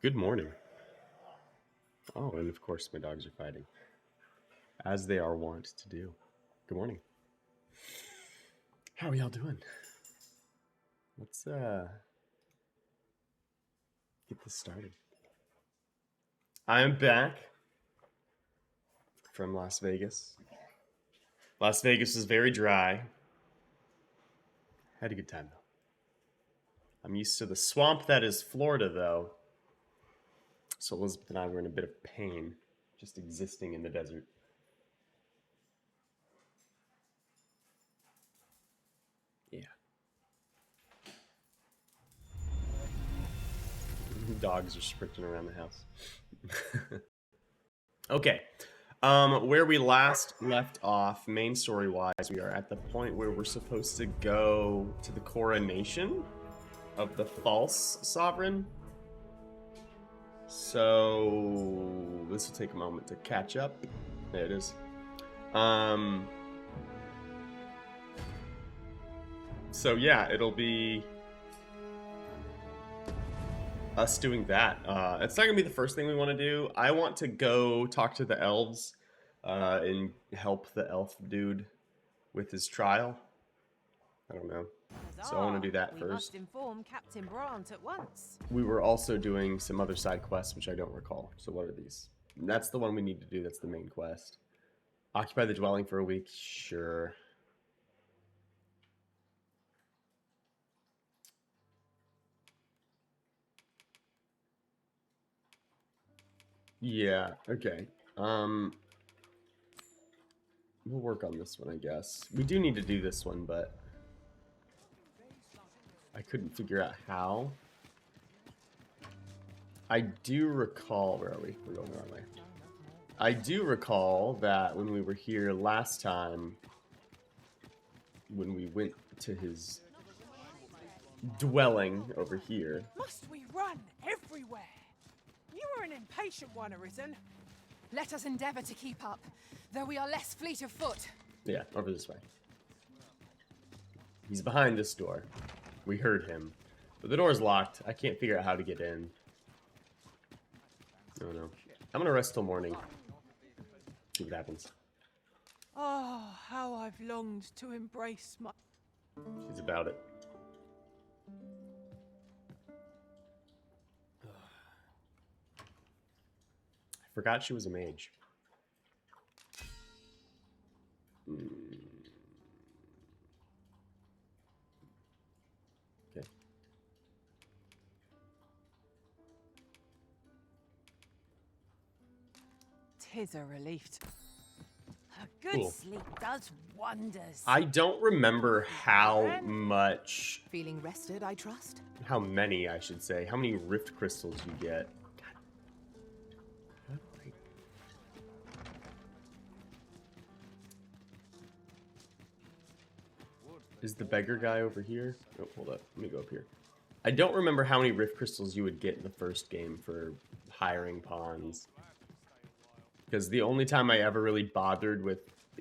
Good morning. Oh, and of course my dogs are fighting, as they are wont to do. Good morning. How are y'all doing? Let's get this started. I am back from Las Vegas. Las Vegas is very dry. Had a good time though. I'm used to the swamp that is Florida though. So Elizabeth and I were in a bit of pain just existing in the desert. Yeah. Dogs are sprinting around the house. Okay. Where we last left off, main story wise, we are at the point where we're supposed to go to the coronation of the false sovereign. So this will take a moment to catch up. There it is. So yeah, it'll be us doing that. It's not gonna be the first thing we want to do. I want to go talk to the elves and help the elf dude with his trial. I don't know. So I want to do that we first. Must inform Captain Brandt at once. We were also doing some other side quests, which I don't recall. So what are these? That's the one we need to do. That's the main quest. Occupy the dwelling for a week. Sure. Yeah, okay. We'll work on this one, I guess. We do need to do this one, but I couldn't figure out how. I do recall... Where are we? We're going the wrong way. I do recall that when we were here last time, when we went to his dwelling over here... Must we run everywhere? You are an impatient one, Arisen. Let us endeavor to keep up, though we are less fleet of foot. Yeah, over this way. He's behind this door. We heard him. But the door's locked. I can't figure out how to get in. Oh no. I'm gonna rest till morning. See what happens. Oh, how I've longed to embrace my... She's about it. I forgot she was a mage. Okay. 'Tis a relief. A good Cool. sleep does wonders. I don't remember how much... Feeling rested, I trust? How many, I should say. How many rift crystals you get. God. How do I... Is the beggar guy over here? Oh, hold up. Let me go up here. I don't remember how many rift crystals you would get in the first game for hiring pawns. Because the only time I ever really bothered with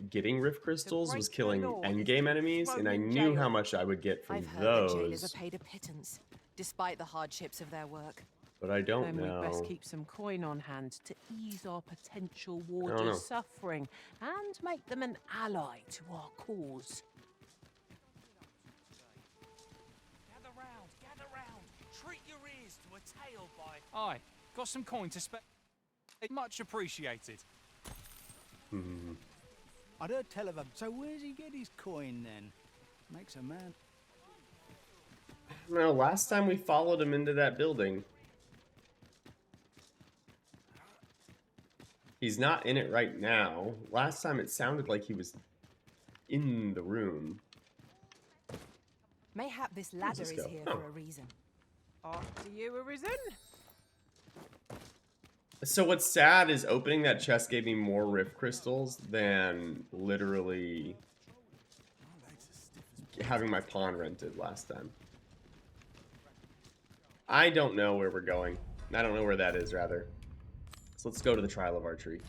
getting rift crystals was killing endgame enemies, and I knew how much I would get from I've heard that jailers those. are paid a pittance, despite the hardships of their work. But I don't Then know. we'd best keep some coin on hand to ease our potential know. warders' suffering and make them an ally to our cause. Gather round. Treat your ears to a tale by... Aye, got some coin to spare. Much appreciated. I'd heard tell of him. So where's he get his coin then? Makes a man. No, last time we followed him into that building. He's not in it right now. Last time it sounded like he was in the room. Mayhap this ladder this is go? here Oh. for a reason. After you, Arisen. So what's sad is opening that chest gave me more rift crystals than literally having my pawn rented last time. I don't know where we're going. I don't know where that is, rather. So let's go to the Trial of Archery.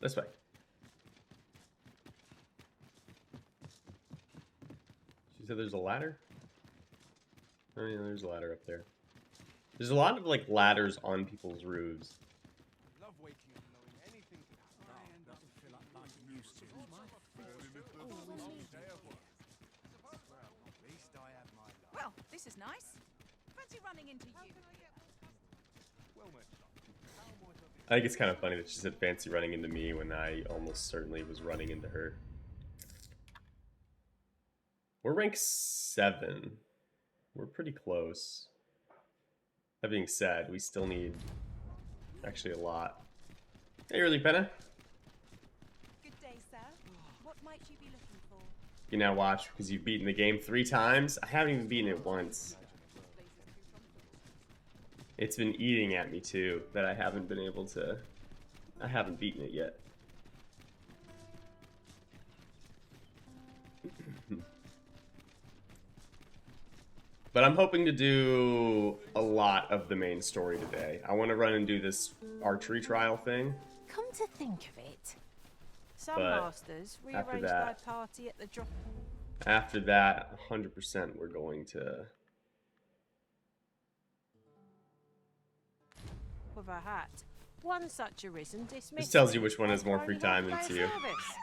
This way. said there's a ladder? Oh yeah, there's a ladder up there. There's a lot of like ladders on people's roofs. Love waking up knowing anything could happen. Doesn't feel like life used to. At least I have my life. Well, this is nice. Fancy running into you. Well met. I think it's kind of funny that she said fancy running into me when I almost certainly was running into her. We're rank 7. We're pretty close. That being said, we still need actually a lot. Hey, early Penna. Good day, sir. What might you be looking for? You now watch because you've beaten the game 3 times. I haven't even beaten it once. It's been eating at me too that I haven't been able to. I haven't beaten it yet. But I'm hoping to do a lot of the main story today. I want to run and do this archery trial thing. Come to think of it, some But masters after rearrange that- my party at the drop. After that, 100% we're going to... With a hat. One such arisen dismissed. This tells you which one me. has more free Thrown time in than off you. service.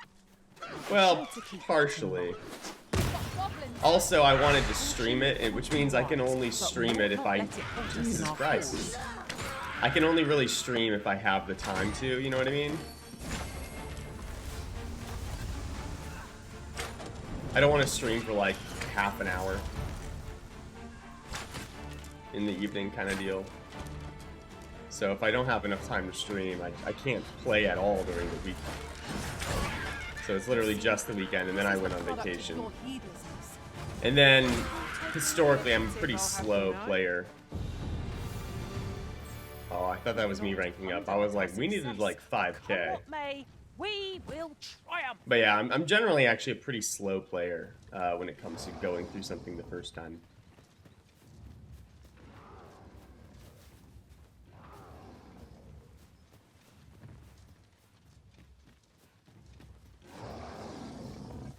Well, partially. Also, I wanted to stream it, which means I can only stream it if I... Jesus Christ. I can only really stream if I have the time to, you know what I mean? I don't want to stream for like half an hour in the evening kind of deal. So if I don't have enough time to stream, I can't play at all during the week. So it's literally just the weekend, and then I went on vacation. And then, historically, I'm a pretty slow player. Oh, I thought that was me ranking up. I was like, we needed like 5k. What may, we will triumph. But yeah, I'm generally actually a pretty slow player when it comes to going through something the first time.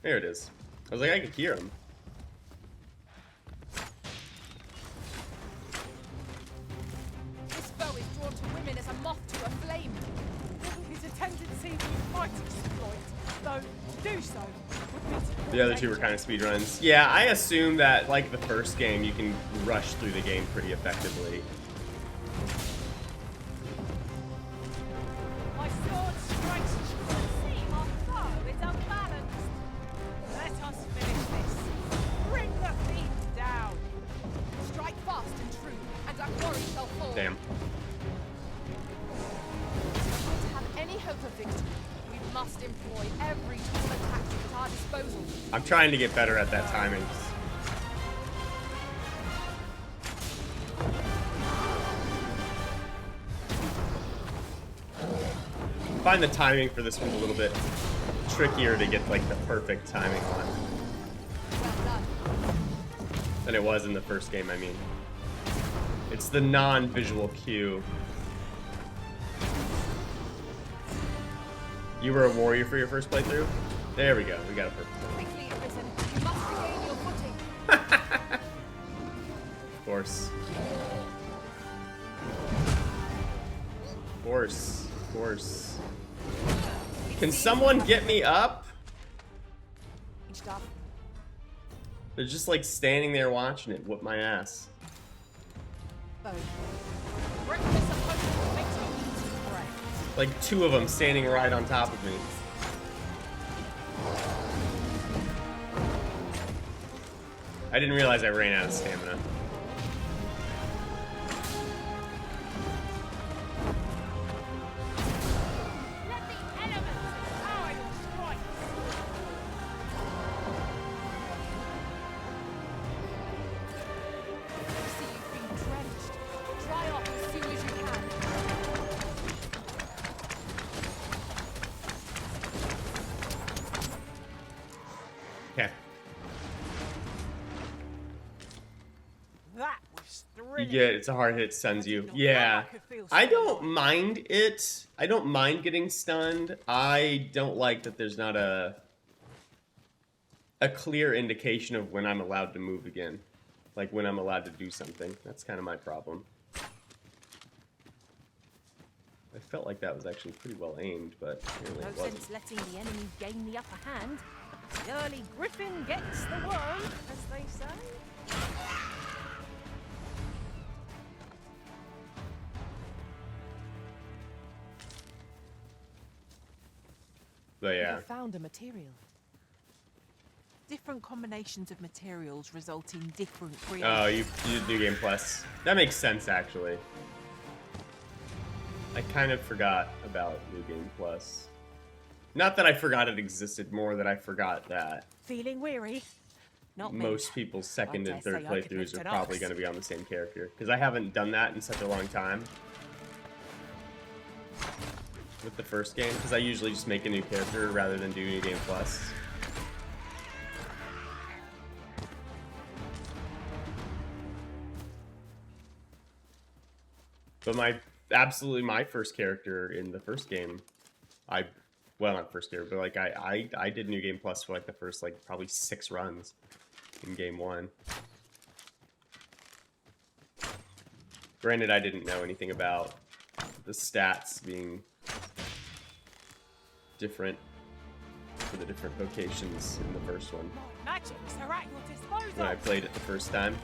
There it is. I was like, I could hear him. This bow is drawn to women as a moth to a flame. His a tendency to fight exploit, though to do so would be to The other two were kind of speedruns. Yeah, I assume that, like the first game, you can rush through the game pretty effectively. My sword strikes. See, our foe is unbalanced. Let us finish this. Bring the feet down. Strike fast and true, and our glory shall fall. Damn. To have any hope of victory, we must employ every tool and tactic at our disposal. I'm trying to get better at that timing. I find the timing for this one a little bit trickier to get like the perfect timing on Well done. than it was in the first game, I mean. It's the non-visual cue. You were a warrior for your first playthrough? There we go, we got a perfect one. Quickly, Arisen, you must regain your footing. Of course. Of course. Of course. Can someone get me up? Reached up. They're just like standing there watching it whoop my ass. Bow. Breakfast supposed to make you eat bread. Like 2 of them standing right on top of me. I didn't realize I ran out of stamina. Let the elements empower your strikes. See you've been drenched. Dry off as soon as you can. Okay. That was You thrilling. get it's a hard hit, stuns you. Yeah. I don't mind it. I don't mind getting stunned. I don't like that there's not a a clear indication of when I'm allowed to move again. Like when I'm allowed to do something. That's kind of my problem. I felt like that was actually pretty well aimed, but apparently No it wasn't. sense letting the enemy gain the upper hand. The early griffin gets the worm, as they say. But You yeah. have found a material. Different combinations of materials result in different creations. Oh, you did New Game Plus. That makes sense, actually. I kind of forgot about New Game Plus. Not that I forgot it existed, more that I forgot that Feeling weary? Not me. most people's second I and dare third say I could playthroughs lift are an probably ox. going to be on the same character. Because I haven't done that in such a long time. With the first game, because I usually just make a new character rather than do New Game Plus. But absolutely my first character in the first game, well, not first character, but like I did New Game Plus for like the first like probably 6 runs in game 1. Granted, I didn't know anything about the stats being different for the different vocations in the first one Magics are at your disposal. when I played it the first time.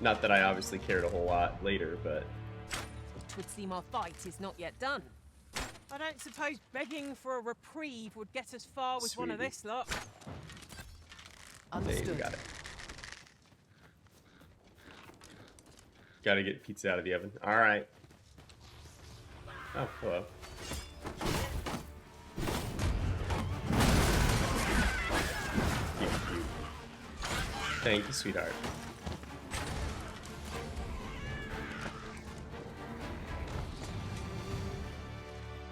Not that I obviously cared a whole lot later, but It would seem our fight is not yet done. I don't suppose begging for a reprieve would get us far with one of Sweetie. this lot. there you Understood. got it. Gotta get pizza out of the oven. Alright. Oh, hello. Cute, cute. Thank you, sweetheart.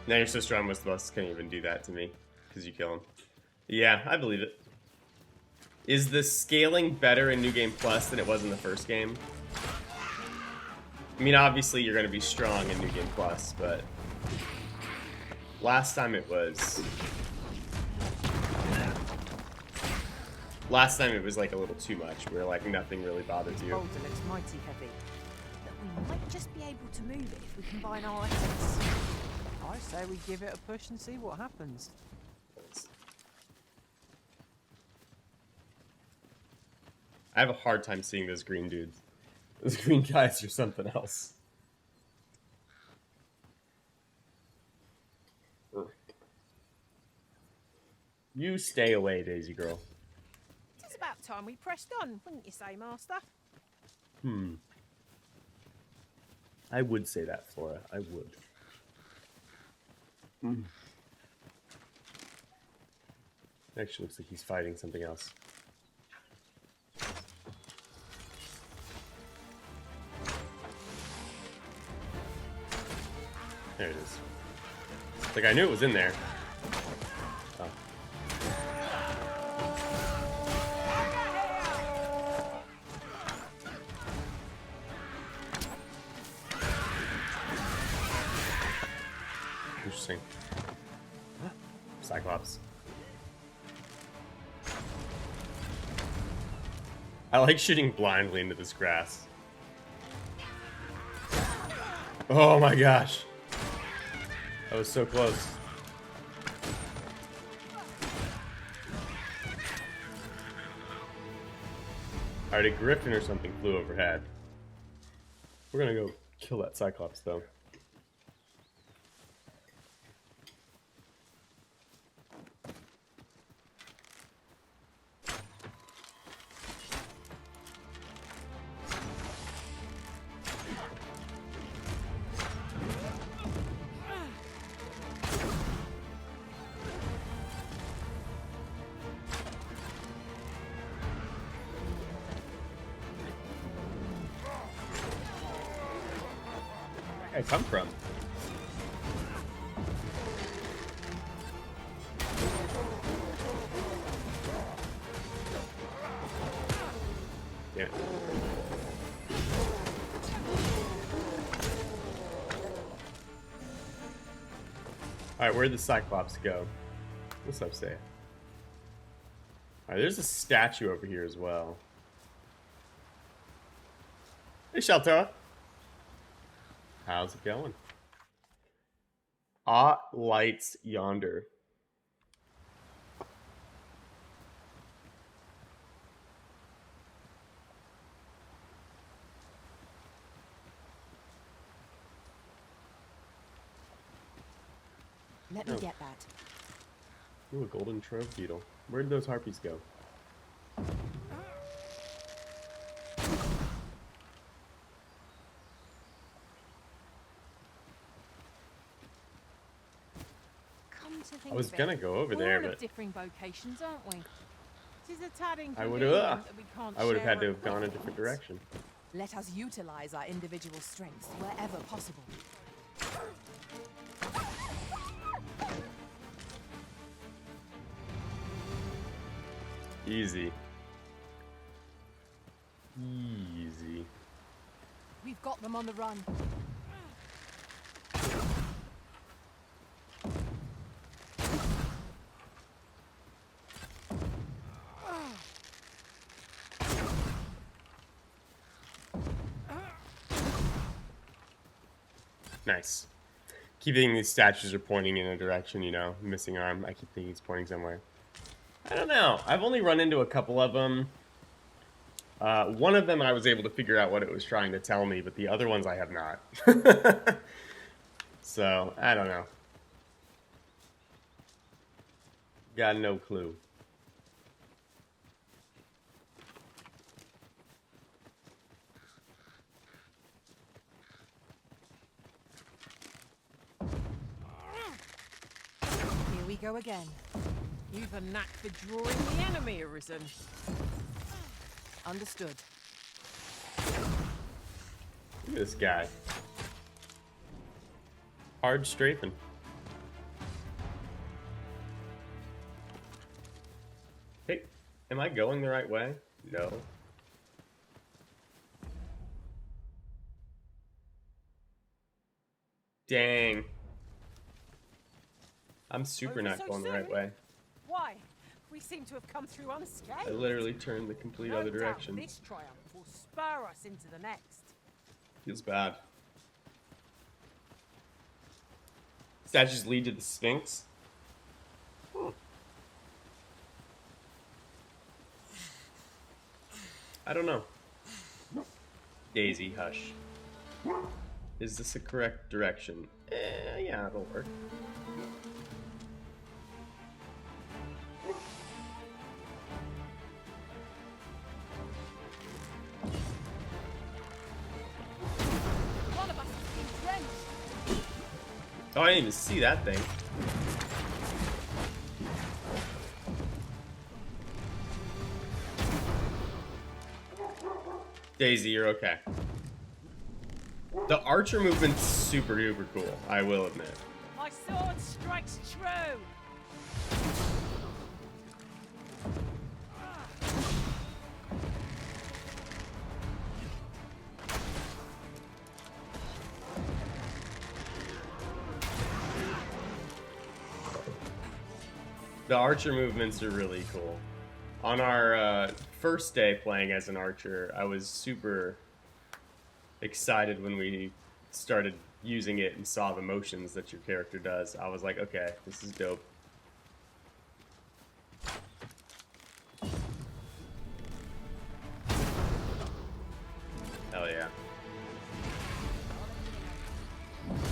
Now you're so strong, most of us can't even do that to me because you kill him. Yeah, I believe it. Is the scaling better in New Game Plus than it was in the first game? I mean, obviously you're going to be strong in New Game Plus, but last time it was like a little too much, where like nothing really bothers you. Boulder looks mighty heavy. But we might just be able to move it if we combine our efforts. I say we give it a push and see what happens. I have a hard time seeing those green dudes. Those green guys are something else. Ugh. You stay away, Daisy girl. It's about time we pressed on, wouldn't you say, Master? I would say that, Flora. I would. Actually looks like he's fighting something else. There it is. Like, I knew it was in there. Oh. Interesting. Cyclops. I like shooting blindly into this grass. Oh my gosh. That was so close. Alright, a griffin or something flew overhead. We're gonna go kill that Cyclops though. Where'd I come from? Damn it. Alright, where'd the Cyclops go? What's up, Saya? Alright, there's a statue over here as well. Hey, Shelter. How's it going? Ah, lights yonder. Let me get that. Ooh, a golden trove beetle. Where did those harpies go? Come to think I was of it, gonna go over We're there, all of but differing vocations, aren't we? It is a tad I would inconvenient have. that we can't I would have share had to have gone a different equipment. direction. Let us utilize our individual strengths wherever possible. Easy. Easy. We've got them on the run. Nice. Keep thinking these statues are pointing in a direction, you know. Missing arm. I keep thinking it's pointing somewhere. I don't know. I've only run into a couple of them. One of them I was able to figure out what it was trying to tell me, but the other ones I have not. So, I don't know. Got no clue. Here we go again. You've a knack for drawing the enemy arisen. Understood. Look at this guy. Hard strafing. Hey, am I going the right way? No. Dang. I'm super Over not so going the right soon? way. Why? We seem to have come through unscathed. I literally turned the complete No other doubt direction. This triumph will spur us into the next. Feels bad. Statues lead to the Sphinx. I don't know. Daisy, hush. Is this the correct direction? Yeah, it'll work. One of us is drenched. Oh, I didn't even see that thing. Daisy, you're okay. The archer movement's super duper cool, I will admit. My sword strikes true. The archer movements are really cool. On our first day playing as an archer, I was super excited when we started using it and saw the motions that your character does. I was like, okay, this is dope. Hell yeah.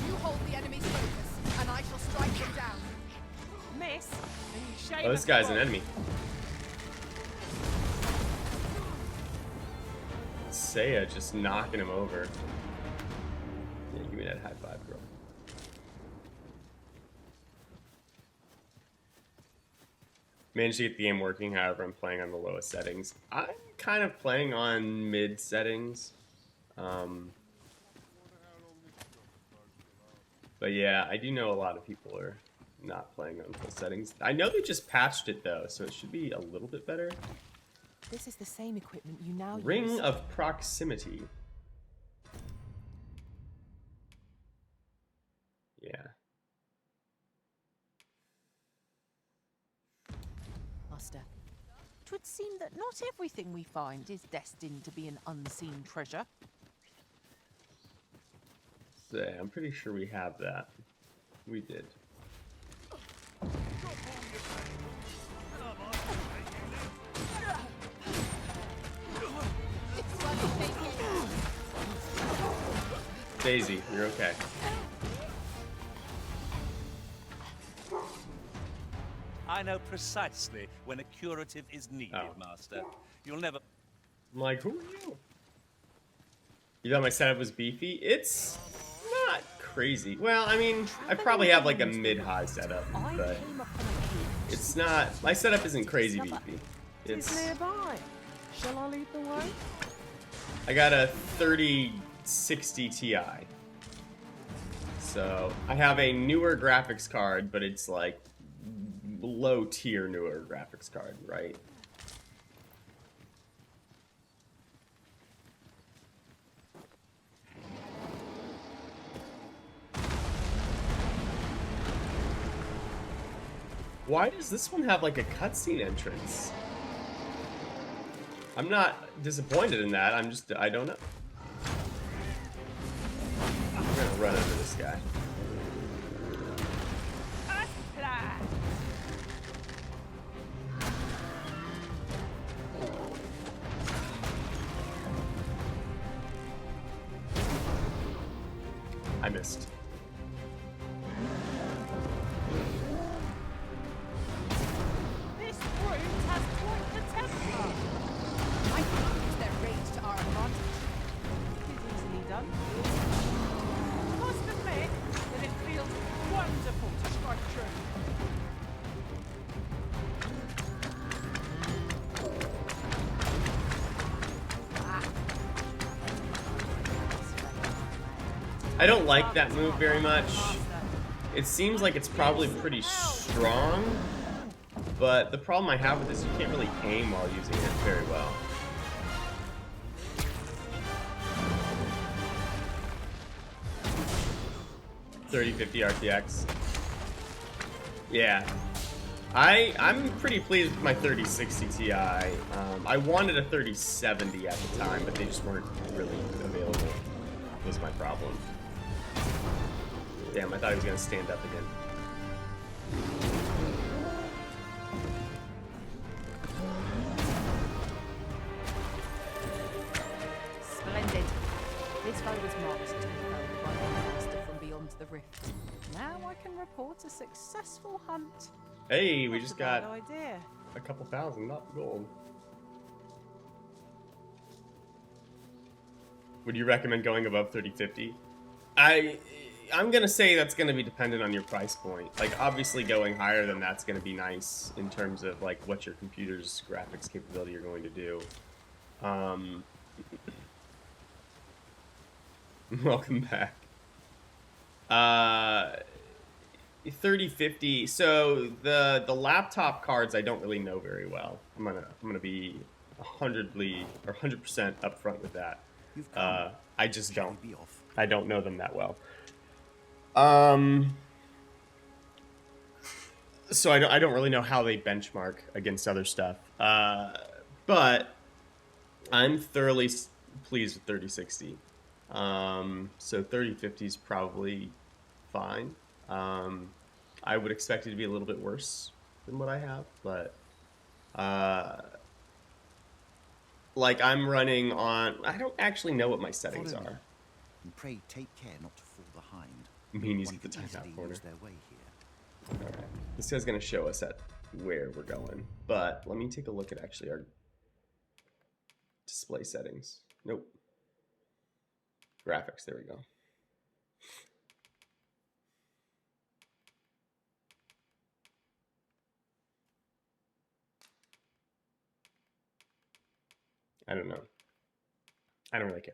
You hold the enemy's focus, and I shall strike them down. Miss, and you shave Oh, this us guy's an both. enemy. Seiya just knocking him over. Yeah, give me that high five, girl. Managed to get the game working, however, I'm playing on the lowest settings. I'm kind of playing on mid settings. But yeah, I do know a lot of people are not playing on full settings. I know they just patched it though, so it should be a little bit better. This is the same equipment you now Ring use. of Proximity. Yeah. Master. would seem that not everything we find is destined to be an unseen treasure. Say, I'm pretty sure we have that. We did. Daisy, you're okay. I know precisely when a curative is needed, Oh. Master. You'll never... I'm like, who are you? You thought my setup was beefy? It's not crazy. Well, I mean, I probably have like a mid-high setup, but it's not. My setup isn't crazy beefy. It's It's. nearby. Shall I lead the way? I got a 3060 Ti. So I have a newer graphics card, but it's like low tier newer graphics card, right? Why does this one have like a cutscene entrance? I'm not disappointed in that. I don't know. I'm gonna run over this guy. As planned. I missed. This brute has quite the temper. I can use their rage to our advantage. It is easily done. Must admit that it feels wonderful to strike true. I don't like that move very much. It seems like it's probably pretty strong, but the problem I have with this, you can't really aim while using it very well. $3050 RTX. Yeah. I'm pretty pleased with my 3060 Ti. I wanted a 3070 at the time, but they just weren't really available. Was my problem. Damn, I thought he was gonna stand up again. Splendid. This foe was marked to be found by the master from beyond the rift. Now I can report a successful hunt. Hey, we Not just a bad got idea. a couple thousand, not gold. Would you recommend going above 3050? I'm gonna say that's gonna be dependent on your price point. Like, obviously going higher than that's gonna be nice in terms of like what your computer's graphics capability are going to do. Welcome back. 3050. So the laptop cards I don't really know very well. I'm gonna be 100% upfront with that. I just don't. I don't know them that well. So I don't really know how they benchmark against other stuff. But I'm thoroughly pleased with 3060. So 3050 is probably fine. I would expect it to be a little bit worse than what I have, but like I'm running on. I don't actually know what my settings Follow me, are. and pray take care not to fall behind. Meanies One at the can timeout easily corner. lose their way here. Alright. This guy's gonna show us at where we're going. But let me take a look at actually our display settings. Nope. Graphics, there we go. I don't know. I don't really care.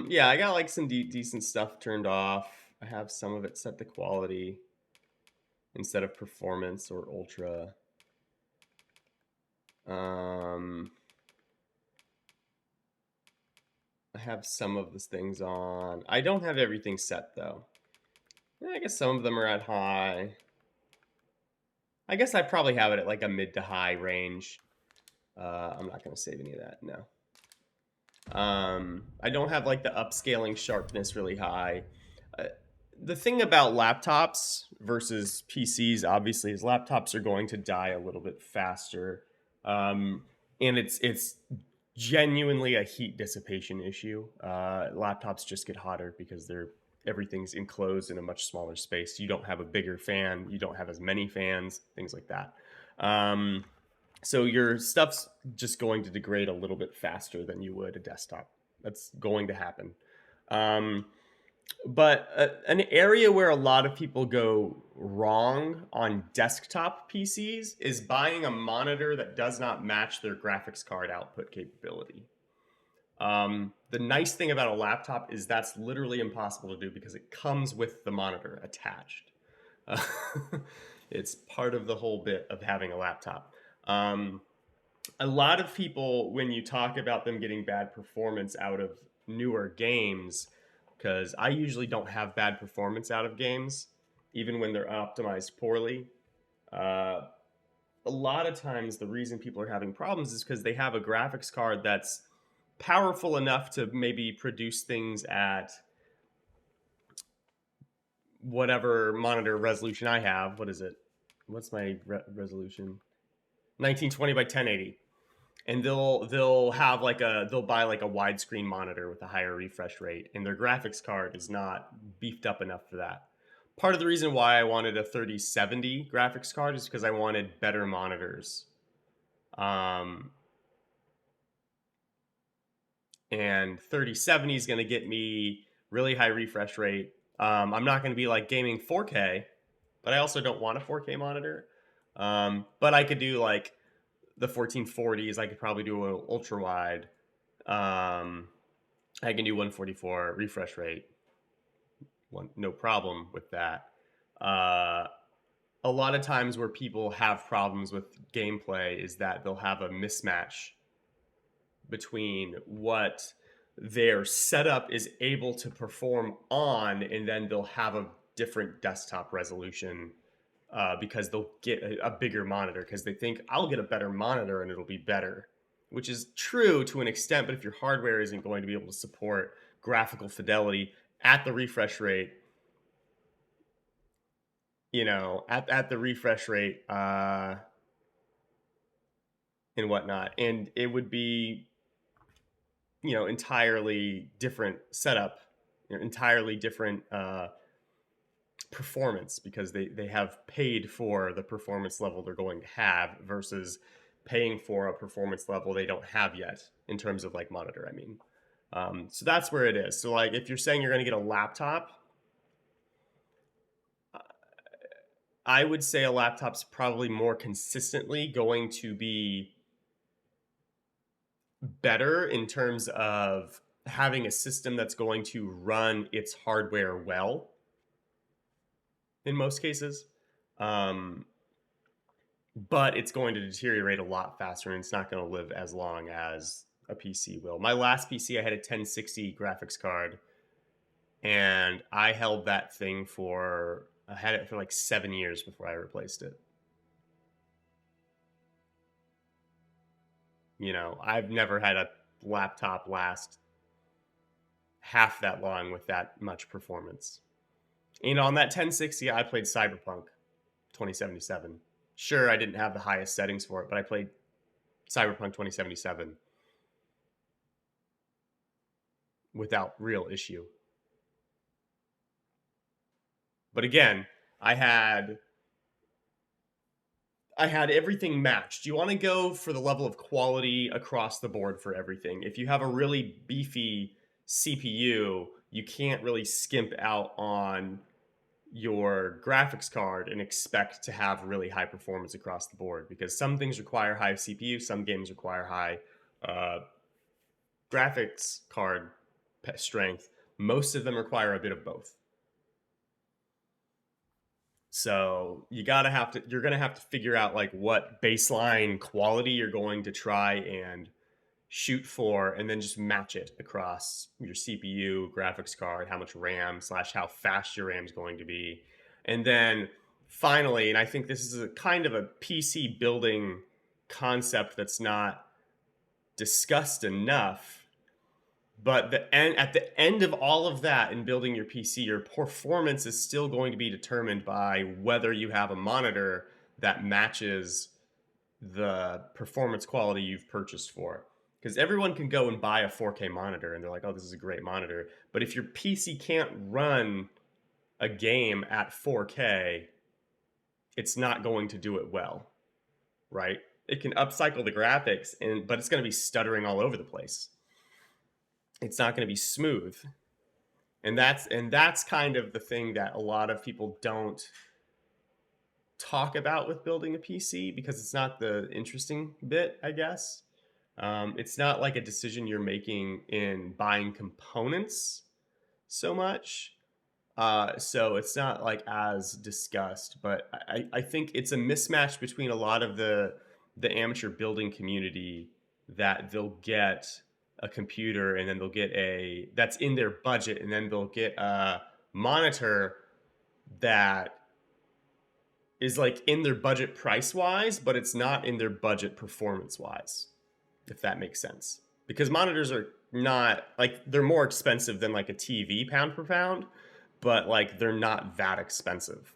Yeah, I got like some decent stuff turned off. I have some of it set to quality instead of performance or ultra. I have some of these things on. I don't have everything set though. Yeah, I guess some of them are at high. I guess I probably have it at like a mid to high range. I'm not going to save any of that, no. I don't have like the upscaling sharpness really high. The thing about laptops versus PCs, obviously, is laptops are going to die a little bit faster. And it's genuinely a heat dissipation issue. Laptops just get hotter because everything's enclosed in a much smaller space. You don't have a bigger fan. You don't have as many fans, things like that. So your stuff's just going to degrade a little bit faster than you would a desktop. That's going to happen. But an area where a lot of people go wrong on desktop PCs is buying a monitor that does not match their graphics card output capability. The nice thing about a laptop is that's literally impossible to do because it comes with the monitor attached. It's part of the whole bit of having a laptop. A lot of people, when you talk about them getting bad performance out of newer games, because I usually don't have bad performance out of games, even when they're optimized poorly. A lot of times the reason people are having problems is because they have a graphics card that's powerful enough to maybe produce things at whatever monitor resolution I have. What is it? What's my resolution? 1920 by 1080. And they'll buy like a widescreen monitor with a higher refresh rate, and their graphics card is not beefed up enough for that. Part of the reason why I wanted a 3070 graphics card is because I wanted better monitors. And 3070 is going to get me really high refresh rate. I'm not going to be like gaming 4K, but I also don't want a 4K monitor. But I could do like the 1440s. I could probably do an ultra wide. I can do 144 refresh rate. No problem with that. A lot of times where people have problems with gameplay is that they'll have a mismatch between what their setup is able to perform on, and then they'll have a different desktop resolution because they'll get a bigger monitor because they think I'll get a better monitor and it'll be better, which is true to an extent. But if your hardware isn't going to be able to support graphical fidelity at the refresh rate, at the refresh rate and whatnot, and it would be entirely different setup, entirely different performance, because they have paid for the performance level they're going to have versus paying for a performance level they don't have yet in terms of like monitor, I mean. So that's where it is. So like if you're saying you're going to get a laptop, I would say a laptop's probably more consistently going to be better in terms of having a system that's going to run its hardware well in most cases. But it's going to deteriorate a lot faster, and it's not going to live as long as a PC will. My last PC, I had a 1060 graphics card, and I held that thing I had it for like 7 years before I replaced it. I've never had a laptop last half that long with that much performance. On that 1060, I played Cyberpunk 2077. Sure, I didn't have the highest settings for it, but I played Cyberpunk 2077 without real issue. But again, I had everything matched. You want to go for the level of quality across the board for everything. If you have a really beefy CPU, you can't really skimp out on your graphics card and expect to have really high performance across the board, because some things require high CPU, some games require high graphics card strength. Most of them require a bit of both. So you're gonna have to figure out like what baseline quality you're going to try and shoot for, and then just match it across your CPU, graphics card, how much RAM / how fast your RAM is going to be. And then finally, and I think this is a kind of a PC building concept that's not discussed enough. But at the end of all of that in building your PC, your performance is still going to be determined by whether you have a monitor that matches the performance quality you've purchased for. Because everyone can go and buy a 4K monitor and they're like, oh, this is a great monitor. But if your PC can't run a game at 4K, it's not going to do it well, right? It can upcycle the graphics, but it's going to be stuttering all over the place. It's not going to be smooth. And that's kind of the thing that a lot of people don't talk about with building a PC, because it's not the interesting bit, I guess. It's not like a decision you're making in buying components so much. So it's not like as discussed, but I think it's a mismatch between a lot of the amateur building community, that they'll get a computer and then they'll get that's in their budget, and then they'll get a monitor that is like in their budget price wise, but it's not in their budget performance wise, if that makes sense. Because monitors are not like, they're more expensive than like a TV pound per pound, but like they're not that expensive,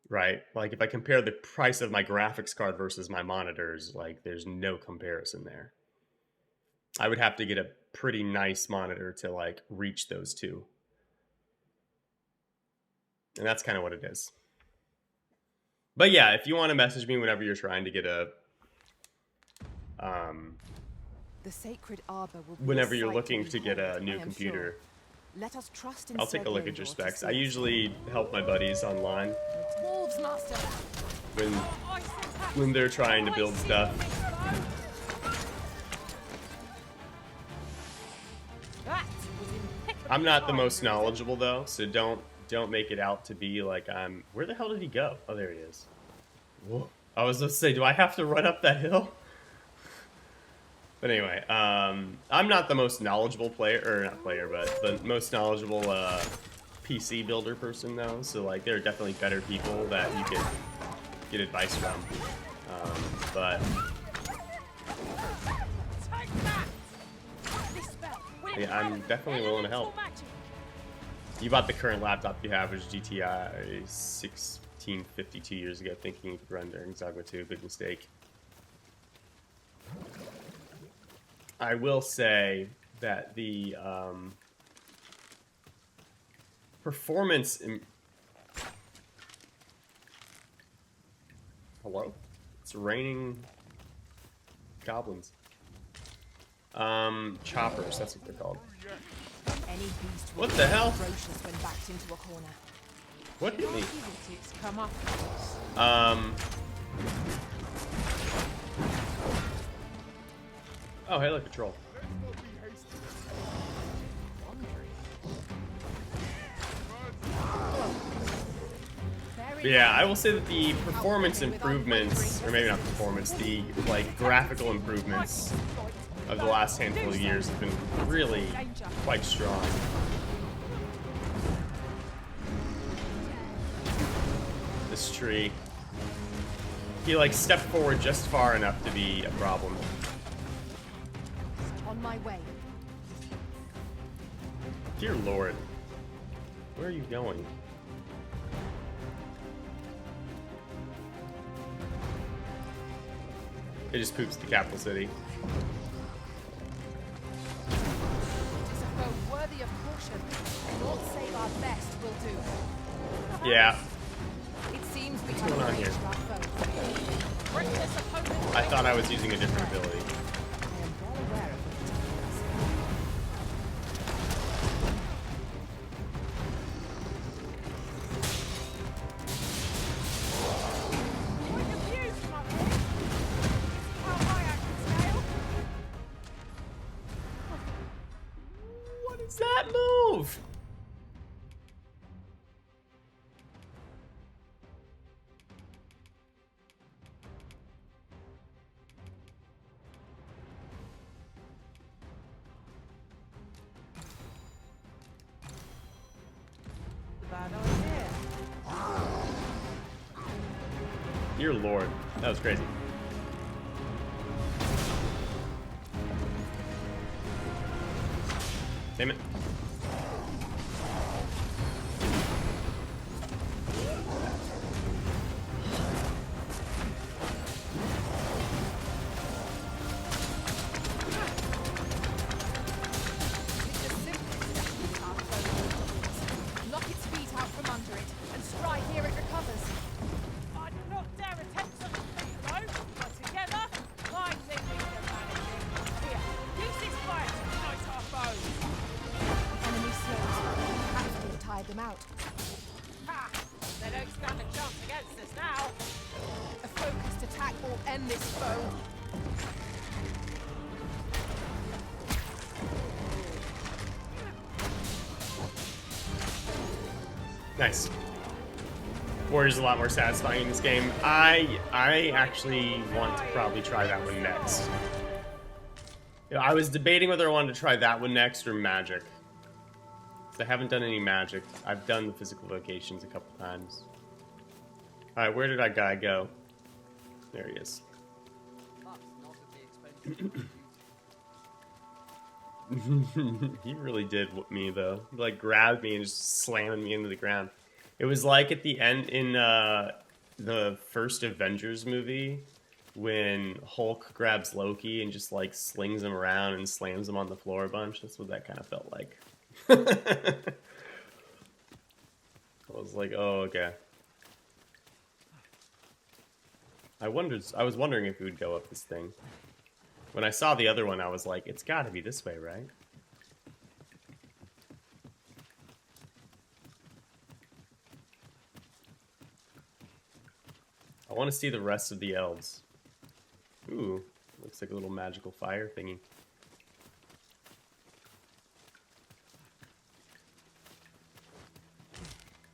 right? Like if I compare the price of my graphics card versus my monitors, like there's no comparison there. I would have to get a pretty nice monitor to like reach those two. And that's kind of what it is. But yeah, if you want to message me whenever you're trying to get a The sacred arbor will be whenever a you're sight looking to to get a behold, new I am computer, sure. Let us trust in I'll take a look at Sergei your Lord to specs. see I us usually help my buddies online Wolves, master. when they're trying to build stuff. That was impeccable. I'm not the most knowledgeable though, so don't make it out to be like I'm. Where the hell did he go? Oh, there he is. Whoa. I was going to say, do I have to run up that hill? But anyway, I'm not the most knowledgeable player, or not player, but the most knowledgeable PC builder person though. So like, there are definitely better people that you can get advice from. But yeah, I'm definitely willing to help. You bought the current laptop you have, which is GTI 1650 2 years ago, thinking you could run during Dogma 2. Big mistake. I will say that the performance in... Hello? It's raining goblins. Choppers, that's what they're called. Any beast What will the be hell? ferocious when backed into a corner. What hit me? It's come up. Oh, hey, look, a troll. Yeah, I will say that the performance improvements, or maybe not performance, the like graphical improvements of the last handful of years have been really quite strong. This tree. He like stepped forward just far enough to be a problem. On my way. Dear Lord. Where are you going? It just poops the capital city. It is a foe worthy of caution. Lord save our best will do. Yeah. It seems we What's have going on arranged here? our foe. Reckless opponent. I thought I was using a different ability. I am well aware of the particulars. Quite confused, my boy. How high I can scale. What is that move? Bad idea. Dear Lord. That was crazy. Damn it. Lock its feet out from under it and strike here it recovers. I do not dare attempt such a feat, though. But together, I think we can manage it. Here, use this fire to ignite our foes. Enemy slows. Have to have tired them out. Ha! They don't stand a chance against us now. A focused attack will end this foe. Nice. Warrior's a lot more satisfying in this game. I actually want to probably try that one next. You know, I was debating whether I wanted to try that one next or magic. 'Cause I haven't done any magic. I've done the physical vocations a couple times. Alright, where did that guy go? There he is. He really did whoop me though. He like grabbed me and just slammed me into the ground. It was like at the end in the first Avengers movie when Hulk grabs Loki and just like slings him around and slams him on the floor a bunch. That's what that kind of felt like. I was like, oh, okay. I was wondering if we would go up this thing. When I saw the other one, I was like, it's got to be this way, right? I want to see the rest of the elves. Ooh, looks like a little magical fire thingy.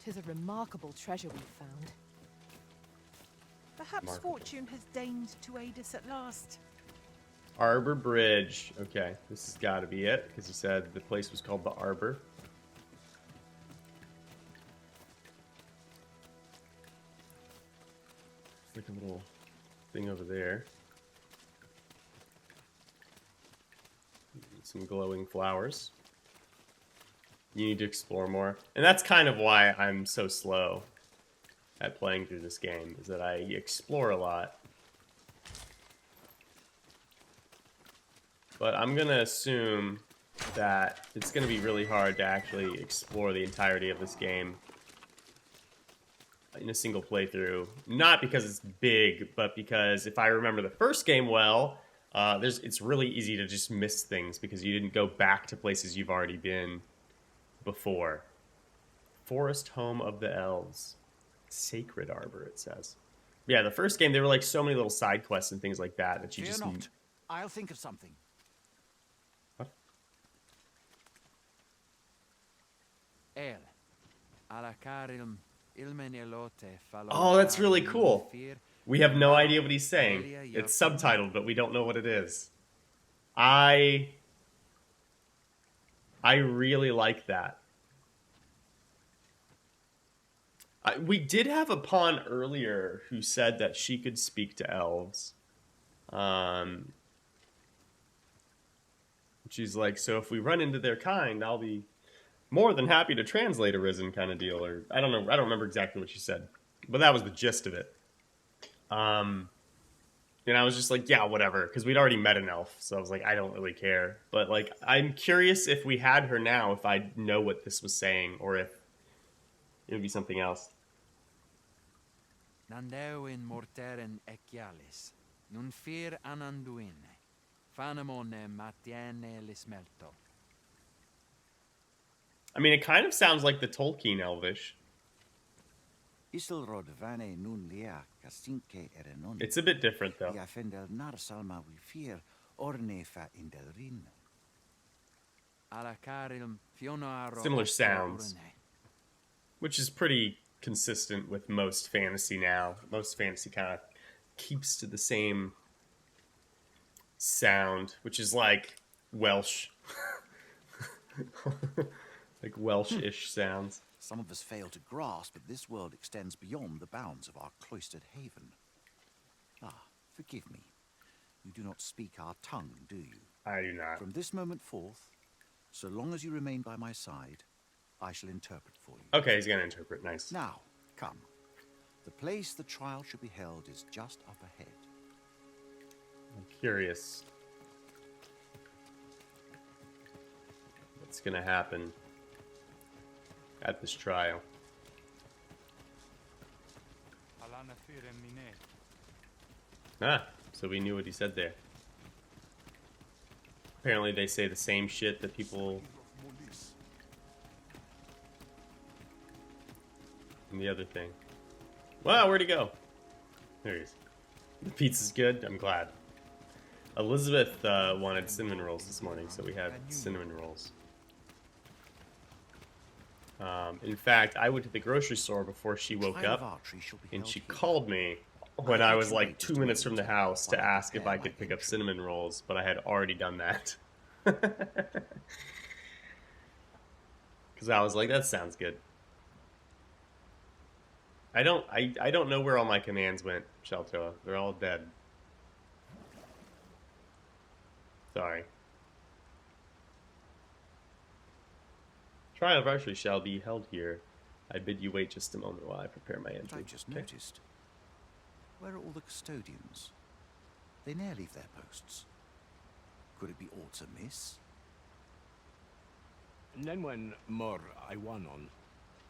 Tis a remarkable treasure we've found. Perhaps Remarkable. fortune has deigned to aid us at last. Arbor Bridge. Okay, this has got to be it, because he said the place was called the Arbor. Like a little thing over there. Some glowing flowers. You need to explore more. And that's kind of why I'm so slow at playing through this game, is that I explore a lot. But I'm going to assume that it's going to be really hard to actually explore the entirety of this game in a single playthrough. Not because it's big, but because if I remember the first game well, it's really easy to just miss things because you didn't go back to places you've already been before. Forest Home of the Elves. Sacred Arbor, it says. Yeah, the first game, there were like so many little side quests and things like that that you Fear just... not. I'll think of something. What? El. Alacarilum ilmen elote fallo. Oh, that's really cool. We have no idea what he's saying. It's subtitled, but we don't know what it is. I really like that. We did have a pawn earlier who said that she could speak to elves. She's like, so if we run into their kind, I'll be more than happy to translate Arisen kind of deal. Or I don't know. I don't remember exactly what she said. But that was the gist of it. And I was just like, yeah, whatever. Because we'd already met an elf. So I was like, I don't really care. But like, I'm curious if we had her now, if I know what this was saying. Or if it would be something else. Nandeo in morteren ecialis, nun fear ananduine, fanamone matiene lismelto. I mean, it kind of sounds like the Tolkien Elvish. Isilrod vane nun lea casinque erenon. It's a bit different, though. Ya fendel nar salma we fear, orne fa indelrin. Alacarilum fionoaro. Similar sounds. Which is pretty consistent with most fantasy now. Most fantasy kind of keeps to the same sound, which is like Welsh. Like Welsh-ish sounds. Some of us fail to grasp that this world extends beyond the bounds of our cloistered haven. Ah, forgive me. You do not speak our tongue, do you? I do not. From this moment forth, So long as you remain by my side, I shall interpret for you. Okay, he's gonna interpret. Nice. Now, come. The place the trial should be held is just up ahead. I'm curious what's gonna happen at this trial. Ah, so we knew what he said there. Apparently they say the same shit that people in the other thing. Wow, where'd he go? There he is. The pizza's good, I'm glad. Elizabeth wanted cinnamon rolls this morning, so we had cinnamon rolls. In fact, I went to the grocery store before she woke up, and she called me when I was like 2 minutes from the house to ask if I could pick up cinnamon rolls, but I had already done that. Because I was like, that sounds good. I don't know where all my commands went, Sheltoa. They're all dead. Sorry. Trial of archery shall be held here. I bid you wait just a moment while I prepare my entry. I just noticed. Where are all the custodians? They ne'er leave their posts. Could it be aught amiss? Nenwen mor Iwanon.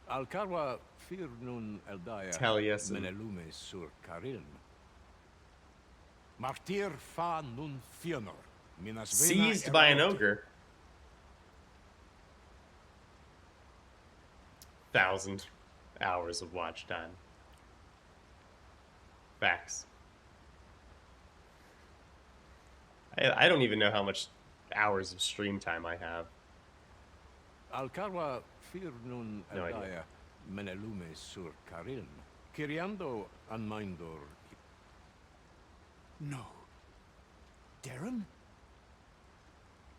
Alcarwa fir nun eldaya Taliesin. menelume sur Karilm. Martir fa nun fionor. Minas vena Seized by an erauti. ogre. 1,000 hours of watch time. Facts. I don't even know how much hours of stream time I have. Alcarwa fir nun No idea. eldaya menelume sur Karilm. Kiriando anmindor. No. Darren?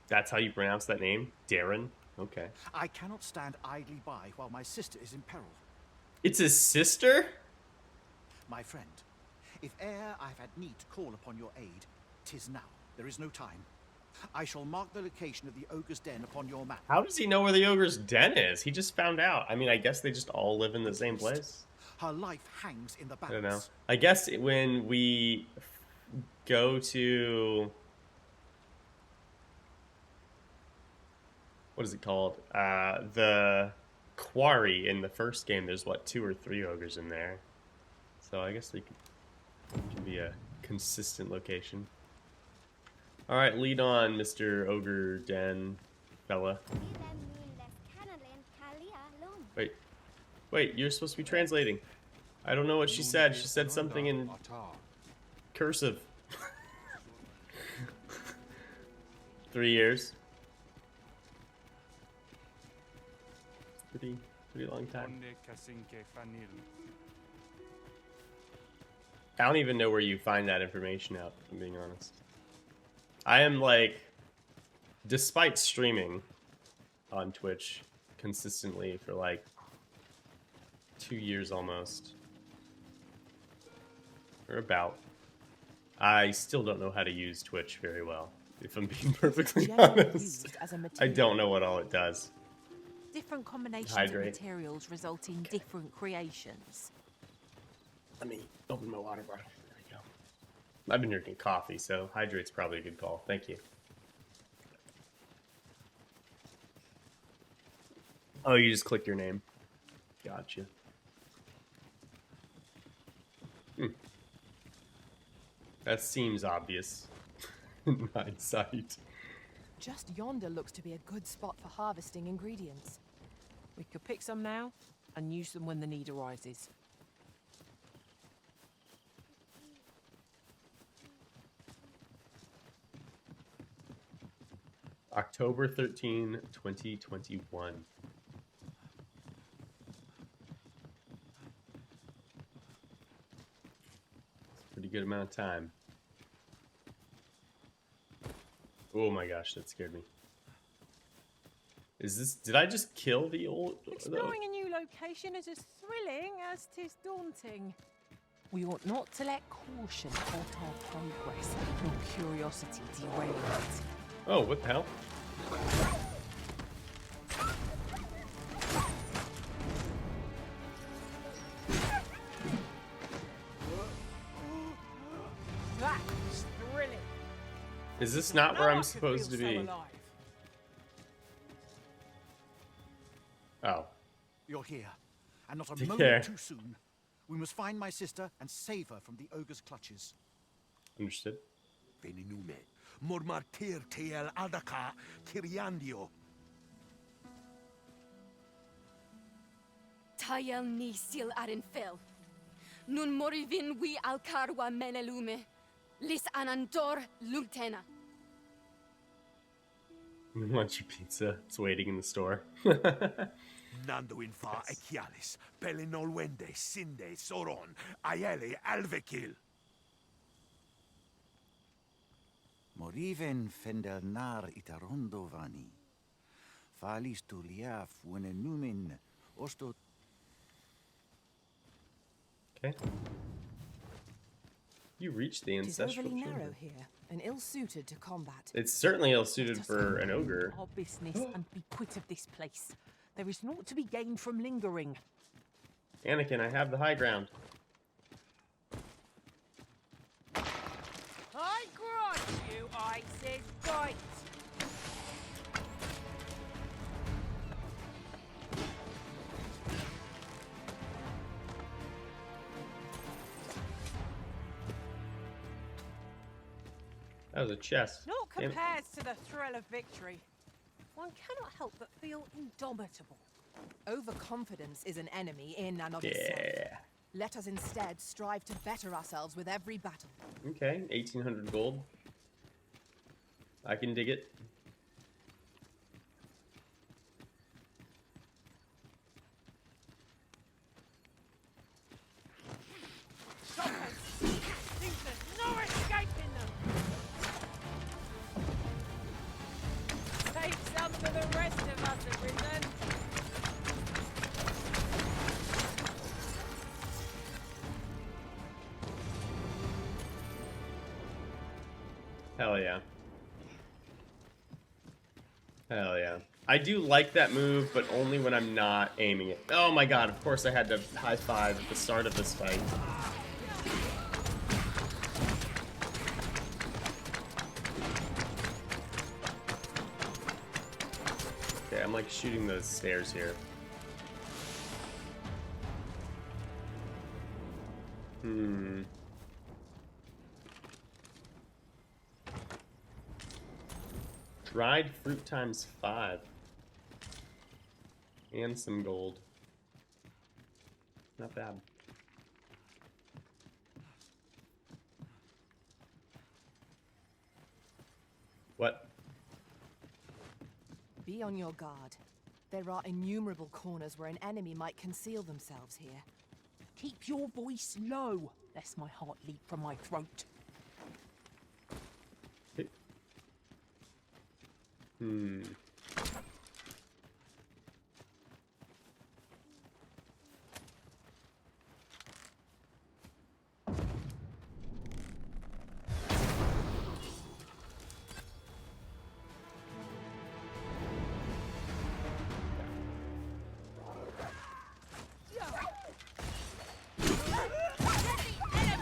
That's how you pronounce that name? Darren? Okay. I cannot stand idly by while my sister is in peril. It's his sister? My friend, if e'er I've had need to call upon your aid, 'tis now. There is no time. I shall mark the location of the ogre's den upon your map. How does he know where the ogre's den is? He just found out. I mean, I guess they just all live in the same place. Her life hangs in the I don't know. balance. I guess when we go to... What is it called? The quarry in the first game, there's what, 2 or 3 ogres in there. So I guess they can be a consistent location. Alright, lead on, Mr. Ogre Den fella. Wait, you're supposed to be translating. I don't know what she said. She said something in cursive. 3 years. Pretty long time. I don't even know where you find that information out, if I'm being honest. I am like, despite streaming on Twitch consistently for like 2 years almost, or about, I still don't know how to use Twitch very well, if I'm being perfectly honest. I don't know what all it does. Different combinations Hydrate. of materials result in different creations. Let me open my water bottle. There we go. I've been drinking coffee, so hydrate's probably a good call. Thank you. Oh, you just click your name. Gotcha. That seems obvious in hindsight. Just yonder looks to be a good spot for harvesting ingredients. We could pick some now and use them when the need arises. October 13, 2021. Pretty good amount of time. Oh my gosh, that scared me. Is this... Did I just kill the old... Exploring a new location is as thrilling as 'tis daunting. We ought not to let caution halt our progress, nor curiosity derail it. Oh, what the hell? Is this not where Now I I'm could supposed to feel so be? alive. Oh. You're here, and not a Take moment care. too soon. We must find my sister and save her from the ogre's clutches. Understood. Veninume. Mormartir tel adaka kiriandio. Tayel ni sil arin fel. Nun morivin wi alcarwa menelume. Lis anandor lutena. Want your pizza? It's waiting in the store. Nando infa ekialis. Pelinolwende sinde soron. Ayele alvekil. Moriven fendelnar itarondo vani. Falis tulia fuenenumin osto. Okay. You reached the It is ancestral overly chamber. narrow here and ill-suited to combat. It's certainly ill-suited for an ogre. Our business and be quit of this place. There is naught to be gained from lingering. Anakin, I have the high ground. I grant you, I says right. That was a chest. Not Damn it. compares to the thrill of victory. One cannot help but feel indomitable. Overconfidence is an enemy in and of itself. Yeah. Let us instead strive to better ourselves with every battle. Okay, 1,800 gold. I can dig it. Shoppers! Seems there's no escaping them! Save some for the rest of us, Arisen. Hell yeah. Hell yeah. I do like that move, but only when I'm not aiming it. Oh my god, of course I had to high five at the start of this fight. Okay, I'm like shooting those stairs here. Dried fruit times 5. And some gold. Not bad. What? Be on your guard. There are innumerable corners where an enemy might conceal themselves here. Keep your voice low, lest my heart leap from my throat.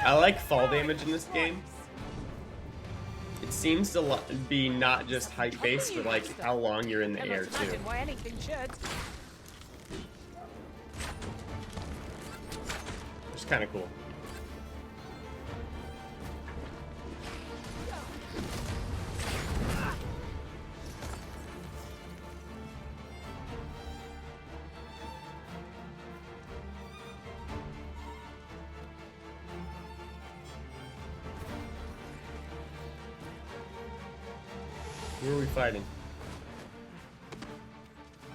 I like fall damage in this game. It seems to be not just height based, but like how long you're in the air Cannot too. imagine why anything should. Which is kind of cool. Who are we fighting?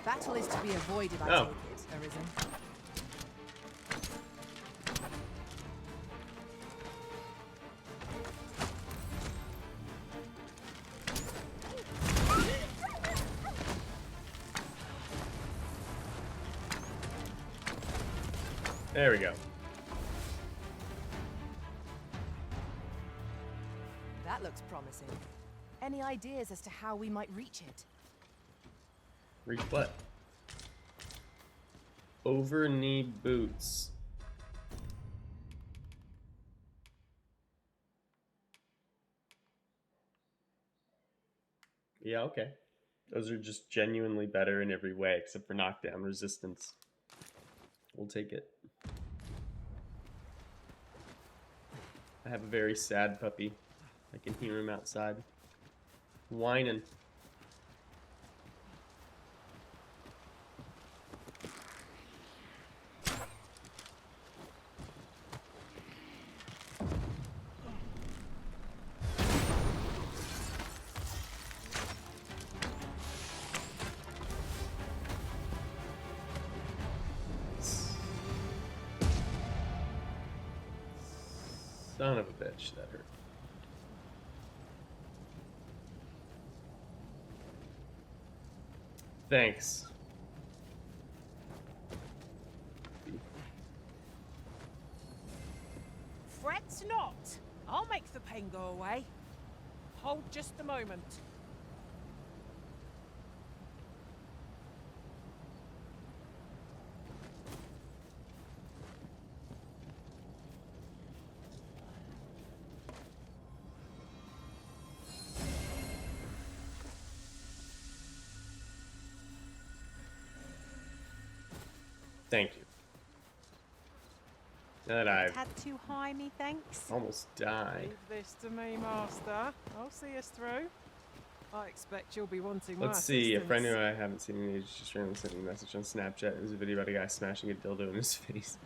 Battle is to be avoided, I Oh. take it, Arisen. There we go. That looks promising. Any ideas as to how we might reach it? Reach what? Over knee boots. Yeah, okay. Those are just genuinely better in every way, except for knockdown resistance. We'll take it. I have a very sad puppy. I can hear him outside. Whining. Son of a bitch, that hurt. Thanks. Fret's not. I'll make the pain go away. Hold just a moment. Thank you. Now that I've Tad too high, me thanks. almost died. Leave this to me, Master. I'll see us through. I expect you'll be wanting my Let's see, a friend who assistance. I haven't seen in ages just randomly sent me a message on Snapchat. It was a video about a guy smashing a dildo in his face.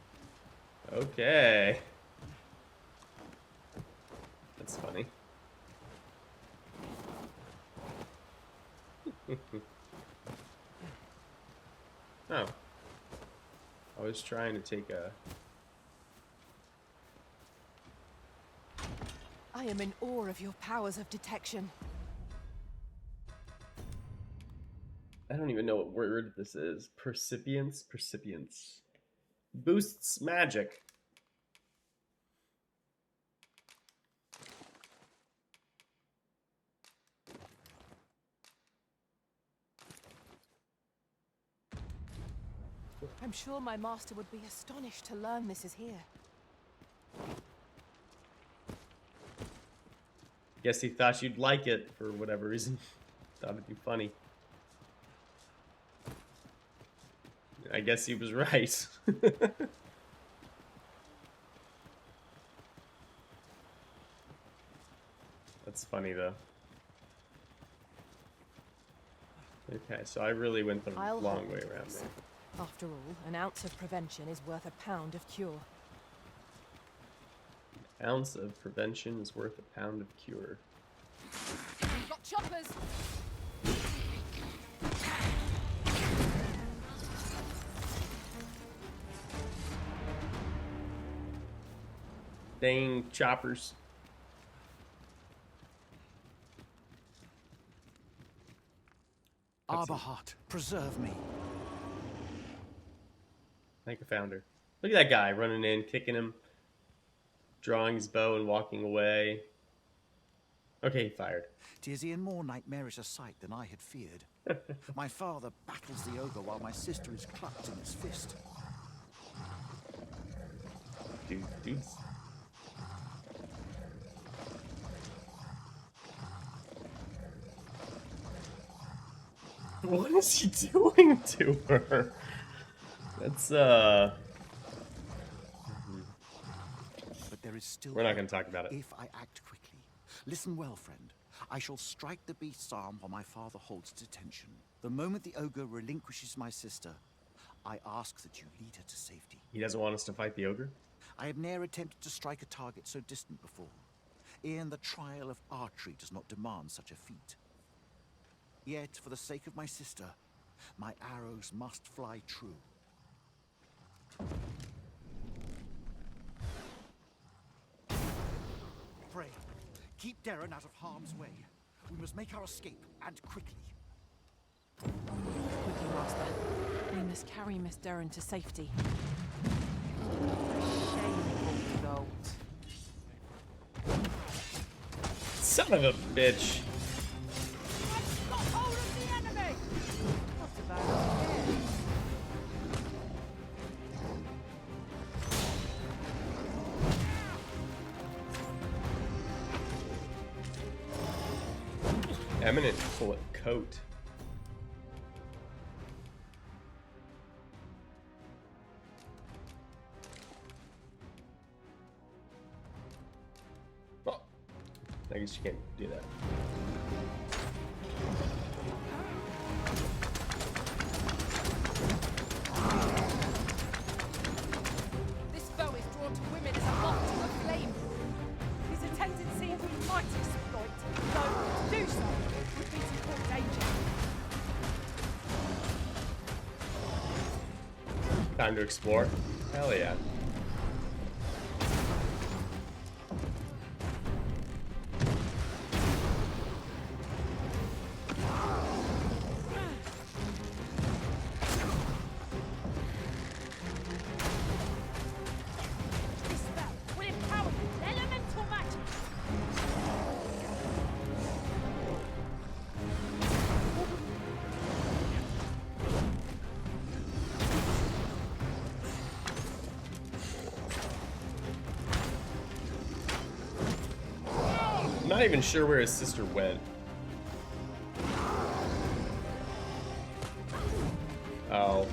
Okay. That's funny. Oh. I was trying to take a... I am in awe of your powers of detection. I don't even know what word this is. Percipience? Percipience. Boosts magic. I'm sure my master would be astonished to learn this is here. Guess he thought you'd like it for whatever reason. Thought it'd be funny. I guess he was right. That's funny though. Okay, so I really went the I'll long hold way around this. there. After all, an ounce of prevention is worth a pound of cure. An ounce of prevention is worth a pound of cure. We've got choppers. Dang choppers. Arborheart, preserve me. I think I found her. Look at that guy running in, kicking him, drawing his bow and walking away. Okay, he fired. 'Tis e'en more nightmarish a sight than I had feared. My father battles the ogre while my sister is clutched in his fist. Dudes. What is he doing to her? That's But there is still We're not going to talk about it. if I act quickly. Listen well, friend. I shall strike the beast's arm while my father holds its attention. The moment the ogre relinquishes my sister, I ask that you lead her to safety. He doesn't want us to fight the ogre? I have ne'er attempted to strike a target so distant before. E'en the trial of archery does not demand such a feat. Yet, for the sake of my sister, my arrows must fly true. Pray, keep Darren out of harm's way. We must make our escape, and quickly. Quickly, Master. We must carry Miss Durran to safety. Shameful gold. Son of a bitch. I've got hold of the enemy! Not a bad idea. Eminent coat. Oh, I guess you can't do that. This bow is drawn to women as a moth to a flame. There's a tendency we might exploit, though to do so would be to cause danger. Time to explore. Hell yeah. This spell will empower you with elemental magic. I'm not even sure where his sister went. Oh.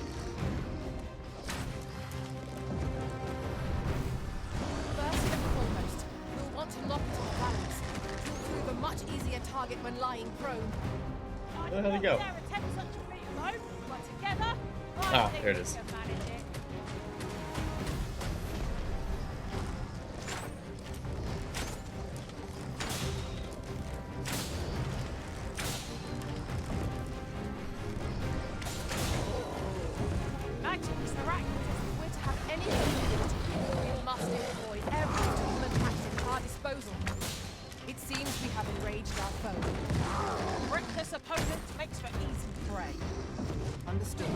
First and foremost, you'll want to lock it on balance. You'll prove a much easier target when lying prone. Where the hell did he go? Dare attempt such a feat alone, but together, I Ah, think there it we is. can manage it. Magic's miraculous. If we're to have any credibility, we must employ every tool and tactic at our disposal. It seems we have enraged our foe. Reckless opponent makes for easy prey. Understood.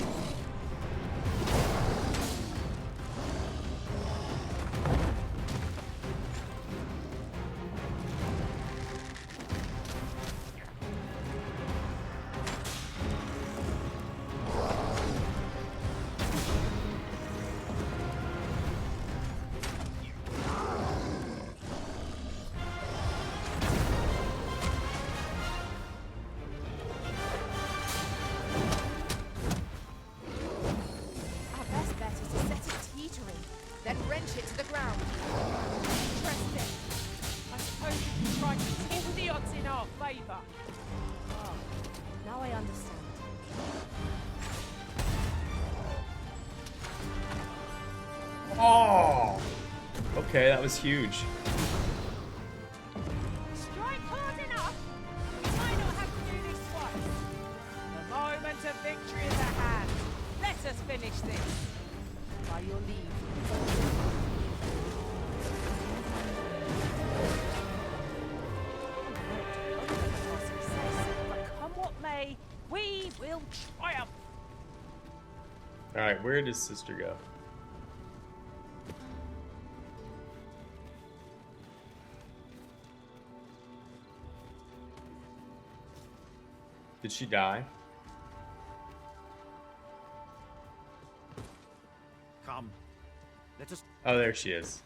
Our best bet is to set it teetering, then wrench it to the ground. Interesting. I suppose we can try to tip the odds in our favour. Ah, now I understand. Oh! Okay, that was huge. Strike hard enough. We might not have to do this twice. The moment of victory is at hand. Let us finish this. By your leave. Our success, but come what may, we will triumph. Alright, where did his sister go? Did she die? Come. Let us. Oh, there she is.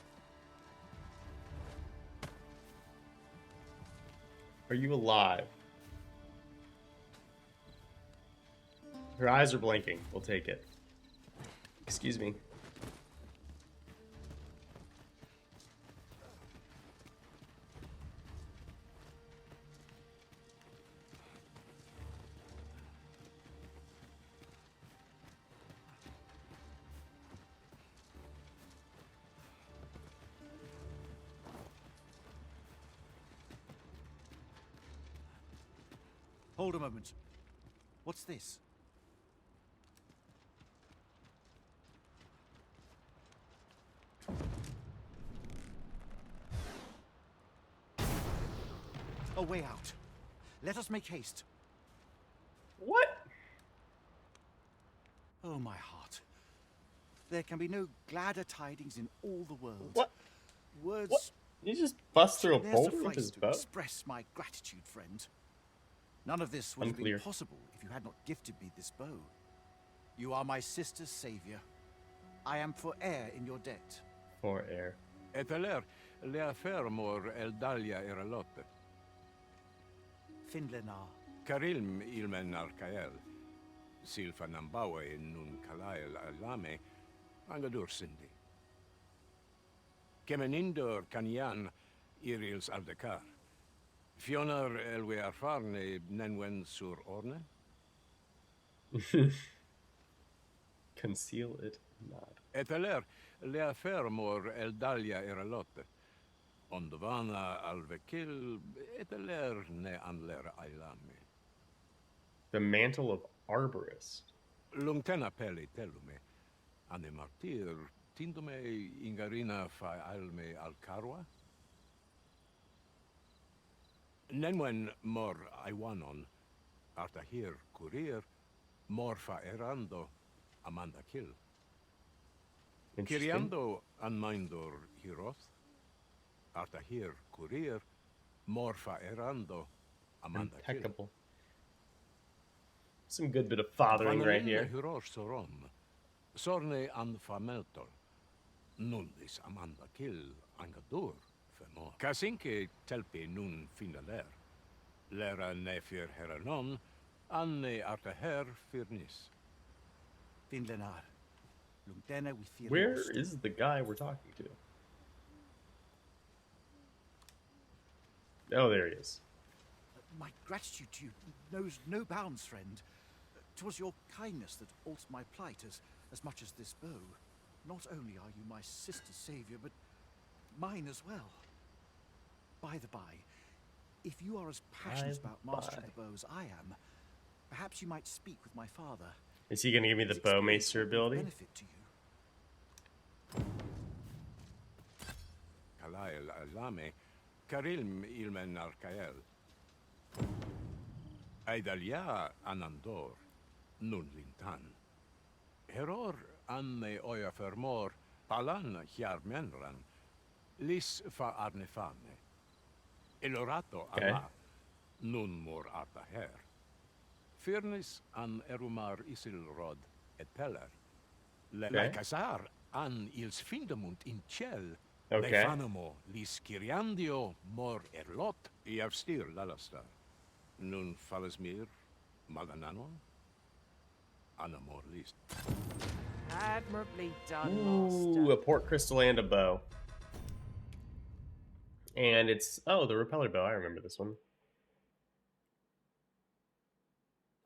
Are you alive? Her eyes are blinking. We'll take it. Excuse me. Hold a moment. What's this? A way out. Let us make haste. What? Oh, my heart. There can be no gladder tidings in all the world. What? Words What? Did you just bust through a There boulder with suffice his to bow? express my gratitude, friend. None of this would have Unclear. been possible if you had not gifted me this bow. You are my sister's savior. I am for heir in your debt. For air. Eteler, le affaire mor el dalia era lotte. Finlenar, Karilm ilmen arkael. Silfa nambawe nun kalael alame. Angadur sindi. Kemenindor kanyan irils aldekar. Fionar elwe arfarne nenwen sur orne? Conceal it not. Eteler lea fermor eldalia eralote. Ondovana alvekil eteler ne anler ailame. The mantle of arborist. Lungtena peli telume. Ane martir tindume ingarina fa alme alcarwa? Nenwen mor aiwanon. Artahir kurir. Morfa erando. Amanda kill. Interesting. Kiriando anmindor hiroth. Artahir kurir. Morfa erando. Amanda kill. Impeccable. Some good bit of fathering right here. Hirosh soron. Sorne an fameltor. Nundis Amanda kill angadur femor. Kasinke telpi nun finaler. Lera nefir heranon. Anne artaher firnis. Finlenar. Lungdena with fear. Where is the guy we're talking to? Oh, there he is. My gratitude to you knows no bounds, friend. 'Twas your kindness that altered my plight as much as this bow. Not only are you my sister's savior, but mine as well. By the by, if you are as passionate about mastering the bow as I am, perhaps you might speak with my father. Is he going to give me the bowmaster ability? Benefit to you. Kalael alame. Karilm ilmen arkael. Aidalia anandor. Nun lintan. Heror anne oia fermor. Palan hiarmenran. Lis fa arnefane. Elorato ala. Nun mor artaher. Firnis an erumar isilrod et peller. Le casar an ils findemunt in cel. Okay. Lefanamo lis kiriandio mor erlot. Iavstir lalastar. Nun falasmir malananon. Anamor list. Admirably done, Ooh, Master. a port crystal and a bow. And it's... Oh, the repeller bow. I remember this one.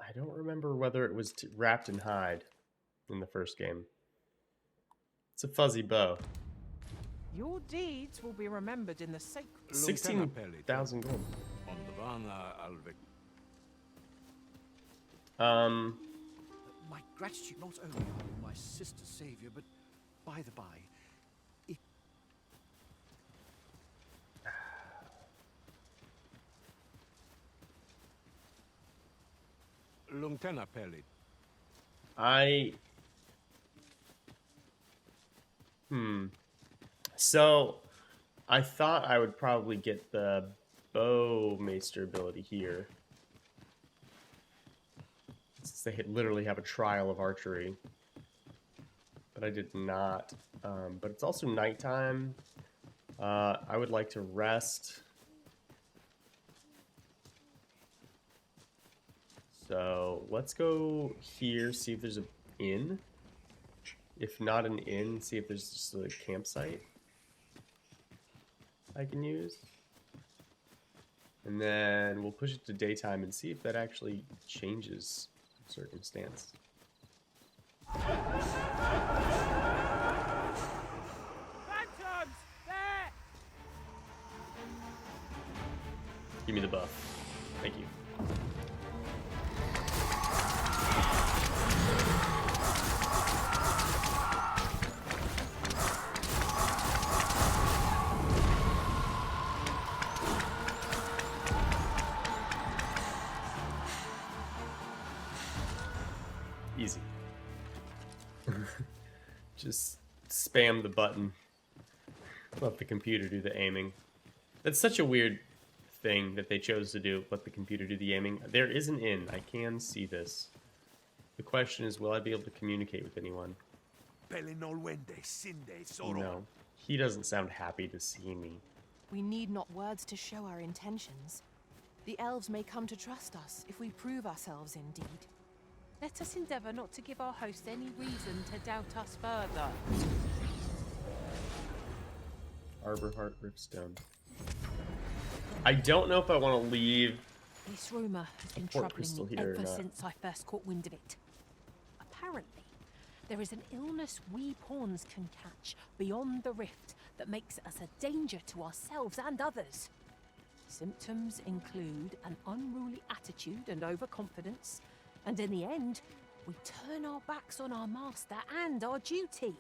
I don't remember whether it was wrapped in hide in the first game. It's a fuzzy bow. Your deeds will be remembered in the sacred. 16,000 gold. Ondovana alvek. My gratitude not only are you my sister's savior, but by the by, if Lungtena pelit. So, I thought I would probably get the bowmaster ability here. Since they literally have a trial of archery. But I did not. But it's also nighttime. I would like to rest. So, let's go here, see if there's an inn. If not an inn, see if there's just a campsite I can use. And then we'll push it to daytime and see if that actually changes circumstance. Phantoms! There! Give me the buff. Thank you. Easy. Just spam the button. Let the computer do the aiming. That's such a weird thing that they chose to do. Let the computer do the aiming. There is an inn. I can see this. The question is, will I be able to communicate with anyone? No. He doesn't sound happy to see me. We need not words to show our intentions. The elves may come to trust us if we prove ourselves indeed. Let us endeavour not to give our host any reason to doubt us further. Arborheart Riftstone. I don't know if I want to leave. This rumour has been port troubling crystal me here or ever not. since I first caught wind of it. Apparently, there is an illness we pawns can catch beyond the rift that makes us a danger to ourselves and others. Symptoms include an unruly attitude and overconfidence, and in the end, we turn our backs on our master and our duty.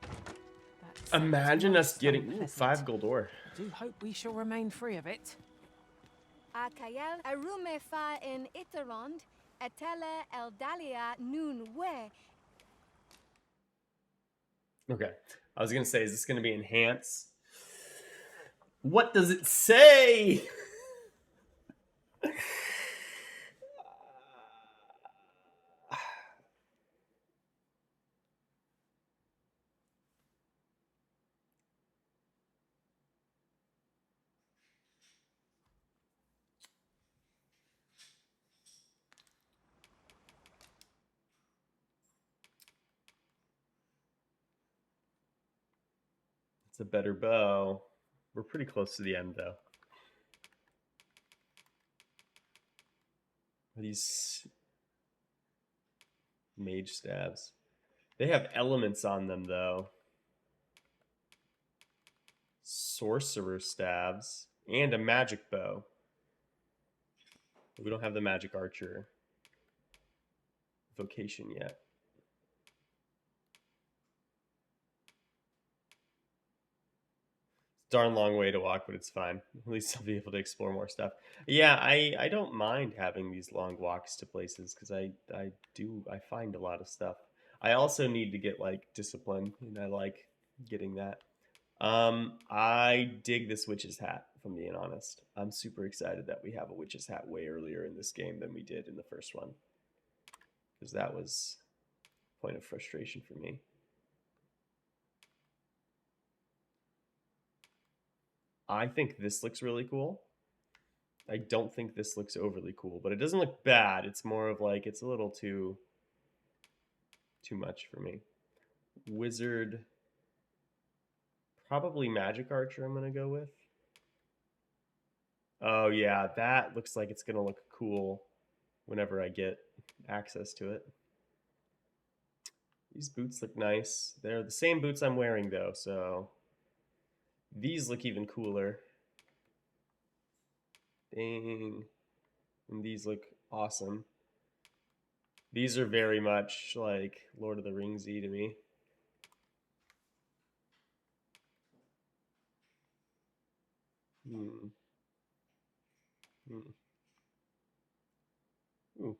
That sounds Imagine us most getting unpleasant. 5 gold ore. I do hope we shall remain free of it. Akael arume fa in Iterond, etele eldalia nun we. Okay. I was going to say, is this going to be enhance? What does it say? It's a better bow. We're pretty close to the end, though. These mage stabs. They have elements on them, though. Sorcerer stabs and a magic bow. We don't have the magic archer vocation yet. Darn long way to walk, but it's fine. At least I'll be able to explore more stuff. Yeah, I don't mind having these long walks to places because I find a lot of stuff. I also need to get like discipline, and I like getting that. I dig this witch's hat, if I'm being honest. I'm super excited that we have a witch's hat way earlier in this game than we did in the first one, because that was a point of frustration for me. I think this looks really cool. I don't think this looks overly cool, but it doesn't look bad. It's more of like, it's a little too much for me. Wizard, probably magic archer I'm gonna go with. Oh yeah, that looks like it's gonna look cool whenever I get access to it. These boots look nice. They're the same boots I'm wearing though, so these look even cooler. Dang. And these look awesome. These are very much like Lord of the Rings-y to me. Ooh,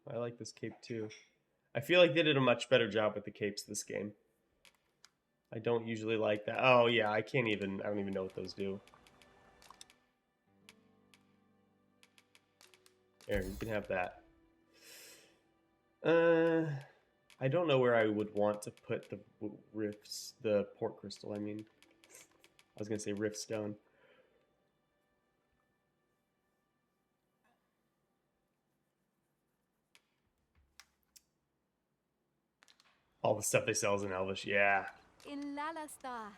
I like this cape too. I feel like they did a much better job with the capes this game. I don't usually like that. Oh yeah, I don't even know what those do. There, you can have that. I don't know where I would want to put the rifts, the port crystal, I mean. I was gonna say rift stone. All the stuff they sell is in Elvish, yeah. In Lalasta.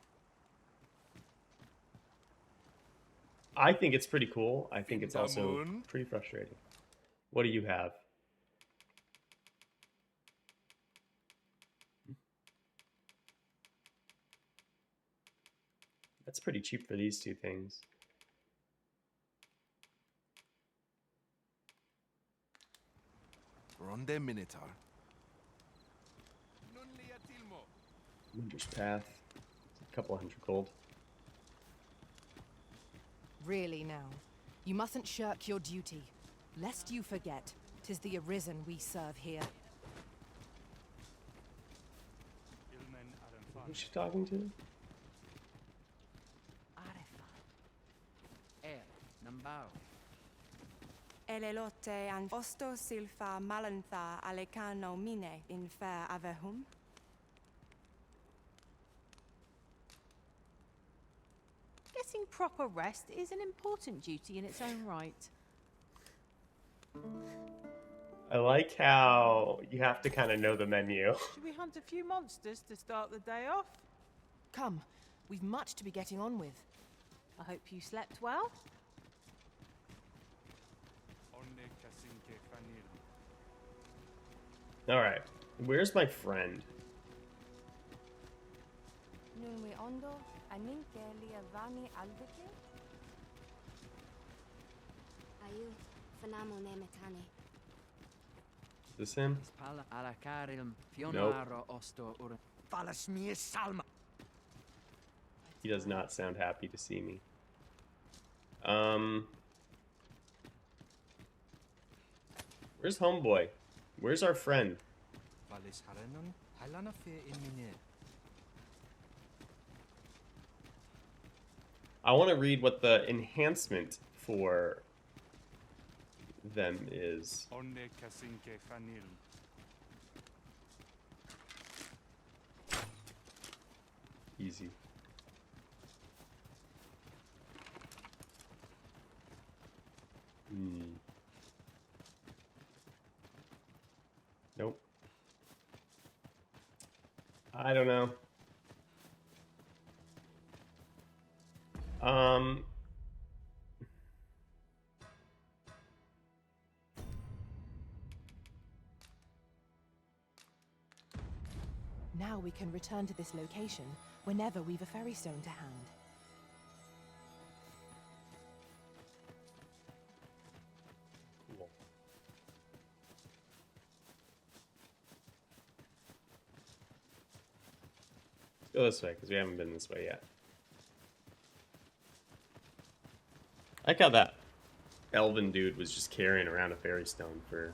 I think it's pretty cool. I think it's also pretty frustrating. What do you have? That's pretty cheap for these two things. Ronde Minotaur. Winter's Path. A couple hundred gold. Really now, you mustn't shirk your duty, lest you forget 'tis the Arisen we serve here. Who's she talking to? Elelote an osto silfa malantha alecano mine in fair avehum. Getting proper rest is an important duty in its own right. I like how you have to kind of know the menu. Should we hunt a few monsters to start the day off? Come, we've much to be getting on with. I hope you slept well. Alright, where's my friend? Nunwi ondo aninke liavani aldike. Ayu, fanamo ne metane. Is this him? Spala ala karilm Nope. fionaro osto ur falasmir salma. He does not sound happy to see me. Where's homeboy? Where's our friend? Valis harenon, halana fe in mine. I want to read what the enhancement for them is. Onde kasinke fanil. Easy. Nope. I don't know. Now we can return to this location whenever we've a ferry stone to hand. Cool. Let's go this way, because we haven't been this way yet. I like how that elven dude was just carrying around a fairy stone for...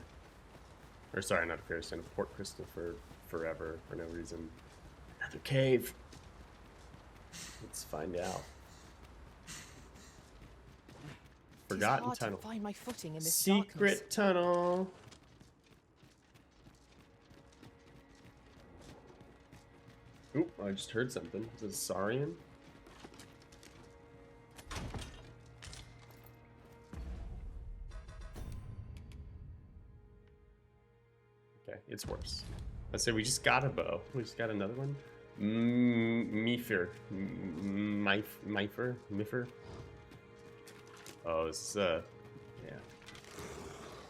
Or sorry, not a fairy stone, a port crystal for forever, for no reason. Another cave. Let's find out. Forgotten It's hard tunnel. to find my footing in this Secret darkness. tunnel. Oop, I just heard something. Is it Saurian? Okay, it's worse. Let's say we just got a bow. We just got another one. Mifer. Mifer. Oh, it's yeah.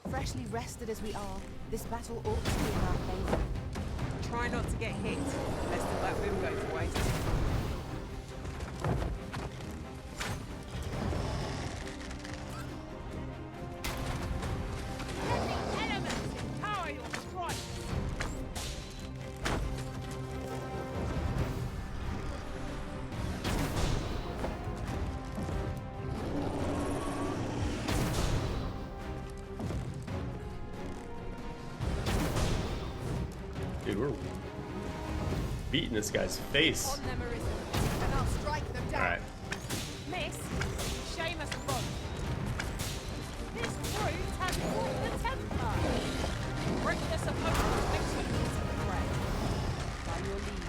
Freshly rested as we are, this battle ought to be in our favor. Try not to get hit, lest all that boom goes to waste. Let the elements empower your strike. Dude, we're beating this guy's face. On them arisen, and I'll strike them down. Alright. Miss, shame us both. This brute has caught the temper. Break the supposed victims of the prey. By your leave.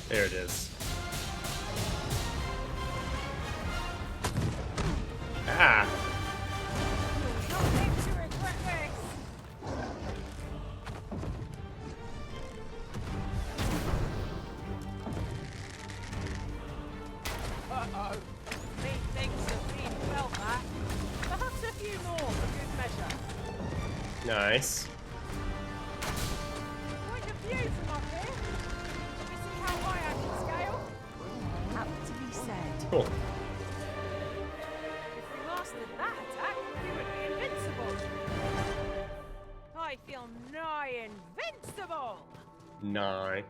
There it is. Ah! You'll not live to regret this. Uh-oh. Methinks have been felt that. Perhaps a few more for good measure. Nice. Quite a view from up here. You see how high I can scale? Aptly said. Cool. If we mastered that attack, we would be invincible. I feel nigh invincible. Nigh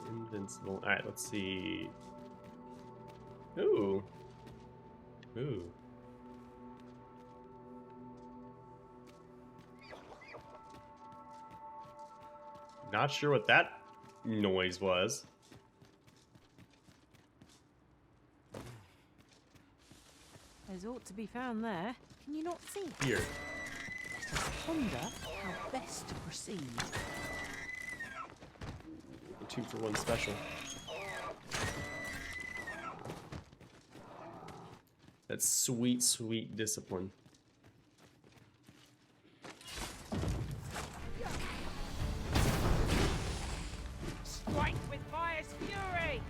invincible. Alright, let's see. Ooh. Ooh. Not sure what that noise was. There's ought to be found there. Can you not see it? Here. Let us ponder how best to proceed. A 2-for-1 special. That's sweet, sweet discipline. Strike with fire's fury!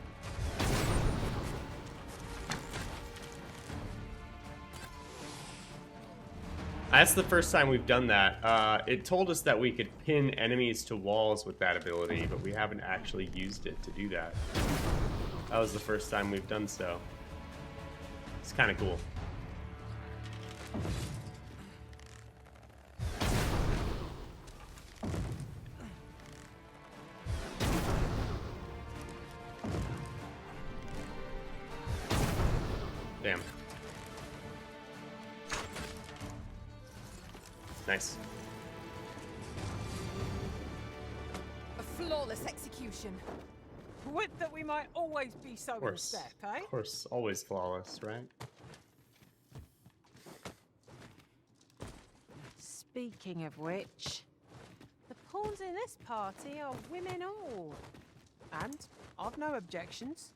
That's the first time we've done that. It told us that we could pin enemies to walls with that ability, but we haven't actually used it to do that. That was the first time we've done so. It's kind of cool. Damn. Nice. A flawless execution. Would that we might always be so Of in course. step, eh? Of course, always flawless, right? Speaking of which, the pawns in this party are women all. And I've no objections.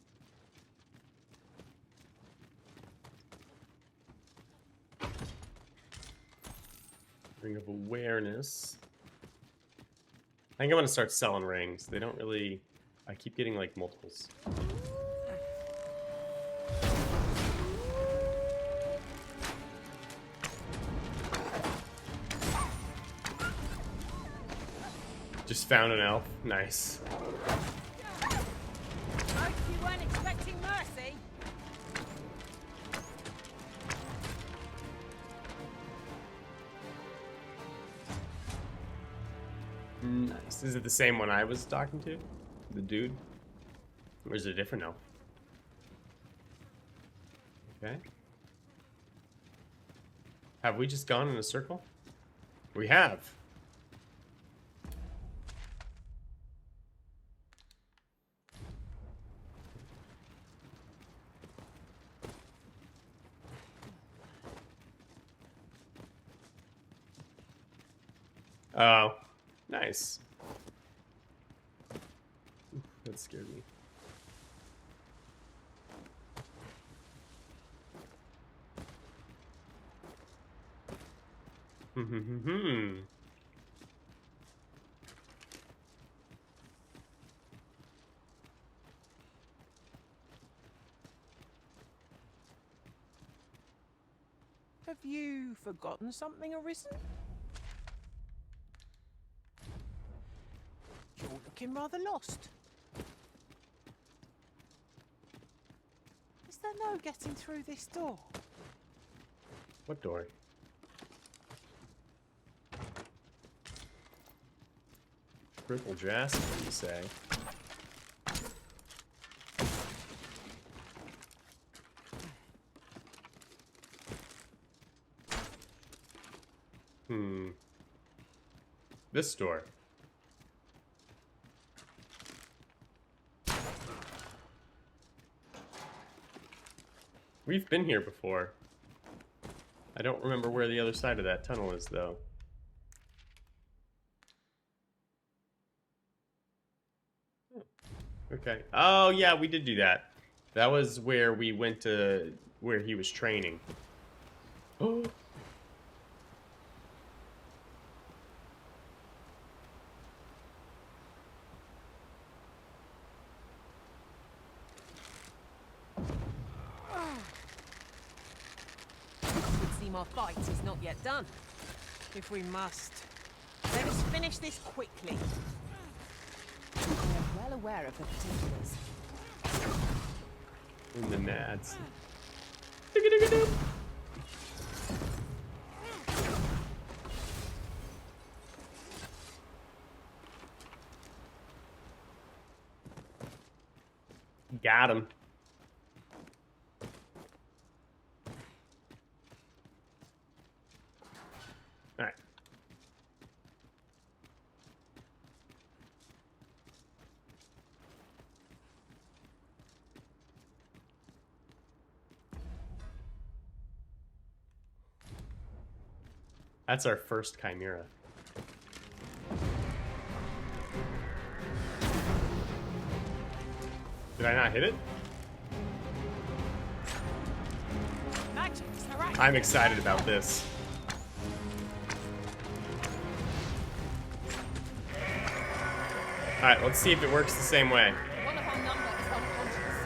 Ring of awareness. I think I'm gonna start selling rings. They don't really. I keep getting like multiples. Just found an elf. Nice. Hope you weren't expecting mercy. Nice. Is it the same one I was talking to? The dude? Or is it a different elf? Okay. Have we just gone in a circle? We have. Oh, nice. Oof, that scared me. Have you forgotten something, Arisen? You're looking rather lost. Is there no getting through this door? What door? Triple Jasper, you say? This door. We've been here before. I don't remember where the other side of that tunnel is, though. Okay. Oh, yeah, we did do that. That was where we went to where he was training. Oh. Would seem our fight is not yet done. If we must. Let us finish this quickly. I am well aware of the particulars. In the nads. Got him. All right. That's our first Chimera. Did I not hit it? Magic's harassing. I'm excited about this. Alright, let's see if it works the same way. One of our number is unconscious.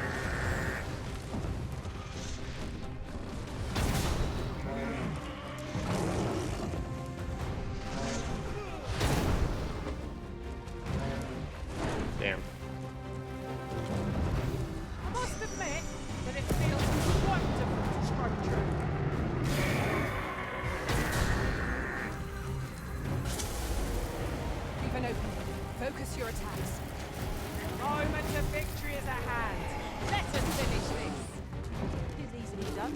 Damn. I must admit that it feels wonderful to strike true. Leave an opening. Focus your attacks. The moment of victory is at hand. Let us finish this. Is easily done.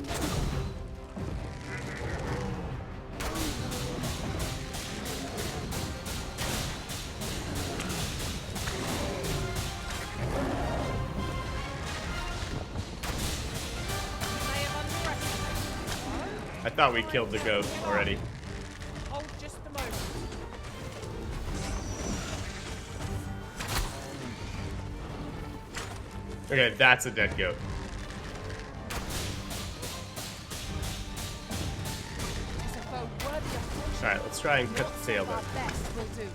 May have underestimated. I thought we killed the goat already. Hold just a moment. Okay, that's a dead goat. It's a foe worthy of caution. Alright, let's try and cut the tail then. Our best will do.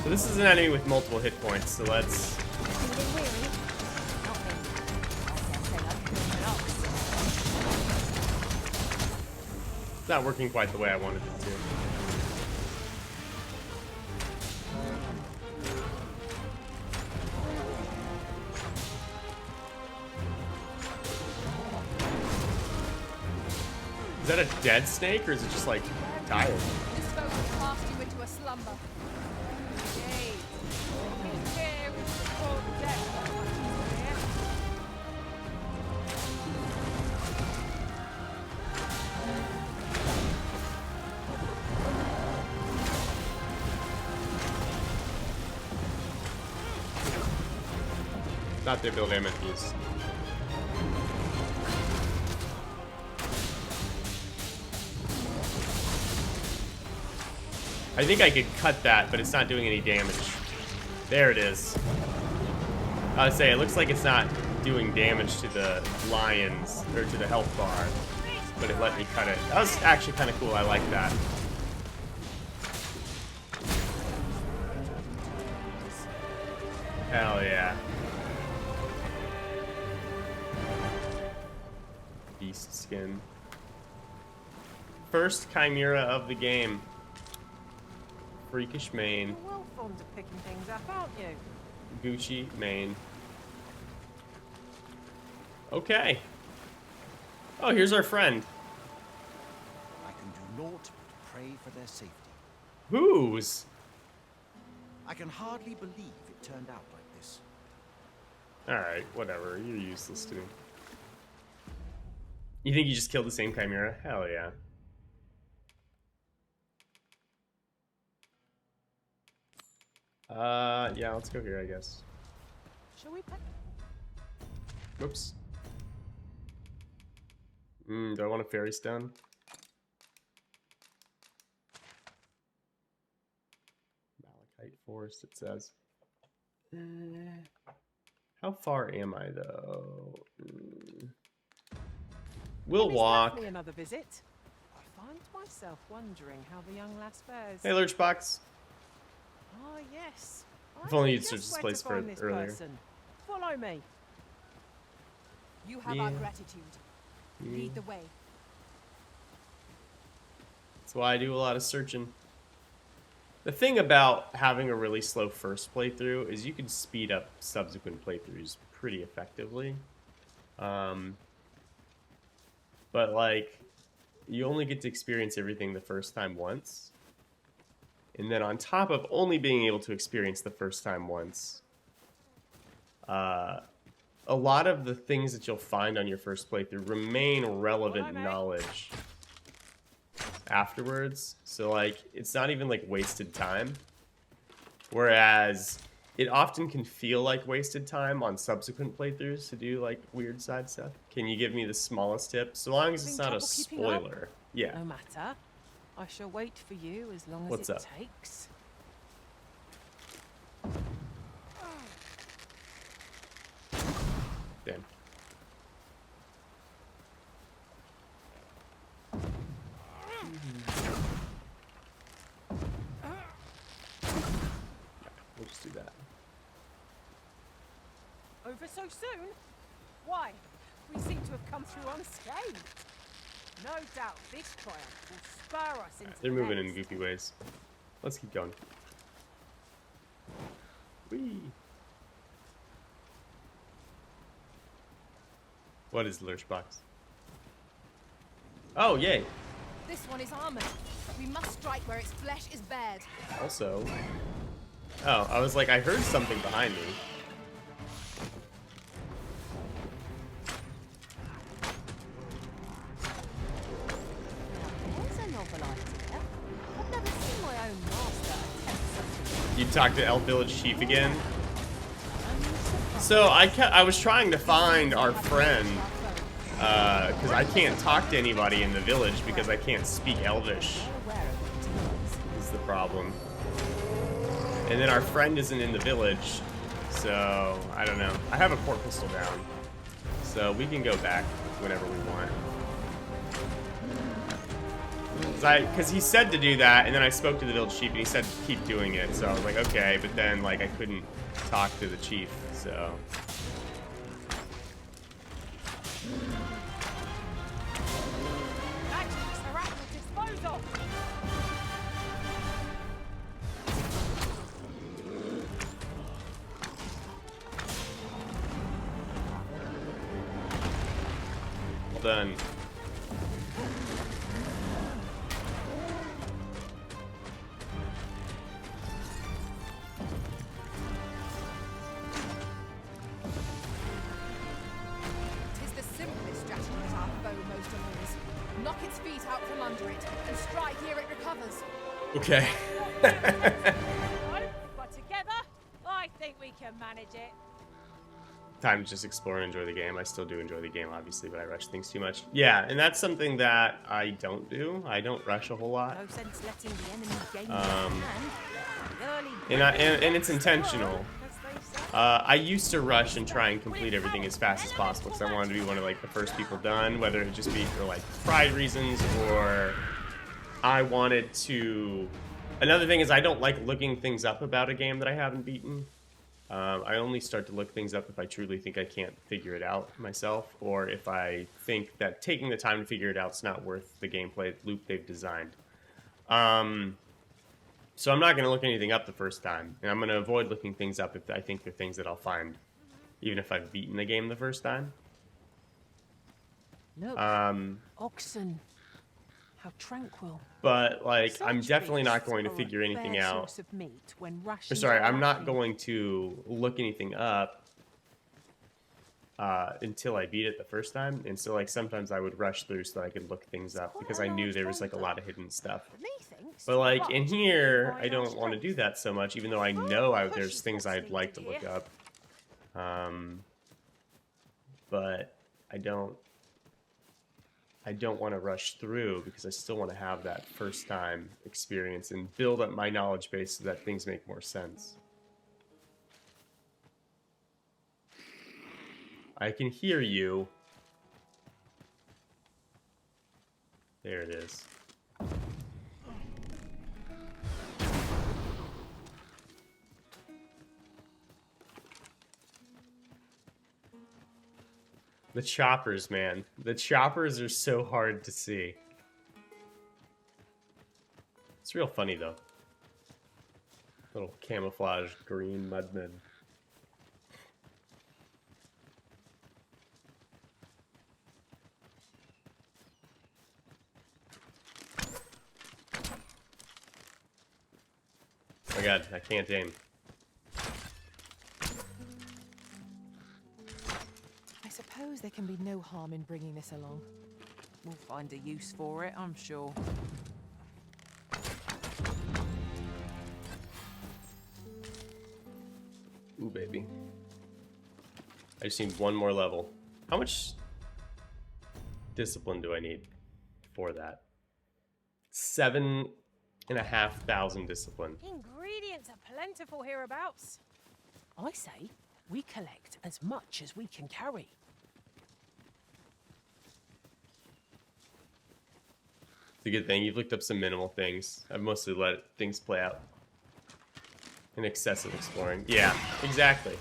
So this is an enemy with multiple hit points, so let's... Feeling weary? Not me. I dare say I've killed an ox. It's not working quite the way I wanted it to. Is that a dead snake, or is it just, like, tired? This foe will cast you into a slumber. Indeed. Here is the full depth of what is here. Not the ability I meant to use. I think I could cut that, but it's not doing any damage. There it is. I would say, it looks like it's not doing damage to the lions, or to the health bar, but it let me cut it. That was actually kind of cool, I like that. Hell yeah. Beast skin. First Chimera of the game. Freakish mane. You're well fond of picking things up, aren't you? Gucci mane. Okay. Oh, here's our friend. I can do naught but pray for their safety. Whose? I can hardly believe it turned out like this. Alright, whatever. You're useless to me. You think you just killed the same Chimera? Hell yeah. Yeah, let's go here, I guess. Shall we pick? Whoops. Do I want a fairy stone? Malachite forest, it says. How far am I, though? We'll walk. Definitely another visit. I find myself wondering how the young lass fares. Hey, Lurchbox. Ah, yes. If only I you'd know searched just this where place to find for this earlier. person. Follow me. You have our gratitude. Lead the way. That's why I do a lot of searching. The thing about having a really slow first playthrough is you can speed up subsequent playthroughs pretty effectively. But like, you only get to experience everything the first time once. And then on top of only being able to experience the first time once, a lot of the things that you'll find on your first playthrough remain relevant knowledge afterwards. So like, it's not even like wasted time. Whereas it often can feel like wasted time on subsequent playthroughs to do like weird side stuff. Can you give me the smallest tip? So long as it's Having not a trouble keeping up? spoiler. Yeah. No matter. I shall wait for you as long as What's it up? takes. Damn. We'll just do that. Over so soon? Why? We seem to have come through unscathed. No doubt this triumph will spur us into They're the moving in next. goofy ways. Let's keep going. Whee! What is the lurch box? Oh, yay! This one is armored. We must strike where its flesh is bared. Also... Oh, I was like, I heard something behind me. There's a novel idea. I've never seen my own master attempt such a You talked to Elf Village Chief again? So I was trying to find our friend, because I can't talk to anybody in the village because I can't speak Elvish. Is the problem. And then our friend isn't in the village, so I don't know. I have a port pistol down, so we can go back whenever we want. Because he said to do that, and then I spoke to the village chief, and he said to keep doing it. So I was like, okay, but then like I couldn't talk to the chief, so. Actions are at your disposal. Well done. Tis the simplest strategy that our foe most abhors. Knock its feet out from under it, and strike ere it recovers. Okay. But together, I think we can manage it. Time to just explore and enjoy the game. I still do enjoy the game, obviously, but I rush things too much. Yeah, and that's something that I don't do. I don't rush a whole lot. No sense letting the enemy gain the upper hand. The early And it's intentional. I used to rush and try and complete everything as fast as possible because I wanted to be one of like the first people done, whether it just be for like pride reasons or I wanted to. Another thing is I don't like looking things up about a game that I haven't beaten. I only start to look things up if I truly think I can't figure it out myself, or if I think that taking the time to figure it out is not worth the gameplay loop they've designed. So I'm not going to look anything up the first time, and I'm going to avoid looking things up if I think they're things that I'll find, even if I've beaten the game the first time. Look, oxen. How tranquil. But like, I'm Such definitely not beasts going to are a figure anything fair out. source of meat when Or rations sorry, are I'm not lacking. going to look anything up until I beat it the first time. And so like sometimes I would rush through so that I could look things up because I knew there was like a lot of hidden stuff. Methinks But like in but here, by I our don't want to do that so much, even though I know there's things I'd like to look up. But I don't want to rush through because I still want to have that first time experience and build up my knowledge base so that things make more sense. I can hear you. There it is. The choppers, man. The choppers are so hard to see. It's real funny, though. Little camouflage green mudmen. Oh my god, I can't aim. I suppose there can be no harm in bringing this along. We'll find a use for it, I'm sure. Ooh, baby. I just need one more level. How much discipline do I need for that? 7,500 discipline. Ingredients are plentiful hereabouts. I say we collect as much as we can carry. It's a good thing. You've looked up some minimal things. I've mostly let things play out. And excessive exploring. Yeah, exactly.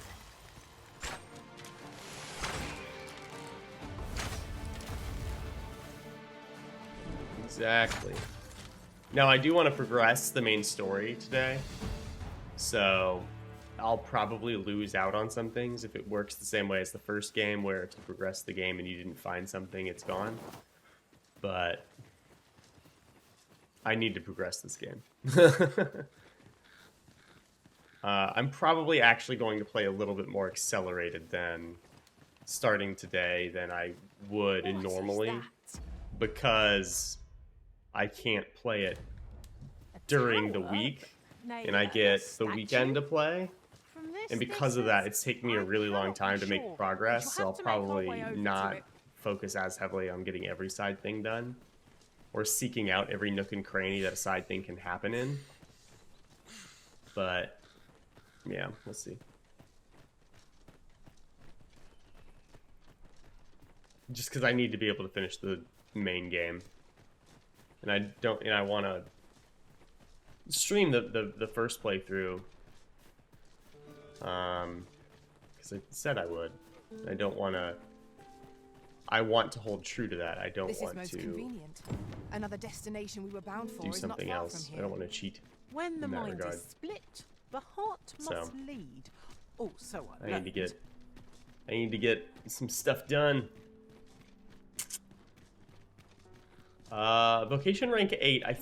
Exactly. Now, I do want to progress the main story today. So, I'll probably lose out on some things if it works the same way as the first game, where to progress the game and you didn't find something, it's gone. But I need to progress this game. I'm probably actually going to play a little bit more accelerated than starting today than I would normally, because I can't play it during the week, and I get the weekend to play, and because of that, it's taking me a really long time to make progress, so I'll probably not focus as heavily on getting every side thing done, or seeking out every nook and cranny that a side thing can happen in. But yeah, we'll see. Just because I need to be able to finish the main game, and I want to stream the first playthrough, because I said I would. I don't want to. I want to hold true to that. I don't want to convenient. Another destination we were bound for do is not something far else. from I here. don't want to cheat. When the in that mind regard. is split, the heart must lead. Oh, so I need to get some stuff done. Vocation rank 8. I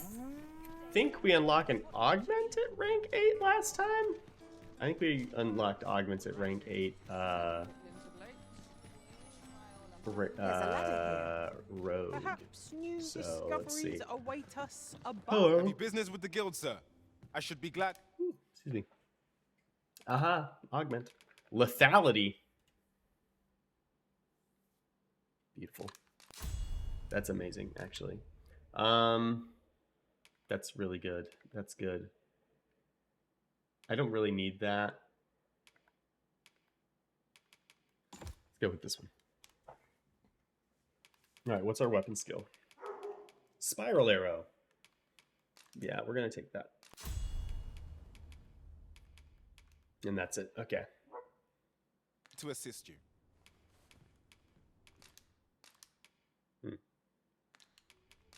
think we unlock an augment at rank 8 last time. I think we unlocked augments at rank 8. Road. Perhaps new So, let's discoveries see. await us above. Hello. Have you business with the guild, sir? I should be glad. Excuse me. Aha, augment. Lethality. Beautiful. That's amazing, actually. That's really good. That's good. I don't really need that. Let's go with this one. Alright, what's our weapon skill? Spiral arrow. Yeah, we're gonna take that. And that's it. Okay. To assist you.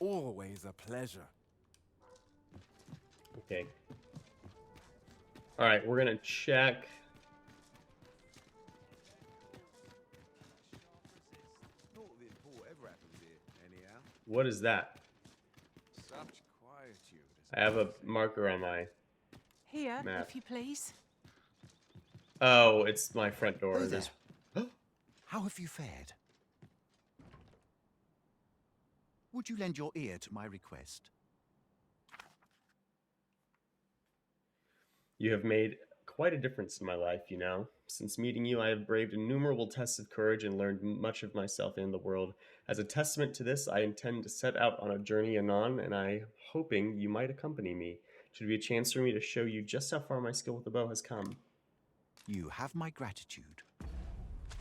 Always a pleasure. Okay. Alright, we're gonna check. What is that? Such quietude. I have a marker on my Here, map. if you please. Oh, it's my front door. Oh, There's- How have you fared? Would you lend your ear to my request? You have made quite a difference in my life, you know. Since meeting you, I have braved innumerable tests of courage and learned much of myself and the world. As a testament to this, I intend to set out on a journey anon, and I'm hoping you might accompany me. It should be a chance for me to show you just how far my skill with the bow has come. You have my gratitude.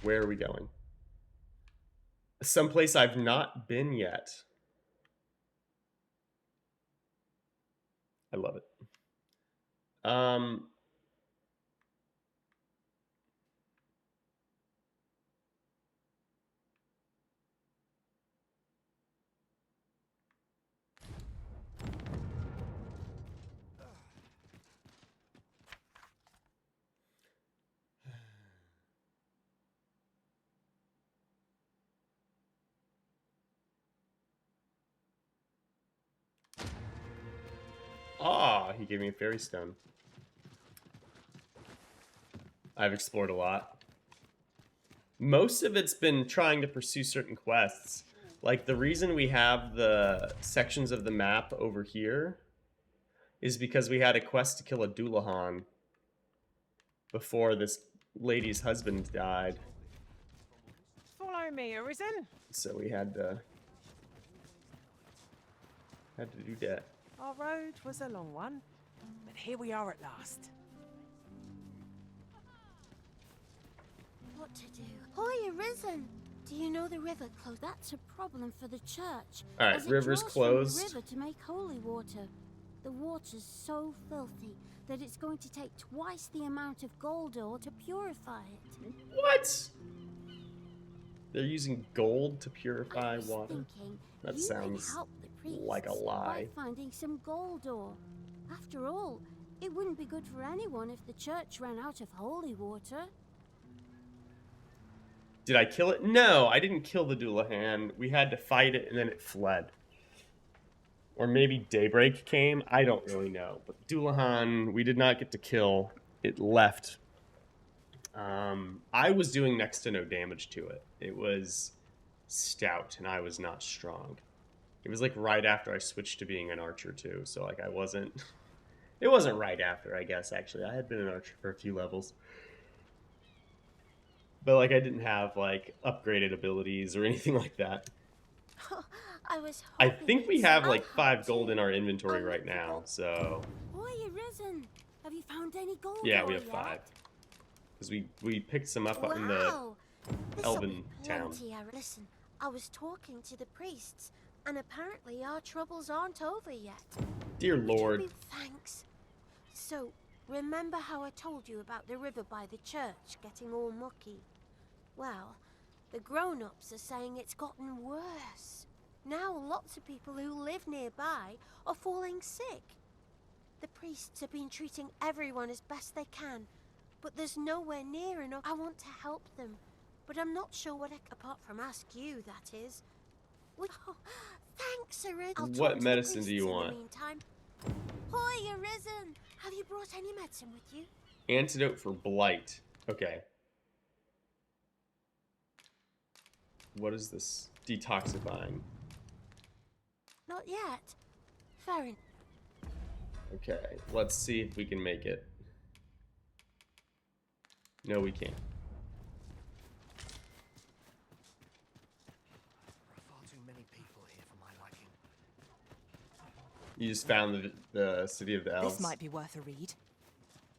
Where are we going? Someplace I've not been yet. I love it. Ah, he gave me a fairy stone. I've explored a lot. Most of it's been trying to pursue certain quests. Like, the reason we have the sections of the map over here is because we had a quest to kill a Doulahan before this lady's husband died, Follow me, Arisen. so we had to do that. Our road was a long one, but here we are at last. What to do? Hoy, Arisen! Do you know the river closed? That's a problem for the church. All right, as it river's draws closed. From the river to make holy water. The water's so filthy that it's going to take twice the amount of gold ore to purify it. What? They're using gold to purify I was water? thinking That you sounds might help the priests like a lie. by finding some gold ore. After all, it wouldn't be good for anyone if the church ran out of holy water. Did I kill it? No, I didn't kill the Doulahan. We had to fight it, and then it fled. Or maybe Daybreak came. I don't really know. But Doulahan, we did not get to kill. It left. I was doing next to no damage to it. It was stout, and I was not strong. It was like right after I switched to being an archer too. So like I wasn't. It wasn't right after, I guess. Actually, I had been an archer for a few levels. But like I didn't have like upgraded abilities or anything like that. I think we have like 5 gold in our inventory right now, so. Boy, Arisen! Have you found any gold? Yeah, we have 5. Because we picked some up in the Elven town. Listen, I was talking to the priests, and apparently our troubles aren't over yet. Dear Lord. Thanks. So, remember how I told you about the river by the church getting all mucky? Well, the grown-ups are saying it's gotten worse. Now lots of people who live nearby are falling sick. The priests have been treating everyone as best they can, but there's nowhere near enough. I want to help them, but I'm not sure what apart from ask you, that is. Oh, thanks, Arisen. What medicine do you want? Hoy, Arisen! Have you brought any medicine with you? Antidote for blight. Okay. What is this? Detoxifying. Not yet. Fair enough. Okay, let's see if we can make it. No, we can't. Far too many people here for my liking. You just found the city of the elves. This might be worth a read.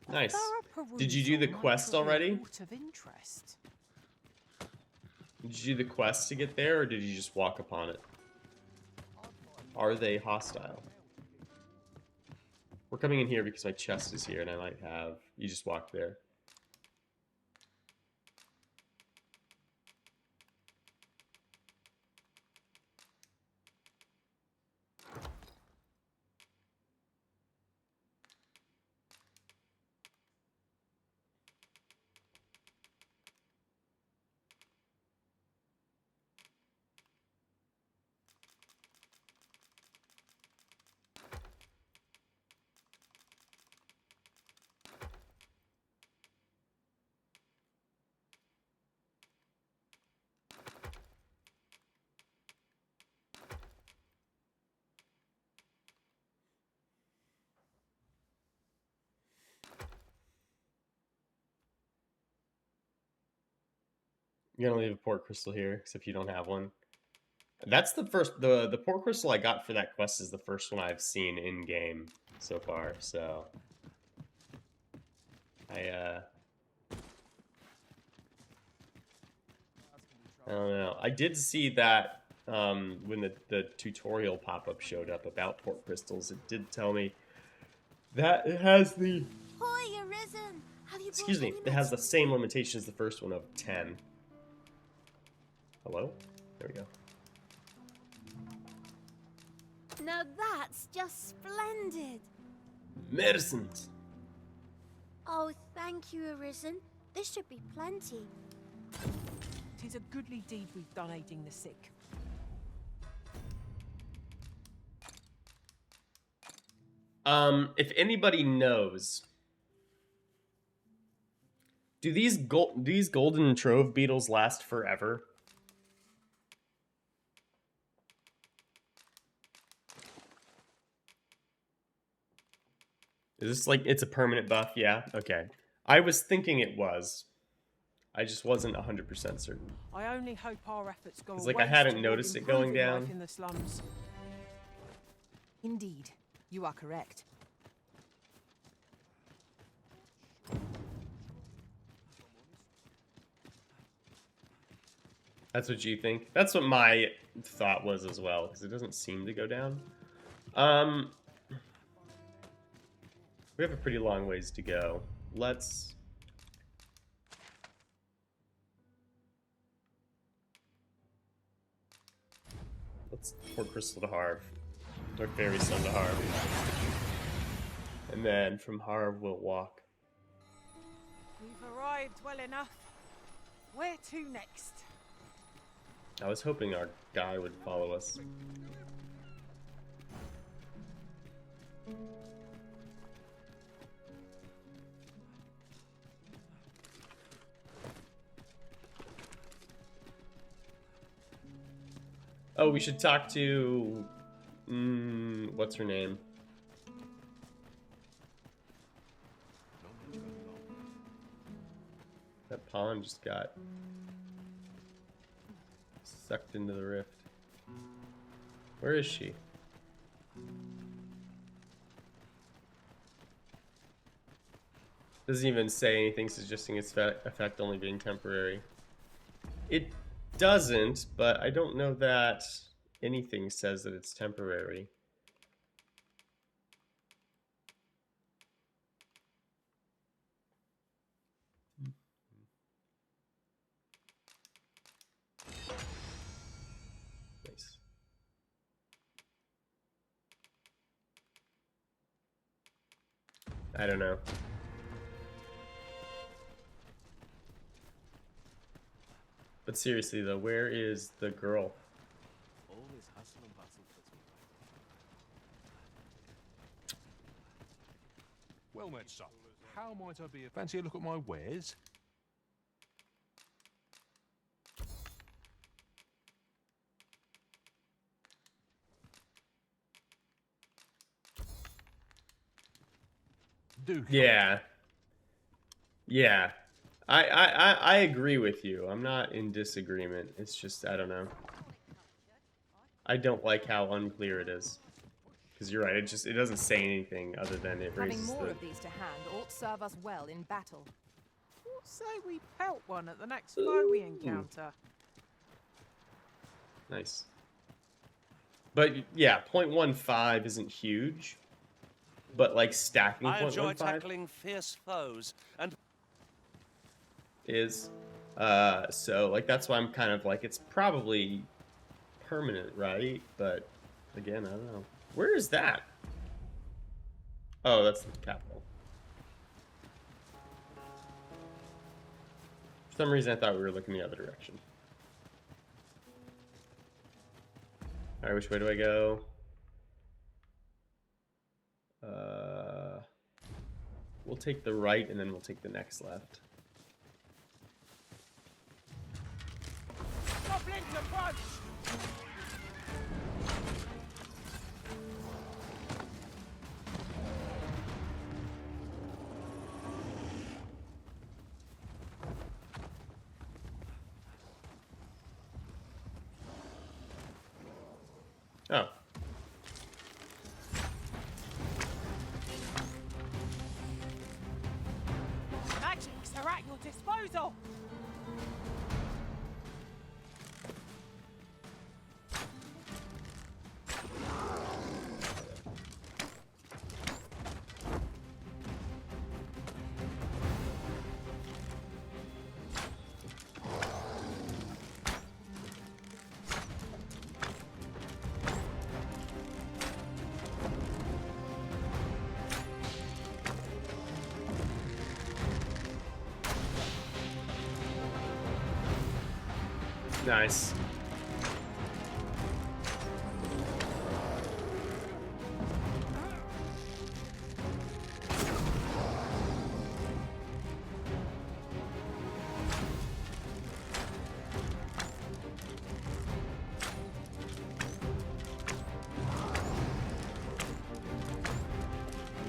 Nice. Did you do the quest already? Of interest. Did you do the quest to get there, or did you just walk upon it? Are they hostile? We're coming in here because my chest is here, and I might have... You just walked there. You're gonna leave a port crystal here, except you don't have one. That's the first, the port crystal I got for that quest is the first one I've seen in game so far. So I don't know. I did see that when the tutorial pop-up showed up about port crystals, it did tell me that it has the Hoy, Arisen! Have you excuse me, it has the same limitation as the first one of 10. Hello? There we go. Now that's just splendid. Medicines. Oh, thank you, Arisen. This should be plenty. 'Tis a goodly deed we've done aiding the sick. If anybody knows, do these golden trove beetles last forever? Is this like, it's a permanent buff? Yeah, okay. I was thinking it was. I just wasn't 100% certain. I only hope our efforts go. It's like I hadn't noticed it going down. Life in the slums. Indeed, you are correct. That's what you think? That's what my thought was as well, because it doesn't seem to go down. We have a pretty long ways to go. Let's pour Crystal to Harv. Or Fairy Stone to Harv. And then from Harv we'll walk. We've arrived well enough. Where to next? I was hoping our guy would follow us. Oh, we should talk to... what's her name? That pawn just got sucked into the rift. Where is she? Doesn't even say anything suggesting its effect only being temporary. It doesn't, but I don't know that anything says that it's temporary. Nice. I don't know. But seriously though, where is the girl? All this hustle and bustle fits me right. Well met, son. How might I be? Fancy a look at my wares? Do. Yeah. Yeah. I agree with you. I'm not in disagreement. It's just, I don't know. I don't like how unclear it is. Because you're right, it doesn't say anything other than it raises Having more of these to hand ought serve us well in battle. What say we pelt one at the next foe we encounter? Nice. But yeah, 0.15 isn't huge. But like stacking 0.15 I enjoy tackling fierce foes and is so like that's why I'm kind of like it's probably permanent, right? But again, I don't know. Where is that? Oh, that's the capital. For some reason I thought we were looking the other direction. Alright, which way do I go? We'll take the right and then we'll take the next left. Goblins approach! Oh. Magics are at your disposal! Nice. Is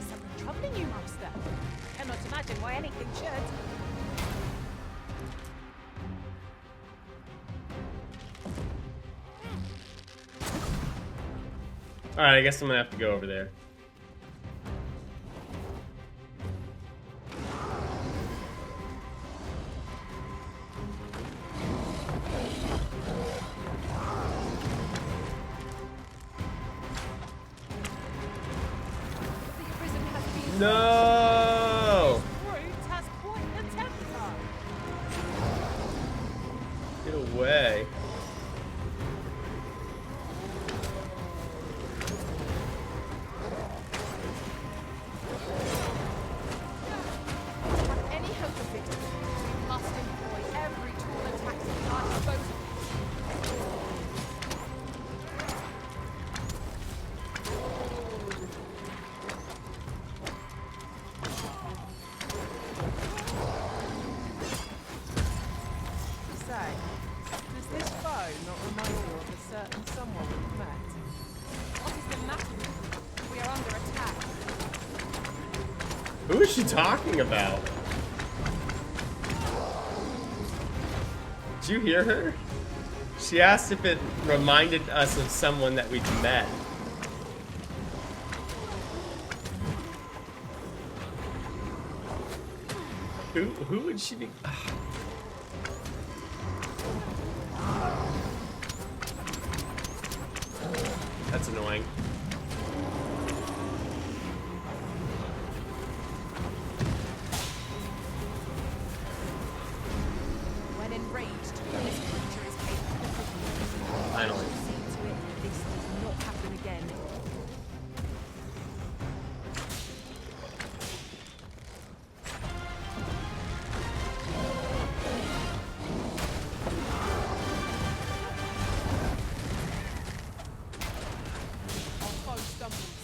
something troubling you, Master? Cannot imagine why anything should. Alright, I guess I'm gonna have to go over there. No! Brute has quite the temper. Get away. Any hope of victory, we must employ every tool and tactic at our disposal. Say, does this foe not remind you of a certain someone we've met? What is the matter? We are under attack. Who is she talking about? Did you hear her? She asked if it reminded us of someone that we'd met. Who would she be? That's annoying. When enraged, this creature is capable of cooking. Finally. See to it that this does not happen again. Our foe stumbles.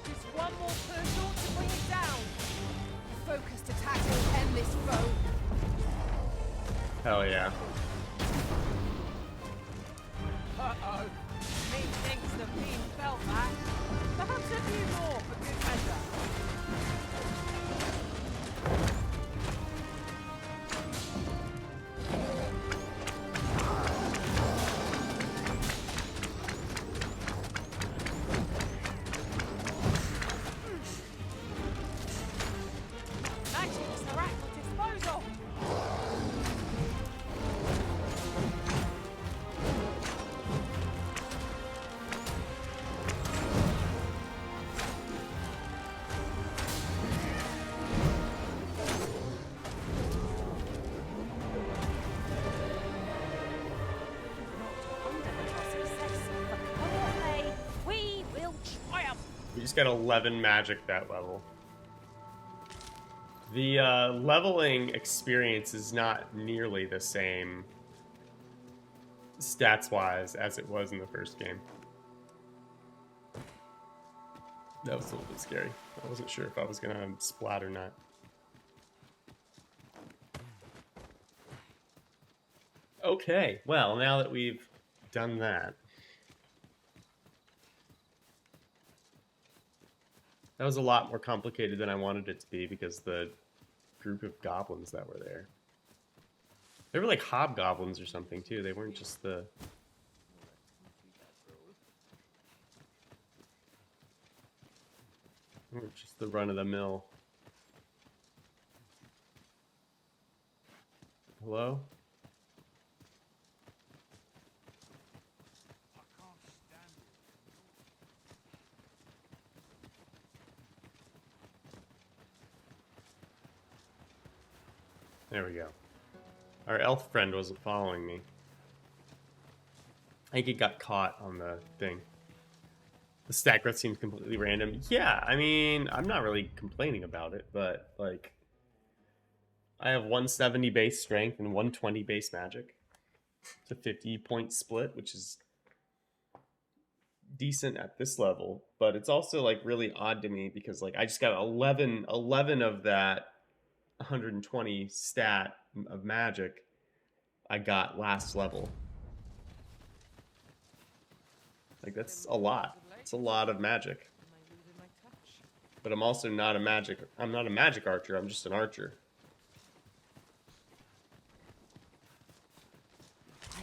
Just one more push ought to bring it down. Focused attack will end this foe. Hell yeah. Uh-oh. Methinks the fiend felt that. Perhaps a few more for good measure. Magic is the rack at disposal. We will triumph. We just got 11 magic that level. The leveling experience is not nearly the same stats-wise as it was in the first game. That was a little bit scary. I wasn't sure if I was gonna splat or not. Okay, well, now that we've done that. That was a lot more complicated than I wanted it to be because the group of goblins that were there. They were like hobgoblins or something too. They weren't just the... They weren't just the run-of-the-mill. Hello? There we go. Our elf friend wasn't following me. I think he got caught on the thing. The stat growth seems completely random. Yeah, I mean, I'm not really complaining about it, but, like... I have 170 base strength and 120 base magic. It's a 50-point split, which is decent at this level. But it's also, like, really odd to me because, like, I just got 11 of that 120 stat of magic I got last level. Like, that's a lot. It's a lot of magic. But I'm also not a magic... I'm not a magic archer, I'm just an archer.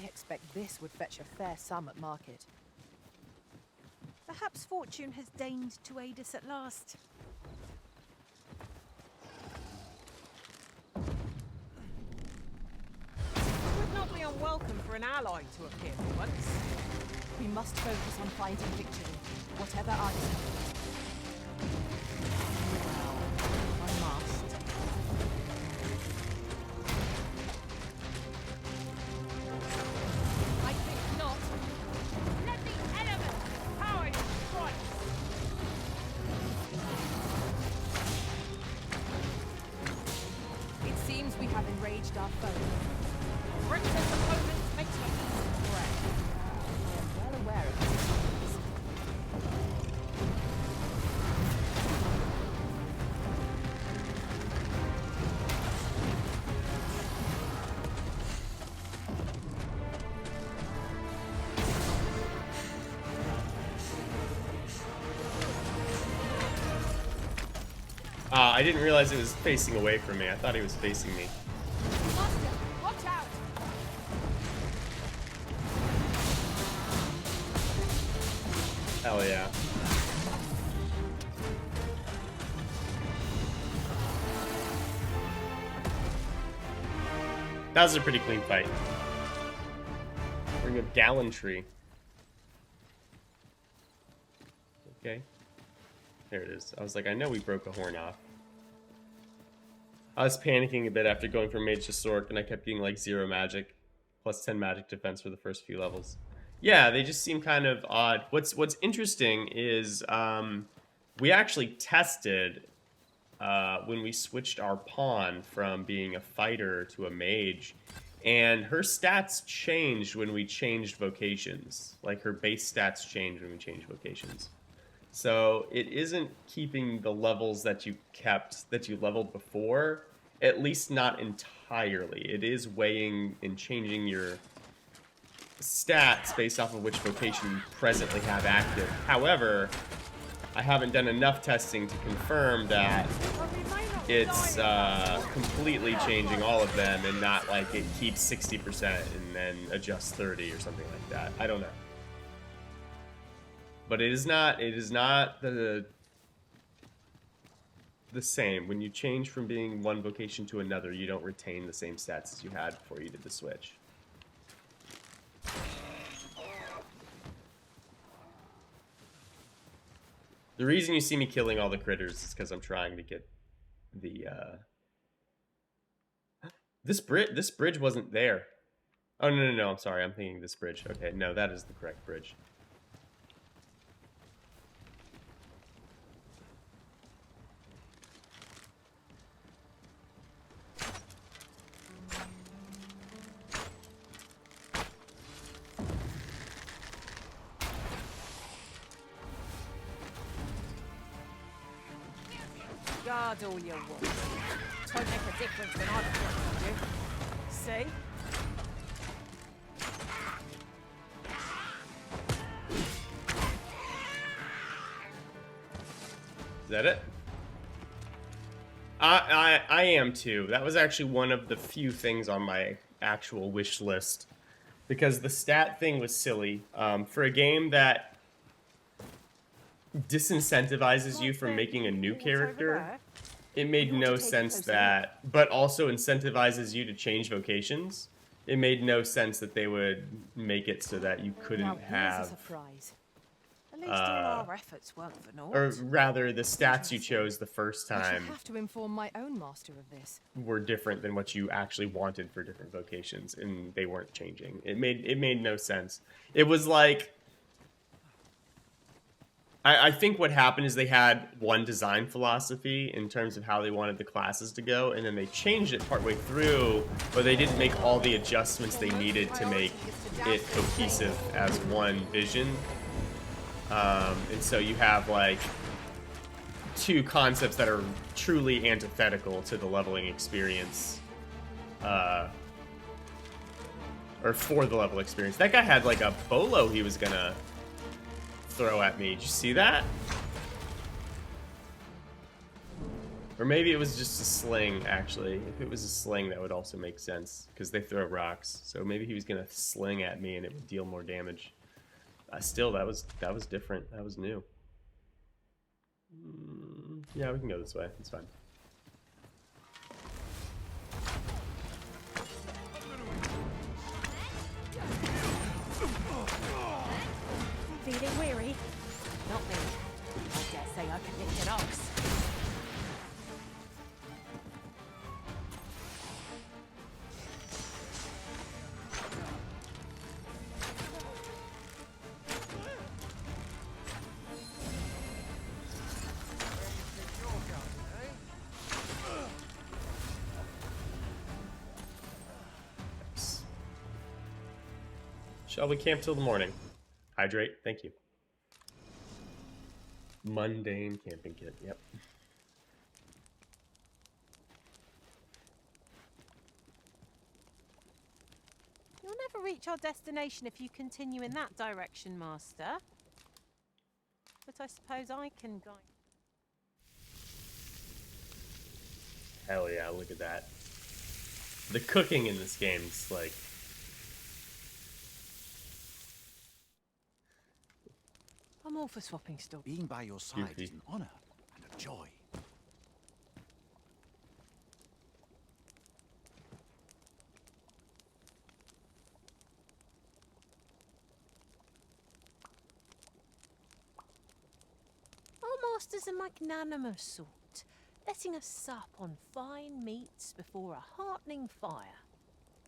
I expect this would fetch a fair sum at market. The Perhaps fortune has deigned to aid us at last. It would not be unwelcome for an ally to appear for once. We must focus on finding victory, whatever our discomfort. I must. I think not. Let the elements power you Christ! It seems we have enraged our foe. Reckless opponent makes for easy prey. I am well aware of this. I didn't realize it was facing away from me. I thought he was facing me. Master, watch out! Hell yeah. That was a pretty clean fight. Ring of Gallantry. Okay. There it is. I was like, I know we broke a horn off. I was panicking a bit after going from mage to sword, and I kept getting like 0 magic, plus 10 magic defense for the first few levels. Yeah, they just seem kind of odd. What's interesting is we actually tested when we switched our pawn from being a fighter to a mage, and her stats changed when we changed vocations. Like her base stats changed when we changed vocations. So it isn't keeping the levels that you leveled before, at least not entirely. It is weighing and changing your stats based off of which vocation you presently have active. However, I haven't done enough testing to confirm that it's completely changing all of them and not like it keeps 60% and then adjusts 30 or something like that. I don't know. But it is not the same. When you change from being one vocation to another, you don't retain the same stats as you had before you did the switch. The reason you see me killing all the critters is because I'm trying to get the this bridge wasn't there. Oh no, I'm sorry, I'm thinking this bridge. Okay, no, that is the correct bridge. Guard all your wolves. Don't make a difference when I'm looking at you. See? Is that it? I am too. That was actually one of the few things on my actual wish list, because the stat thing was silly. For a game that disincentivizes you from making a new character, it made no sense that, but also incentivizes you to change vocations. It made no sense that they would make it so that you couldn't have. A surprise. At least all our efforts weren't for naught. Or rather, the stats you chose the first I time shall have to inform my own master of this. were different than what you actually wanted for different vocations, and they weren't changing. It made no sense. It was like, I think what happened is they had one design philosophy in terms of how they wanted the classes to go, and then they changed it partway through, but they didn't make all the adjustments they needed to make it cohesive as one vision. And so you have like two concepts that are truly antithetical to the leveling experience, or for the level experience. That guy had like a bolo he was gonna throw at me. Did you see that? Or maybe it was just a sling, actually. If it was a sling, that would also make sense, because they throw rocks. So maybe he was gonna sling at me and it would deal more damage. Still, that was different. That was new. Yeah, we can go this way. It's fine. Feeling weary? Not me. I dare say I can lift an ox. Shall we camp till the morning? Hydrate, thank you. Mundane camping kit, yep. You'll never reach our destination if you continue in that direction, Master. But I suppose I can guide. Hell yeah, look at that. The cooking in this game is like... I'm all for swapping stuff. Being by your side is an honor and a joy. Our master's a magnanimous sort, letting us sup on fine meats before a heartening fire.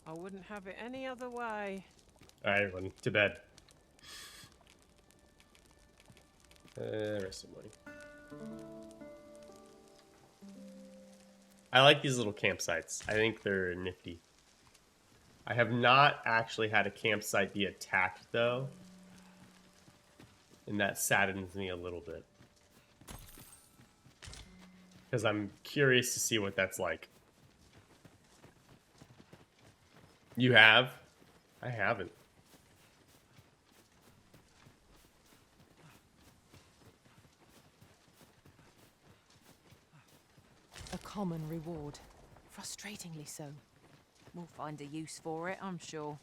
I wouldn't have it any other way. Alright, everyone, to bed. Rest of money. I like these little campsites. I think they're nifty. I have not actually had a campsite be attacked, though. And that saddens me a little bit. Because I'm curious to see what that's like. You have? I haven't. A common reward. Frustratingly so. We'll find a use for it, I'm sure.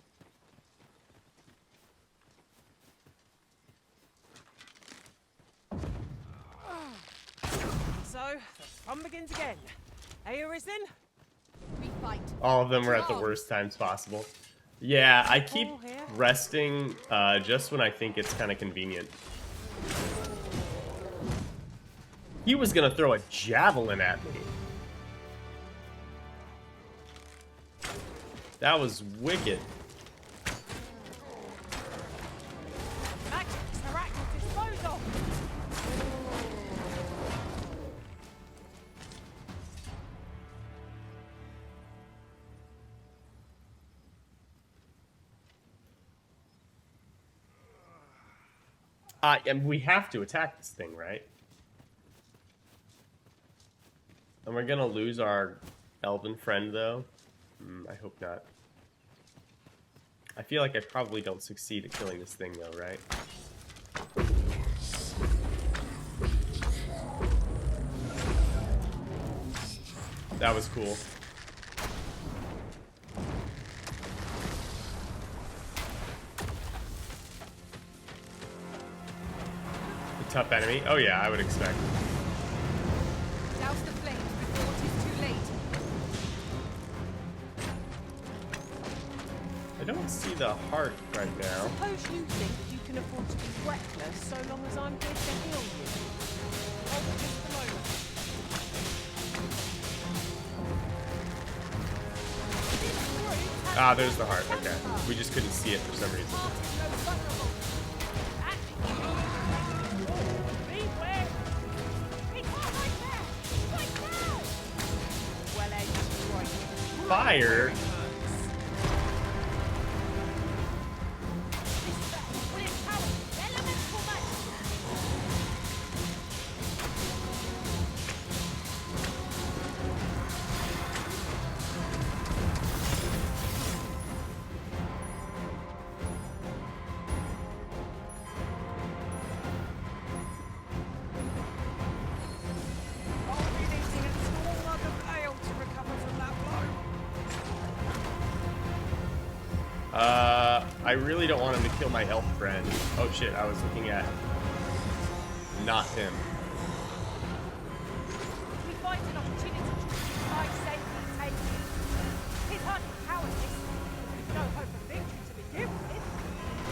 So, the fun begins again. Are you risen? We fight. All of them were at the worst times possible. Yeah, I keep resting just when I think it's kind of convenient. He was gonna throw a javelin at me. That was wicked. And we have to attack this thing, right? And we're gonna lose our elven friend, though. I hope not. I feel like I probably don't succeed at killing this thing, though, right? That was cool. A tough enemy? Oh yeah, I would expect. Douse the flames before it is too late. I don't see the heart right now. Suppose you think you can afford to be reckless so long as I'm here to heal you. Hold it just a moment. Ah, there's the heart. Okay. We just couldn't see it for some reason. Fire? I really don't want him to kill my elf friend. Oh shit, I was looking at not him. We find an opportunity to try safely take it. It's hardly cowardice. There's no hope of victory to begin with.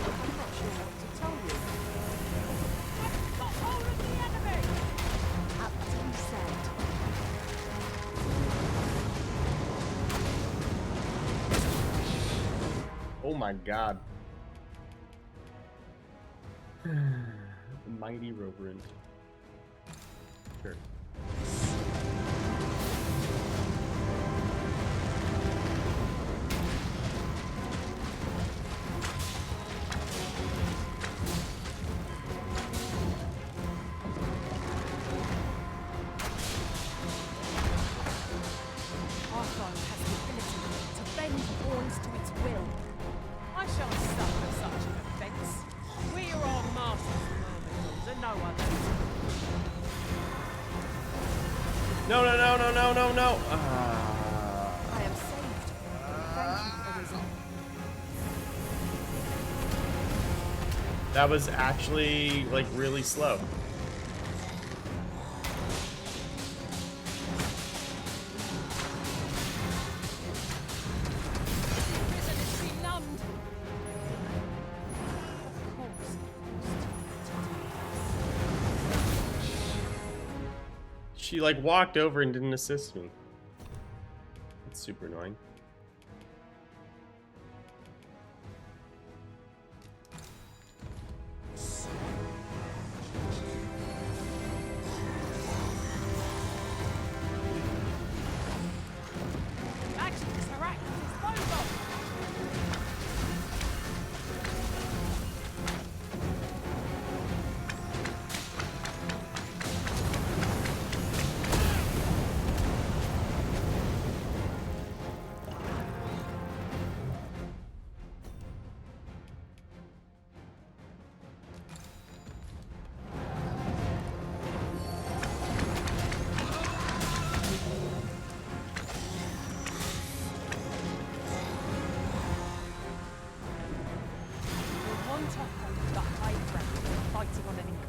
I'm not sure what to tell you. I've got hold of the enemy! Captain said. Oh my god. Mighty Reverend. Sure. Our foe has the ability to bend pawns to its will. I shan't suffer such an offence. We are our masters, Myrmidons, and no other. No, no, no, no, no, no, no. I am saved. Thank you, Arisen. That was actually like really slow. Prison is benumbed. Of course, She like walked over and didn't assist me. That's super annoying. action is Heracles' disposal.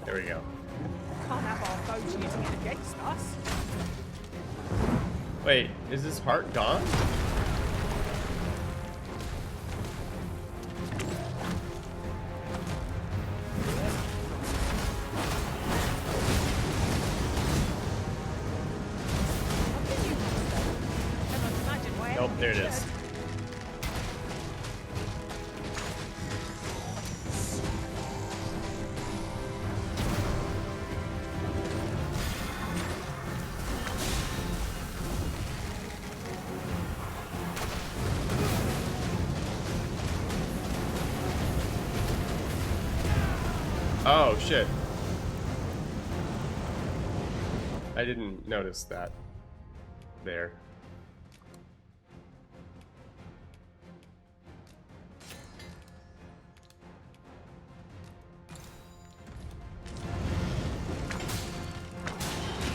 There we go. Can't have our foes using it against us. Wait, is his heart gone? Nope, there it is. Oh, shit. I didn't notice that there.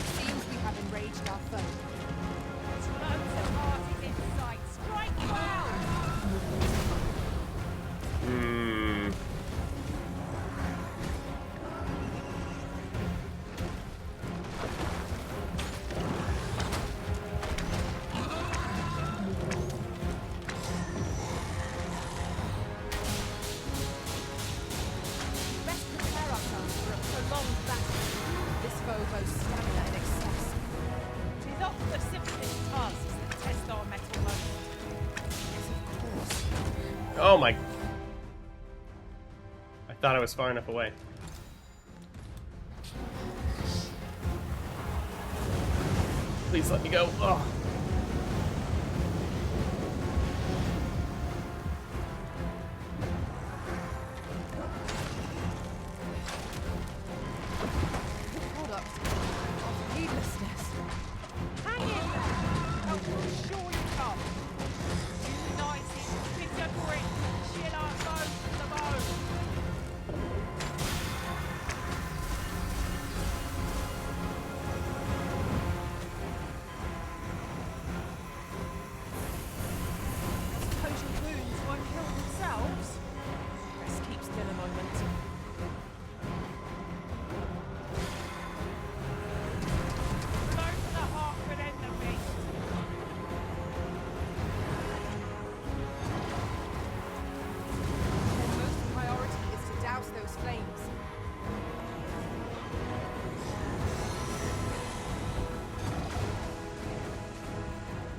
Seems we have enraged our foe. Loads of parties in sight. Strike well! Best prepare ourselves for a prolonged battle. This foe boasts stamina in excess. It is often the simplest tasks that test our metal most. Yes, of course. Oh my. I thought I was far enough away. Please let me go. Oh. Product of heedlessness. Hang in there! Help will surely come. United, bitter grit, chill our foes to the bone.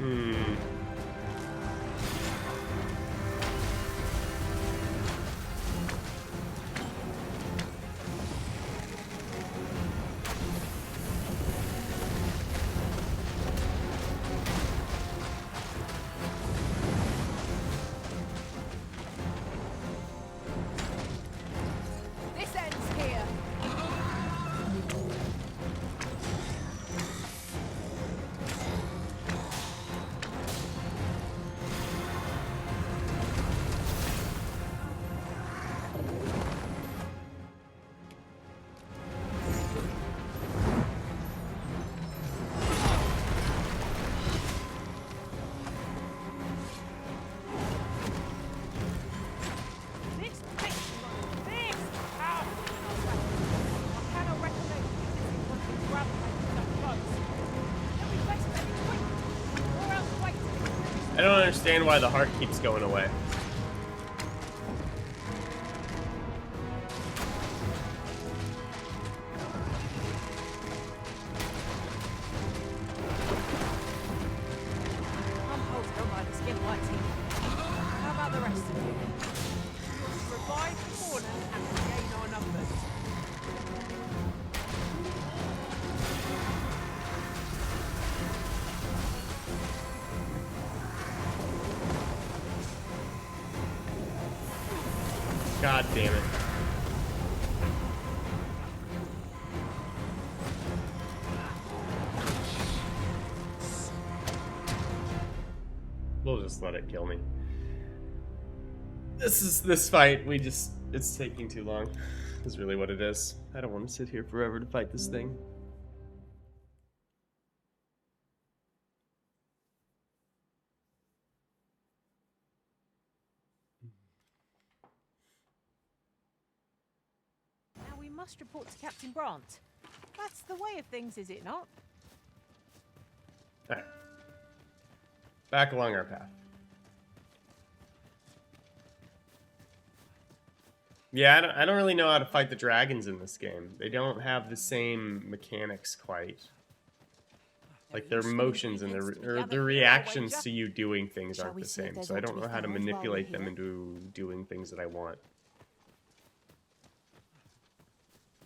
This ends here. This powerful. I cannot recommend using one to grab that close. Then we best make it quick, or else wait. I don't understand why the heart keeps going away. I'm holding on by the skin of my teeth. How about the rest of you? You'll revive the corner and regain our numbers. God damn it. We'll just let it kill me. This fight, it's taking too long. Is really what it is. I don't want to sit here forever to fight this thing. Now we must report to Captain Brandt. That's the way of things, is it not? Alright. Back along our path. Yeah, I don't really know how to fight the dragons in this game. They don't have the same mechanics quite. Like their motions and their reactions to you doing things aren't the same. So I don't know how to manipulate them into doing things that I want.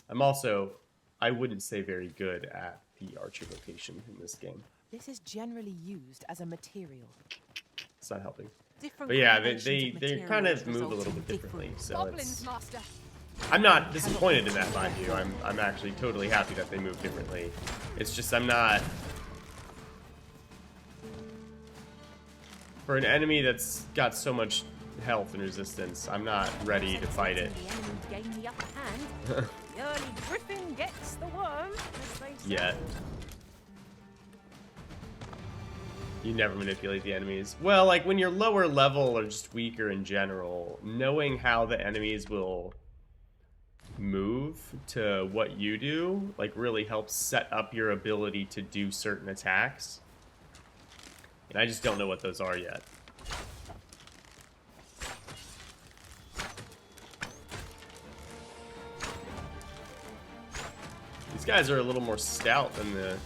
I wouldn't say very good at the archer vocation in this game. This is generally used as a material. It's not helping. Different But yeah, combinations they of kind materials of move a result little in bit differently. So Goblins, it's, Master. I'm not disappointed in that, mind you. I'm actually totally happy that they move differently. It's just I'm not. For an enemy that's got so much health and resistance, I'm not ready to fight it. The enemy gain the upper hand. The early griffin gets the worm, as they say. Yet. You never manipulate the enemies. Well, like when you're lower level or just weaker in general, knowing how the enemies will move to what you do, like really helps set up your ability to do certain attacks. And I just don't know what those are yet. These guys are a little more stout than the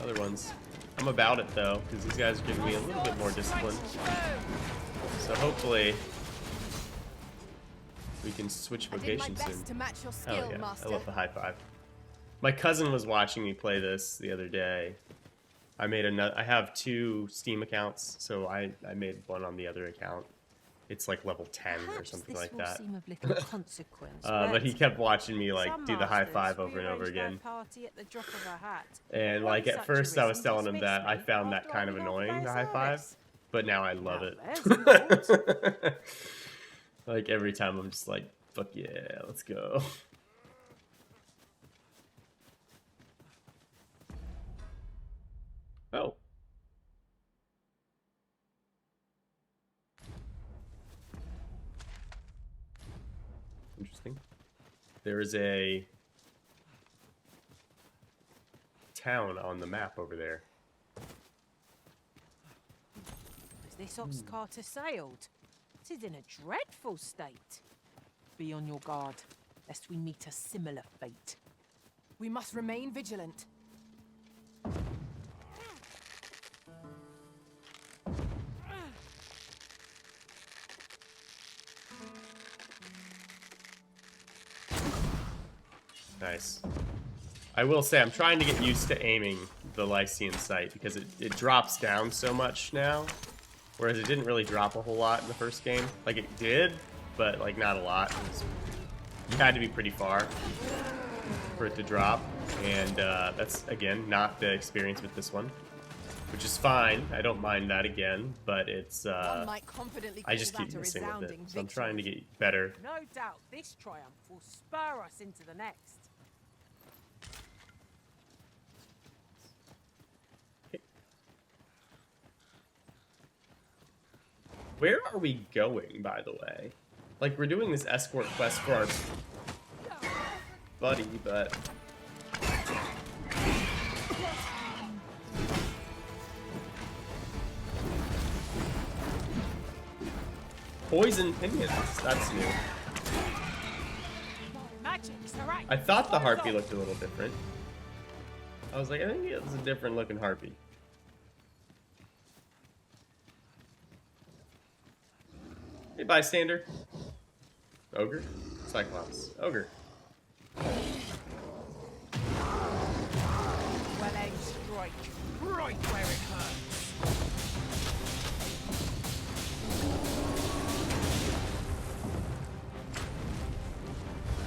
other ones. I'm about it though, because these guys are giving me a little bit more discipline. So hopefully we can switch vocations soon. To match your Oh skill, yeah, Master. I love the high five. My cousin was watching me play this the other day. I have 2 Steam accounts, so I made one on the other account. It's like level 10 or something this like will that. seem of little consequence, But he kept watching me like some do the high masters five over and over rearrange their again. Party at the drop of a hat. And One like at such first I was arisen telling him that I dismissed found me that after kind of I'd been offered annoying, the their high five. service. But now I love Now it. there's an Like every time I'm just like, fuck yeah, let's go. Oh. Interesting. There is a town on the map over there. As this ox cart has sailed, 'tis in a dreadful state. Be on your guard, lest we meet a similar fate. We must remain vigilant. Nice. I will say I'm trying to get used to aiming the Lycian sight because it drops down so much now, whereas it didn't really drop a whole lot in the first game. Like it did, but like not a lot. You had to be pretty far for it to drop, and that's again not the experience with this one, which is fine. I don't mind that again, but it's I just keep missing with it, so I'm trying to get better. No doubt this triumph will spur us into the next. Where are we going, by the way? Like, we're doing this escort quest for our buddy, but... Poison pinions, that's new. I thought the harpy looked a little different. I was like, I think it's a different looking harpy. Hey, bystander. Ogre? Cyclops. Ogre. Well-aimed strike. Right where it hurts.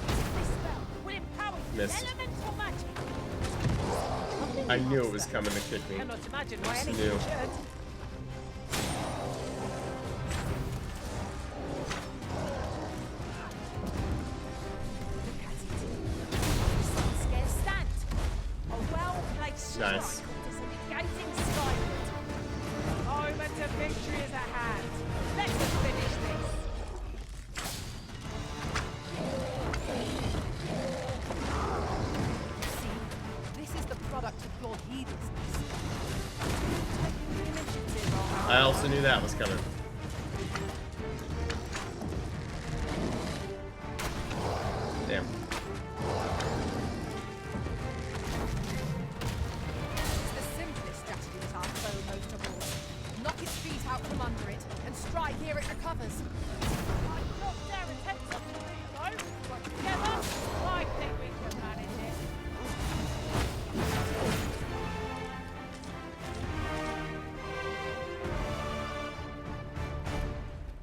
This spell will empower you with Missed. elemental magic. I knew it was coming to kick me. Cannot imagine why Just anything knew. should. Nice. Disengaging skyward. Moment of victory is at hand. Let us finish this. See, this is the product of your heedlessness. Taking the initiative, I also knew that was coming. Damn. Knock its feet out from under it and strike ere it recovers. I not dare attempt something new, though. But together, I think we can manage it.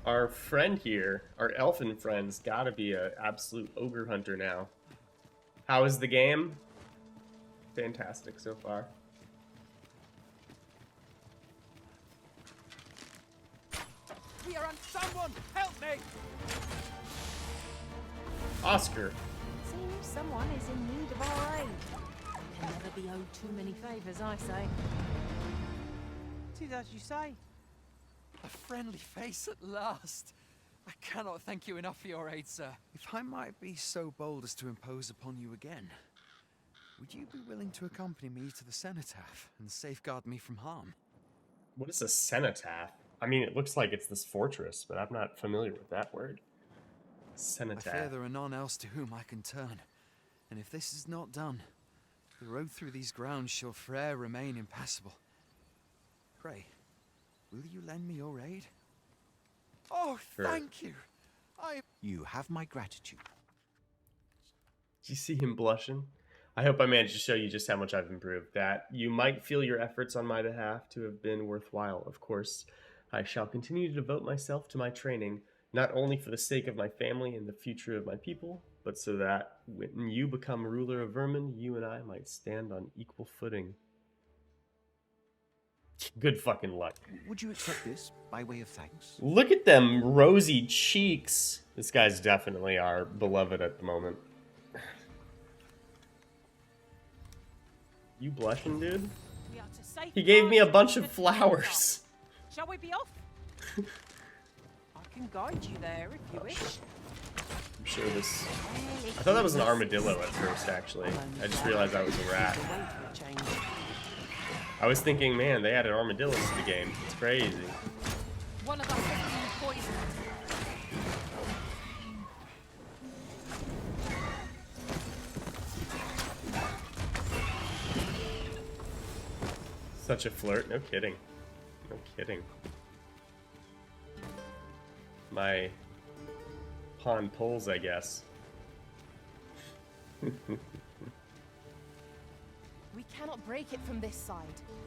Our friend here, our elfin friend's gotta be an absolute ogre hunter now. How is the game? Fantastic so far. We are on someone! Help me! Oscar. seems someone is in need of our aid. Can never be owed too many favors, I say. Tis as you say. A friendly face at last. I cannot thank you enough for your aid, sir. If I might be so bold as to impose upon you again, would you be willing to accompany me to the cenotaph and safeguard me from harm? What is a cenotaph? I mean, it looks like it's this fortress, but I'm not familiar with that word. I Cenotaph. fear there are none else to whom I can turn, and if this is not done, the road through these grounds shall fore'er remain impassable. Pray, will you lend me your aid? Oh, Sure. thank you. You have my gratitude. Did you see him blushing? I hope I managed to show you just how much I've improved. That you might feel your efforts on my behalf to have been worthwhile. Of course, I shall continue to devote myself to my training, not only for the sake of my family and the future of my people, but so that when you become ruler of Vermin, you and I might stand on equal footing. Good fucking luck. Would you accept this by way of thanks? Look at them rosy cheeks. This guy's definitely our beloved at the moment. You blushing, dude? We are to safe He gave me a pass bunch into of the flowers. Shall we be off? I can guide you there if you wish. I'm sure this... I thought that was an armadillo at first, actually. I just realized that was a rat. I was thinking, man, they added armadillos to the game. It's crazy. One of us is being poisoned. Such a flirt. No kidding. No kidding. My pawn pulls, I guess. We cannot break it from this side.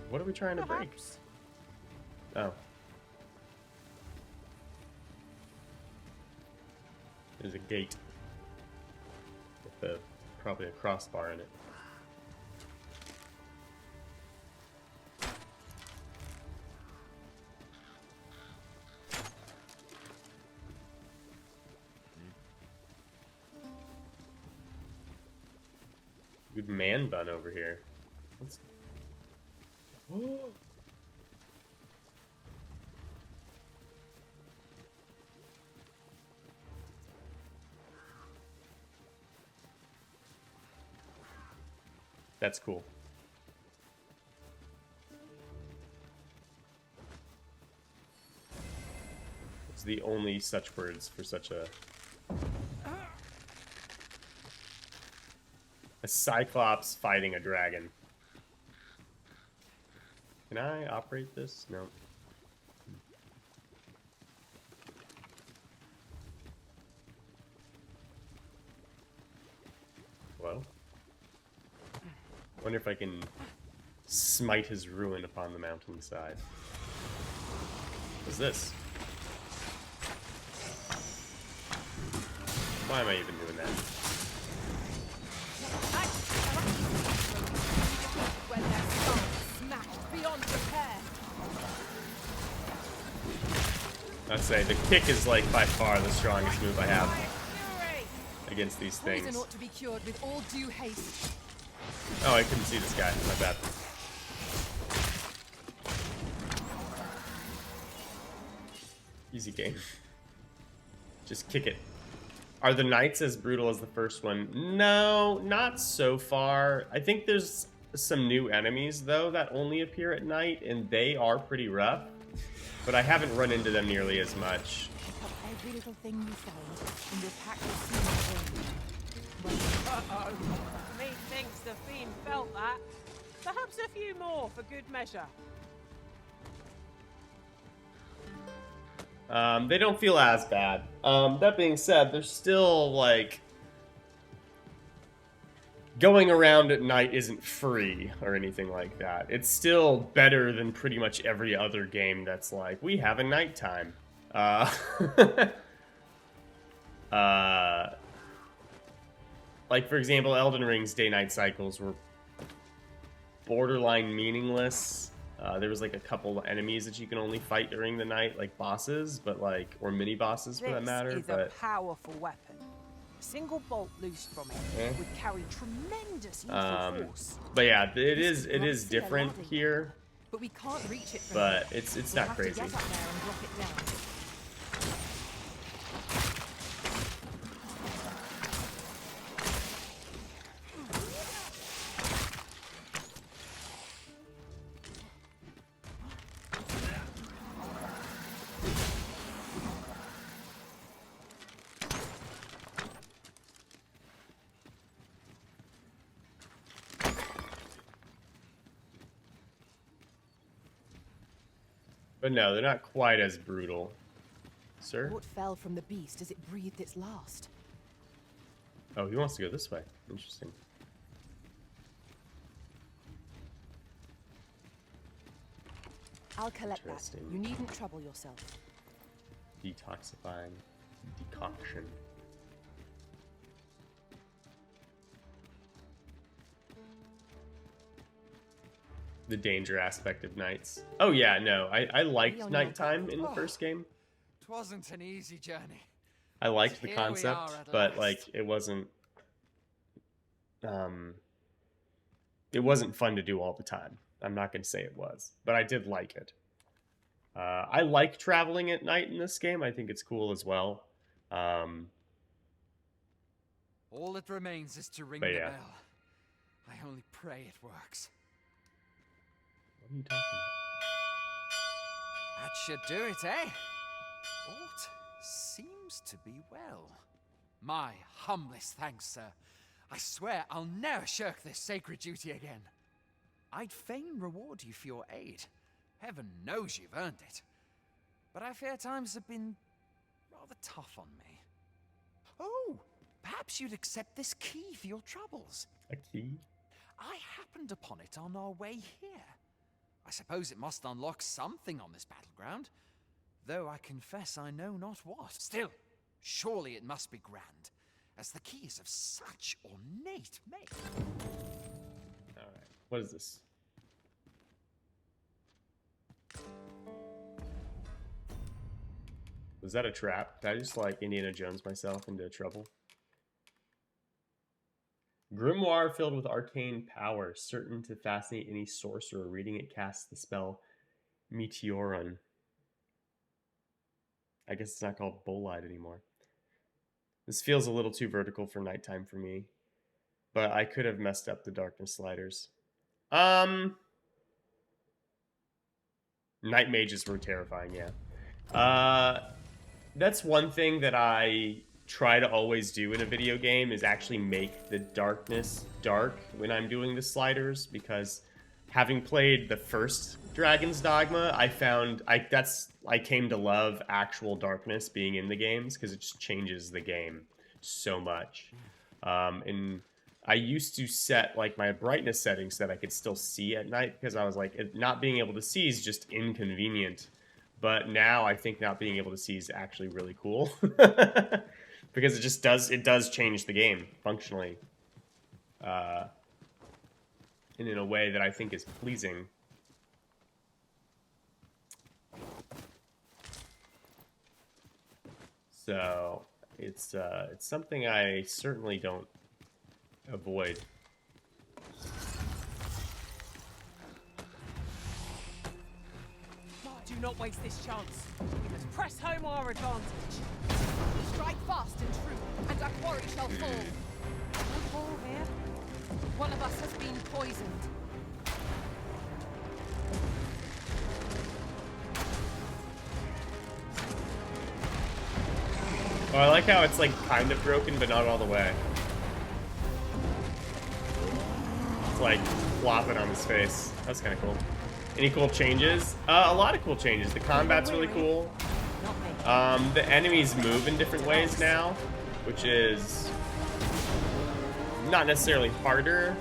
What are we trying to break? Perhaps. Oh. There's a gate. With probably a crossbar in it. Good man bun over here. What's... Oh. That's cool. It's the only such words for such a cyclops fighting a dragon. Can I operate this? No. Well, wonder if I can smite his ruin upon the mountainside. What's this? Why am I even doing that? When their skulls smashed beyond repair. I'd say the kick is like by far the strongest move I have against these Poison things. ought to be cured with all due haste. Oh, I couldn't see this guy. My bad. Easy game. Just kick it. Are the knights as brutal as the first one? No, not so far. I think there's some new enemies, though, that only appear at night, and they are pretty rough. But I haven't run into them nearly as much. Pick up every little thing you found, and your pack will see Uh-oh. Methinks the fiend felt that. Perhaps a few more for good measure. They don't feel as bad. That being said, they're still, like... Going around at night isn't free or anything like that. It's still better than pretty much every other game that's like, we have a nighttime. Like, for example, Elden Ring's day-night cycles were borderline meaningless. There was like a couple enemies that you can only fight during the night, like bosses, but like, or mini bosses for that matter. This is But a powerful weapon. A single bolt loosed from it would carry tremendous lethal force. but yeah, it is different here, But we can't reach it from but here. it's We'll not have to crazy. get up there and drop it down. But no, they're not quite as brutal. Sir? What fell from the beast as it breathed its last? Oh, he wants to go this way. Interesting. I'll collect that. Interesting. You needn't trouble yourself. Detoxifying decoction. The danger aspect of nights. Oh yeah, no, I liked nighttime in the first game. It wasn't an easy journey. I liked the Here we concept, are at but last. like it wasn't fun to do all the time. I'm not gonna say it was, but I did like it. I like traveling at night in this game. I think it's cool as well. All that remains is to ring But the yeah. bell. I only pray it works. What are you talking That should do it, eh? Aught seems to be well. My humblest thanks, sir. I swear I'll never shirk this sacred duty again. I'd fain reward you for your aid. Heaven knows you've earned it. But I fear times have been rather tough on me. Oh, Perhaps you'd accept this key for your troubles. A key? I happened upon it on our way here. I suppose it must unlock something on this battleground, though I confess I know not what. Still, surely it must be grand, as the key is of such ornate make. Alright, what is this? Was that a trap? Did I just like Indiana Jones myself into trouble? Grimoire filled with arcane power, certain to fascinate any sorcerer. Reading it casts the spell Meteoron. I guess it's not called Bolide anymore. This feels a little too vertical for nighttime for me, but I could have messed up the darkness sliders. Night mages were terrifying, yeah. That's one thing that I try to always do in a video game, is actually make the darkness dark when I'm doing the sliders, because having played the first Dragon's Dogma, I found I came to love actual darkness being in the games, because it just changes the game so much. And I used to set like my brightness settings so that I could still see at night, because I was like, not being able to see is just inconvenient. But now I think not being able to see is actually really cool. Because it does change the game functionally. And in a way that I think is pleasing. So it's something I certainly don't avoid. Do not waste this chance. We must press home our advantage. Strike fast and true, and our quarry shall fall. No fall here. One of us has been poisoned. Oh, I like how it's like kind of broken, but not all the way. It's like flopping on his face. That's kind of cool. Any cool changes? A lot of cool changes. The combat's really cool. The enemies move in different ways now, which is not necessarily harder,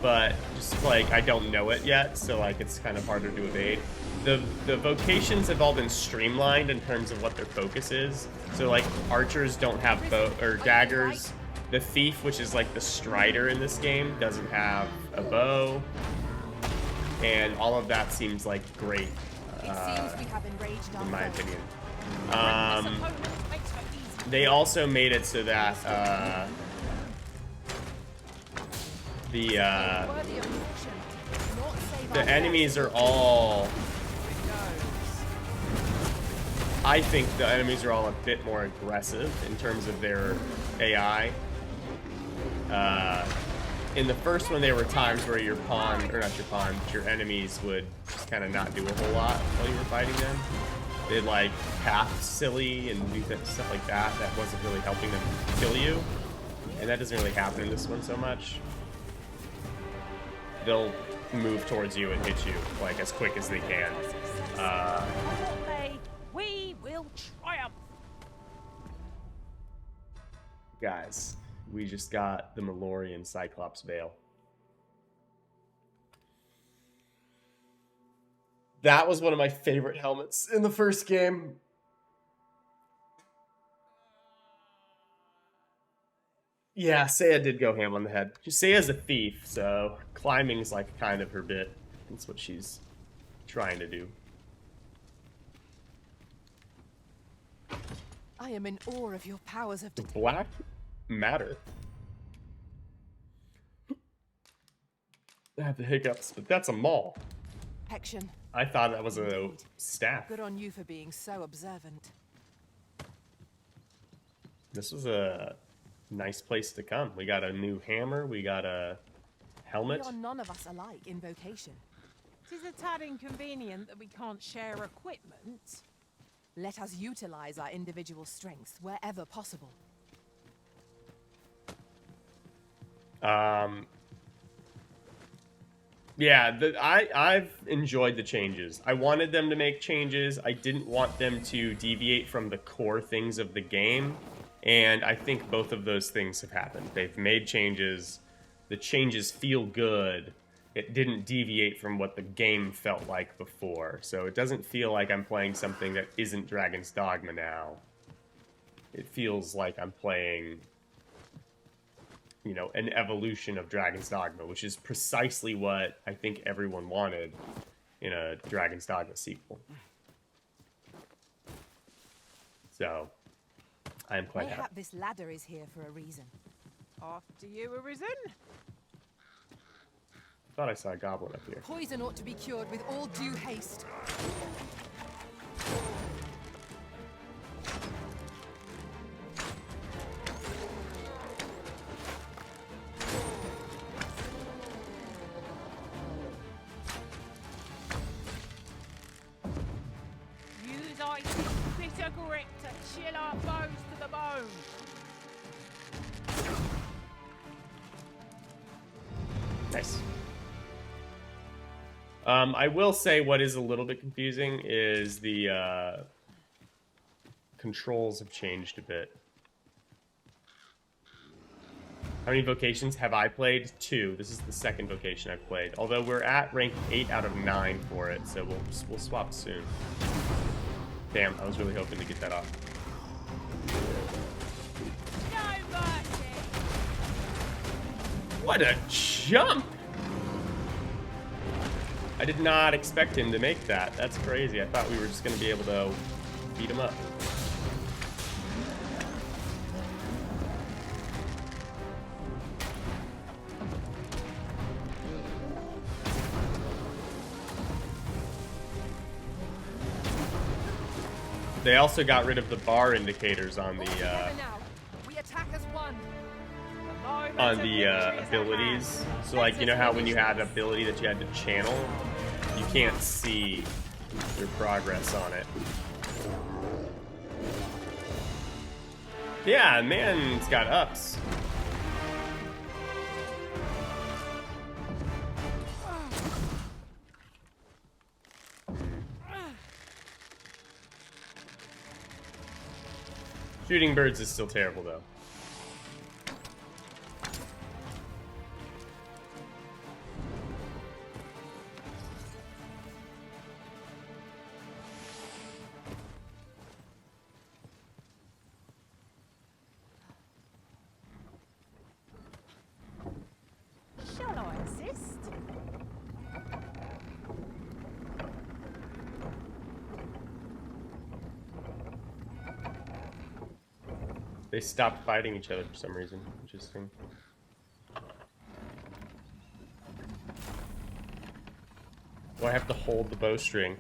but just like I don't know it yet, so like it's kind of harder to evade. The vocations have all been streamlined in terms of what their focus is. So like archers don't have bow or daggers. The thief, which is like the strider in this game, doesn't have a bow. And all of that seems like great, in my opinion. They also made it so that the enemies are all... I think the enemies are all a bit more aggressive in terms of their AI. In the first one, there were times where your pawn, or not your pawn, but your enemies would just kind of not do a whole lot while you were fighting them. They'd like path silly and do stuff like that. That wasn't really helping them kill you. And that doesn't really happen in this one so much. They'll move towards you and hit you like as quick as they can. We will triumph. Guys, we just got the Malorian Cyclops Veil. That was one of my favorite helmets in the first game. Yeah, Seiya did go ham on the head. Seiya's a thief, so climbing's like kind of her bit. That's what she's trying to do. I am in awe of your powers of Black matter. I have the hiccups, but that's a maul. protection. I thought that was a staff. Good on you for being so observant. This was a nice place to come. We got a new hammer. We got a helmet. We are none of us alike in vocation. It is a tad inconvenient that we can't share equipment. Let us utilize our individual strengths wherever possible. Yeah, I've enjoyed the changes. I wanted them to make changes. I didn't want them to deviate from the core things of the game. And I think both of those things have happened. They've made changes. The changes feel good. It didn't deviate from what the game felt like before. So it doesn't feel like I'm playing something that isn't Dragon's Dogma now. It feels like I'm playing, you know, an evolution of Dragon's Dogma, which is precisely what I think everyone wanted in a Dragon's Dogma sequel. So, I am quite happy. Mayhap this ladder is here for a reason. After you, Arisen. I thought I saw a goblin up here. Poison ought to be cured with all due haste. Use ice bitter grip to chill our foes to the bone. Nice. I will say what is a little bit confusing is the controls have changed a bit. How many vocations have I played? 2. This is the second vocation I've played. Although we're at rank 8 out of 9 for it, so we'll swap soon. Damn, I was really hoping to get that off. No mercy. What a jump! I did not expect him to make that. That's crazy. I thought we were just going to be able to beat him up. They also got rid of the bar indicators on the We attack as one. abilities. So like, you know how when you had an ability that you had to channel, you can't see your progress on it. Yeah, man's got ups. Shooting birds is still terrible, though. Shall I assist? They stopped fighting each other for some reason. Interesting. Oh, I have to hold the bowstring.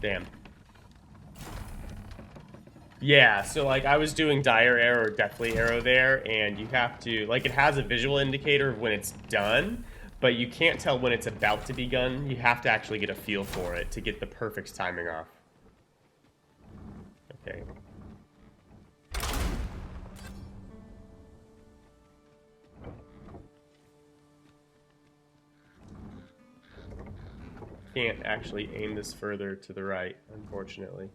Damn. Yeah, so like I was doing Dire Arrow or Deathly Arrow there, and you have to, like, it has a visual indicator of when it's done, but you can't tell when it's about to be done. You have to actually get a feel for it to get the perfect timing off. Okay. Can't actually aim this further to the right, unfortunately.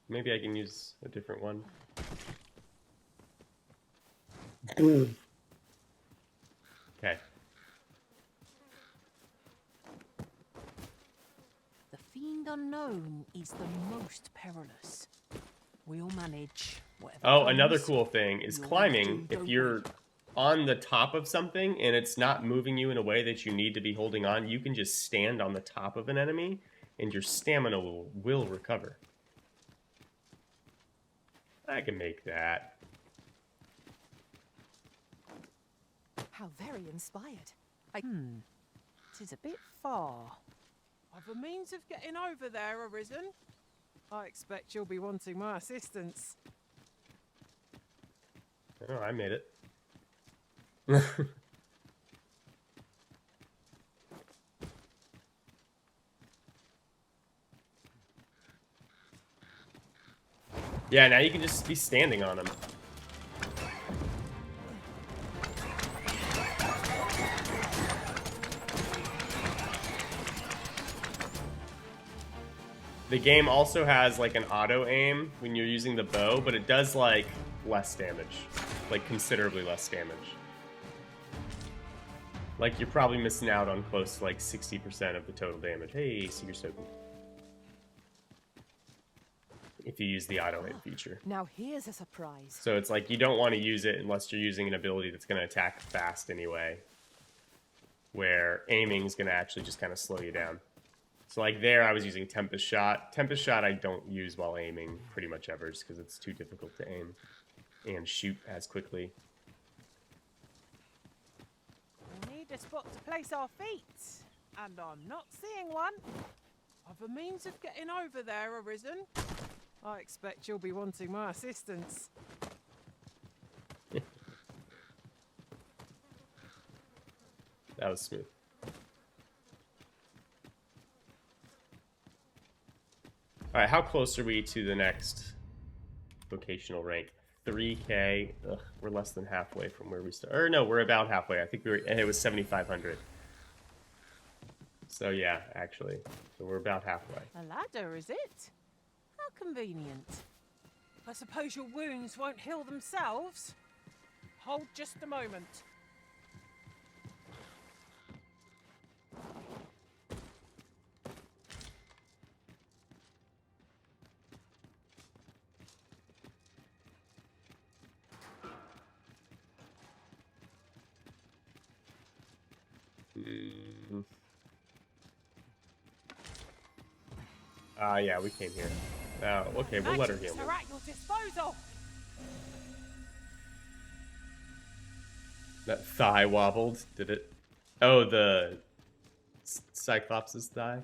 Maybe I can use a different one. Okay. The Fiend Unknown is the most perilous. We'll manage whatever. Oh, another comes. cool thing is You'll climbing. do, If don't you're on the top of something and it's not moving you in a way that you need to be holding on, you can just stand on the top of an enemy and your stamina will recover. I can make that. How very inspired. It is a bit far. I've a means of getting over there, Arisen. I expect you'll be wanting my assistance. Oh, I made it. Yeah, now you can just be standing on them. The game also has like an auto aim when you're using the bow, but it does like less damage, like considerably less damage. Like you're probably missing out on close to like 60% of the total damage. Hey, Secret Token. If you use the auto aim feature. Now here's a surprise. So it's like you don't want to use it unless you're using an ability that's going to attack fast anyway, where aiming is going to actually just kind of slow you down. So like there, I was using Tempest Shot. Tempest Shot I don't use while aiming pretty much ever, just because it's too difficult to aim and shoot as quickly. We need a spot to place our feet, and I'm not seeing one. Other means of getting over there arisen. I expect you'll be wanting my assistance. That was smooth. Alright, how close are we to the next vocational rank? 3K. Ugh, we're less than halfway from where we started. Or no, we're about halfway. I think it was 7,500. So yeah, actually. So we're about halfway. A ladder, is it? How convenient. I suppose your wounds won't heal themselves. Hold just a moment. Yeah, we came here. Okay, we'll let her heal me. Magics are at your disposal. That thigh wobbled, did it? Oh, the Cyclops' thigh?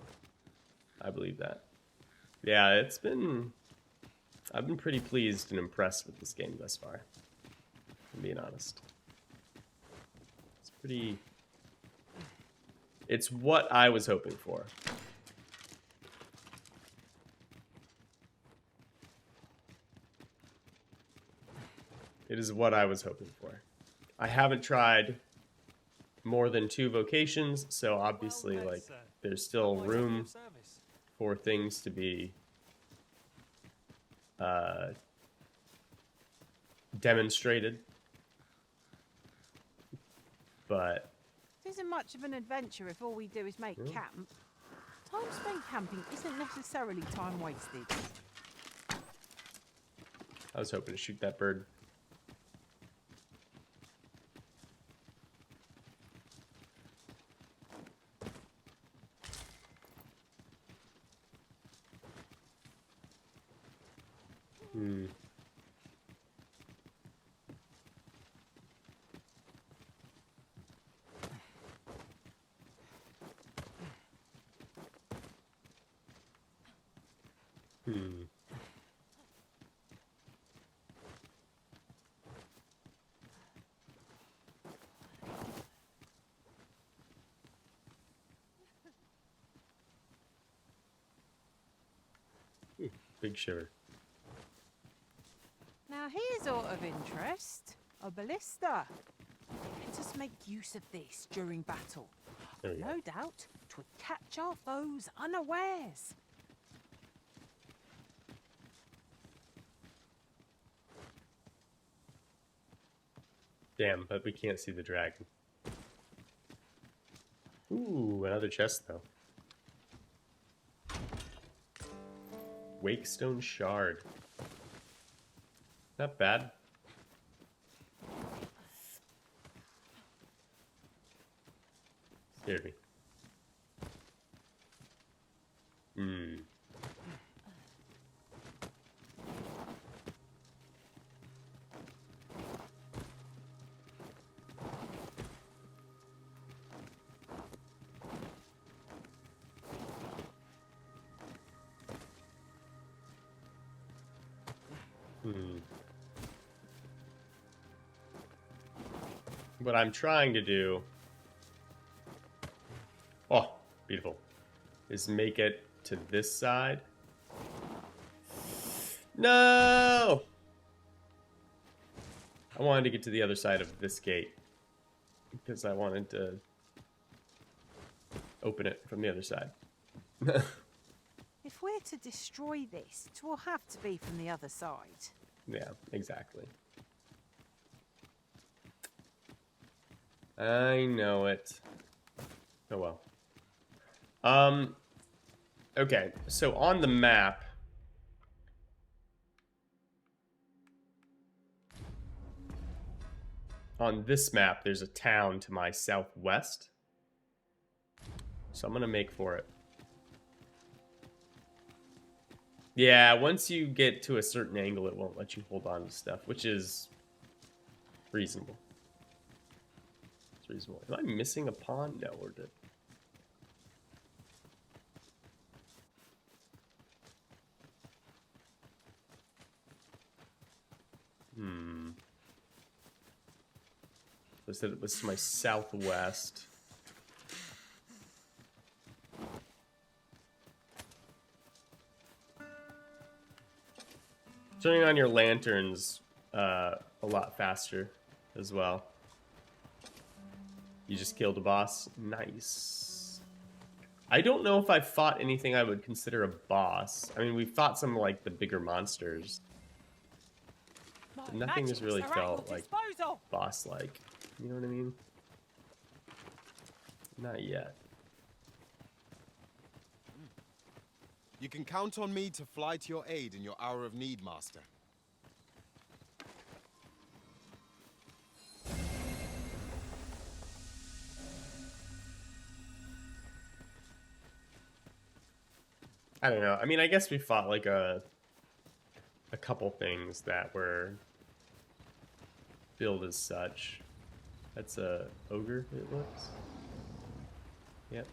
I believe that. Yeah, I've been pretty pleased and impressed with this game thus far, if I'm being honest. It's what I was hoping for. It is what I was hoping for. I haven't tried more than 2 vocations, so obviously, like, there's still room for things to be demonstrated. But It isn't much of an adventure if all we do is make camp. Time spent camping isn't necessarily time wasted. I was hoping to shoot that bird. Big shiver. Now here's aught of interest. A ballista. Let us make use of this during battle. There we go. No doubt, 'twould catch our foes unawares. Damn, but we can't see the dragon. Ooh, another chest though. Wakestone Shard. Not bad. Scared me. What I'm trying to do, oh, beautiful, is make it to this side. No! I wanted to get to the other side of this gate because I wanted to open it from the other side. If we're to destroy this, it will have to be from the other side. Yeah, exactly. I know it. Oh well. Okay, so on the map, on this map, there's a town to my southwest. So I'm gonna make for it. Yeah, once you get to a certain angle, it won't let you hold on to stuff, which is reasonable. It's reasonable. Am I missing a pawn? No, we're good. So I said it was to my southwest. Turning on your lanterns a lot faster as well. You just killed a boss. Nice. I don't know if I fought anything I would consider a boss. I mean, we fought some like the bigger monsters. Nothing has really felt like boss-like. You know what I mean? Not yet. You can count on me to fly to your aid in your hour of need, Master. I don't know. I mean, I guess we fought like a couple things that were built as such. That's a ogre, it looks. Yep.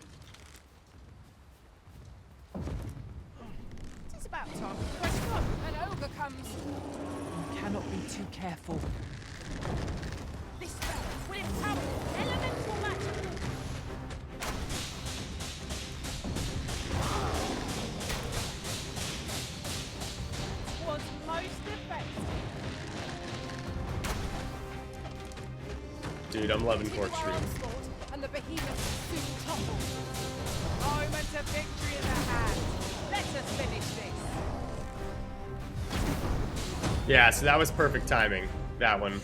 It's about time. Press on. An ogre comes. You cannot be too careful. This spell will empower elemental magic. Was most effective. Dude, I'm loving Corkscrew. And the behemoth soon topple. Moment of victory in the hand. Let us finish this. Yeah, so that was perfect timing, that one.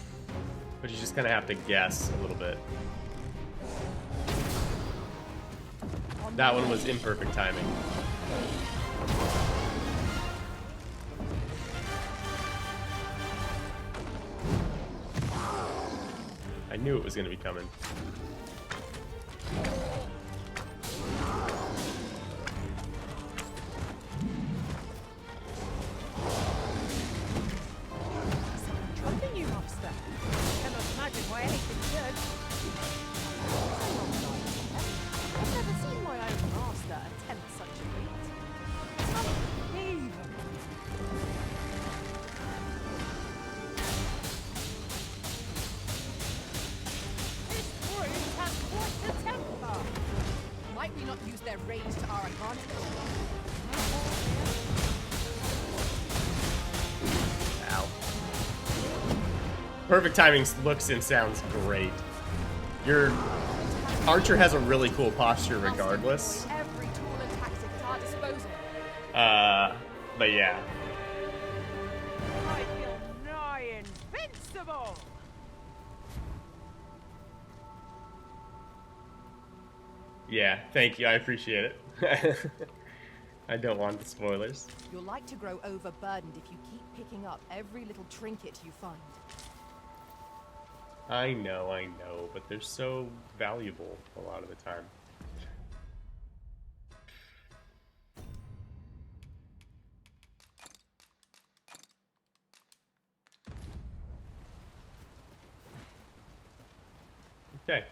But you just kind of have to guess a little bit. That one was imperfect timing. I knew it was going to be coming. Dropping you, Master. Cannot imagine why anything should. I've never seen my own master attempt such a feat. It's unbelievable. This brute has quite a temper. Might we not use their rage to our advantage? Ow. Perfect timing looks and sounds great. Your archer has a really cool posture regardless. Every tool and tactic at our disposal. But yeah. I feel nigh invincible. Yeah, thank you. I appreciate it. I don't want the spoilers. You're like to grow overburdened if you keep picking up every little trinket you find. I know, but they're so valuable a lot of the time. Okay.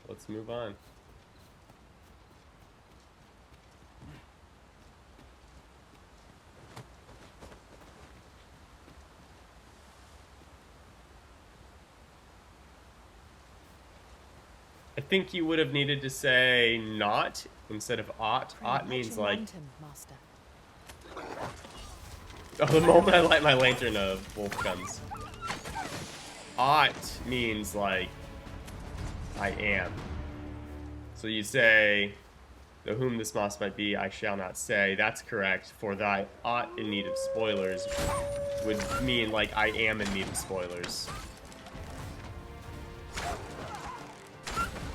Let's move on. I think you would have needed to say not instead of ought. Ought means like... Master. Oh, the moment I light my lantern, wolf comes. Ought means like I am. So you say, to whom this moss might be, I shall not say. That's correct. For thy ought in need of spoilers would mean like I am in need of spoilers.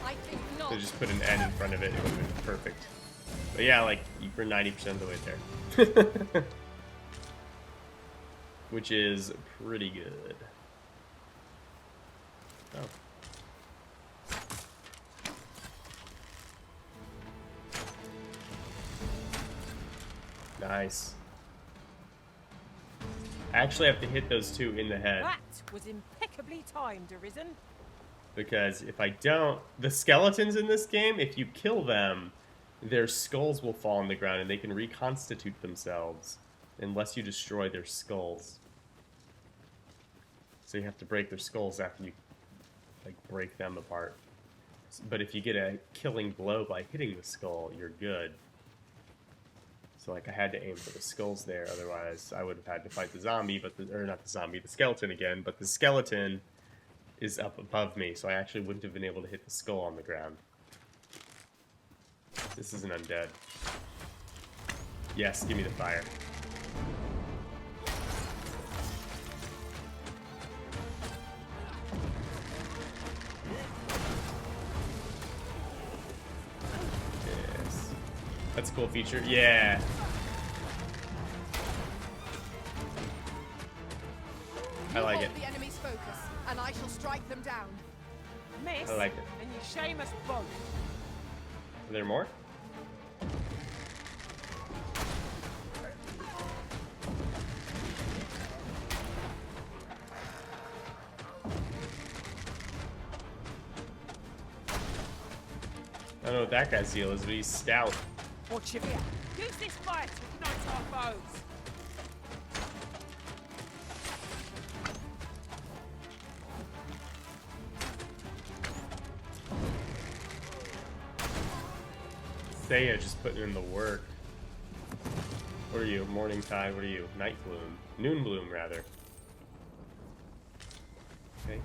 I think not. So just put an N in front of it, it would have been perfect. But yeah, like, we're 90% of the way there. Which is pretty good. Oh. Nice. I actually have to hit those two in the head. That was impeccably timed, Arisen. Because if I don't... The skeletons in this game, if you kill them, their skulls will fall on the ground and they can reconstitute themselves unless you destroy their skulls. So you have to break their skulls after you, like, break them apart. But if you get a killing blow by hitting the skull, you're good. So, like, I had to aim for the skulls there, otherwise I would have had to fight the zombie, but or not the zombie, the skeleton again, but the skeleton is up above me, so I actually wouldn't have been able to hit the skull on the ground. This is an undead. Yes, give me the fire. Yes. That's a cool feature. Yeah. I like it. The enemy's focus, and I shall strike them down. Miss, I like it. and you shame us both. Are there more? I don't know what that guy's deal is, but he's stout. Or Chivia. Use this fire to ignite our foes. Saya just putting in the work. What are you? Morning tide? What are you? Night bloom. Noon bloom, rather. Okay.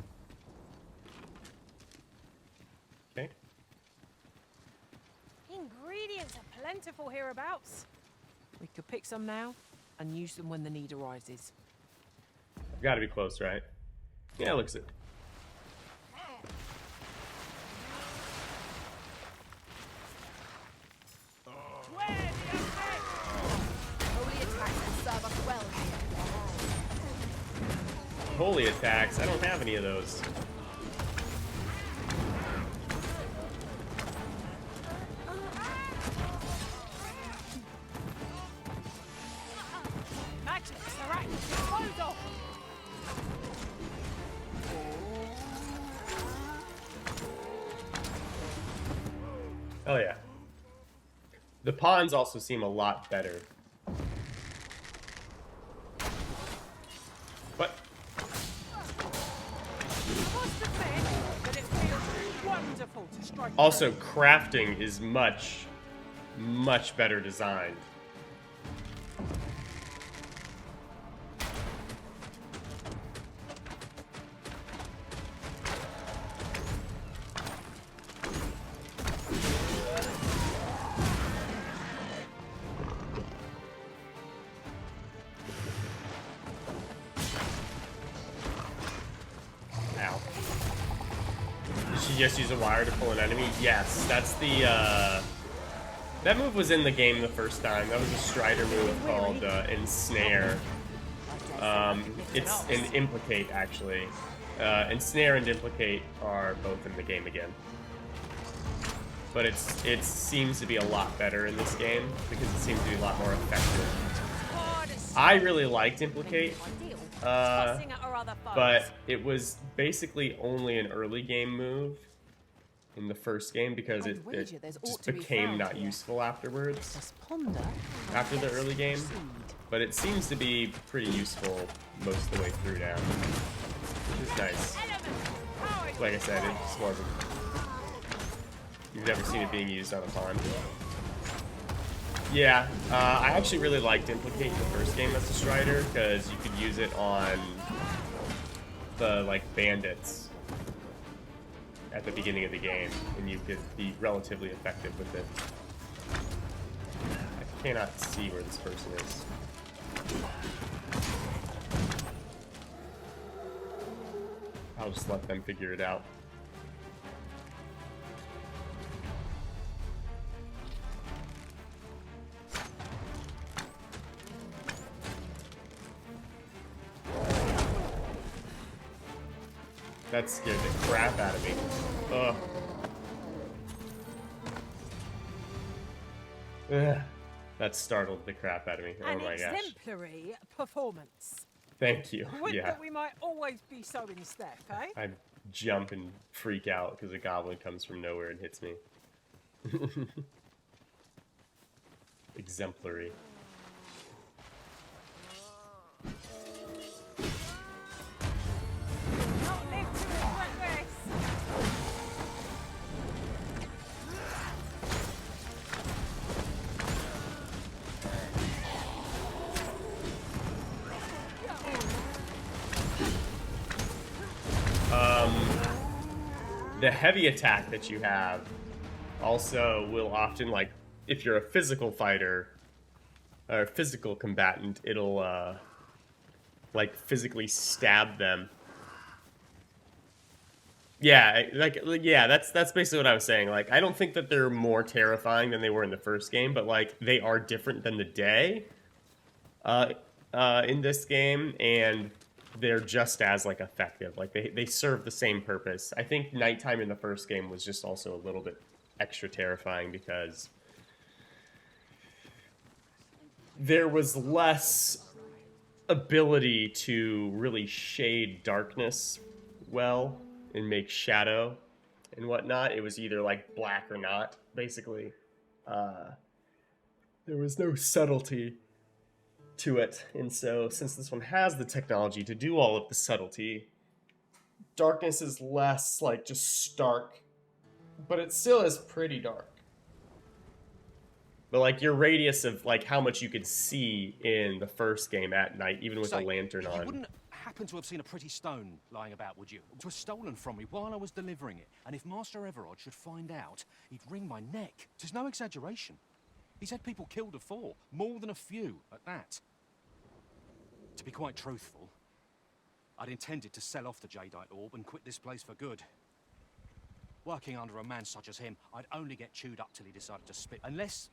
Okay. Ingredients are plentiful hereabouts. We could pick some now and use them when the need arises. I've got to be close, right? Yeah, looks it. Holy attacks. I don't have any of those. Magic, Sarai, disposal. Oh yeah. The pawns also seem a lot better. What? Also, crafting is much, much better designed. Just use a wire to pull an enemy? Yes, that's the, that move was in the game the first time. That was a Strider move called, Ensnare. It's an Implicate, actually. Ensnare and Implicate are both in the game again. But it seems to be a lot better in this game, because it seems to be a lot more effective. I really liked Implicate. But it was basically only an early game move in the first game because it just became not useful afterwards, after the early game. But it seems to be pretty useful most of the way through now, which is nice. Like I said, it just wasn't. You've never seen it being used on a pawn. Yeah, I actually really liked Implicate in the first game as a Strider, because you could use it on the, like, bandits at the beginning of the game, and you could be relatively effective with it. I cannot see where this person is. I'll just let them figure it out. That scared the crap out of me. Ugh. Ugh. That startled the crap out of me. Oh An my gosh. exemplary performance. Thank you. Would Yeah. that we might always be so in step, eh? I jump and freak out because a goblin comes from nowhere and hits me. Exemplary. Not live to regret this. The heavy attack that you have also will often, like, if you're a physical fighter or a physical combatant, it'll like physically stab them. Yeah, that's basically what I was saying. Like, I don't think that they're more terrifying than they were in the first game, but like they are different than the day in this game, and they're just as, like, effective. Like, they serve the same purpose. I think nighttime in the first game was just also a little bit extra terrifying because there was less ability to really shade darkness well and make shadow and whatnot. It was either, like, black or not, basically. There was no subtlety to it, and so since this one has the technology to do all of the subtlety, darkness is less, like, just stark, but it still is pretty dark. But, like, your radius of, like, how much you could see in the first game at night, even with a lantern on. You wouldn't happen to have seen a pretty stone lying about, would you? It was stolen from me while I was delivering it, and if Master Everard should find out, he'd wring my neck. There's no exaggeration. He's had people killed before, more than a few at that. To be quite truthful, I'd intended to sell off the Jadeite orb and quit this place for good. Working under a man such as him, I'd only get chewed up till he decided to spit. Unless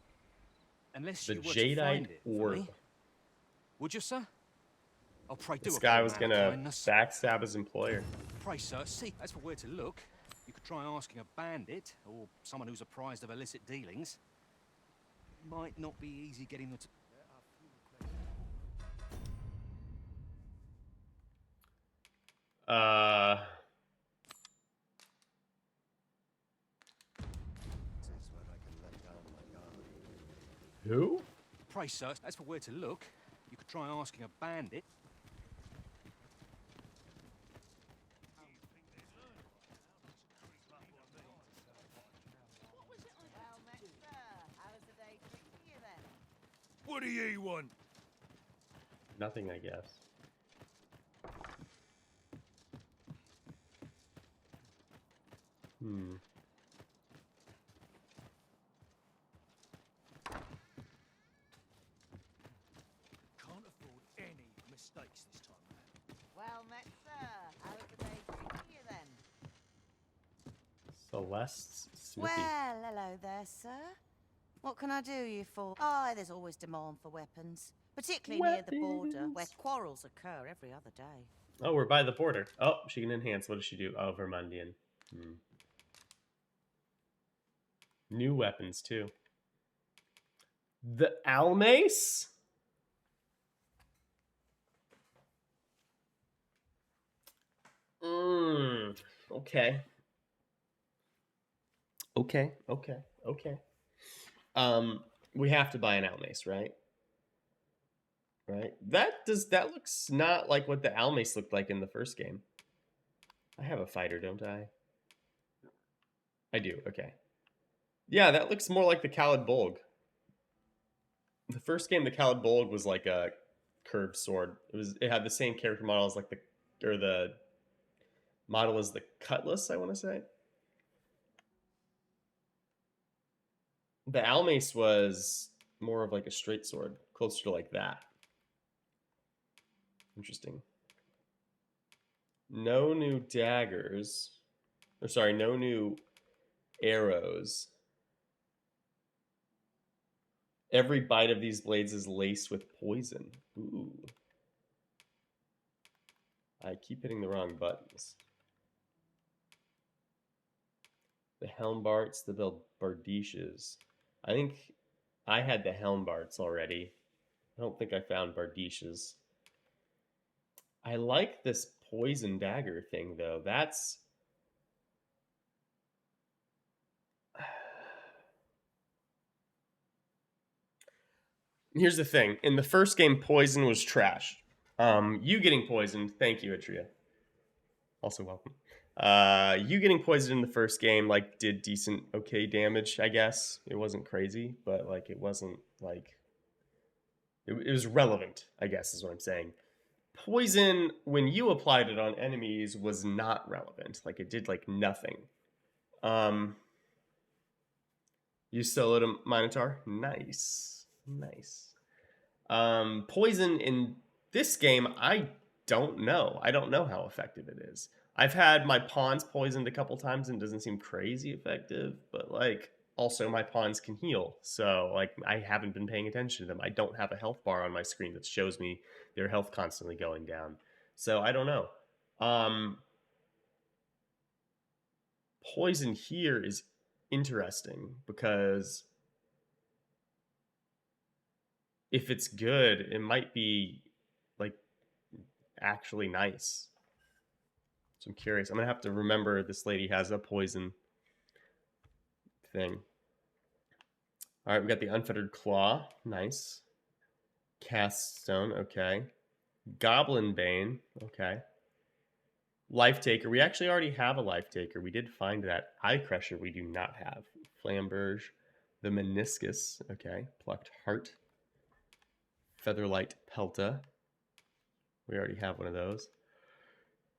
The you were to find Jadeite it for orb. me. Would you, sir? Oh, pray do. This a guy poor was man gonna kindness. backstab his employer. Pray, sir, see, as for where to look, you could try asking a bandit or someone who's apprised of illicit dealings. Might not be easy getting them to. Who? Pray, sir, as for where to look, you could try asking a bandit. What do ye want? Nothing, I guess. Hmm. Can't afford any mistakes this time round. Well met, sir. How's the day treating you then? Celeste's Smithy. Well, hello there, sir. What can I do you for? Oh, there's always demand for weapons, particularly near the border, where quarrels occur every other day. Oh, we're by the border. Oh, she can enhance. What does she do? Oh, Vermundian. Hmm. New weapons, too. The Almace? Okay. Okay. We have to buy an Almace, right? Right? That looks not like what the Almace looked like in the first game. I have a fighter, don't I? I do, okay. Yeah, that looks more like the Khalid Bolg. The first game, the Khalid Bold was like a curved sword. It had the same character model as like the model as the Cutlass, I want to say. The Almace was more of like a straight sword, closer to like that. Interesting. No new daggers. Or sorry, no new arrows. Every bite of these blades is laced with poison. Ooh. I keep hitting the wrong buttons. The Helmbarts, the Bardishes. I think I had the Helmbarts already. I don't think I found Bardishes. I like this poison dagger thing, though. That's... Here's the thing. In the first game, poison was trash. You getting poisoned, thank you, Atria. Also welcome. You getting poisoned in the first game, like, did decent, okay damage, I guess. It wasn't crazy, but, like, it wasn't, like... It was relevant, I guess, is what I'm saying. Poison, when you applied it on enemies, was not relevant. Like, it did, like, nothing. You soloed a Minotaur? Nice. Nice. Poison in this game, I don't know. I don't know how effective it is. I've had my pawns poisoned a couple times and it doesn't seem crazy effective, but, like, also my pawns can heal. So, like, I haven't been paying attention to them. I don't have a health bar on my screen that shows me their health constantly going down. So, I don't know. Poison here is interesting because if it's good, it might be, like, actually nice. So I'm curious. I'm gonna have to remember this lady has a poison thing. All right, we got the Unfettered Claw. Nice. Cast Stone. Okay. Goblin Bane. Okay. Life Taker. We actually already have a Life Taker. We did find that. Eye Crusher we do not have. Flamberge. The Meniscus. Okay. Plucked Heart. Featherlight Pelta. We already have one of those.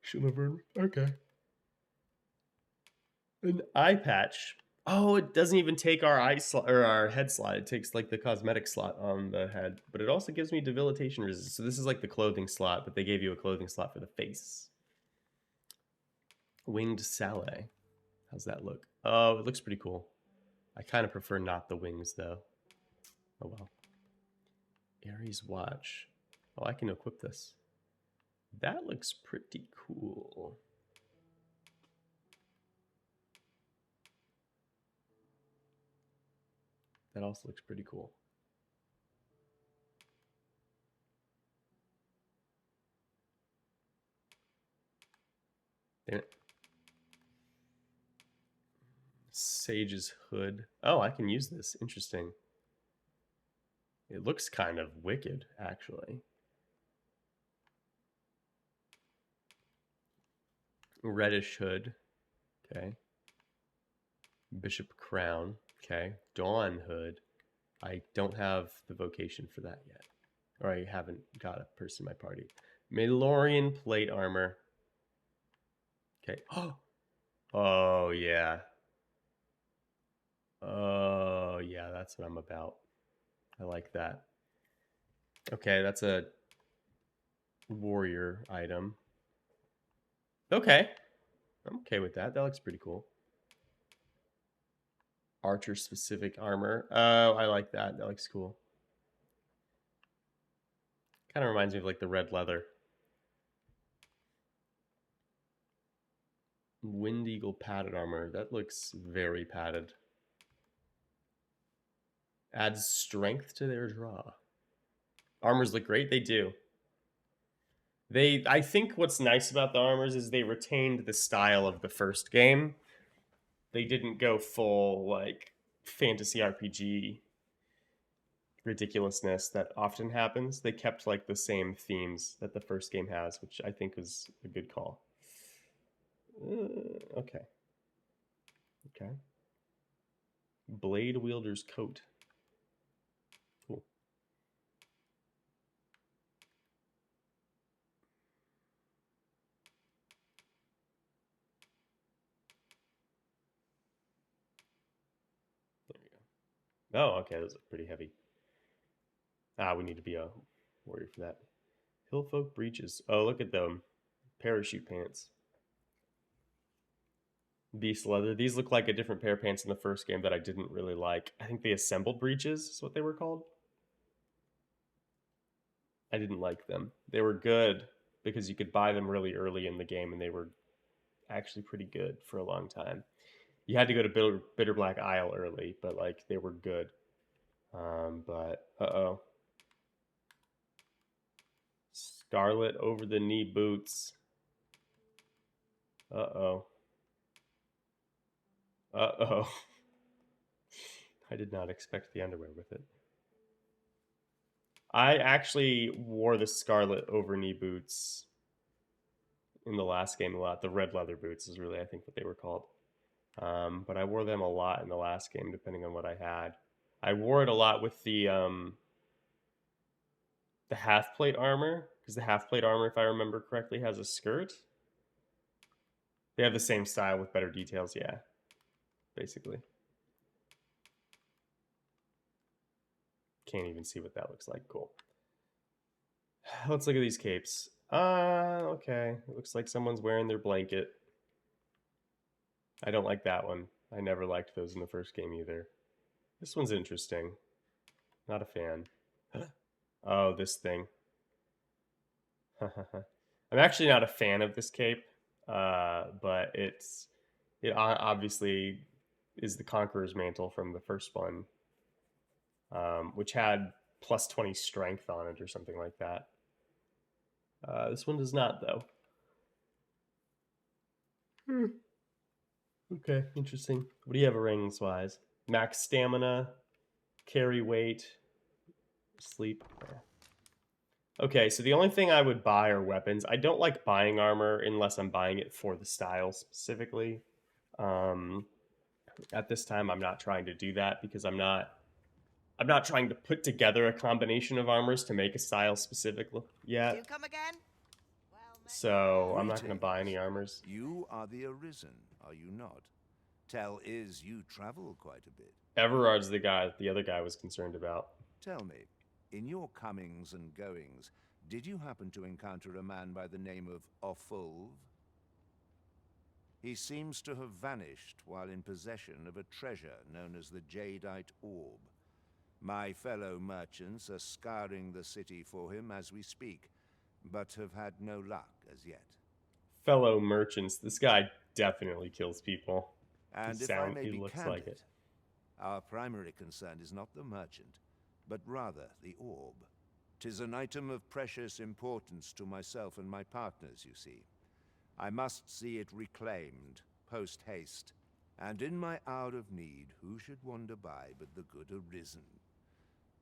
Shilliburn. Okay. An eye patch. Oh, it doesn't even take our eye slot or our head slot. It takes like the cosmetic slot on the head, but it also gives me debilitation resistance. So this is like the clothing slot, but they gave you a clothing slot for the face. Winged Sallet. How's that look? Oh, it looks pretty cool. I kind of prefer not the wings though. Oh well. Ares Watch. Oh, I can equip this. That looks pretty cool. That also looks pretty cool. Damn it. Sage's Hood. Oh, I can use this. Interesting. It looks kind of wicked, actually. Reddish Hood. Okay. Bishop Crown. Okay. Dawn Hood. I don't have the vocation for that yet. Or I haven't got a person in my party. Mandalorian Plate Armor. Okay. Oh, yeah. Oh, yeah, that's what I'm about. I like that. Okay, that's a warrior item. Okay. I'm okay with that. That looks pretty cool. Archer specific armor. Oh, I like that. That looks cool. Kind of reminds me of like the red leather. Wind Eagle padded armor. That looks very padded. Adds strength to their draw. Armors look great. They do. I think what's nice about the armors is they retained the style of the first game. They didn't go full like fantasy RPG ridiculousness that often happens. They kept like the same themes that the first game has, which I think was a good call. Okay. Blade Wielder's Coat. Cool. Oh, okay, those are pretty heavy. Ah, we need to be a warrior for that. Hillfolk breeches. Oh, look at them. Parachute pants. Beast leather. These look like a different pair of pants in the first game that I didn't really like. I think the assembled breeches is what they were called. I didn't like them. They were good because you could buy them really early in the game and they were actually pretty good for a long time. You had to go to Bitter Black Isle early, but like they were good. But uh-oh. Scarlet over the knee boots. Uh-oh. Uh-oh. I did not expect the underwear with it. I actually wore the scarlet over knee boots in the last game a lot. The red leather boots is really, I think, what they were called. But I wore them a lot in the last game, depending on what I had. I wore it a lot with the half plate armor, because the half plate armor, if I remember correctly, has a skirt. They have the same style with better details, yeah, basically. Can't even see what that looks like. Cool. Let's look at these capes. Okay. It looks like someone's wearing their blanket. I don't like that one. I never liked those in the first game either. This one's interesting. Not a fan. Oh, this thing. I'm actually not a fan of this cape, but it obviously is the Conqueror's Mantle from the first one, which had plus 20 strength on it or something like that. This one does not, though. Okay, interesting. What do you have rings-wise? Max stamina, carry weight, sleep. Okay, so the only thing I would buy are weapons. I don't like buying armor unless I'm buying it for the style specifically. At this time, I'm not trying to do that because I'm not trying to put together a combination of armors to make a style specific yet. You come again? So I'm not going to buy any armors. You are the Arisen, are you not? Tell is you travel quite a bit. Everard's the guy that the other guy was concerned about. Tell me, in your comings and goings, did you happen to encounter a man by the name of Offulv? He seems to have vanished while in possession of a treasure known as the Jadeite Orb. My fellow merchants are scouring the city for him as we speak, but have had no luck as yet. Fellow merchants. This guy definitely kills people. And if I may he be looks candid, like it. our primary concern is not the merchant, but rather the orb. 'Tis an item of precious importance to myself and my partners, you see. I must see it reclaimed, post-haste. And in my hour of need, who should wander by but the good Arisen?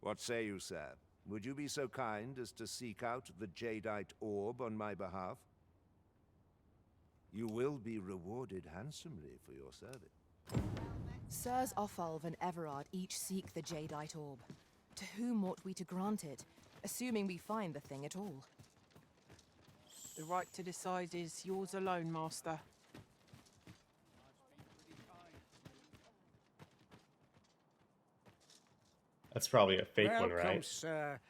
What say you, sir? Would you be so kind as to seek out the Jadeite Orb on my behalf? You will be rewarded handsomely for your service. Sirs Offulv and Everard each seek the Jadeite Orb. To whom ought we to grant it, assuming we find the thing at all? The right to decide is yours alone, Master. That's probably a fake one, Welcome, right? sir.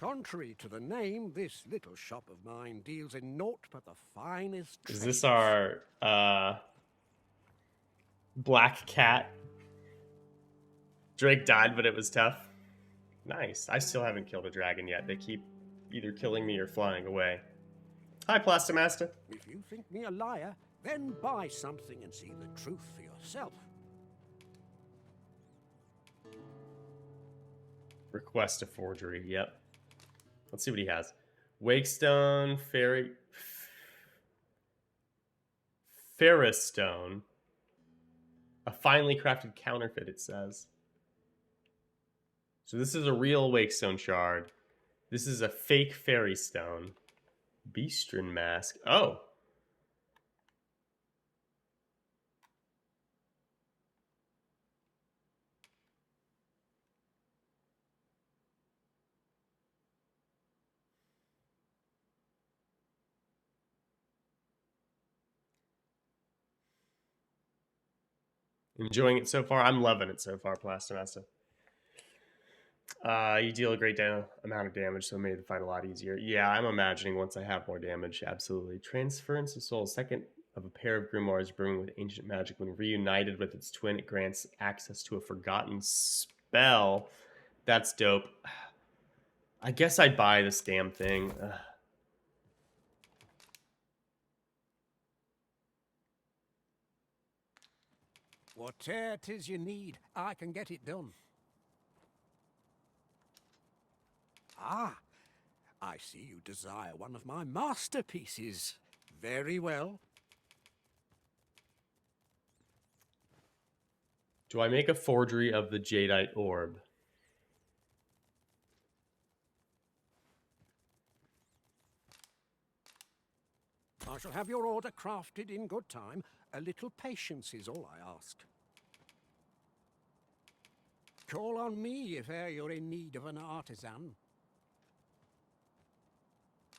Contrary to the name, this little shop of mine deals in naught but the finest Is this our black cat? Drake died, but it was tough. Nice. I still haven't killed a dragon yet. They keep either killing me or flying away. Hi, Plastomaster. If you think me a liar, then buy something and see the truth for yourself. Request a forgery. Yep. Let's see what he has. Wakestone, Ferristone. A finely crafted counterfeit, it says. So this is a real Wakestone shard. This is a fake fairy stone. Beastren mask. Oh. Enjoying it so far? I'm loving it so far, Plastomaster. You deal a great amount of damage, so it made the fight a lot easier. Yeah, I'm imagining once I have more damage, absolutely. Transference of soul, second of a pair of grimoires brimming with ancient magic. When reunited with its twin, it grants access to a forgotten spell. That's dope. I guess I'd buy this damn thing. Ugh. Whatever 'tis you need, I can get it done. Ah, I see you desire one of my masterpieces. Very well. Do I make a forgery of the Jadeite orb? I shall have your order crafted in good time. A little patience is all I ask. Call on me if e'er you're in need of an artisan.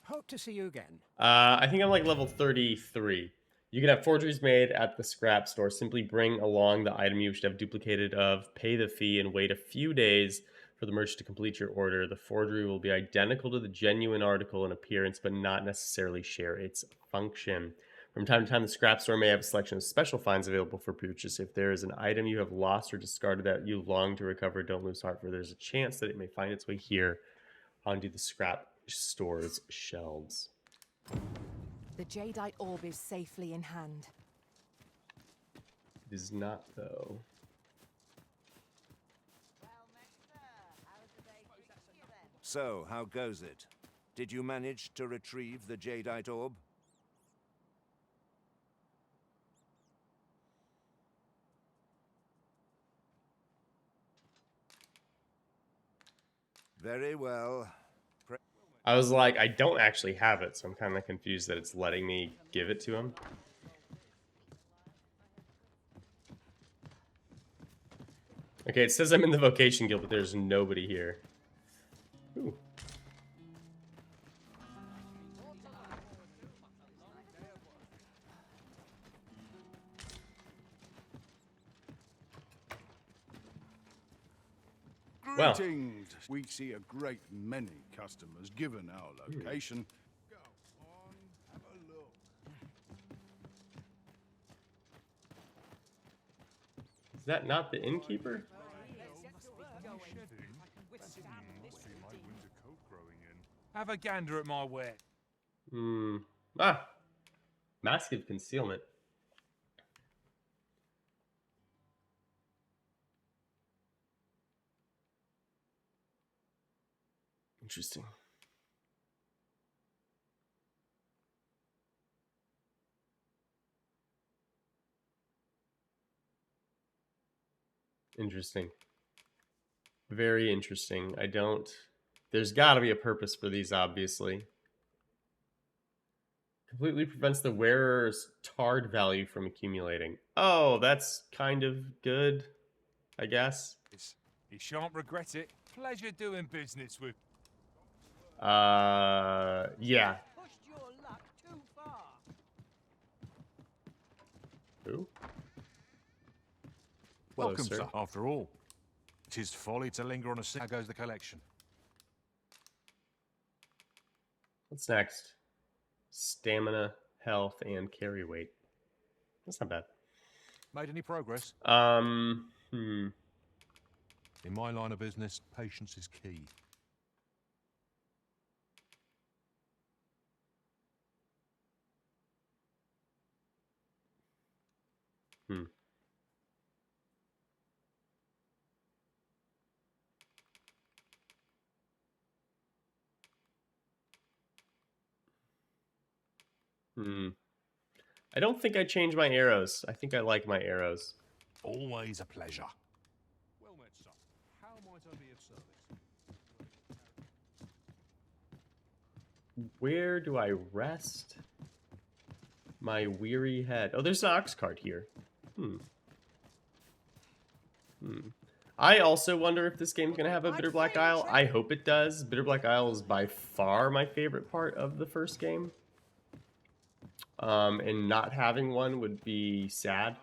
Hope to see you again. I think I'm like level 33. You can have forgeries made at the scrap store. Simply bring along the item you should have duplicated of, pay the fee, and wait a few days for the merchant to complete your order. The forgery will be identical to the genuine article in appearance, but not necessarily share its function. From time to time, the scrap store may have a selection of special finds available for purchase. If there is an item you have lost or discarded that you long to recover, don't lose heart, for there's a chance that it may find its way here onto the scrap store's shelves. The Jadeite orb is safely in hand. It is not, though. So, how goes it? Did you manage to retrieve the Jadeite orb? Very well. I was like, I don't actually have it, so I'm kind of confused that it's letting me give it to him. Okay, it says I'm in the vocation guild, but there's nobody here. Ooh. Well. Greetings. We see a great many customers given our location. Go on, have a look. Is that not the innkeeper? Have a gander at my ware. Ah. Massive concealment. Interesting. Interesting. Very interesting. There's got to be a purpose for these, obviously. Completely prevents the wearer's tard value from accumulating. Oh, that's kind of good, I guess. He shan't regret it. Pleasure doing business with. Yeah. Pushed your luck too far. Who? Welcome, sir. sir. After all, 'tis folly to linger on a sick. How goes the collection? What's next? Stamina, health, and carry weight. That's not bad. Made any progress? In my line of business, patience is key. I don't think I changed my arrows. I think I like my arrows. Always a pleasure. Well met, sir. How might I be of service? Where do I rest my weary head? Oh, there's an ox cart here. I also wonder if this game's gonna have a Bitter Black Isle. I hope it does. Bitter Black Isle is by far my favorite part of the first game. And not having one would be sad.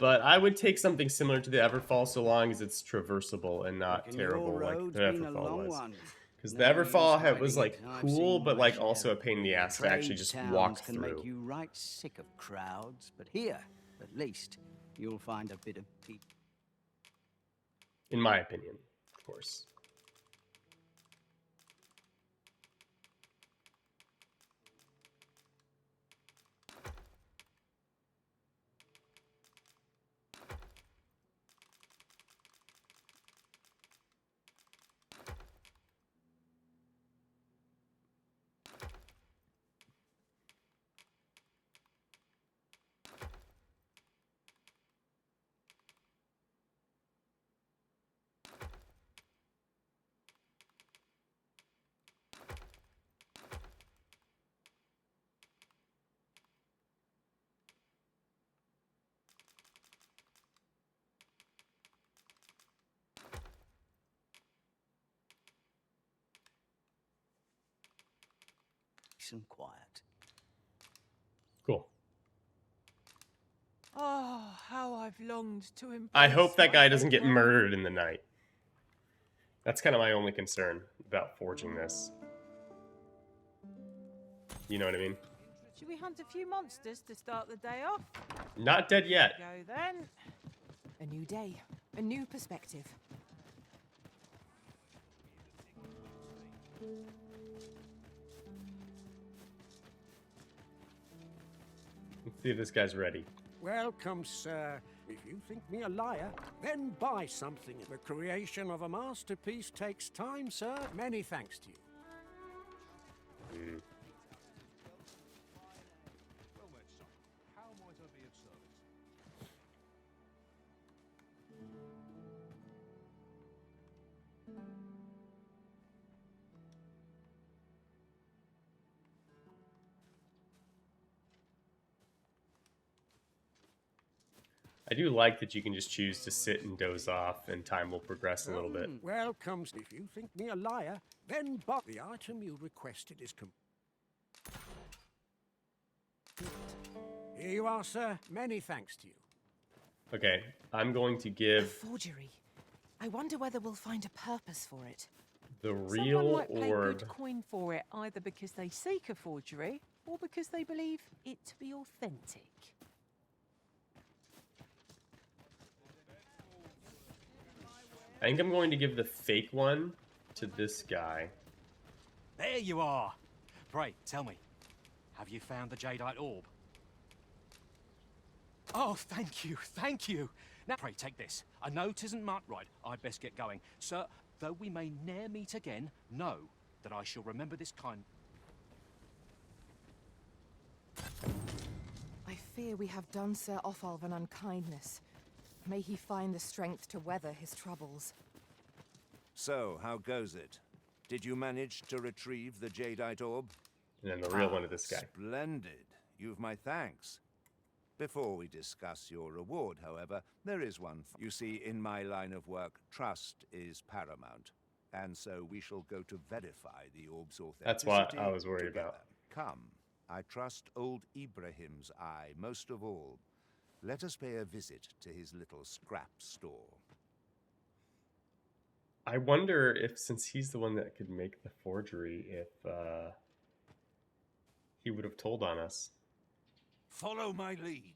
But I would take something similar to the Everfall so long as it's traversable and not Reckon your terrible like road's the been a Everfall long was. one. Because the No Everfall use was hiding like it. I've cool, seen but like worse also a yet. pain in the ass to actually Trade just towns walk can through. make you right sick of crowds, but here, at least, you'll find a bit of peace. In my opinion, of course. And quiet. Cool. Oh, how I've longed to embrace I hope that my guy doesn't get veteran. murdered in the night. That's kind of my only concern about forging this. You know what I mean? Should we hunt a few monsters to start the day off? Not dead yet. Go then. A new day, a new perspective. Let's see if this guy's ready. Welcome, sir. If you think me a liar, then buy something. The creation of a masterpiece takes time, sir. Many thanks to you. I do like that you can just choose to sit and doze off and time will progress a little bit. Welcome. If you think me a liar, then buy the item you requested is Here you are, sir. Many thanks to you. Okay, I'm going to A give forgery. I wonder whether we'll find a purpose for it. the Someone real might pay orb. good coin for it, either because they seek a forgery or because they believe it to be authentic. I think I'm going to give the fake one to this guy. There you are. Pray, tell me, have you found the jadeite orb? Oh, thank you, thank you. Now, pray, take this. I know 'tisn't much. Right, I'd best get going. Sir, though we may ne'er meet again, know that I shall remember this kind... I fear we have done Sir Offalv an unkindness. May he find the strength to weather his troubles. So, how goes it? Did you manage to retrieve the jadeite orb? And then the real one of this guy. Splendid. You've my thanks. Before we discuss your reward, however, there is one. You see, in my line of work, trust is paramount. And so we shall go to verify the orb's authenticity. That's what I was worried about. Come, I trust old Ibrahim's eye most of all. Let us pay a visit to his little scrap store. I wonder if, since he's the one that could make the forgery, if he would have told on us. Follow my lead.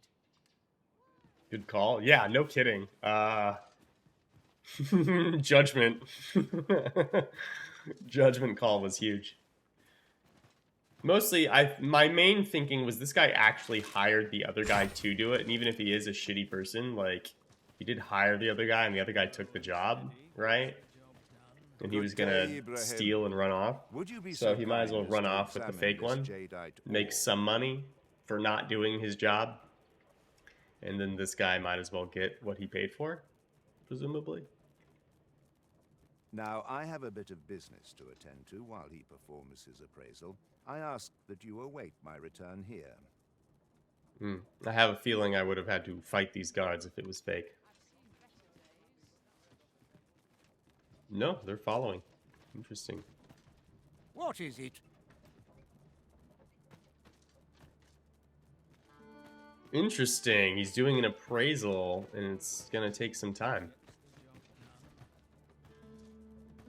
Good call. Yeah, no kidding. Judgment. Judgment call was huge. Mostly, my main thinking was this guy actually hired the other guy to do it, and even if he is a shitty person, like, he did hire the other guy, and the other guy took the job, right? And he was gonna steal and run off. So he might as well run off with the fake one, make some money for not doing his job, and then this guy might as well get what he paid for, presumably. Now, I have a bit of business to attend to while he performs his appraisal. I ask that you await my return here. I have a feeling I would have had to fight these guards if it was fake. No, they're following. Interesting. What is it? Interesting. He's doing an appraisal, and it's gonna take some time.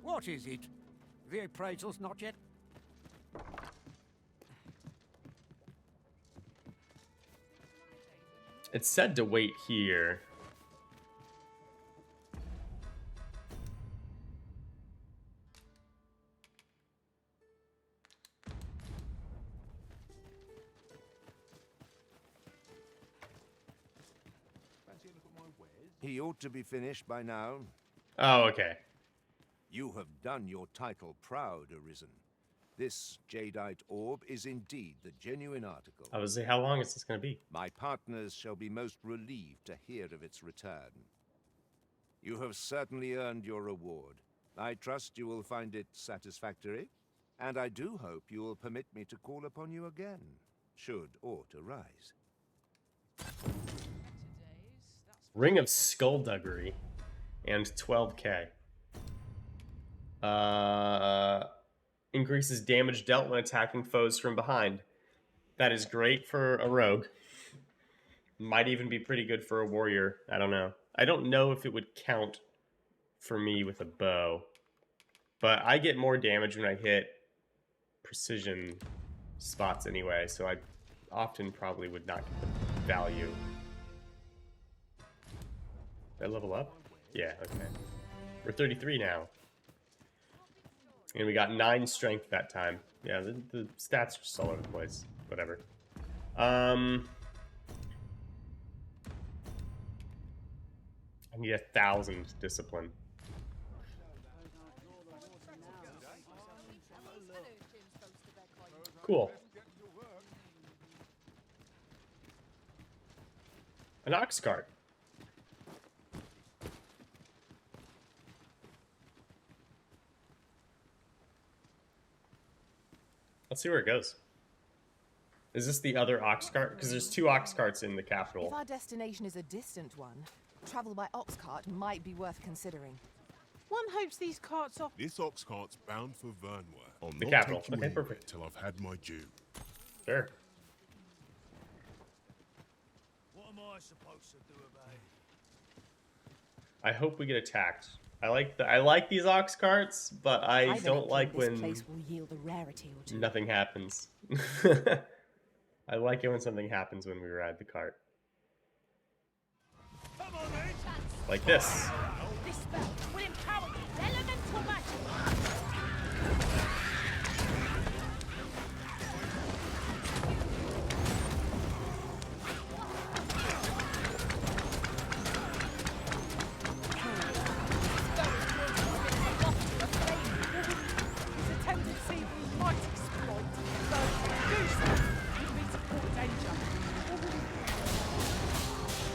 What is it? The appraisal's not yet. It's said to wait here. He ought to be finished by now. Oh, okay. You have done your title proud, Arisen. This jadeite orb is indeed the genuine article. I was say, how long is this going to be? My partners shall be most relieved to hear of its return. You have certainly earned your reward. I trust you will find it satisfactory, and I do hope you will permit me to call upon you again, should aught arise. Ring of Skullduggery and 12k. Increases damage dealt when attacking foes from behind. That is great for a rogue. Might even be pretty good for a warrior. I don't know. I don't know if it would count for me with a bow. But I get more damage when I hit precision spots anyway, so I often probably would not get the value. Did I level up? Yeah, okay. We're 33 now. And we got 9 strength that time. Yeah, the stats are just all over the place. Whatever. I need 1,000 discipline. Cool. An ox cart. Let's see where it goes. Is this the other ox cart? Because there's 2 ox carts in the capital. If our destination is a distant one, travel by ox cart might be worth considering. One hopes these carts are... This ox cart's bound for Vernworth. I'll The not capital. take you Okay, anywhere perfect. till I've had my due. Sure. What am I supposed to do about it? I hope we get attacked. I like these ox carts, but I don't like this when place will yield a rarity or two. nothing happens. I like it when something happens when we ride the cart. Like this. This spell will empower elemental magic. It's a tendency we might exploit, so do so would be to court danger.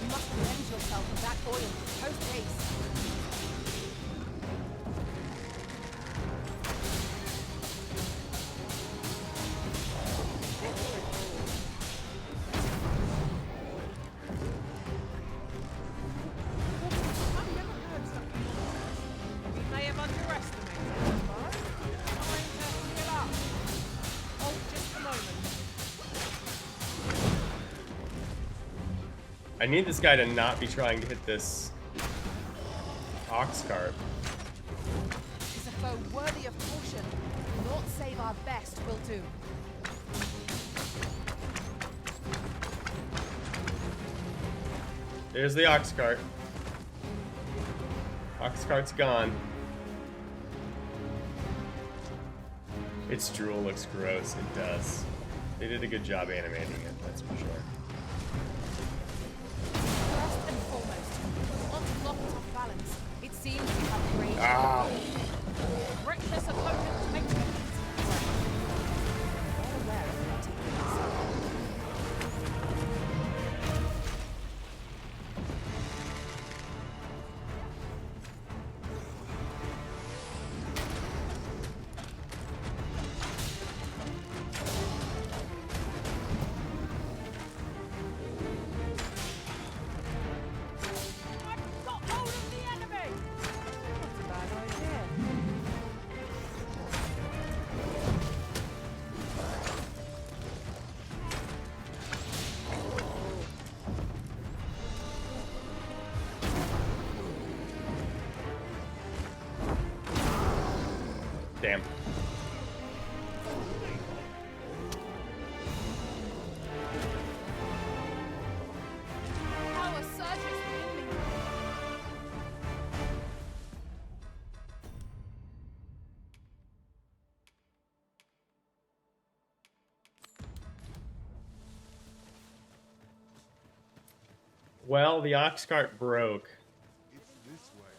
You must avenge yourself of that oil, post-haste. We may have underestimated it, but time to heal up. Oh, just a moment. I need this guy to not be trying to hit this ox cart. Is a foe worthy of caution. Naught save our best will do. There's the ox cart. Ox cart's gone. Its drool looks gross. It does. They did a good job animating it, that's for sure. First and foremost, unlocked off balance. It seems we have rage. Ah. Reckless opponent makes it. Well aware of the antiquities. Got hold of the enemy! Not a bad idea. Well, the ox cart broke. It's this way.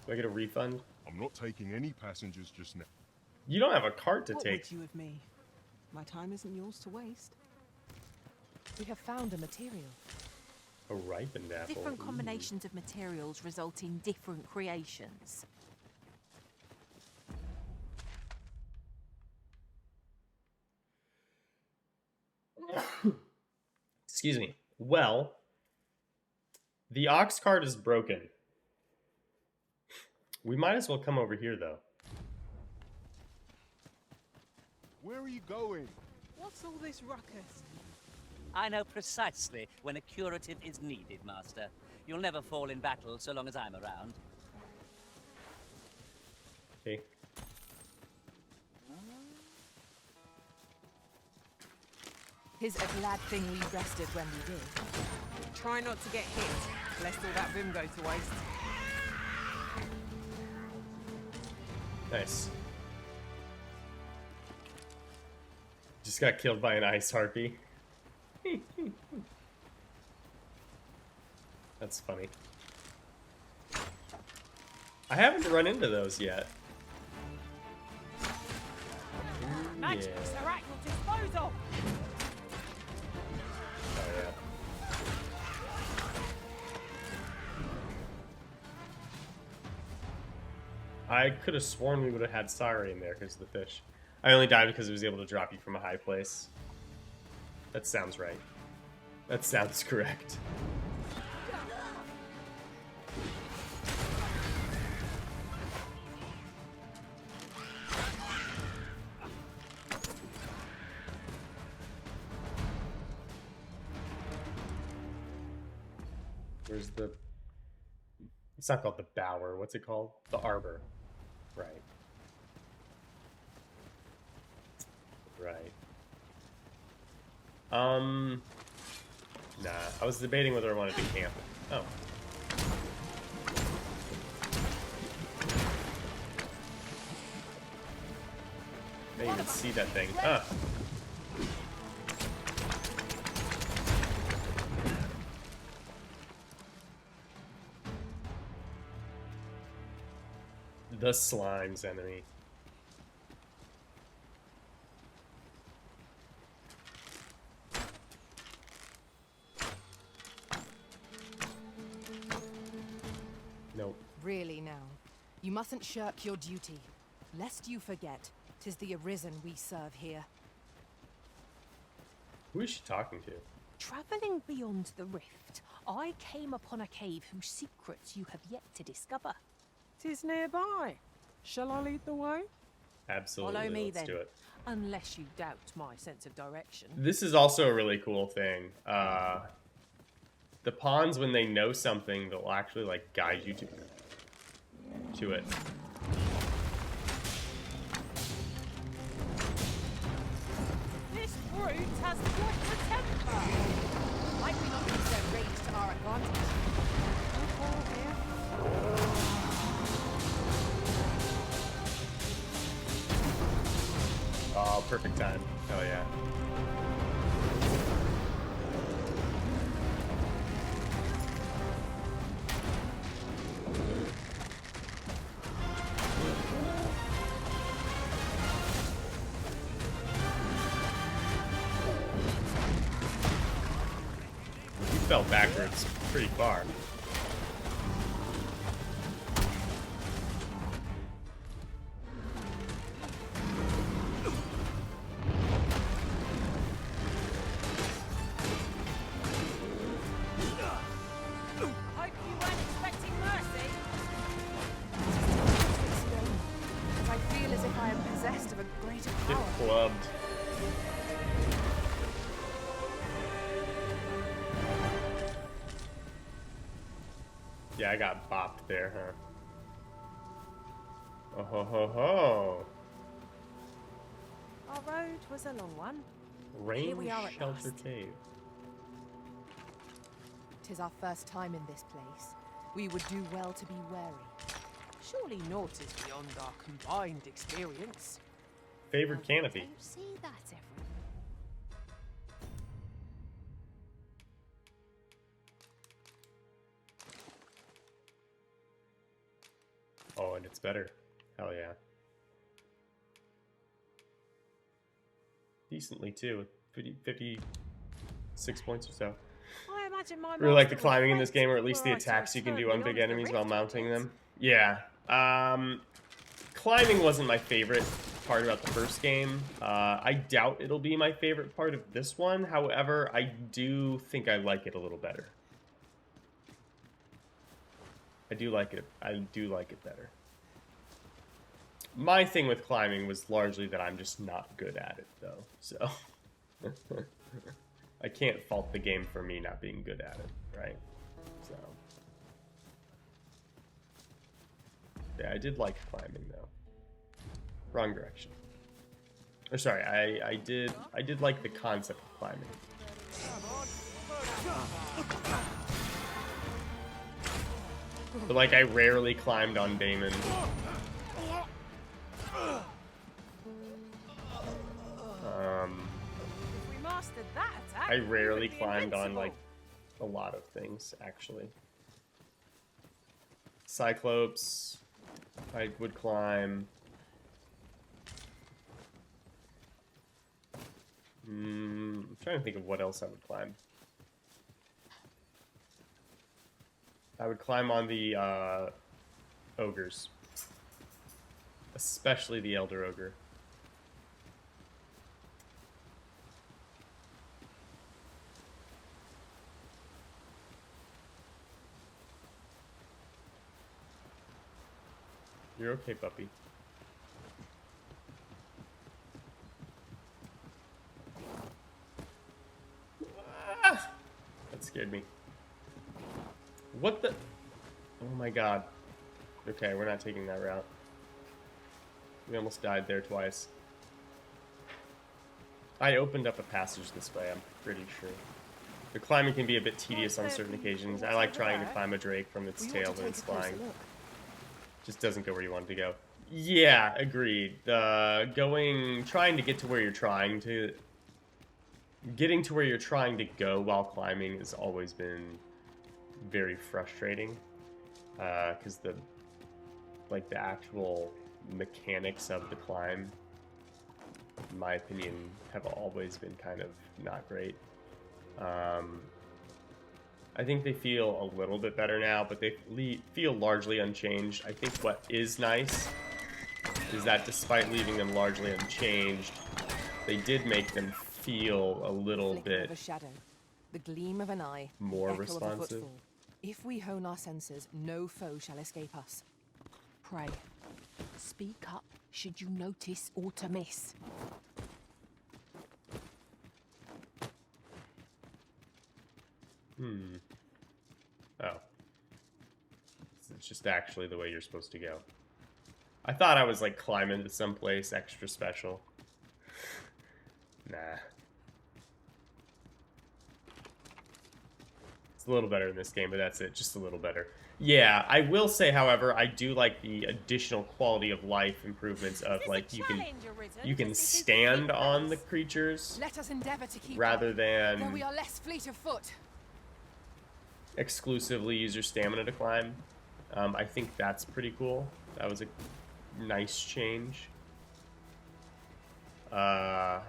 Do I get a refund? I'm not taking any passengers just now. You don't have a cart to What take. would you of me? My time isn't yours to waste. We have found a material. A ripened apple. Different Ooh. combinations of materials result in different creations. Excuse me. Well, the ox cart is broken. We might as well come over here, though. Where are you going? What's all this ruckus? I know precisely when a curative is needed, Master. You'll never fall in battle so long as I'm around. Okay. Tis a glad thing we rested when we did. Try not to get hit, lest all that vim go to waste. Nice. Just got killed by an ice harpy. That's funny. I haven't run into those yet. Magic Yeah. is at your disposal. Oh yeah. I could have sworn we would have had Sari in there because of the fish. I only died because it was able to drop you from a high place. That sounds right. That sounds correct. Where's the... It's not called the bower. What's it called? The arbor. Right. Right. Nah. I was debating whether I wanted to camp. Oh. I didn't even see that thing. Ah. The slime's enemy. Nope. Really now, you mustn't shirk your duty, lest you forget, 'tis the Arisen we serve here. Who is she talking to? Travelling beyond the rift, I came upon a cave whose secrets you have yet to discover. 'Tis nearby. Shall I lead the way? Absolutely. Follow me Let's then, do it. unless you doubt my sense of direction. This is also a really cool thing. The pawns, when they know something, they'll actually like guide you to it. This brute has quite the temper. Might we not use their rage to our advantage? Oh, perfect time. Oh yeah. You fell backwards pretty far. Hope you weren't expecting mercy. I feel as if I am possessed of a greater Get power. clubbed. Yeah, I got bopped there, huh? Oh ho ho ho! Our road was a long one. Rain Here we are at Shelter last. Cave. 'Tis our first time in this place. We would do well to be wary. Surely naught is beyond our combined experience. Favorite canopy. Don't see that everywhere. Oh, and it's better. Hell yeah. Decently too, 56 points or so. I imagine my Really like the master climbing in this reflects game, or at least the were I to attacks you can do return on big beyond the enemies while rift, mounting would it? them. Yeah. Climbing wasn't my favorite part about the first game. I doubt it'll be my favorite part of this one. However, I do think I like it a little better. I do like it better. My thing with climbing was largely that I'm just not good at it, though. So I can't fault the game for me not being good at it, right? So yeah, I did like climbing though. Wrong direction. Or sorry, I did like the concept of climbing. But like I rarely climbed on Damon. If we mastered that attack, I we rarely would be climbed on invincible. like a lot of things actually. Cyclops, I would climb. I'm trying to think of what else I would climb. I would climb on the ogres, especially the Elder Ogre. You're okay, puppy. Ah! That scared me. What the? Oh my god. Okay, we're not taking that route. We almost died there twice. I opened up a passage this way, I'm pretty sure. The climbing can be a bit tedious on certain occasions. I like trying to climb a drake from its tail when it's flying. Just doesn't go where you want it to go. Yeah, agreed. Trying to get to where you're trying to... Getting to where you're trying to go while climbing has always been very frustrating. Because the actual mechanics of the climb, in my opinion, have always been kind of not great. I think they feel a little bit better now, but they feel largely unchanged. I think what is nice is that despite leaving them largely unchanged, they did make them feel a little Flicker bit of a shadow, the gleam of an eye, more the echo responsive. Of a footfall. If we hone our senses, no foe shall escape us. Pray, speak up should you notice or to miss. Oh. It's just actually the way you're supposed to go. I thought I was like climbing to someplace extra special. Nah. It's a little better in this game, but that's it. Just a little better. Yeah, I will say, however, I do like the additional quality of life improvements of like you can stand on the creatures Let us endeavor to keep rather up, though than we are less fleet of foot. exclusively use your stamina to climb. I think that's pretty cool. That was a nice change. I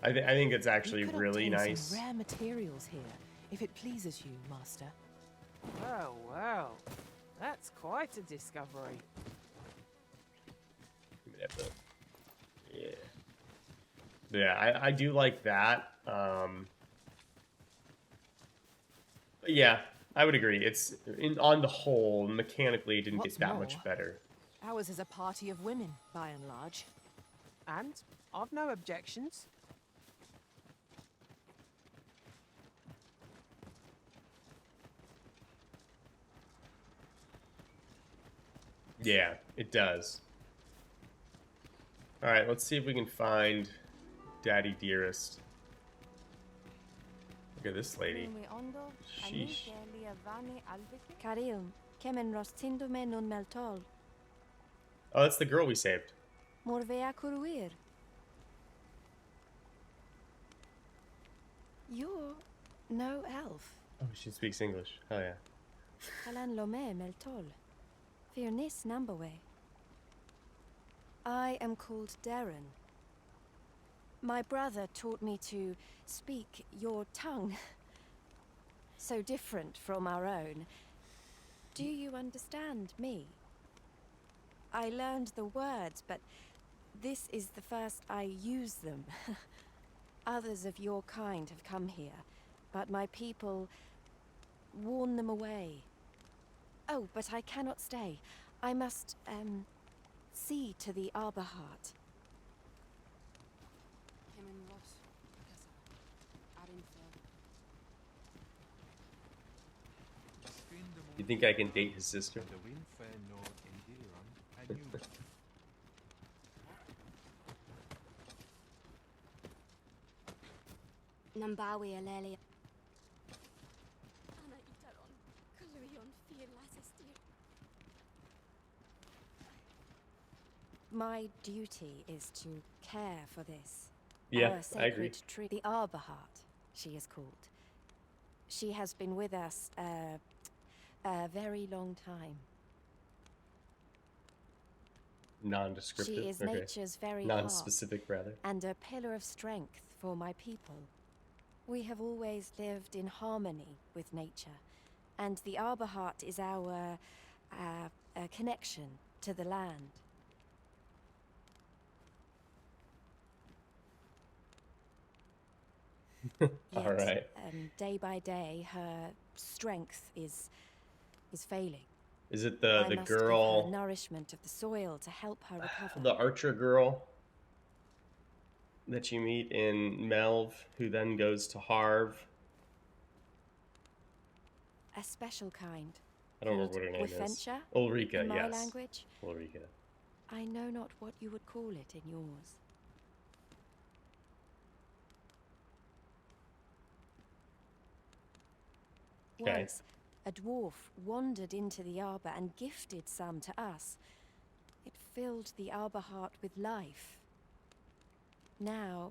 think it's actually We could really obtain nice. Some rare materials here, if it pleases you, Master. Oh, well. That's quite a discovery. Yeah. Yeah, I do like that. But yeah, I would agree. It's on the whole, mechanically, it didn't What's get that more, much better. Ours is a party of women, by and large. And I've no objections. Yeah, it does. Alright, let's see if we can find Daddy Dearest. Look at this lady. Sheesh. Caril, kemen rostindume nun meltol. Oh, that's the girl we saved. Morvea curuir. You're no elf. Oh, she speaks English. Oh, yeah. Halan Lome Meltol. Firnis Nambawe. I am called Darren. My brother taught me to speak your tongue. So different from our own. Do you understand me? I learned the words, but this is the first I use them. Others of your kind have come here, but my people warn them away. Oh, but I cannot stay. I must, see to the Arbor Heart. You think I can date his sister? Nambawi Aleli. Ana itaron, Kaluion Fier Lasistir. My duty is to care for this. Yeah, Our sacred I agree. tree, the Arbor Heart, she is called. She has been with us a very long time. Non-descriptive. She is okay. nature's very Non-specific, rather. heart, and a pillar of strength for my people. We have always lived in harmony with nature, and the Arbor Heart is our connection to the land. All right. Day by day, her strength is failing. Is it I the must girl, give her nourishment of the soil to help her recover. the archer girl that you meet in Melv, who then goes to Harv? A special kind. I don't remember what her name is. Wifentia? Ulrika, In my yes. language. Ulrika. I know not what you would call it in yours. Okay. Once, a dwarf wandered into the arbor and gifted some to us. It filled the Arbor Heart with life. Now,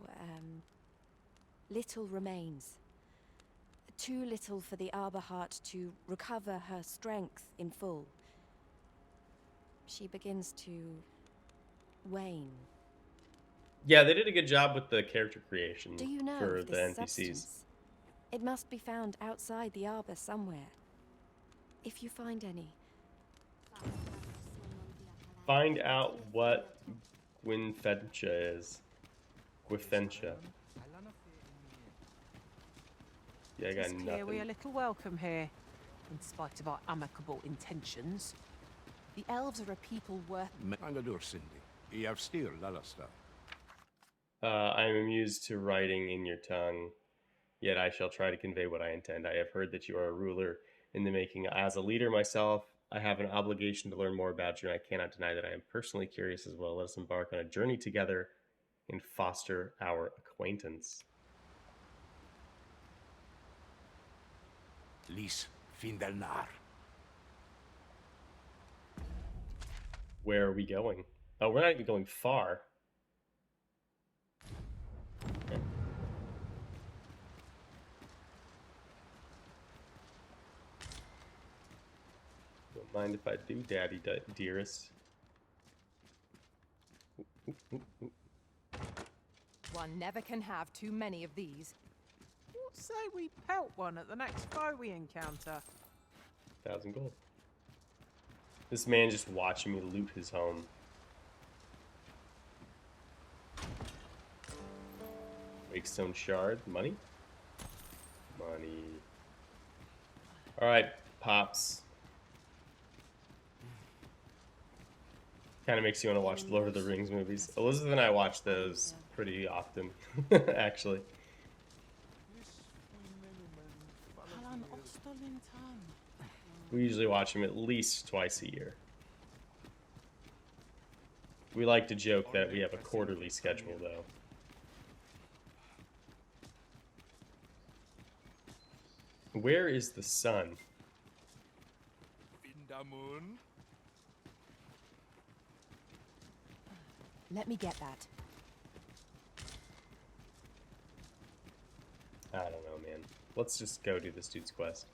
little remains. Too little for the Arbor Heart to recover her strength in full. She begins to wane. Yeah, they did a good job with the character creation Do you know for of the this NPCs. substance? It must be found outside the arbor somewhere. If you find any. Find out what Gwynfentia is. Gwynfentia. Yeah, I got It's clear we are nothing. little welcome here, in spite of our amicable intentions. The elves are a people worth... Mangadur Cindy. I have still Lalasta. I am amused to writing in your tongue, yet I shall try to convey what I intend. I have heard that you are a ruler in the making. As a leader myself, I have an obligation to learn more about you, and I cannot deny that I am personally curious as well. Let us embark on a journey together and foster our acquaintance. Lis Findelnar. Where are we going? Oh, we're not even going far. Okay. Don't mind if I do, Daddy dearest. One never can have too many of these. What say we pelt one at the next foe we encounter? 1,000 gold. This man just watching me loot his home. Wakestone shard. Money? Money. Alright, Pops. Kind of makes you want to watch the Lord of the Rings movies. Elizabeth and I watch those pretty often, actually. We usually watch them at least twice a year. We like to joke that we have a quarterly schedule, though. Where is the sun? Vindamun. Let me get that. I don't know, man. Let's just go do this dude's quest.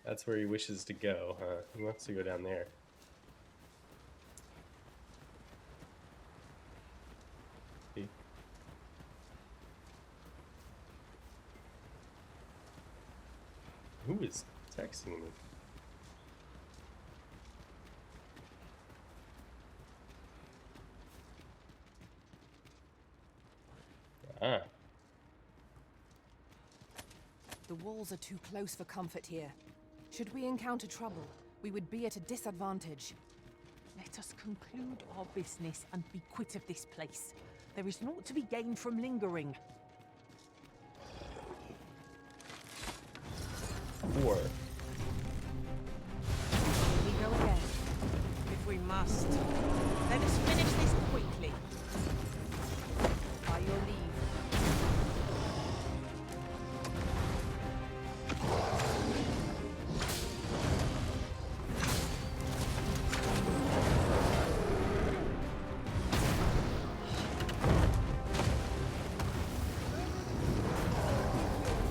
That's where he wishes to go, huh? He wants to go down there. See? Who is texting me? Ah. The walls are too close for comfort here. Should we encounter trouble, we would be at a disadvantage. Let us conclude our business and be quit of this place. There is naught to be gained from lingering. 4. Here we go again. If we must. Let us finish this quickly. By your leave.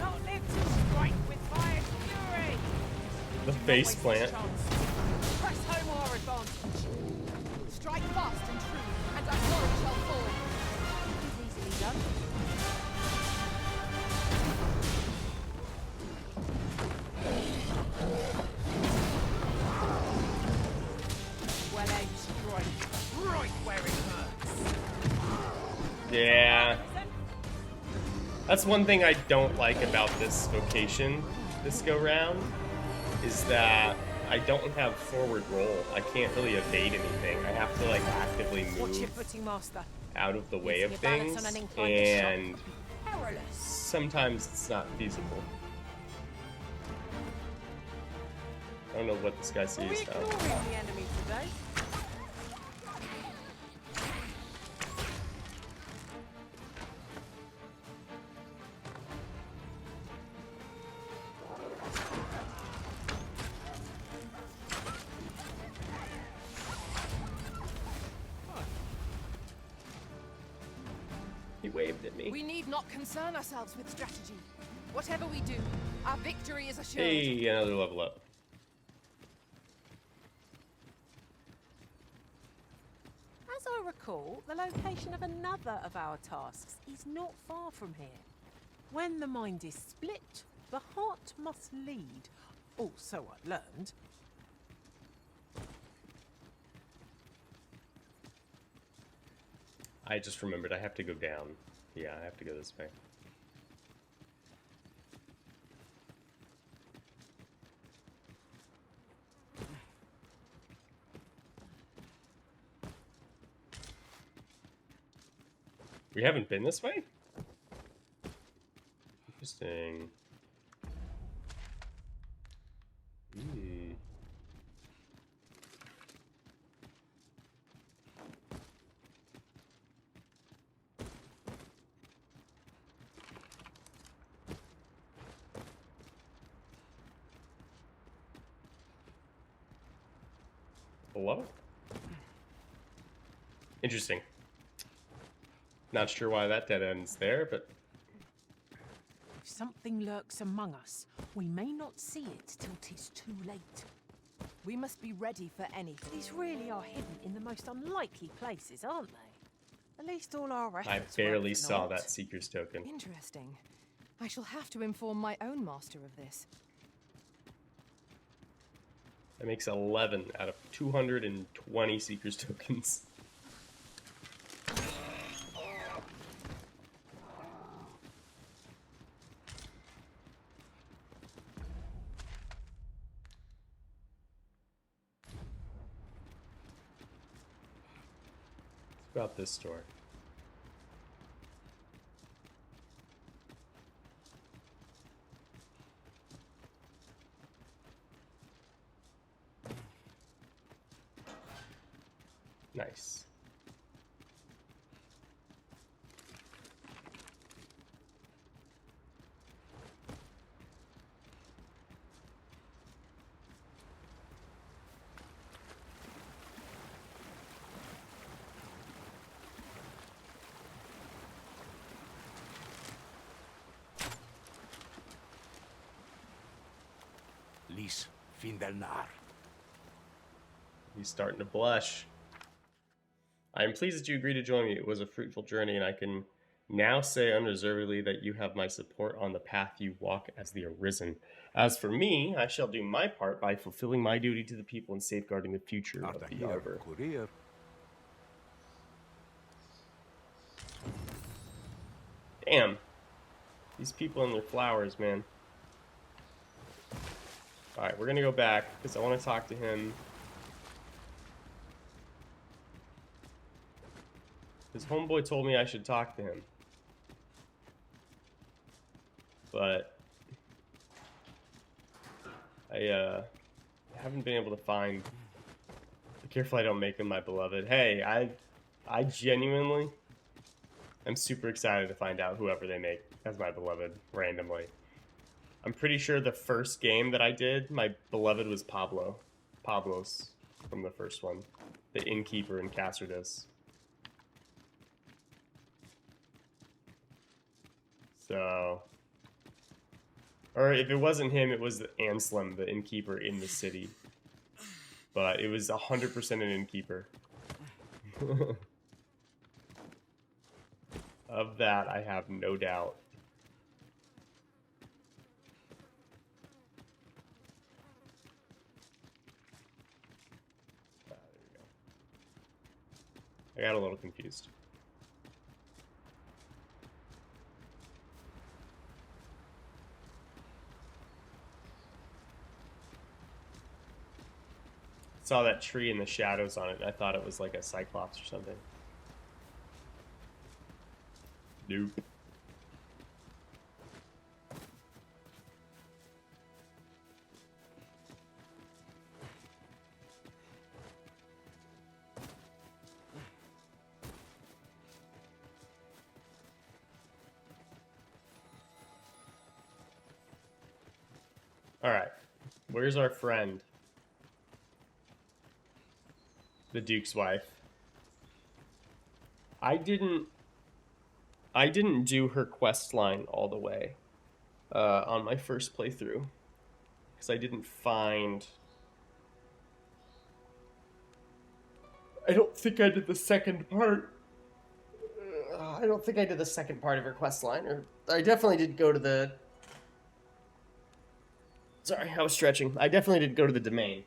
Not live to strike with fire fury. The face plant. Press home our advantage. Strike fast and true, and our glory shall fall. It is easily done. Well aimed strike, right where it hurts. Yeah. That's one thing I don't like about this vocation this go round, is that I don't have forward roll. I can't really evade anything. I have to like actively Watch your move footing, master. out of the way of Using your balance things, on an inclined shot and would be perilous. sometimes it's not feasible. I don't know what this guy Are we sees now. ignoring the enemy today? He waved at me. We need not concern ourselves with strategy. Whatever we do, our victory is assured. Hey, another level up. As I recall, the location of another of our tasks is not far from here. When the mind is split, the heart must lead. Oh, so I learned. I just remembered I have to go down. Yeah, I have to go this way. We haven't been this way? Interesting. Hello? Interesting. Not sure why that dead end's there, but If something lurks among us, we may not see it till 'tis too late. We must be ready for anything. These really are hidden in the most unlikely places, aren't they? At least all our efforts I work barely for saw naught. that Seeker's token. Interesting. I shall have to inform my own master of this. That makes 11 out of 220 Seeker's tokens. It's about this store. Nice. Lis Findelnar. He's starting to blush. I am pleased that you agreed to join me. It was a fruitful journey, and I can now say unreservedly that you have my support on the path you walk as the Arisen. As for me, I shall do my part by fulfilling my duty to the people and safeguarding the future of the Arbor. Damn. These people and their flowers, man. Alright, we're gonna go back, because I want to talk to him. His homeboy told me I should talk to him. But I haven't been able to find. Be careful I don't make him my beloved. Hey, I genuinely am super excited to find out whoever they make as my beloved randomly. I'm pretty sure the first game that I did, my beloved was Pablos from the first one. The innkeeper in Castradus. So, or if it wasn't him, it was Anselm, the innkeeper in the city. But it was 100% an innkeeper. Of that, I have no doubt. There we go. I got a little confused. Saw that tree and the shadows on it. I thought it was like a cyclops or something. Nope. All right. Where's our friend? The Duke's wife. I didn't do her quest line all the way on my first playthrough because I didn't find. I don't think I did the second part. I don't think I did the second part of her quest line, or I definitely did go to the. Sorry, I was stretching. I definitely did go to the domain.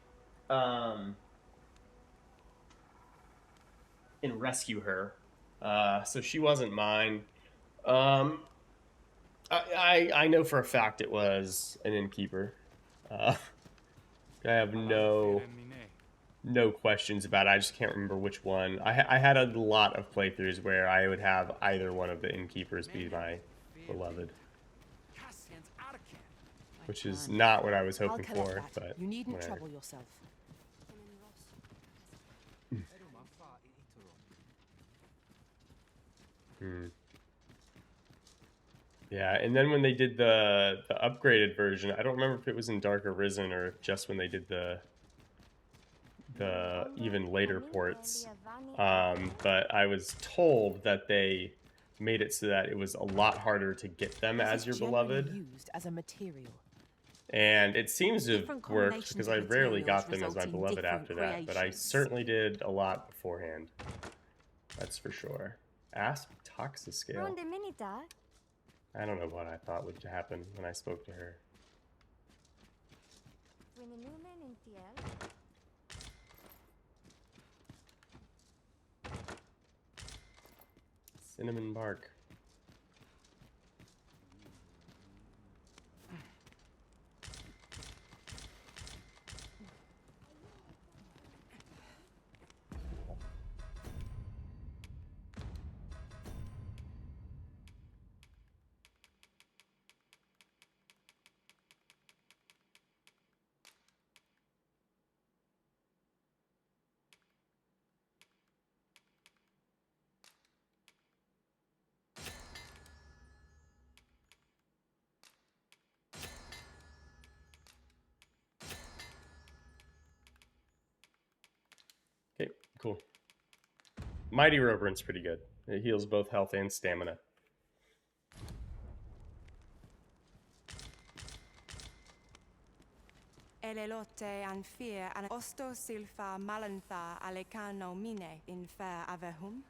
And rescue her. So she wasn't mine. I know for a fact it was an innkeeper. I have no questions about it. I just can't remember which one. I had a lot of playthroughs where I would have either one of the innkeepers be my beloved. Which is not what I was hoping for, but you needn't whatever. trouble yourself. Yeah, and then when they did the upgraded version, I don't remember if it was in Dark Arisen or just when they did the even later ports. But I was told that they made it so that it was a lot harder to get them as your beloved. Used as a material. And it seems to have worked because I rarely got them as my beloved after that, but I certainly did a lot beforehand. That's for sure. Asp Toxiscale. I don't know what I thought would happen when I spoke to her. Cinnamon bark. Okay, cool. Mighty Reverence pretty good. It heals both health and stamina. elelote an fear an osto silfa malantha alecano mine in fair avehum.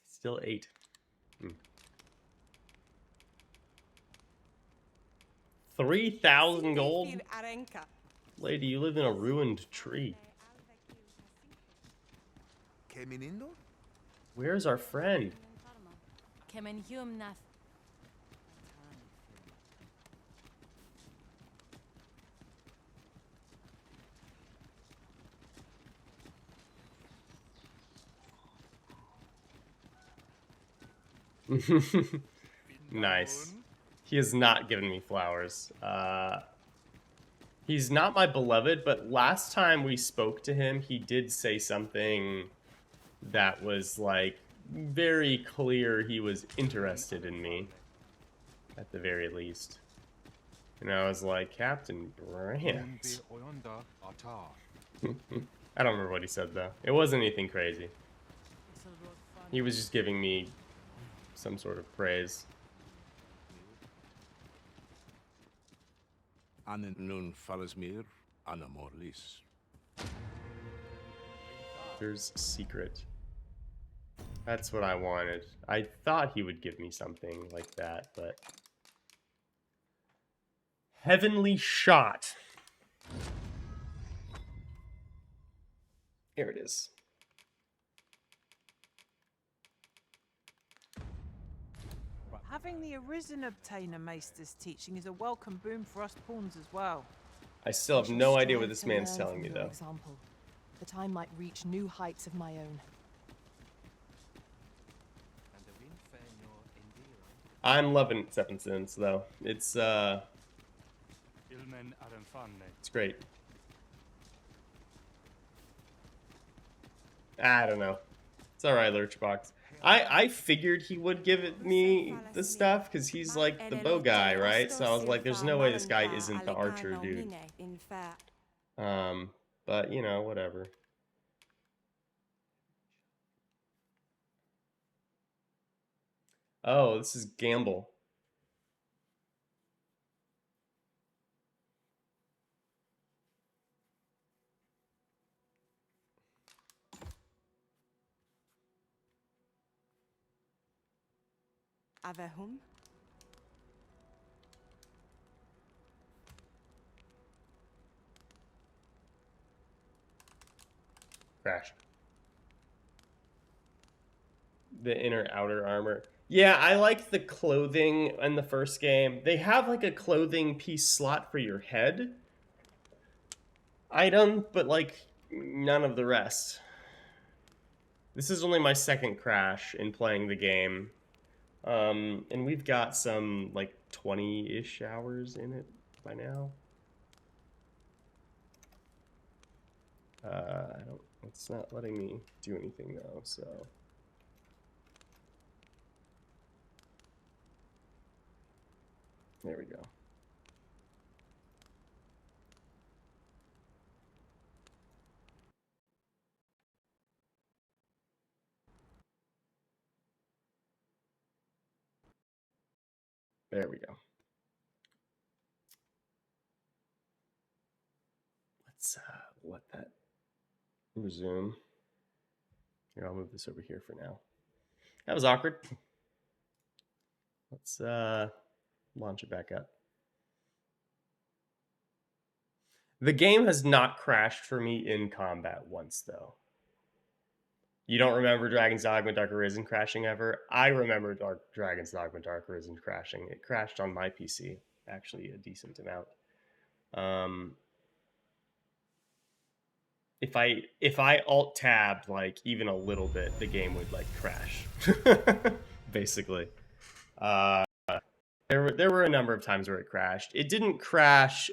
Still 8. 3,000 gold? Lady, you live in a ruined tree. Where's our friend? Nice. He has not given me flowers. He's not my beloved, but last time we spoke to him, he did say something that was, like, very clear he was interested in me. At the very least. And I was like, Captain Brandt. I don't remember what he said, though. It wasn't anything crazy. He was just giving me some sort of praise. Nun falasmir anamorlis. There's secret. That's what I wanted. I thought he would give me something like that, but... Heavenly Shot. Here it is. Having the Arisen Obtainer Maester's teaching is a welcome boon for us pawns as well. I still have no idea what this man's telling me, though. Example, that I might reach new heights of my own. I'm loving Seven Sins, though. It's great. I don't know. It's alright, Lurchbox. I figured he would give me the stuff, because he's like the bow guy, right? So I was like, there's no way this guy isn't the archer dude. But, you know, whatever. Oh, this is Gamble. Avehum. Crash. The inner outer armor. Yeah, I like the clothing in the first game. They have like a clothing piece slot for your head item, but like none of the rest. This is only my second crash in playing the game. And we've got some like 20-ish hours in it by now. It's not letting me do anything though, so. There we go. There we go. Let's let that resume. Here, I'll move this over here for now. That was awkward. Let's launch it back up. The game has not crashed for me in combat once, though. You don't remember Dragon's Dogma Dark Arisen crashing ever? I remember Dragon's Dogma Dark Arisen crashing. It crashed on my PC, actually a decent amount. If I alt tabbed like even a little bit, the game would like crash. Basically. There were a number of times where it crashed. It didn't crash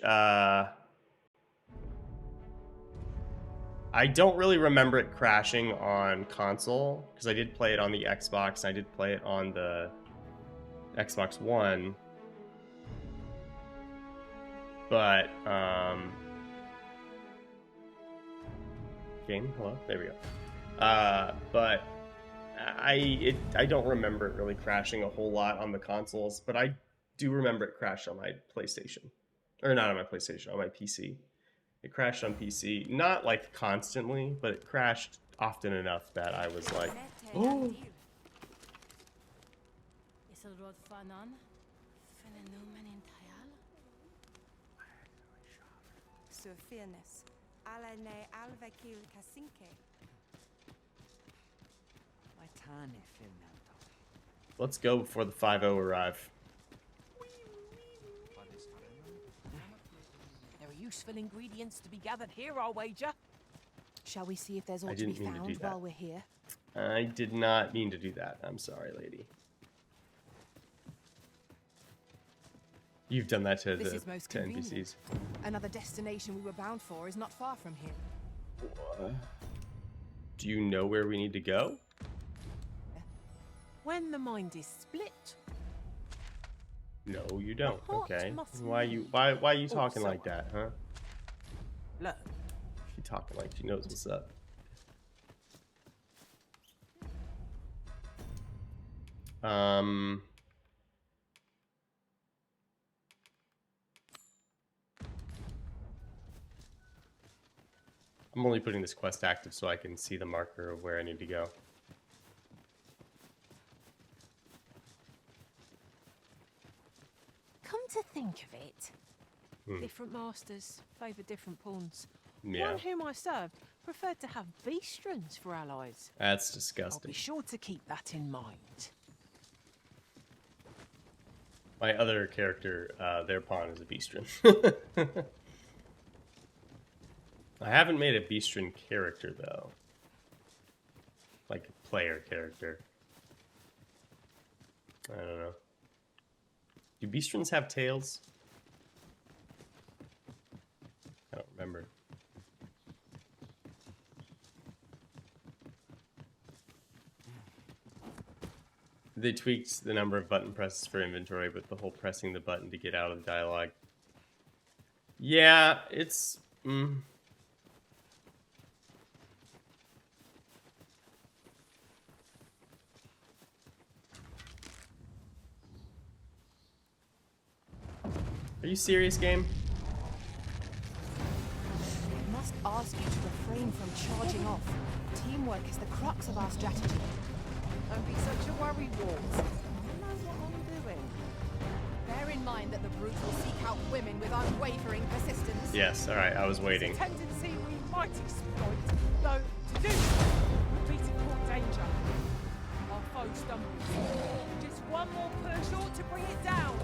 I don't really remember it crashing on console, because I did play it on the Xbox, and I did play it on the Xbox One. But, game, hello? There we go. But I don't remember it really crashing a whole lot on the consoles, but I do remember it crashed on my PlayStation. Or not on my PlayStation, on my PC. It crashed on PC, not like constantly, but it crashed often enough that I was like, oh. Let's go before the 5-0 arrive. There are useful ingredients to be gathered here, I'll wager. Shall we see if there's ought to be found while we're here? I did not mean to do that. I'm sorry, lady. You've done that to This the is most to convenient. NPCs. Another destination we were bound for is not far from here. Do you know where we need to go? When the mind is split. No, you don't. heart Okay. must Why are you talking like that, huh? Look. She talking like she knows what's up. I'm only putting this quest active so I can see the marker of where I need to go. Come to think of it, Hmm. different masters favour different pawns. Yeah. One whom I served preferred to have beastrons for allies. That's I'll disgusting. be sure to keep that in mind. My other character, their pawn is a beastron. I haven't made a beastron character, though. Like a player character. I don't know. Do beastrons have tails? I don't remember. They tweaked the number of button presses for inventory, but the whole pressing the button to get out of the dialogue. Yeah, it's... Are you serious, game? I must ask you to refrain from charging off. Teamwork is the crux of our strategy. Don't be such a worry, Walt. I know what I'm doing. Bear in mind that the brute will seek out women with unwavering persistence. Yes, alright, I was waiting. It's a tendency we might exploit, though to do so would be to court danger. Our foe stumbles. Just one more push ought to bring it down.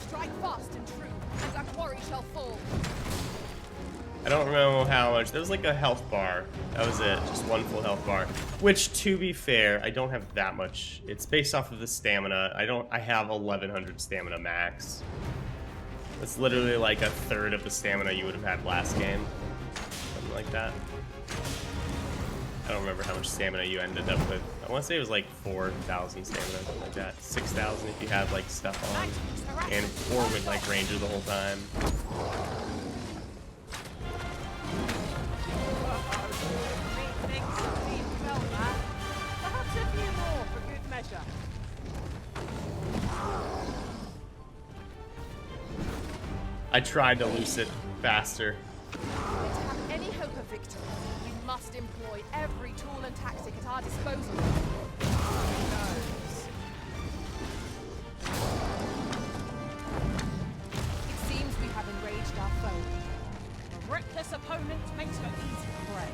Strike fast and true, and our quarry shall fall. I don't know how much. There was like a health bar. That was it. Just one full health bar. Which, to be fair, I don't have that much. It's based off of the stamina. I have 1100 stamina max. That's literally like a third of the stamina you would have had last game. Something like that. I don't remember how much stamina you ended up with. I want to say it was like 4,000 stamina, something like that. 6,000 if you had like stuff on. And or with like ranger the whole time. Perhaps a few more for good measure. I tried to loose it faster. To have any hope of victory, we must employ every tool and tactic at our disposal. Who knows? It seems we have enraged our foe. A reckless opponent makes for easy prey.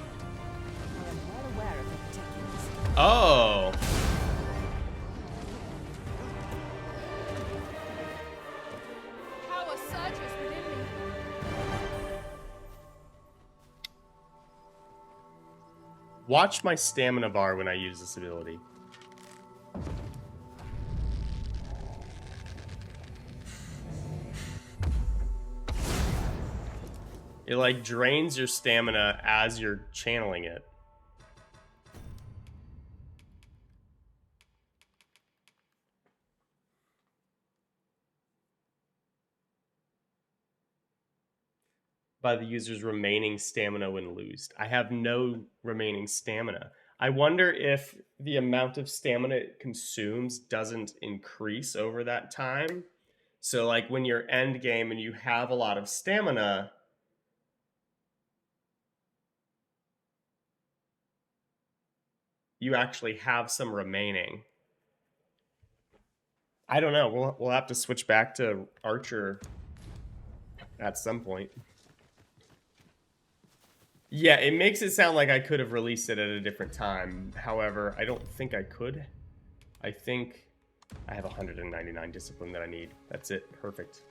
I am well aware of the particulars. Oh. Power surges within me. Watch my stamina bar when I use this ability. It like drains your stamina as you're channeling it. By the user's remaining stamina when loosed. I have no remaining stamina. I wonder if the amount of stamina it consumes doesn't increase over that time. So like when you're end game and you have a lot of stamina, you actually have some remaining. I don't know. We'll have to switch back to Archer at some point. Yeah, it makes it sound like I could have released it at a different time. However, I don't think I could. I think I have 199 discipline that I need. That's it. Perfect.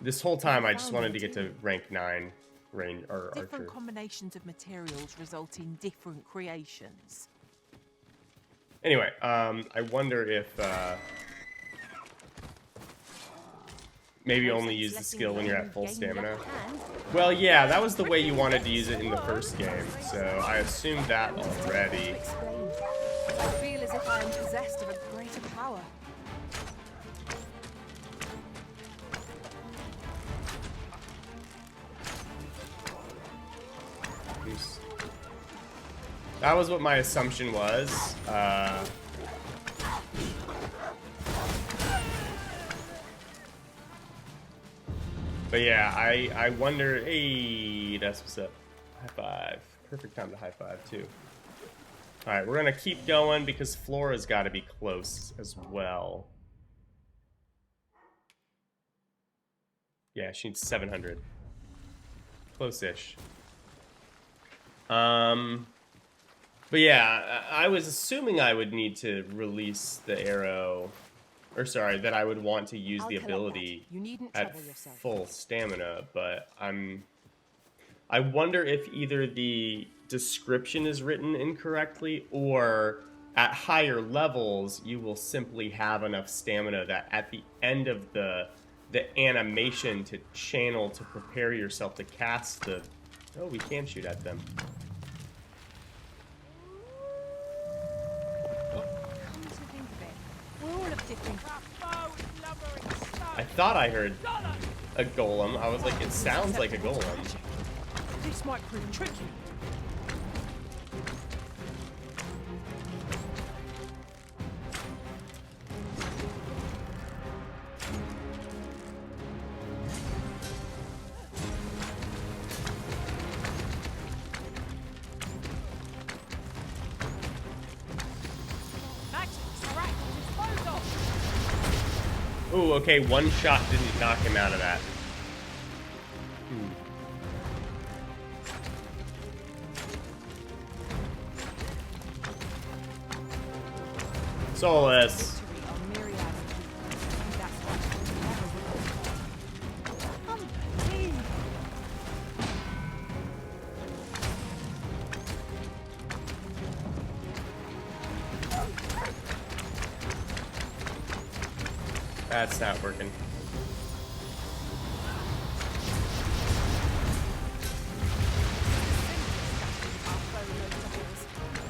This whole time I just wanted to get to rank 9 range or Different Archer. combinations of materials result in different creations. Anyway, I wonder if maybe only use the skill when you're at full stamina. Well, yeah, that was the way you wanted to use it in the first game, so I assumed that already. I feel as if I am possessed of a greater power. That was what my assumption was. But yeah, I wonder. Hey, that's what's up. High five. Perfect time to high five too. All right, we're gonna keep going because Flora's got to be close as well. Yeah, she needs 700. Close-ish. But yeah, I was assuming I would need to release the arrow, or sorry, that I would want to use the ability at full stamina, but I wonder if either the description is written incorrectly or at higher levels you will simply have enough stamina that at the end of the animation to channel to prepare yourself to cast the... Oh, we can shoot at them. I thought I heard a golem. I was like, it sounds like a golem. This might prove tricky. Ooh, okay, one shot didn't knock him out of that. Soulless. That's not working.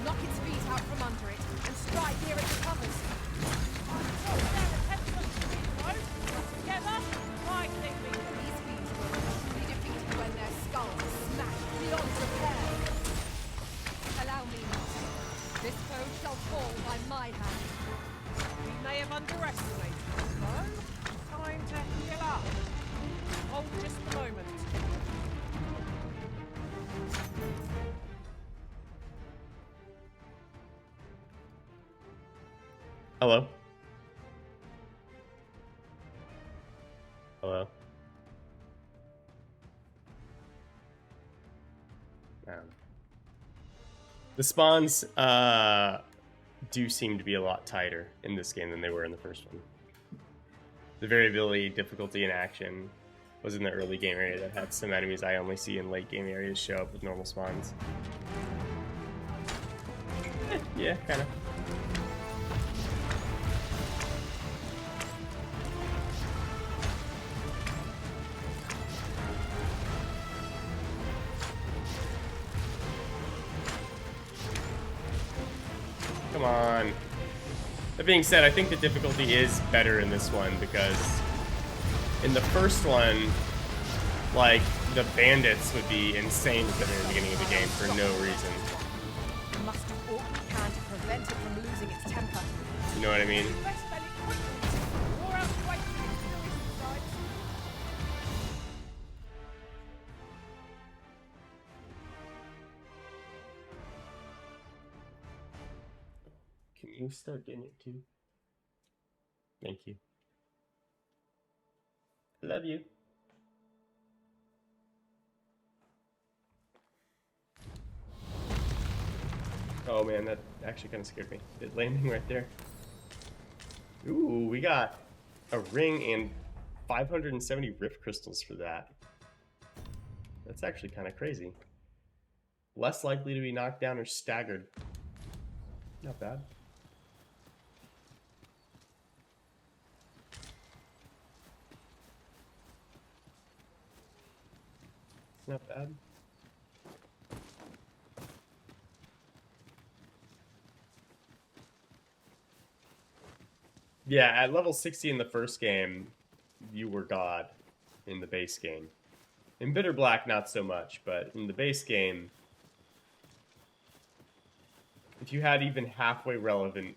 Knock its feet out from under it and strike near its covers. Together, I think we can. These feet will be defeated when their skulls are smashed beyond repair. Allow me, Master. This foe shall fall by my hand. We may have underestimated this foe. Time to heal up. Hold just a moment. Hello? Hello? The spawns do seem to be a lot tighter in this game than they were in the first one. The variability, difficulty, and action was in the early game area that had some enemies I only see in late game areas show up with normal spawns. Yeah, kind of. Come on. That being said, I think the difficulty is better in this one because in the first one, like, the bandits would be insane at the very beginning of the game for no reason. We must do all we can to prevent it from losing its temper. You know what I mean? Best spell it quickly, or else wait till it fury subsides. Can you start getting it too? Thank you. I love you. Oh man, that actually kind of scared me. It landing right there. Ooh, we got a ring and 570 rift crystals for that. That's actually kind of crazy. Less likely to be knocked down or staggered. Not bad. Not bad. Yeah, at level 60 in the first game, you were God in the base game. In Bitter Black, not so much, but in the base game, if you had even halfway relevant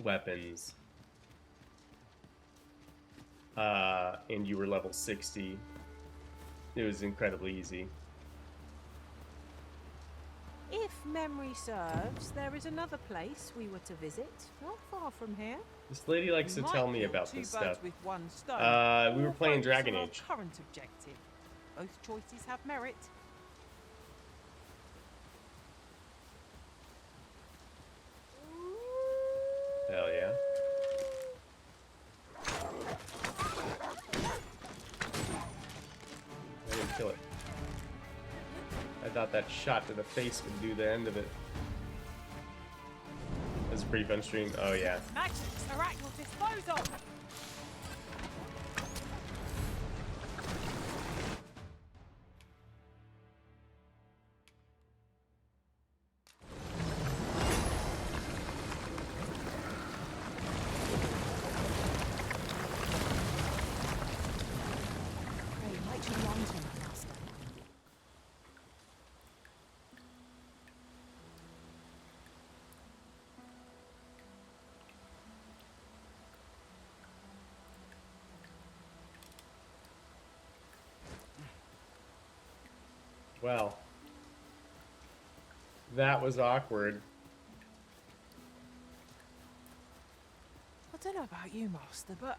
weapons, and you were level 60, it was incredibly easy. If memory serves, there is another place we were to visit, not far from here. This lady likes to Might tell me kill about two this birds stuff. with one stone, We were or playing focus Dragon on our Age. current objective. Both choices have merit. Hell yeah. I didn't kill it. I thought that shot to the face would do the end of it. That was a pretty fun stream. Oh yeah. Magics are at your disposal. Pray, light your lantern, Master. Well, that was awkward. I don't know about you, Master, but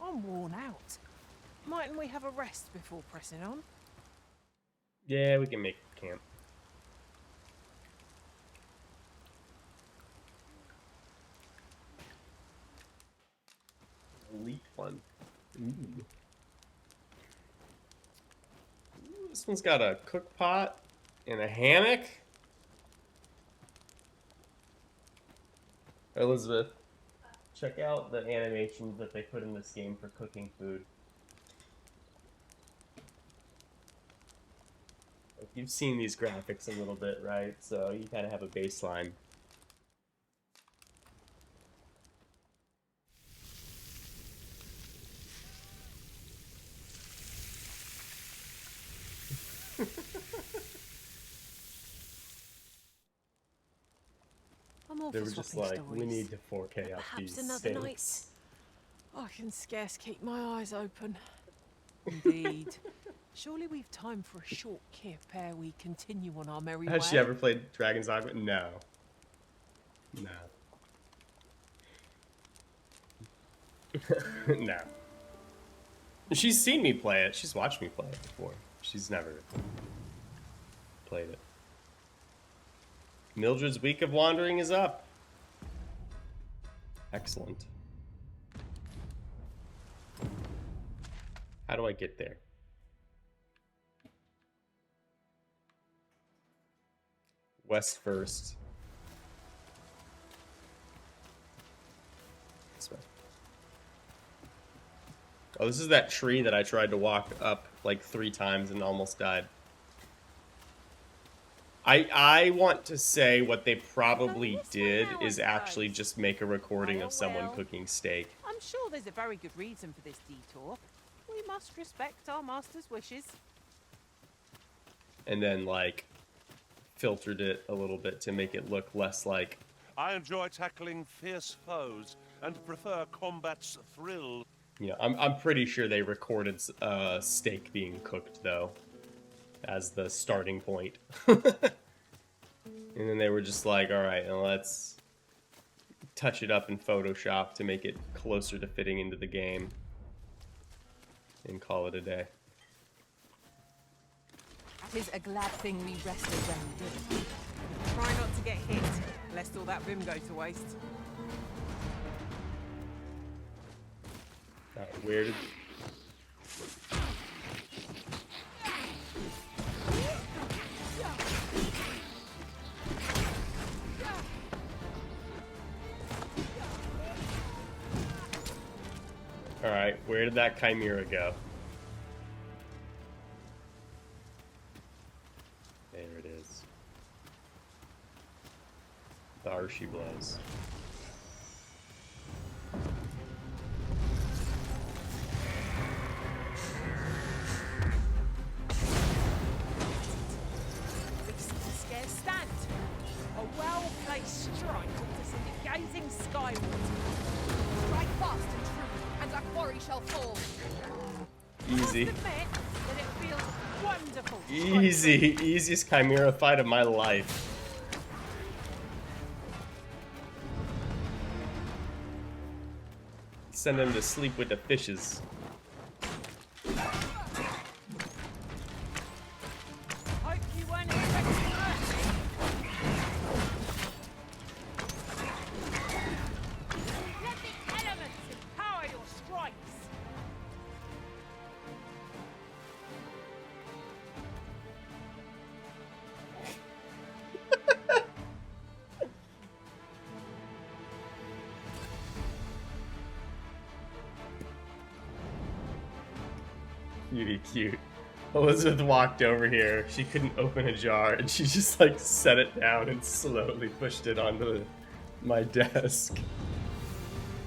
I'm worn out. Mightn't we have a rest before pressing on? Yeah, we can make camp. Elite one. Ooh. This one's got a cook pot and a hammock. Elizabeth, check out the animations that they put in this game for cooking food. Like, you've seen these graphics a little bit, right? So you kind of have a baseline. I'm all They for were just swapping like, we stories. need to 4K up Perhaps these another night. steaks. I can scarce keep my eyes open. Indeed. Surely we've time for a short kip ere we continue on our merry way. Has she ever played Dragon's Dogma? No. No. No. She's seen me play it. She's watched me play it before. She's never played it. Mildred's week of wandering is up. Excellent. How do I get there? West first. This way. Oh, this is that tree that I tried to walk up like 3 times and almost died. I want to say what they probably did is actually just make a recording of someone cooking steak. I'm sure there's a very good reason for this detour. We must respect our master's wishes. And then, like, filtered it a little bit to make it look less like... I enjoy tackling fierce foes and prefer combat's thrill. Yeah, I'm pretty sure they recorded steak being cooked, though, as the starting point. And then they were just like, alright, now let's touch it up in Photoshop to make it closer to fitting into the game. And call it a day. 'Tis a glad thing we rested when we did. Try not to get hit, lest all that vim go to waste. Where did... Alright, where did that chimera go? There it is. There she blows. This is a scarce stand. A well-placed strike to send it gazing skyward. Strike fast and true, and our quarry shall fall. Easy. Admit that it feels wonderful. Easy. Easiest chimera fight of my life. Send them to sleep with the fishes. Hope you weren't expecting mercy. Let the elements empower your strikes. Cutie cute. Elizabeth walked over here. She couldn't open a jar, and she just like set it down and slowly pushed it onto my desk.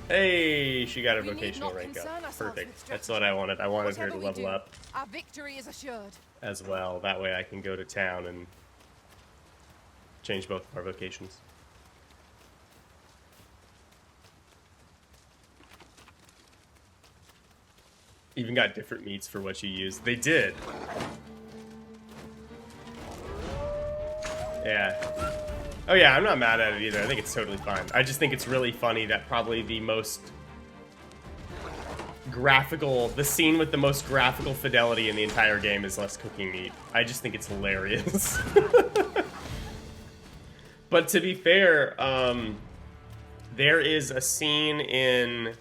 Hey, she got a vocational rank up. Perfect. That's what I wanted. I wanted her to level up Our victory is assured. as well. That way I can go to town and change both of our vocations. Even got different meats for what you use. They did. Yeah. Oh yeah, I'm not mad at it either. I think it's totally fine. I just think it's really funny that probably the most graphical, the scene with the most graphical fidelity in the entire game is less cooking meat. I just think it's hilarious. But to be fair, there is a scene in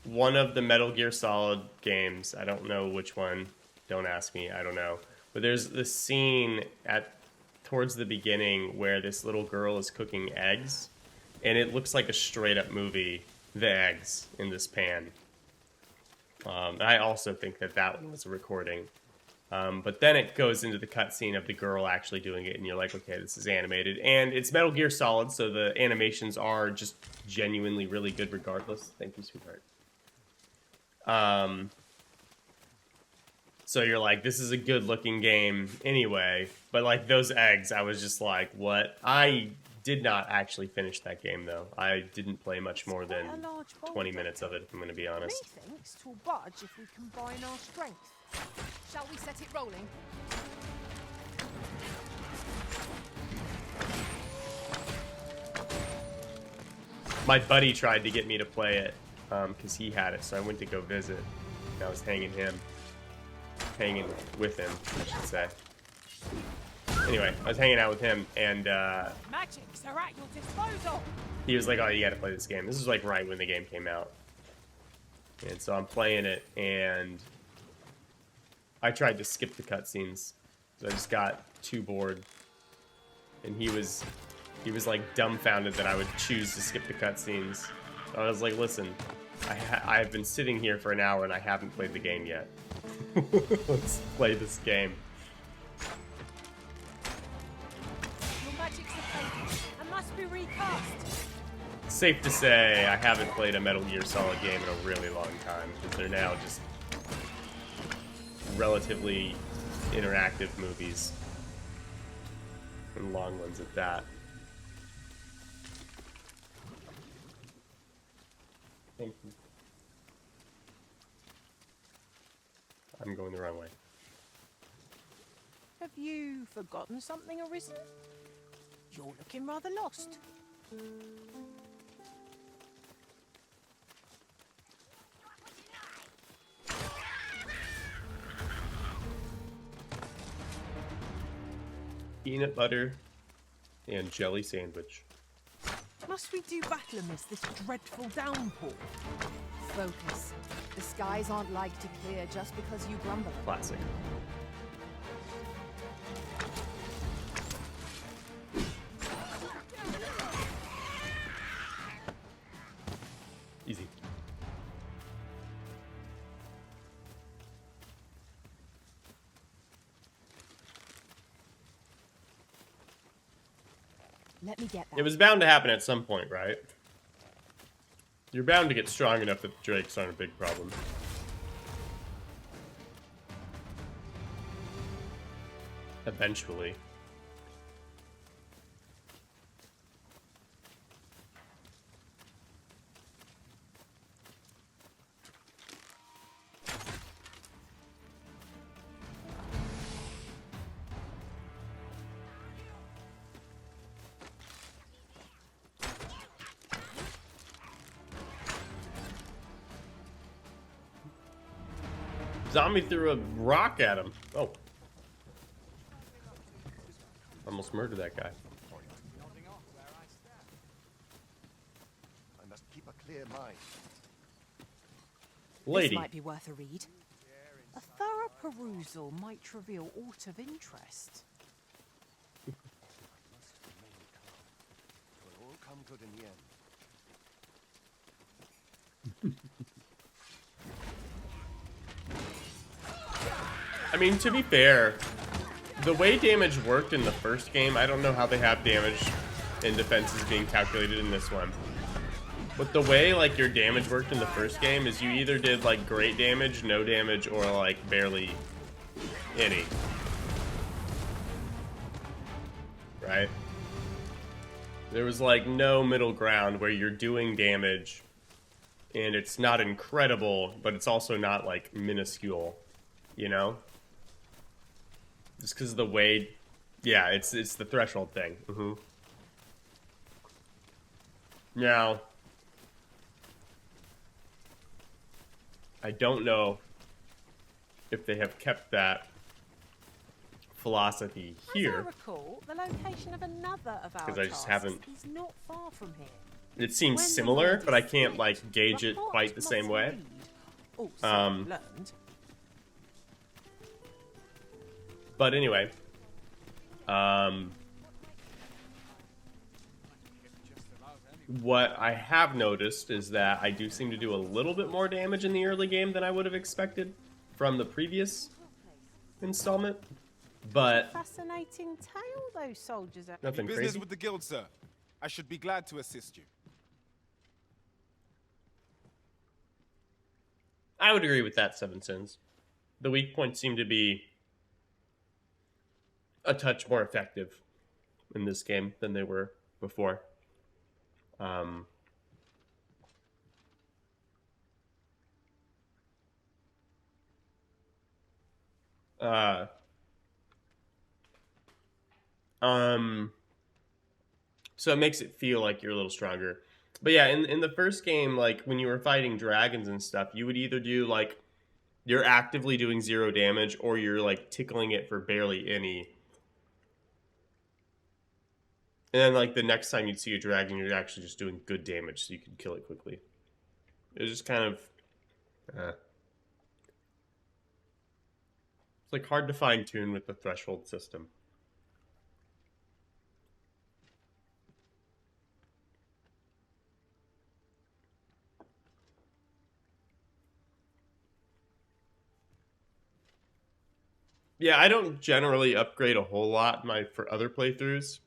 one of the Metal Gear Solid games. I don't know which one. Don't ask me. I don't know. But there's this scene towards the beginning where this little girl is cooking eggs, and it looks like a straight up movie. The eggs in this pan. And I also think that one was a recording. But then it goes into the cutscene of the girl actually doing it, and you're like, okay, this is animated. And it's Metal Gear Solid, so the animations are just genuinely really good regardless. Thank you, sweetheart. So you're like, this is a good looking game anyway, but like those eggs, I was just like, what? I did not actually finish that game though. I didn't play much more than 20 minutes of it, if I'm going to be honest. Methinks 'twill budge if we combine our strength. Shall we set it rolling? My buddy tried to get me to play it, because he had it, so I went to go visit. And I was hanging with him, I should say. Anyway, I was hanging out with him, and Magics are at your disposal. he was like, oh, you gotta play this game. This is like right when the game came out. And so I'm playing it, and I tried to skip the cutscenes. So I just got too bored. And he was like dumbfounded that I would choose to skip the cutscenes. So I was like, listen, I have been sitting here for an hour and I haven't played the game yet. Let's play this game. safe to say I haven't played a Metal Gear Solid game in a really long time, because they're now just relatively interactive movies. And long ones at that. Thank you. I'm going the wrong way. Have you forgotten something, Arisen? You're looking rather lost. Peanut butter and jelly sandwich. Must we do battle amidst this dreadful downpour? Focus. The skies aren't like to clear just because you grumble. Classic. Easy. Let me get that. It was bound to happen at some point, right? You're bound to get strong enough that the drakes aren't a big problem. Eventually. Zombie threw a rock at him. Oh. Almost murdered that guy. I must keep a clear mind. Lady. This might be worth a read. A thorough perusal might reveal aught of interest. Will all come good in the end. I mean, to be fair, the way damage worked in the first game, I don't know how they have damage and defenses being calculated in this one. But the way, like, your damage worked in the first game is you either did, like, great damage, no damage, or, like, barely any. Right? There was, like, no middle ground where you're doing damage and it's not incredible, but it's also not, like, minuscule, you know? Just because of the way, yeah, it's the threshold thing. Now, I don't know if they have kept that philosophy here. As I recall, the location of another of our 'Cause I just tasks haven't- is not far from here. It seems When the similar, world but I is can't, split, like, gauge the it heart quite the same must way. lead. Also learned. But anyway, what I have noticed is that I do seem to do a little bit more damage in the early game than I would have expected from the previous installment. But Fascinating tale those soldiers are. nothing Business crazy. with the guild, sir. I should be glad to assist you. I would agree with that, Seven Sins. The weak points seem to be a touch more effective in this game than they were before. So it makes it feel like you're a little stronger. But yeah, in the first game, like, when you were fighting dragons and stuff, you would either do, like, you're actively doing 0 damage, or you're, like, tickling it for barely any. And then, like, the next time you'd see a dragon, you're actually just doing good damage, so you could kill it quickly. It was just kind of... It's, like, hard to fine-tune with the threshold system. Yeah, I don't generally upgrade a whole lot for other playthroughs.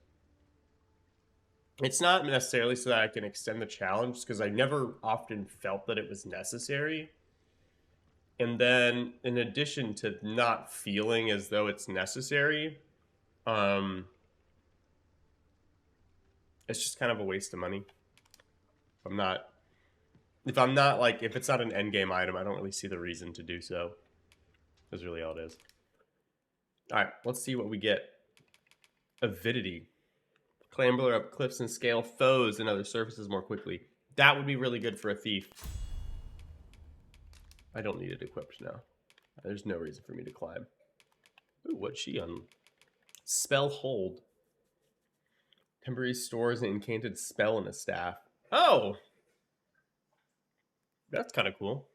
It's not necessarily so that I can extend the challenge, because I never often felt that it was necessary. And then, in addition to not feeling as though it's necessary, it's just kind of a waste of money. If it's not an endgame item, I don't really see the reason to do so. That's really all it is. All right, let's see what we get. Avidity. Clamber up cliffs and scale foes and other surfaces more quickly. That would be really good for a thief. I don't need it equipped now. There's no reason for me to climb. Ooh, what's she on? Spell hold. Temporary stores an incanted spell in a staff. Oh! That's kind of cool.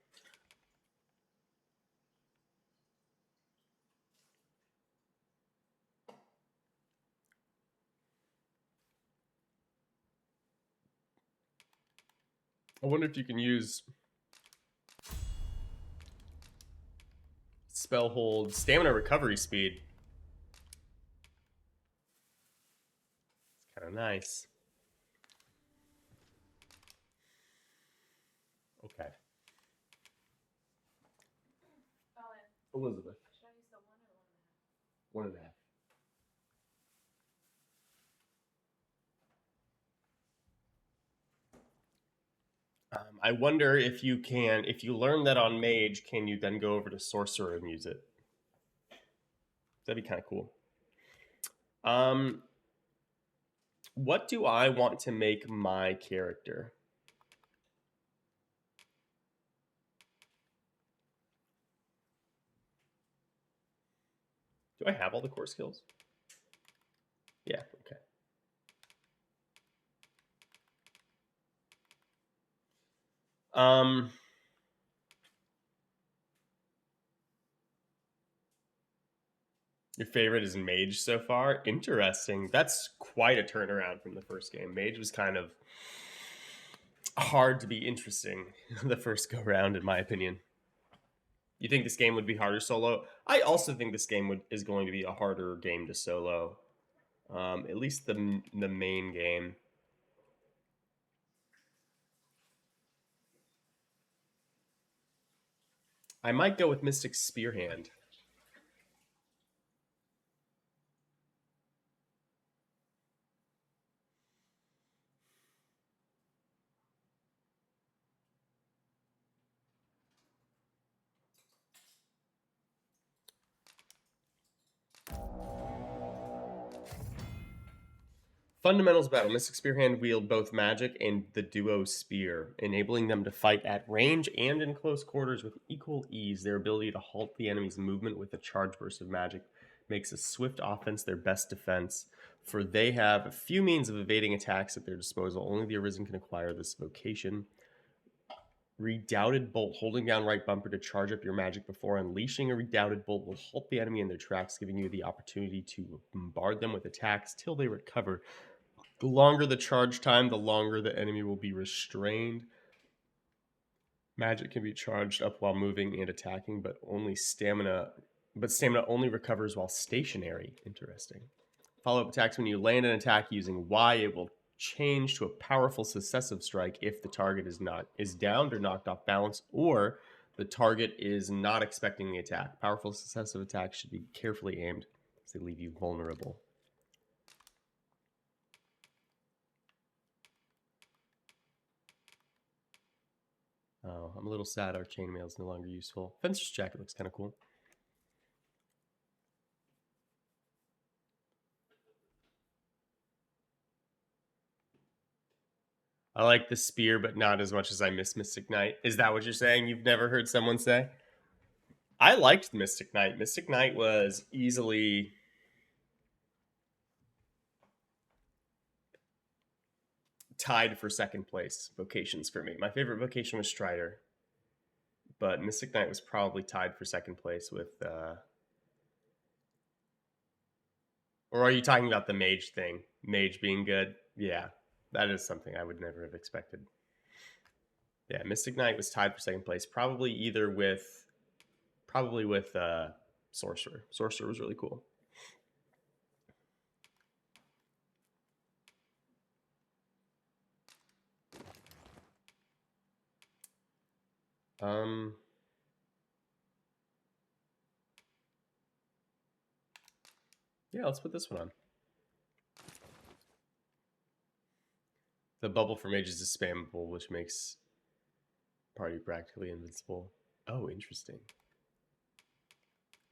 I wonder if you can use spell hold, stamina recovery speed. It's kind of nice. Okay. Elizabeth. Should I use the 1 or 1.5? 1.5. I wonder if you learn that on Mage, can you then go over to Sorcerer and use it? That'd be kind of cool. What do I want to make my character? Do I have all the core skills? Yeah, okay. Your favorite is Mage so far? Interesting. That's quite a turnaround from the first game. Mage was kind of hard to be interesting the first go round, in my opinion. You think this game would be harder solo? I also think this game is going to be a harder game to solo. At least the main game. I might go with Mystic Spearhand. Fundamentals battle. Mystic Spearhand wield both magic and the duo spear, enabling them to fight at range and in close quarters with equal ease. Their ability to halt the enemy's movement with a charge burst of magic makes a swift offense their best defense, for they have a few means of evading attacks at their disposal. Only the Arisen can acquire this vocation. Redoubted Bolt. Holding down right bumper to charge up your magic before unleashing a Redoubted Bolt will halt the enemy in their tracks, giving you the opportunity to bombard them with attacks till they recover. The longer the charge time, the longer the enemy will be restrained. Magic can be charged up while moving and attacking, but stamina only recovers while stationary. Interesting. Follow-up attacks. When you land an attack using Y, it will change to a powerful successive strike if the target is downed or knocked off balance, or the target is not expecting the attack. Powerful successive attacks should be carefully aimed, as they leave you vulnerable. Oh, I'm a little sad our chainmail is no longer useful. Fencer's jacket looks kind of cool. I like the spear, but not as much as I miss Mystic Knight. Is that what you're saying? You've never heard someone say? I liked Mystic Knight. Mystic Knight was easily tied for second place vocations for me. My favorite vocation was Strider, but Mystic Knight was probably tied for second place with or are you talking about the mage thing? Mage being good? Yeah, that is something I would never have expected. Yeah, Mystic Knight was tied for second place, probably with Sorcerer. Sorcerer was really cool. Yeah, let's put this one on. The bubble for mages is spammable, which makes party practically invincible. Oh, interesting.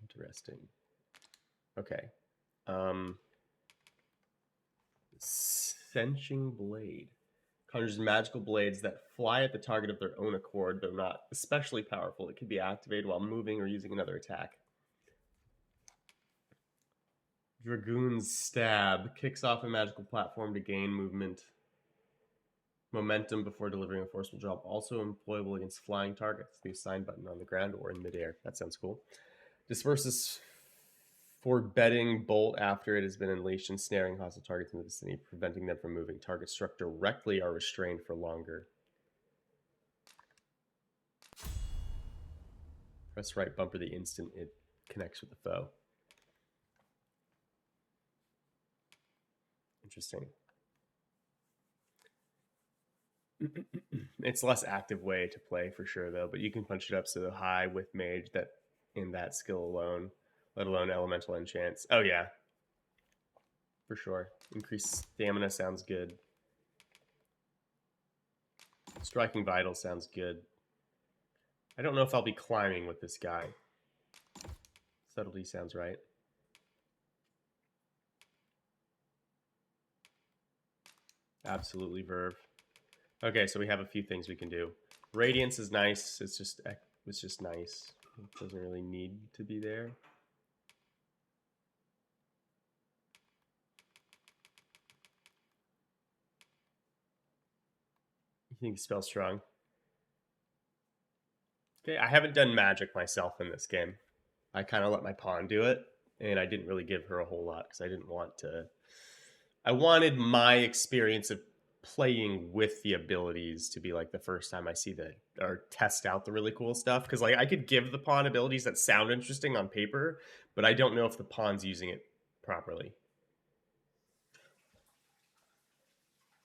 Interesting. Okay. Senching Blade. Conjures magical blades that fly at the target of their own accord, though not especially powerful. It can be activated while moving or using another attack. Dragoon's Stab. Kicks off a magical platform to gain momentum before delivering a forceful drop. Also employable against flying targets. The assign button on the ground or in midair. That sounds cool. Disperses Forbidding Bolt after it has been unleashed, ensnaring hostile targets in the vicinity, preventing them from moving. Targets struck directly are restrained for longer. Press right bumper the instant it connects with the foe. Interesting. It's a less active way to play for sure, though, but you can punch it up so high with mage that in that skill alone, let alone elemental enchants. Oh, yeah. For sure. Increased stamina sounds good. Striking Vital sounds good. I don't know if I'll be climbing with this guy. Subtlety sounds right. Absolutely Verve. Okay, so we have a few things we can do. Radiance is nice. It's just nice. It doesn't really need to be there. You think spell strong? Okay, I haven't done magic myself in this game. I kind of let my pawn do it, and I didn't really give her a whole lot because I didn't want to. I wanted my experience of playing with the abilities to be like the first time I see or test out the really cool stuff, because like I could give the pawn abilities that sound interesting on paper, but I don't know if the pawn's using it properly.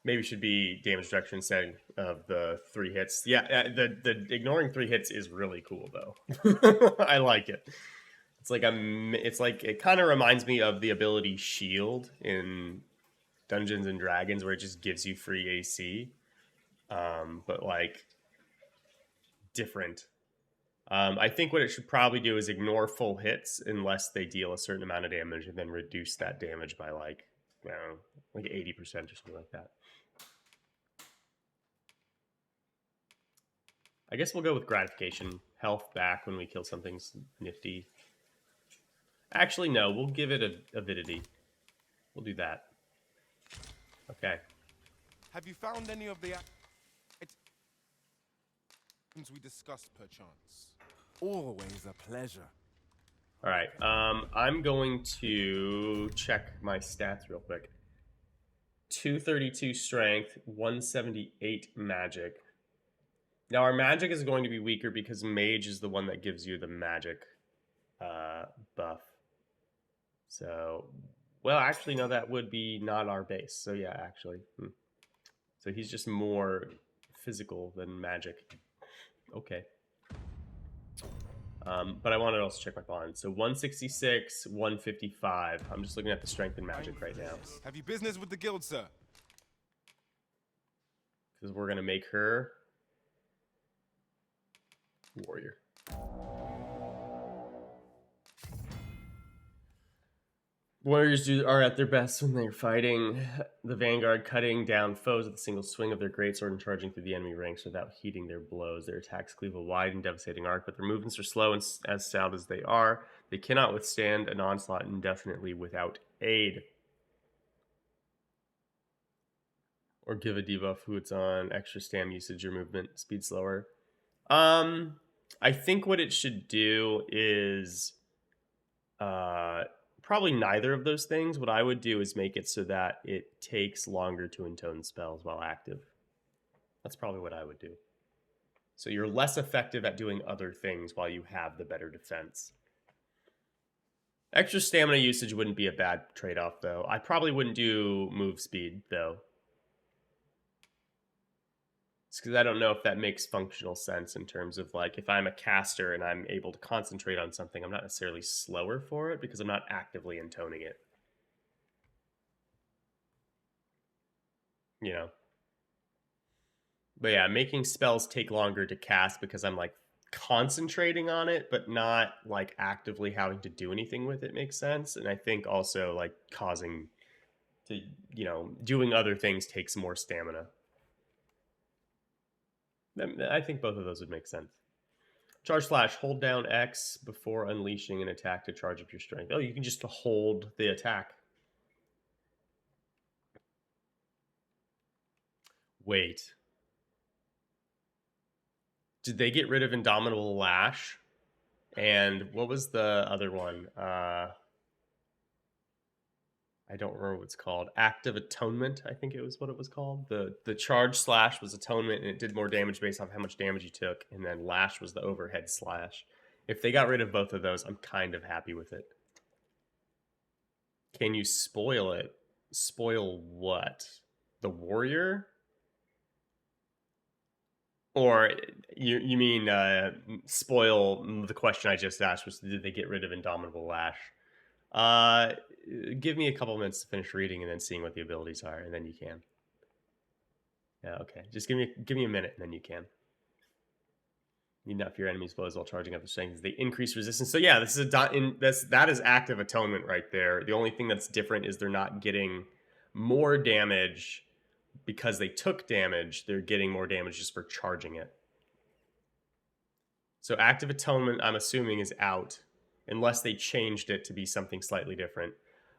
Maybe should be damage reduction instead of the 3 hits. Yeah, the ignoring 3 hits is really cool though. I like it. It's like it kind of reminds me of the ability Shield in Dungeons and Dragons, where it just gives you free AC, but like different. I think what it should probably do is ignore full hits unless they deal a certain amount of damage, and then reduce that damage by like, I don't know, like 80% or something like that. I guess we'll go with gratification. Health back when we kill something nifty. Actually, no, we'll give it avidity. We'll do that. Okay. Have you found any of the items we discussed, perchance? Always a pleasure. All right. I'm going to check my stats real quick. 232 strength, 178 magic. Now our magic is going to be weaker because mage is the one that gives you the magic buff. So, well, actually, no, that would be not our base. So yeah, actually. So he's just more physical than magic. Okay. But I wanted to also check my bond. So 166, 155. I'm just looking at the strength and magic right now. Have you business with the guild, sir? Because we're going to make her warrior. Warriors are at their best when they're fighting the vanguard, cutting down foes with a single swing of their greatsword and charging through the enemy ranks without heeding their blows. Their attacks cleave a wide and devastating arc, but their movements are slow and as stout as they are. They cannot withstand an onslaught indefinitely without aid. Or give a debuff who it's on, extra stam usage or movement speed slower. I think what it should do is probably neither of those things. What I would do is make it so that it takes longer to intone spells while active. That's probably what I would do. So you're less effective at doing other things while you have the better defense. Extra stamina usage wouldn't be a bad trade-off, though. I probably wouldn't do move speed, though. because I don't know if that makes functional sense in terms of like if I'm a caster and I'm able to concentrate on something, I'm not necessarily slower for it because I'm not actively intoning it. You know. But yeah, making spells take longer to cast because I'm like concentrating on it, but not like actively having to do anything with it makes sense. And I think also like causing to, you know, doing other things takes more stamina. I think both of those would make sense. Charge Slash, hold down X before unleashing an attack to charge up your strength. Oh, you can just hold the attack. Wait. Did they get rid of Indomitable Lash? And what was the other one? I don't remember what it's called. Active Atonement, I think it was what it was called. The Charge Slash was Atonement, and it did more damage based off how much damage you took. And then Lash was the overhead slash. If they got rid of both of those, I'm kind of happy with it. Can you spoil it? Spoil what? The warrior? Or you mean spoil the question I just asked, was did they get rid of Indomitable Lash? Give me a couple minutes to finish reading and then seeing what the abilities are, and then you can. Yeah, okay. Just give me a minute, and then you can. You enough your enemies blows while charging up the strength. They increase resistance. So yeah, this is that is active atonement right there. The only thing that's different is they're not getting more damage because they took damage. They're getting more damage just for charging it. So active atonement, I'm assuming, is out, unless they changed it to be something slightly different.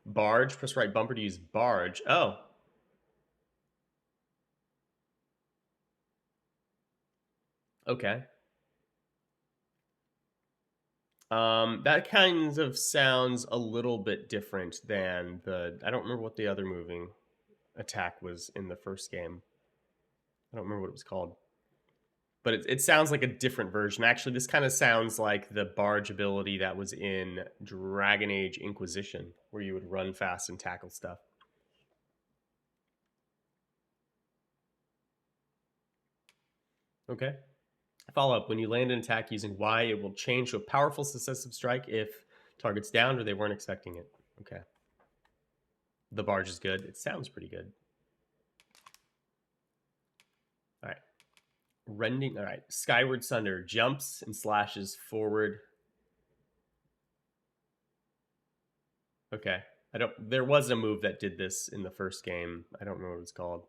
Barge, press right bumper to use barge. Oh. Okay. That kind of sounds a little bit different than I don't remember what the other moving attack was in the first game. I don't remember what it was called. But it sounds like a different version. Actually, this kind of sounds like the barge ability that was in Dragon Age Inquisition, where you would run fast and tackle stuff. Okay. Follow-up. When you land an attack using Y, it will change to a powerful successive strike if target's down or they weren't expecting it. Okay. The barge is good. It sounds pretty good. All right. Rending. All right. Skyward Sunder jumps and slashes forward. Okay. There was a move that did this in the first game. I don't remember what it's called.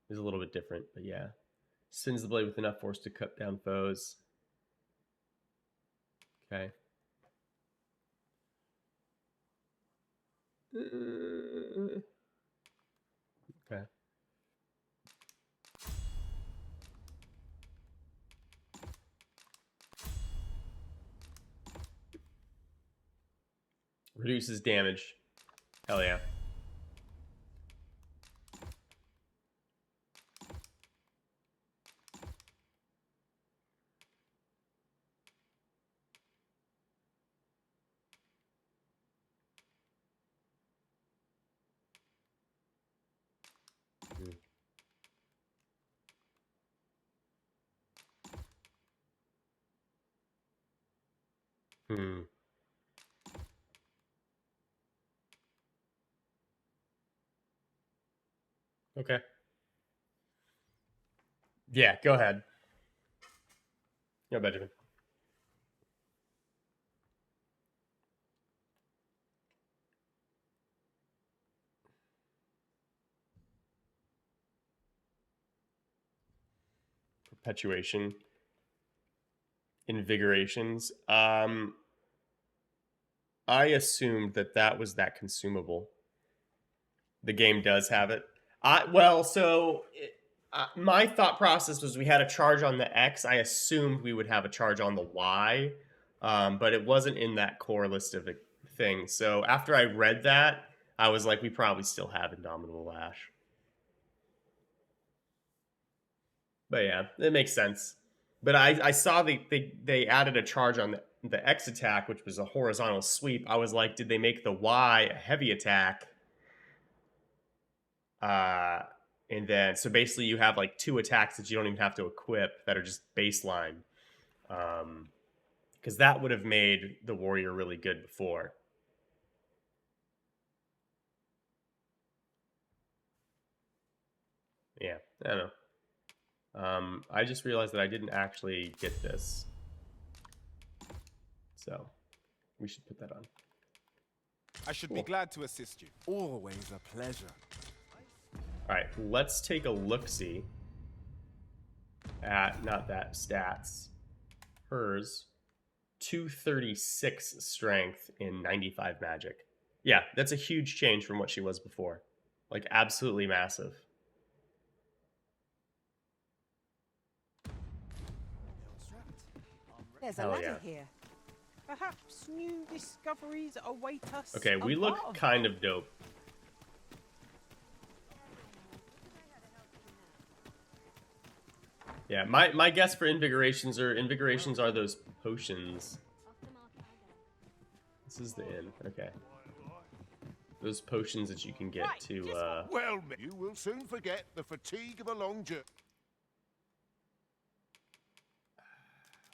It was a little bit different, but yeah. Spins the blade with enough force to cut down foes. Okay. Okay. Reduces damage. Hell yeah. Okay. Yeah, go ahead. Yeah, Benjamin. Perpetuation. Invigorations. I assumed that was that consumable. The game does have it. My thought process was we had a charge on the X. I assumed we would have a charge on the Y, but it wasn't in that core list of things. So after I read that, I was like, we probably still have Indomitable Lash. But yeah, it makes sense. But I saw they added a charge on the X attack, which was a horizontal sweep. I was like, did they make the Y a heavy attack? And then, so basically you have like 2 attacks that you don't even have to equip that are just baseline. Because that would have made the warrior really good before. Yeah, I don't know. I just realized that I didn't actually get this. So, we should put that on. I should be glad to assist you. Always a pleasure. Alright, let's take a look-see at, not that, stats. Hers, 236 strength in 95 magic. Yeah, that's a huge change from what she was before. Like, absolutely massive. There's a Hell ladder yeah. here. Perhaps new discoveries await us. Okay, we look above. kind of dope. Yeah, my guess for invigorations are those potions. This is the inn. Okay. Those potions that you can get to Well, you will soon forget the fatigue of a long journey. I'm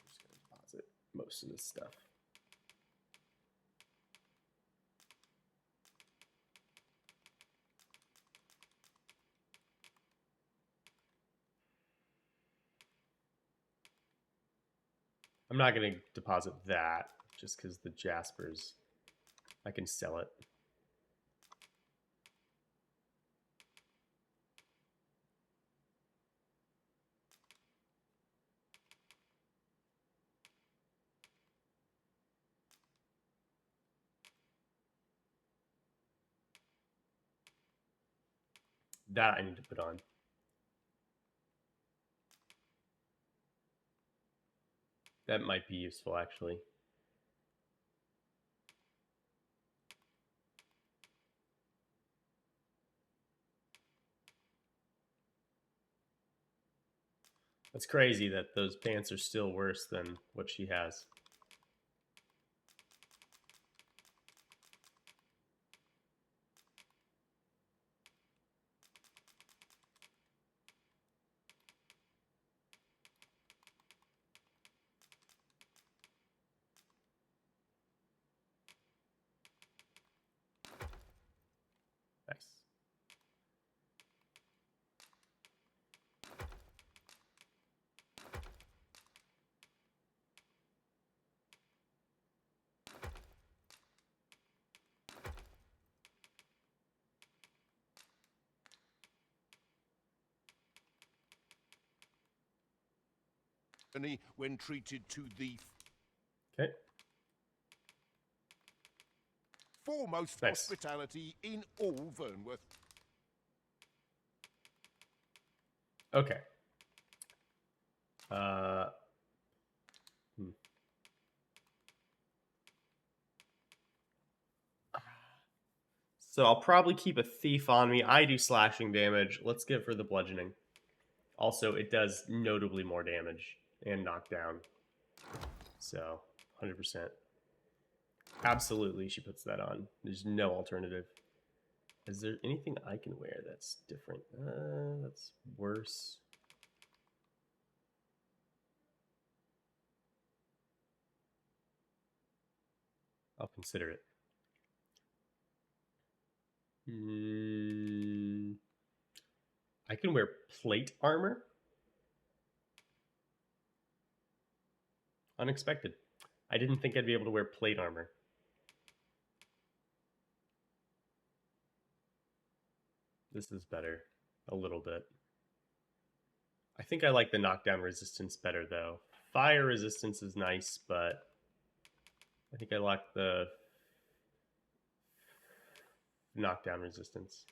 just gonna deposit most of this stuff. I'm not going to deposit that just because the Jaspers, I can sell it. That I need to put on. That might be useful, actually. That's crazy that those pants are still worse than what she has. Nice. When treated to the Okay. foremost Nice. hospitality in all Vernworth. Okay. So I'll probably keep a thief on me. I do slashing damage. Let's give her the bludgeoning. Also, it does notably more damage and knockdown. So, 100%. Absolutely, she puts that on. There's no alternative. Is there anything I can wear that's different? That's worse. I'll consider it. I can wear plate armor. Unexpected. I didn't think I'd be able to wear plate armor. This is better. A little bit. I think I like the knockdown resistance better, though. Fire resistance is nice, but I think I like the knockdown resistance.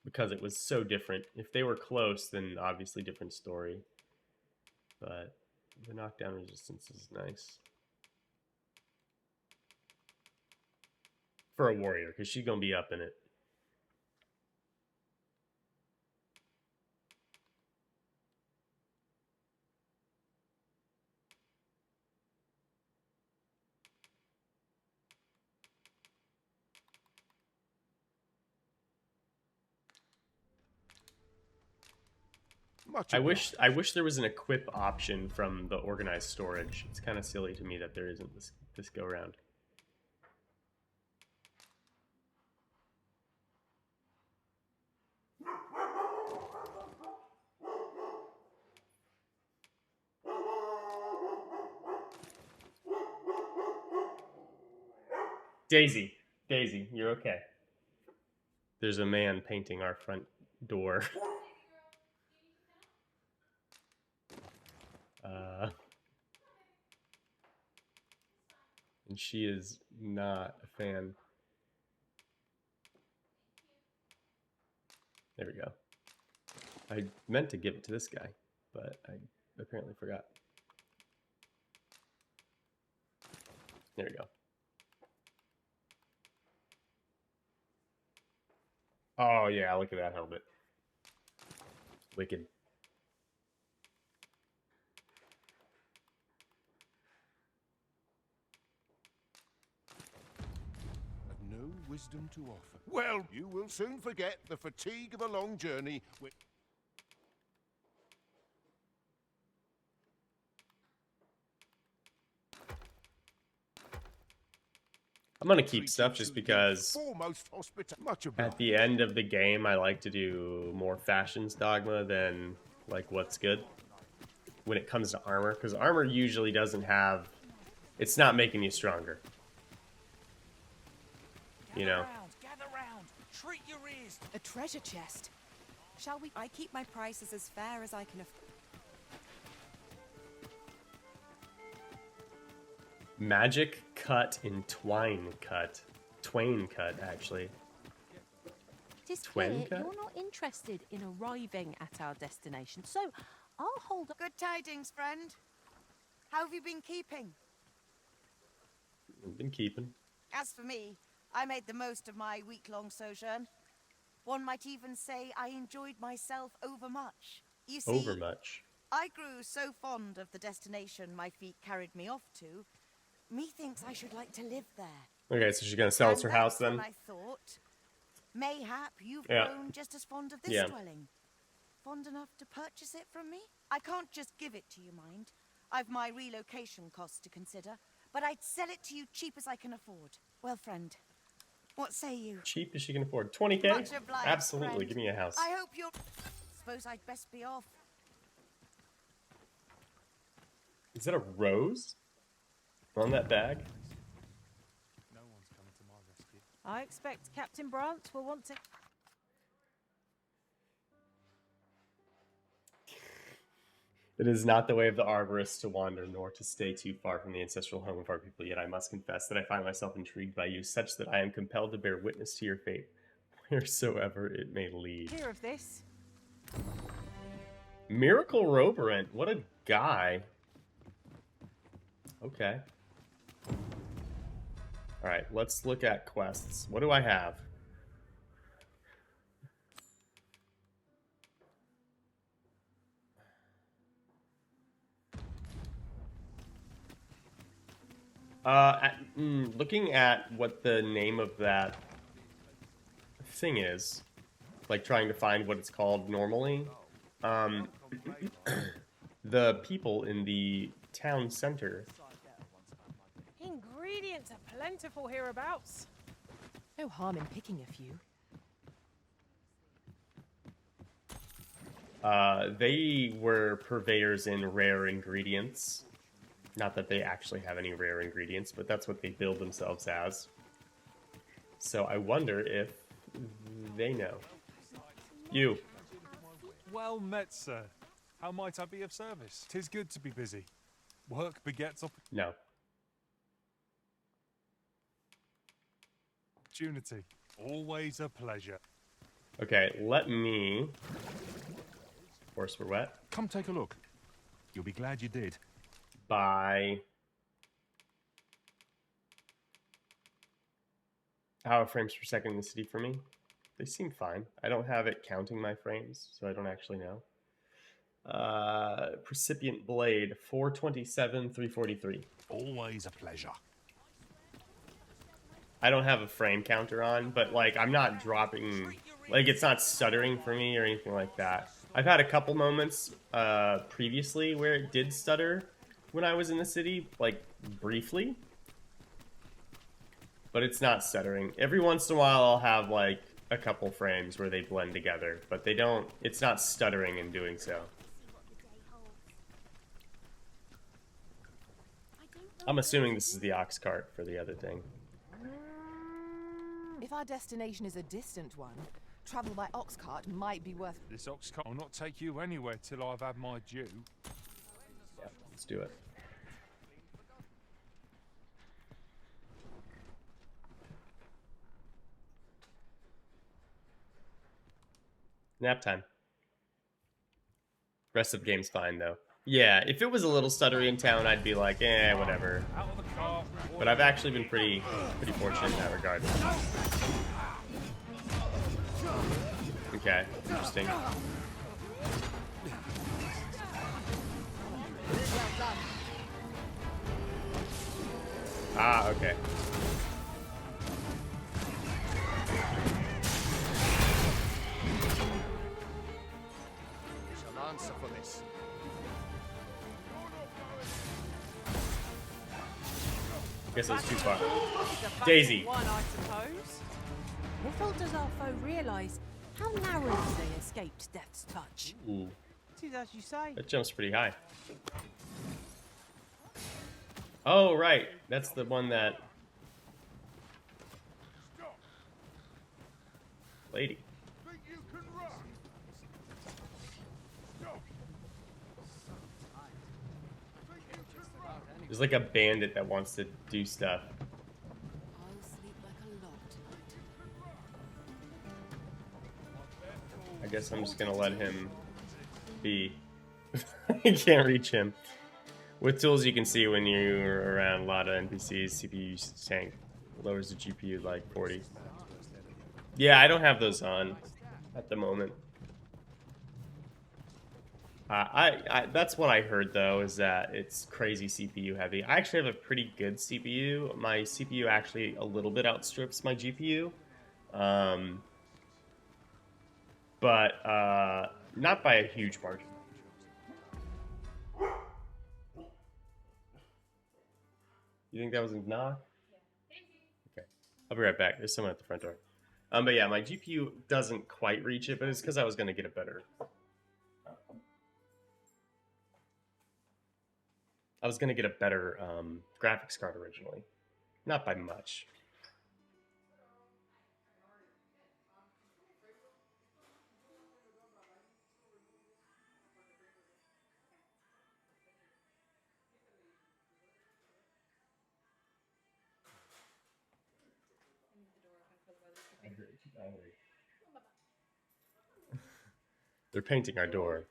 Because it was so different. If they were close, then obviously different story. But the knockdown resistance is nice. For a warrior, because she's going to be up in it. I wish there was an equip option from the organized storage. It's kind of silly to me that there isn't this go around. Daisy, you're okay. There's a man painting our front door. And she is not a fan. There we go. I meant to give it to this guy, but I apparently forgot. There we go. Oh yeah, look at that helmet. Wicked. No wisdom to offer. Well, you will soon forget the fatigue of a long journey. I'm gonna keep stuff just because at the end of the game I like to do more fashions dogma than like what's good when it comes to armor, because armor usually doesn't have, it's not making you stronger, you know. Gather round. Treat your ears. A treasure chest. Shall we? I keep my prices as fair as I can afford. Magic cut in twain cut, actually. Tis Twin clear cut? you're not interested in arriving at our destination, so I'll hold up. Good tidings, friend. How have you been keeping? I've been keeping. As for me, I made the most of my week-long sojourn. One might even say I enjoyed myself overmuch. You see, Overmuch. I grew so fond of the destination my feet carried me off to, methinks I should like to live there. Okay, so she's gonna sell us her house then? I thought, mayhap you've Yeah. grown just as fond of this Yeah. dwelling. Fond enough to purchase it from me? I can't just give it to you, mind. I've my relocation costs to consider, but I'd sell it to you cheap as I can afford. Well, friend, what say you? Cheap as she can afford. 20K? Much obliged, Absolutely, friend. give me a house. I hope you're... Suppose I'd best be off. Is that a rose on that bag? No one's coming to my rescue. I expect Captain Brant will want to... It is not the way of the arborist to wander, nor to stay too far from the ancestral home of our people, yet I must confess that I find myself intrigued by you, such that I am compelled to bear witness to your fate, wheresoever it may lead. Hear of this? Miracle Roborant, what a guy. Okay. Alright, let's look at quests. What do I have? Looking at what the name of that thing is, like trying to find what it's called normally, the people in the town center. Ingredients are plentiful hereabouts. No harm in picking a few. They were purveyors in rare ingredients. Not that they actually have any rare ingredients, but that's what they build themselves as. So I wonder if they know. You. Well met, sir. How might I be of service? 'Tis good to be busy. Work begets No. opportunity. Always a pleasure. Okay, let me... Horse for wet. Come take a look. You'll be glad you did. By... How frames per second in the city for me? They seem fine. I don't have it counting my frames, so I don't actually know. Precipient Blade, 427, 343. Always a pleasure. I don't have a frame counter on, but like I'm not dropping, like it's not stuttering for me or anything like that. I've had a couple moments previously where it did stutter when I was in the city, like briefly. But it's not stuttering. Every once in a while I'll have like a couple frames where they blend together, but they don't, it's not stuttering in doing so. I'm assuming this is the ox cart for the other thing. If our destination is a distant one, travel by ox cart might be worth... This ox cart will not take you anywhere till I've had my due. Yeah, let's do it. Nap time. Rest of the game's fine though. Yeah, if it was a little stuttery in town, I'd be like, eh, whatever. But I've actually been pretty fortunate in that regard. Okay, interesting. Ah, okay. There's an answer for this. Guess it was too far. Daisy. One, I suppose. Little does our foe realise how narrowly they escaped death's touch. Ooh, It is as you say. that jumps pretty high. Oh, right. That's the one that... Lady. There's like a bandit that wants to do stuff. I guess I'm just gonna let him be. You can't reach him. With tools you can see when you're around a lot of NPCs, CPU tank lowers the GPU like 40. Yeah, I don't have those on at the moment. That's what I heard though, is that it's crazy CPU heavy. I actually have a pretty good CPU. My CPU actually a little bit outstrips my GPU. But not by a huge margin. You think that was a knock? Okay. I'll be right back. There's someone at the front door. But yeah, my GPU doesn't quite reach it, but it's because I was going to get a better... I was going to get a better graphics card originally. Not by much. They're painting our door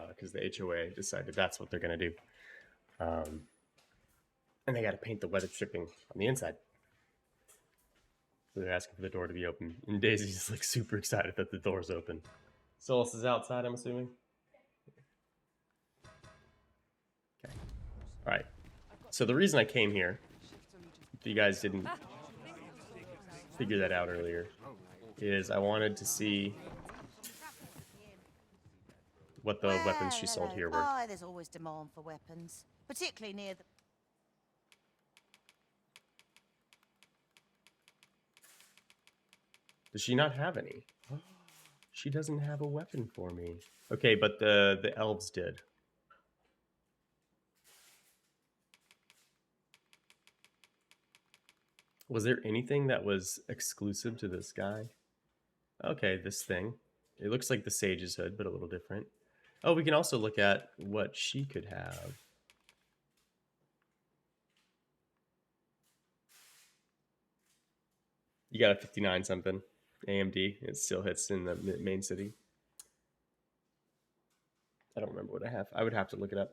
because the HOA decided that's what they're going to do. And they got to paint the weathered stripping on the inside. So they're asking for the door to be open. And Daisy's like super excited that the door's open. Solus is outside, I'm assuming. Okay. All right. So the reason I came here, if you guys didn't figure that out earlier, is I wanted to see what the weapons she sold here were. Oh, there's always demand for weapons, particularly near the... Does she not have any? She doesn't have a weapon for me. Okay, but the elves did. Was there anything that was exclusive to this guy? Okay, this thing. It looks like the Sage's hood, but a little different. Oh, we can also look at what she could have. You got a 59 something AMD. It still hits in the main city. I don't remember what I have. I would have to look it up.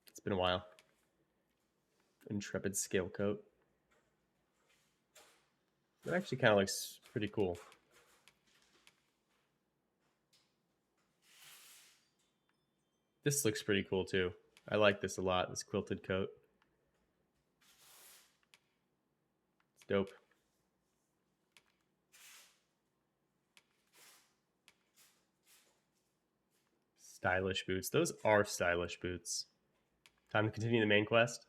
It's been a while. Intrepid scale coat. It actually kind of looks pretty cool. This looks pretty cool too. I like this a lot, this quilted coat. It's dope. Stylish boots. Those are stylish boots. Time to continue the main quest.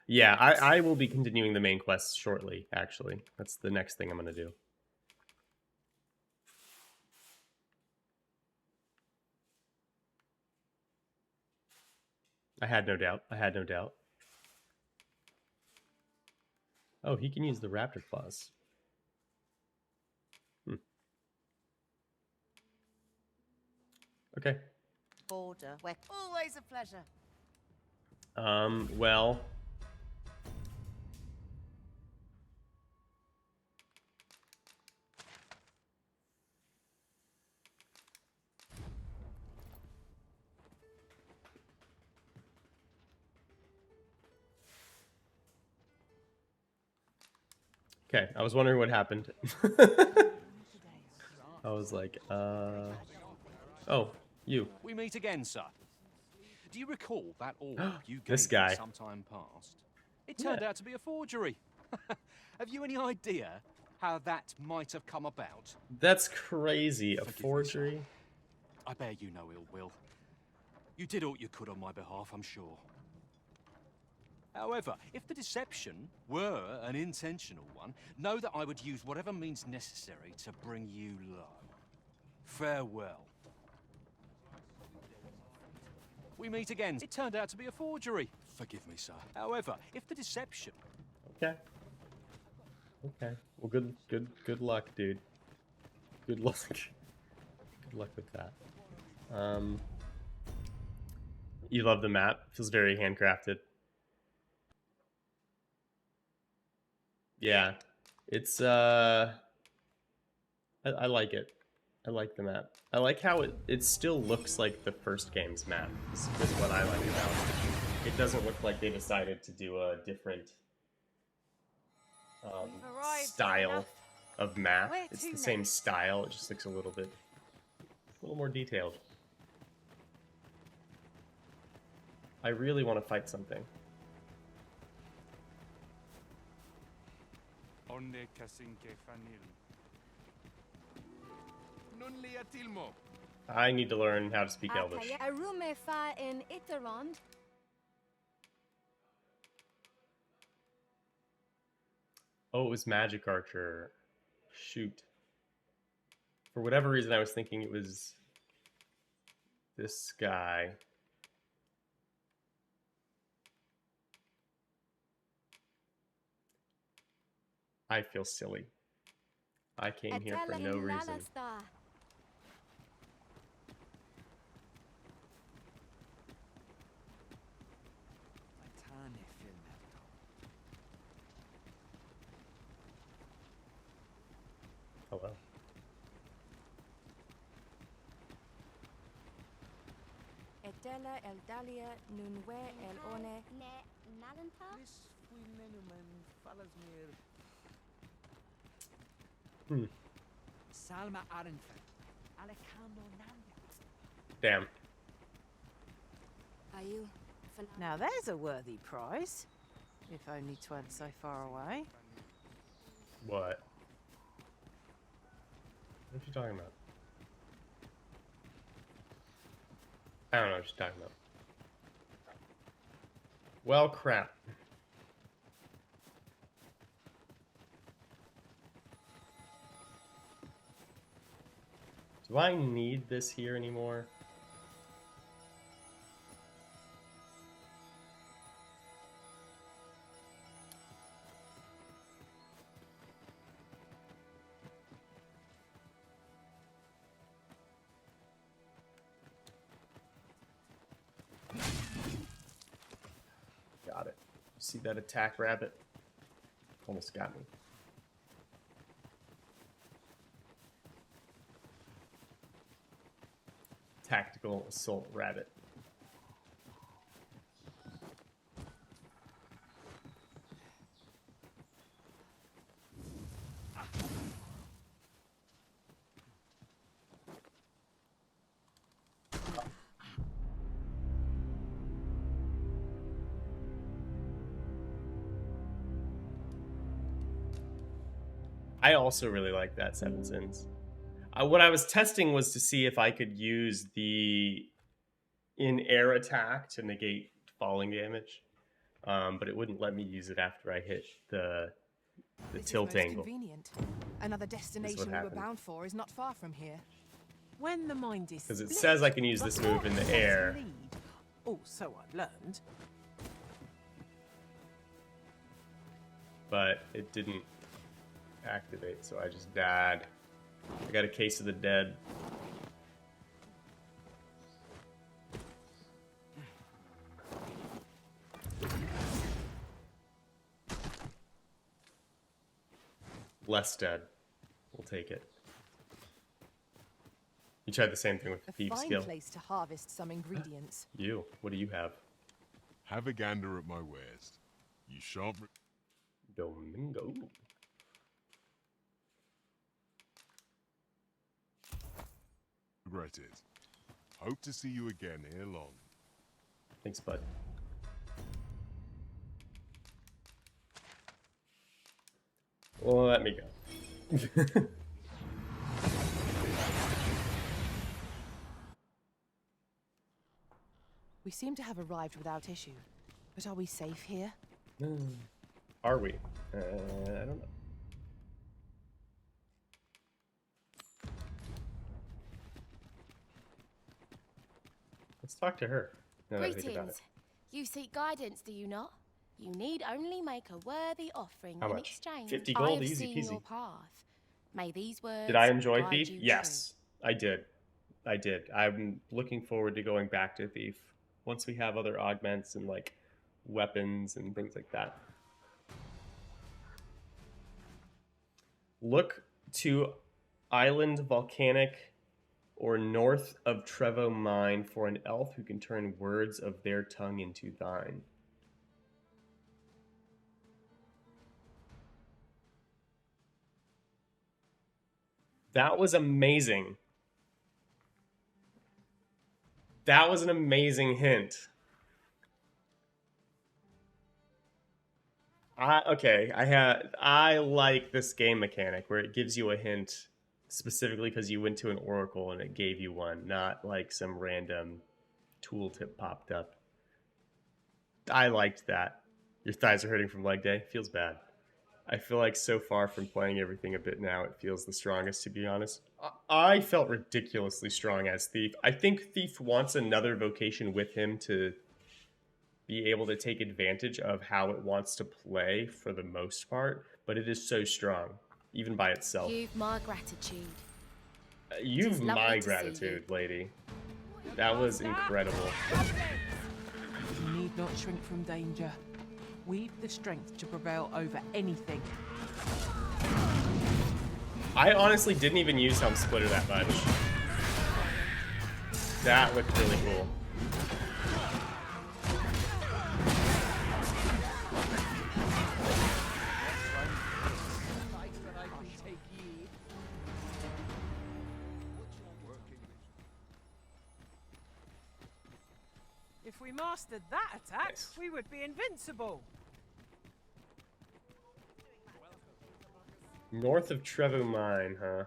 Yeah, I will be continuing the main quest shortly, actually. That's the next thing I'm going to do. I had no doubt. I had no doubt. Oh, he can use the raptor claws. Okay. Border, we're always a pleasure. Well... Okay, I was wondering what happened. I was like, oh, you. We meet again, sir. Do you recall that orb you gave This guy. me some time past? It turned out to be a forgery. Have you any idea how that might have come about? That's crazy. A forgery? I bear you no ill will. You did all you could on my behalf, I'm sure. However, if the deception were an intentional one, know that I would use whatever means necessary to bring you low. Farewell. We meet again. It turned out to be a forgery. Forgive me, sir. However, if the deception... Okay. Okay. Well, good luck, dude. Good luck. Good luck with that. You love the map. Feels very handcrafted. Yeah. It's, I like it. I like the map. I like how it still looks like the first game's map, is what I like about it. It doesn't look like they decided to do a different style of map. It's the same style, it just looks a little more detailed. I really want to fight something. I need to learn how to speak Elvish. Oh, it was Magic Archer. Shoot. For whatever reason, I was thinking it was this guy. I feel silly. I came here for no reason. Hello. Etela el Dalia Nunwe el One Ne Nalanta. Salma Arenfeld. Alejandro Nanda. Damn. Now there's a worthy prize. If only 'tweren't so far away. What? What are you talking about? I don't know what you're talking about. Well, crap. Do I need this here anymore? Got it. See that attack, rabbit? Almost got me. Tactical assault rabbit. I also really like that Seven Sins. What I was testing was to see if I could use the in air attack to negate falling damage, but it wouldn't let me use it after I hit the This tilt is most angle. Convenient. Another destination we were happened. bound for is not far from here. When the mind is Because it split, says I can use the this move in heart the gets air. lead. Oh, so I've learned. But it didn't activate, so I just died. I got a case of the dead. Less dead. We'll take it. You tried the same thing with the A thief fine skill. place to harvest some ingredients. You, what do you have? Have a gander at my wares. You shan't. Domingo. Regret it. Hope to see you again ere long. Thanks, bud. Well, let me go. We seem to have arrived without issue. But are we safe here? Are we? I don't know. Let's talk to her. Now that I think about it. Greetings. You seek guidance, do you not? You need only make a worthy offering How in much? exchange. 50 I gold? have Easy seen peasy. your path. May these words Did I enjoy guide Thief? you Yes, I did. I did. I'm looking forward to going back to Thief once we have other augments and like weapons and things like that. Look to Island Volcanic or north of Trevo Mine for an elf who can turn words of their tongue into thine. That was amazing. That was an amazing hint. I like this game mechanic where it gives you a hint specifically because you went to an oracle and it gave you one, not like some random tooltip popped up. I liked that. Your thighs are hurting from leg day. Feels bad. I feel like so far from playing everything a bit now, it feels the strongest, to be honest. I felt ridiculously strong as Thief. I think Thief wants another vocation with him to be able to take advantage of how it wants to play for the most part, but it is so strong, even by itself. You've my gratitude. You've lovely my to see gratitude, lady. That was incredible. You need not shrink from danger. We've the strength to prevail over anything. I honestly didn't even use Helm Splitter that much. That looked really cool. If we mastered that attack, we would be invincible. North of Trevo Mine, huh?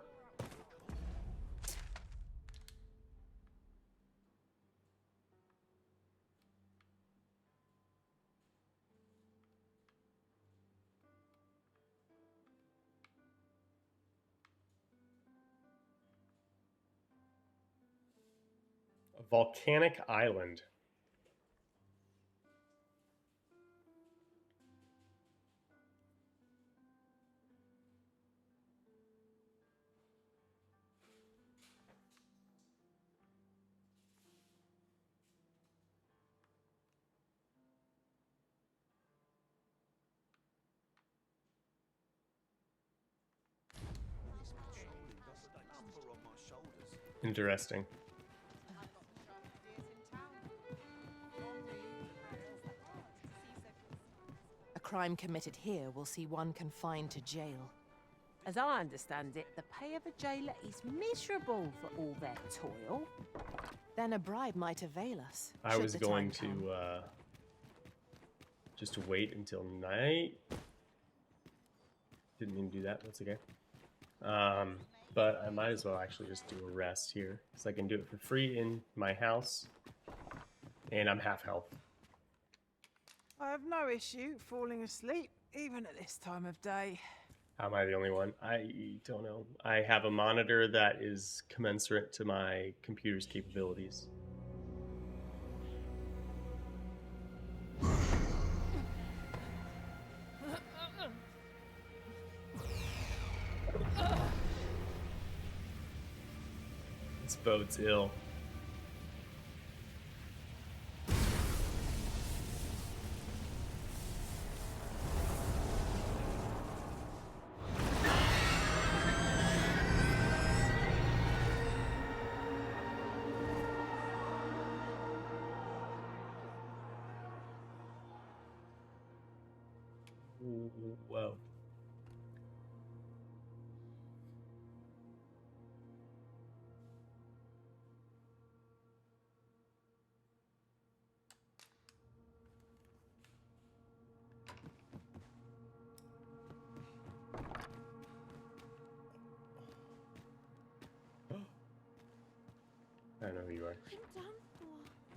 A volcanic island. Interesting. A crime committed here will see one confined to jail. As I understand it, the pay of a jailer is miserable for all their toil. Then a bribe might avail us. I should was the going time come. to just wait until night. Didn't mean to do that. That's okay. But I might as well actually just do a rest here, because I can do it for free in my house. And I'm half health. I have no issue falling asleep, even at this time of day. Am I the only one? I don't know. I have a monitor that is commensurate to my computer's capabilities. This bodes ill. Whoa. I know who you are. I'm done for, aren't I?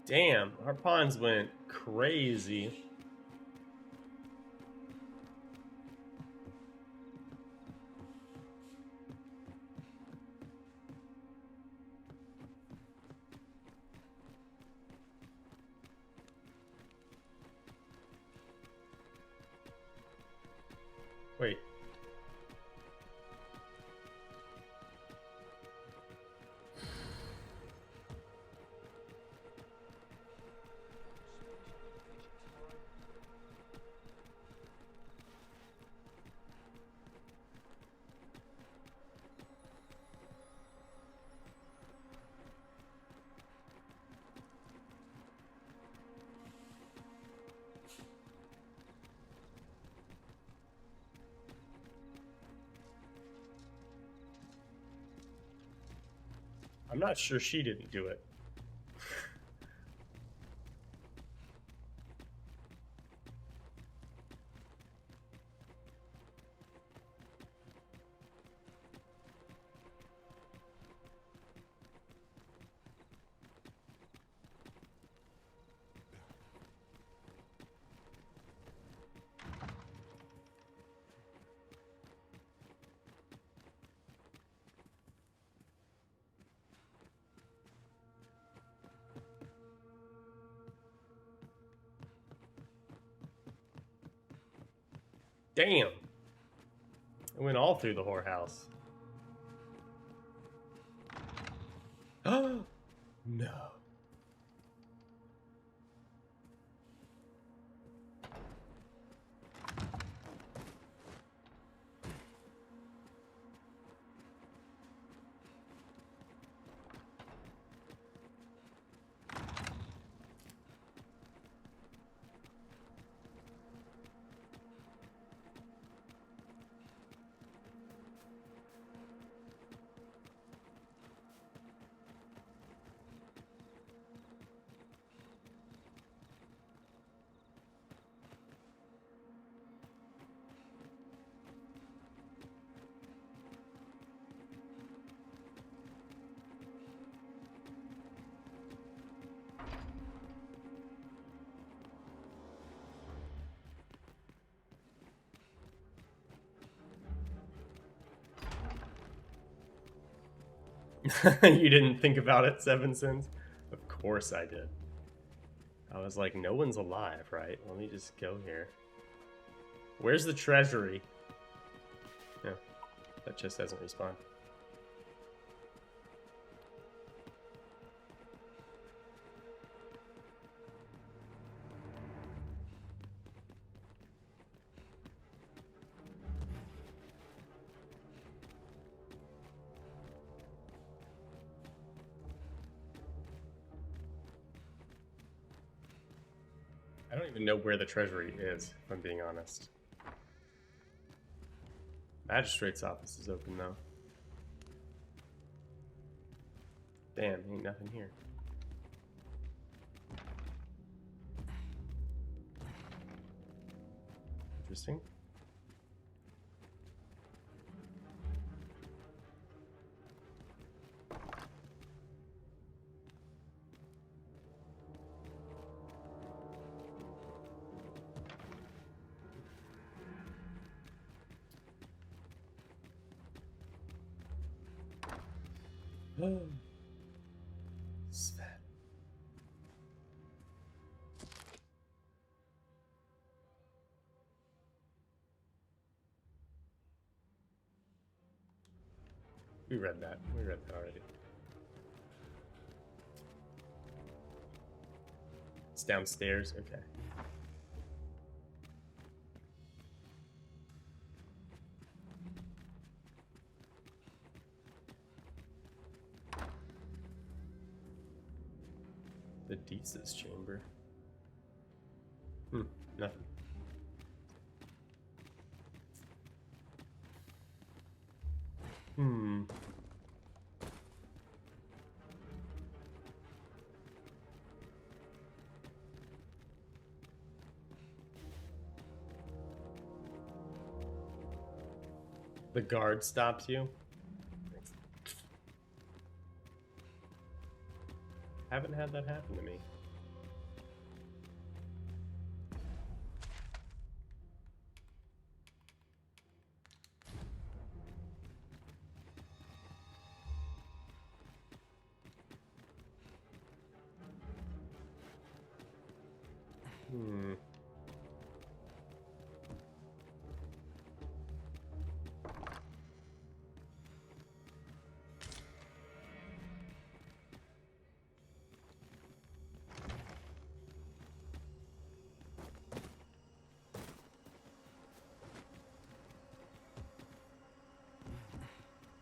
Damn, our pawns went crazy. Wait. I'm not sure she didn't do it. Damn. It went all through the whorehouse. Oh no. You didn't think about it, Seven Sins? Of course I did. I was like, no one's alive, right? Let me just go here. Where's the treasury? No, that just hasn't respawned. I don't even know where the treasury is, if I'm being honest. Magistrate's office is open though. Damn, ain't nothing here. Interesting. Sven. We read that. We read that already. It's downstairs. Okay. The Deese's chamber. Nothing. The guard stops you. Haven't had that happen to me.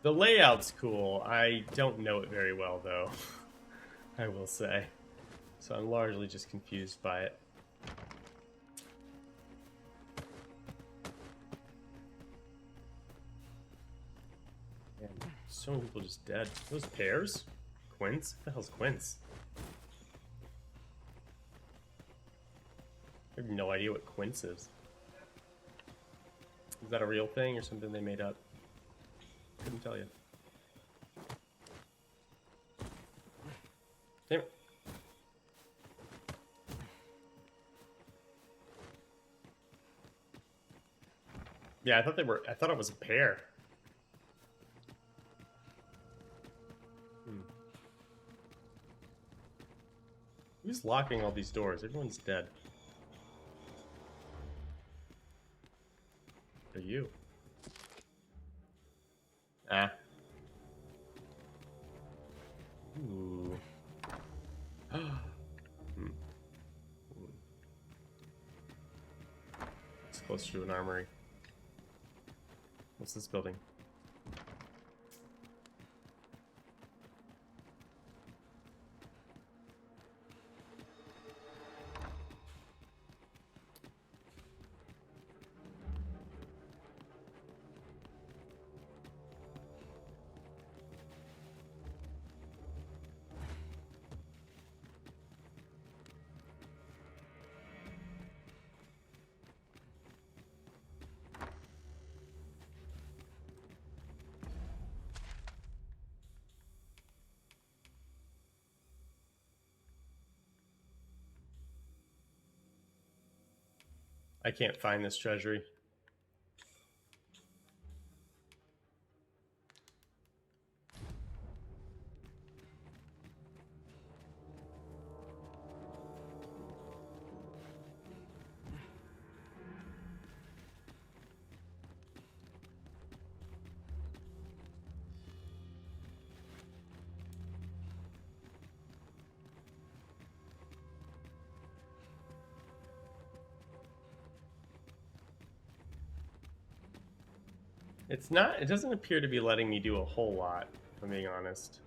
The layout's cool. I don't know it very well, though. I will say. So I'm largely just confused by it. Man, so many people just dead. Those pears? Quince? What the hell's quince? I have no idea what quince is. Is that a real thing or something they made up? Couldn't tell you. Damn it. Yeah, I thought it was a pear. Who's locking all these doors? Everyone's dead. What are you? Ah. Ooh. It's closer to an armory. What's this building? I can't find this treasury. It's not, it doesn't appear to be letting me do a whole lot, if I'm being honest.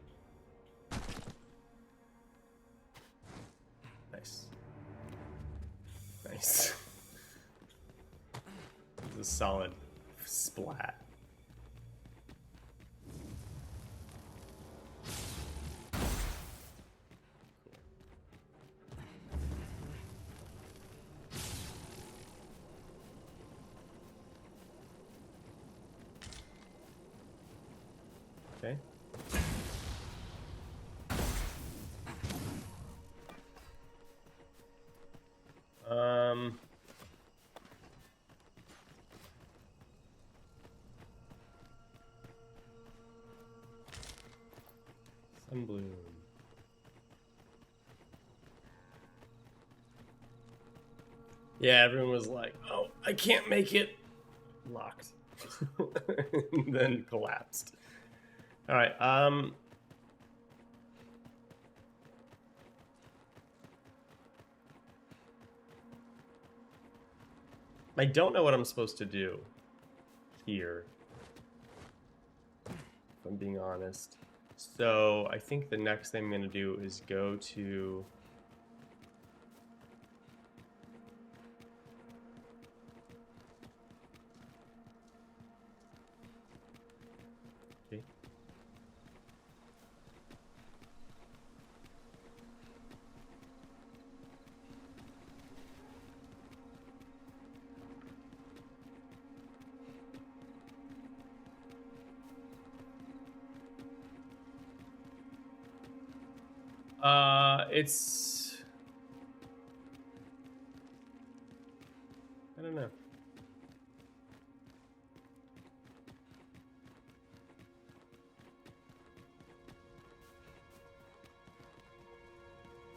Nice. a solid splat. Okay. Sunbloom. Yeah, everyone was like, "Oh, I can't make it." Locked. Then collapsed. All right. I don't know what I'm supposed to do here, if I'm being honest. So I think the next thing I'm going to do is go to... Okay. It's... I don't know.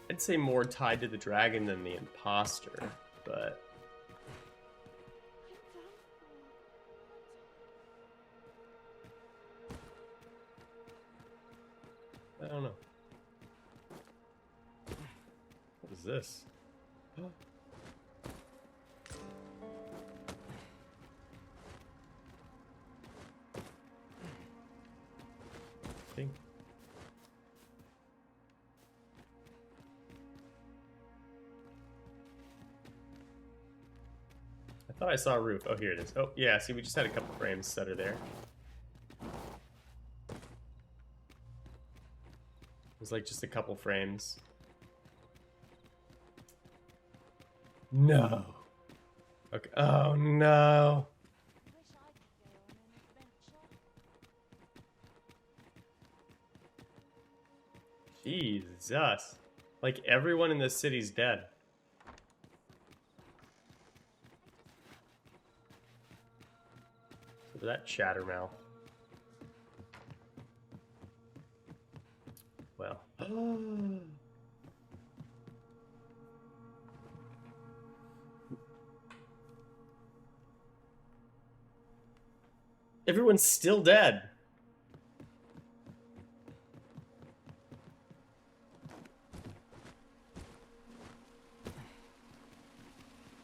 I'd say more tied to the dragon than the imposter, but... I don't know. What is this? Okay. I thought I saw a roof. Oh, here it is. Oh, yeah, see, we just had a couple frames that are there. It was like just a couple frames. No. Okay. Oh, no. Jesus. Like, everyone in this city's dead. Look at that chattermouth. Well. Everyone's still dead.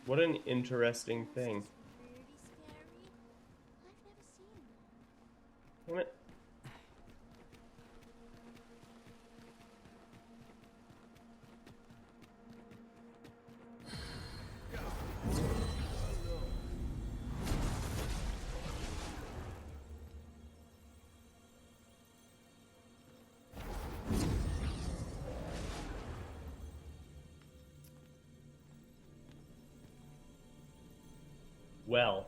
What an interesting thing. Damn it. Well.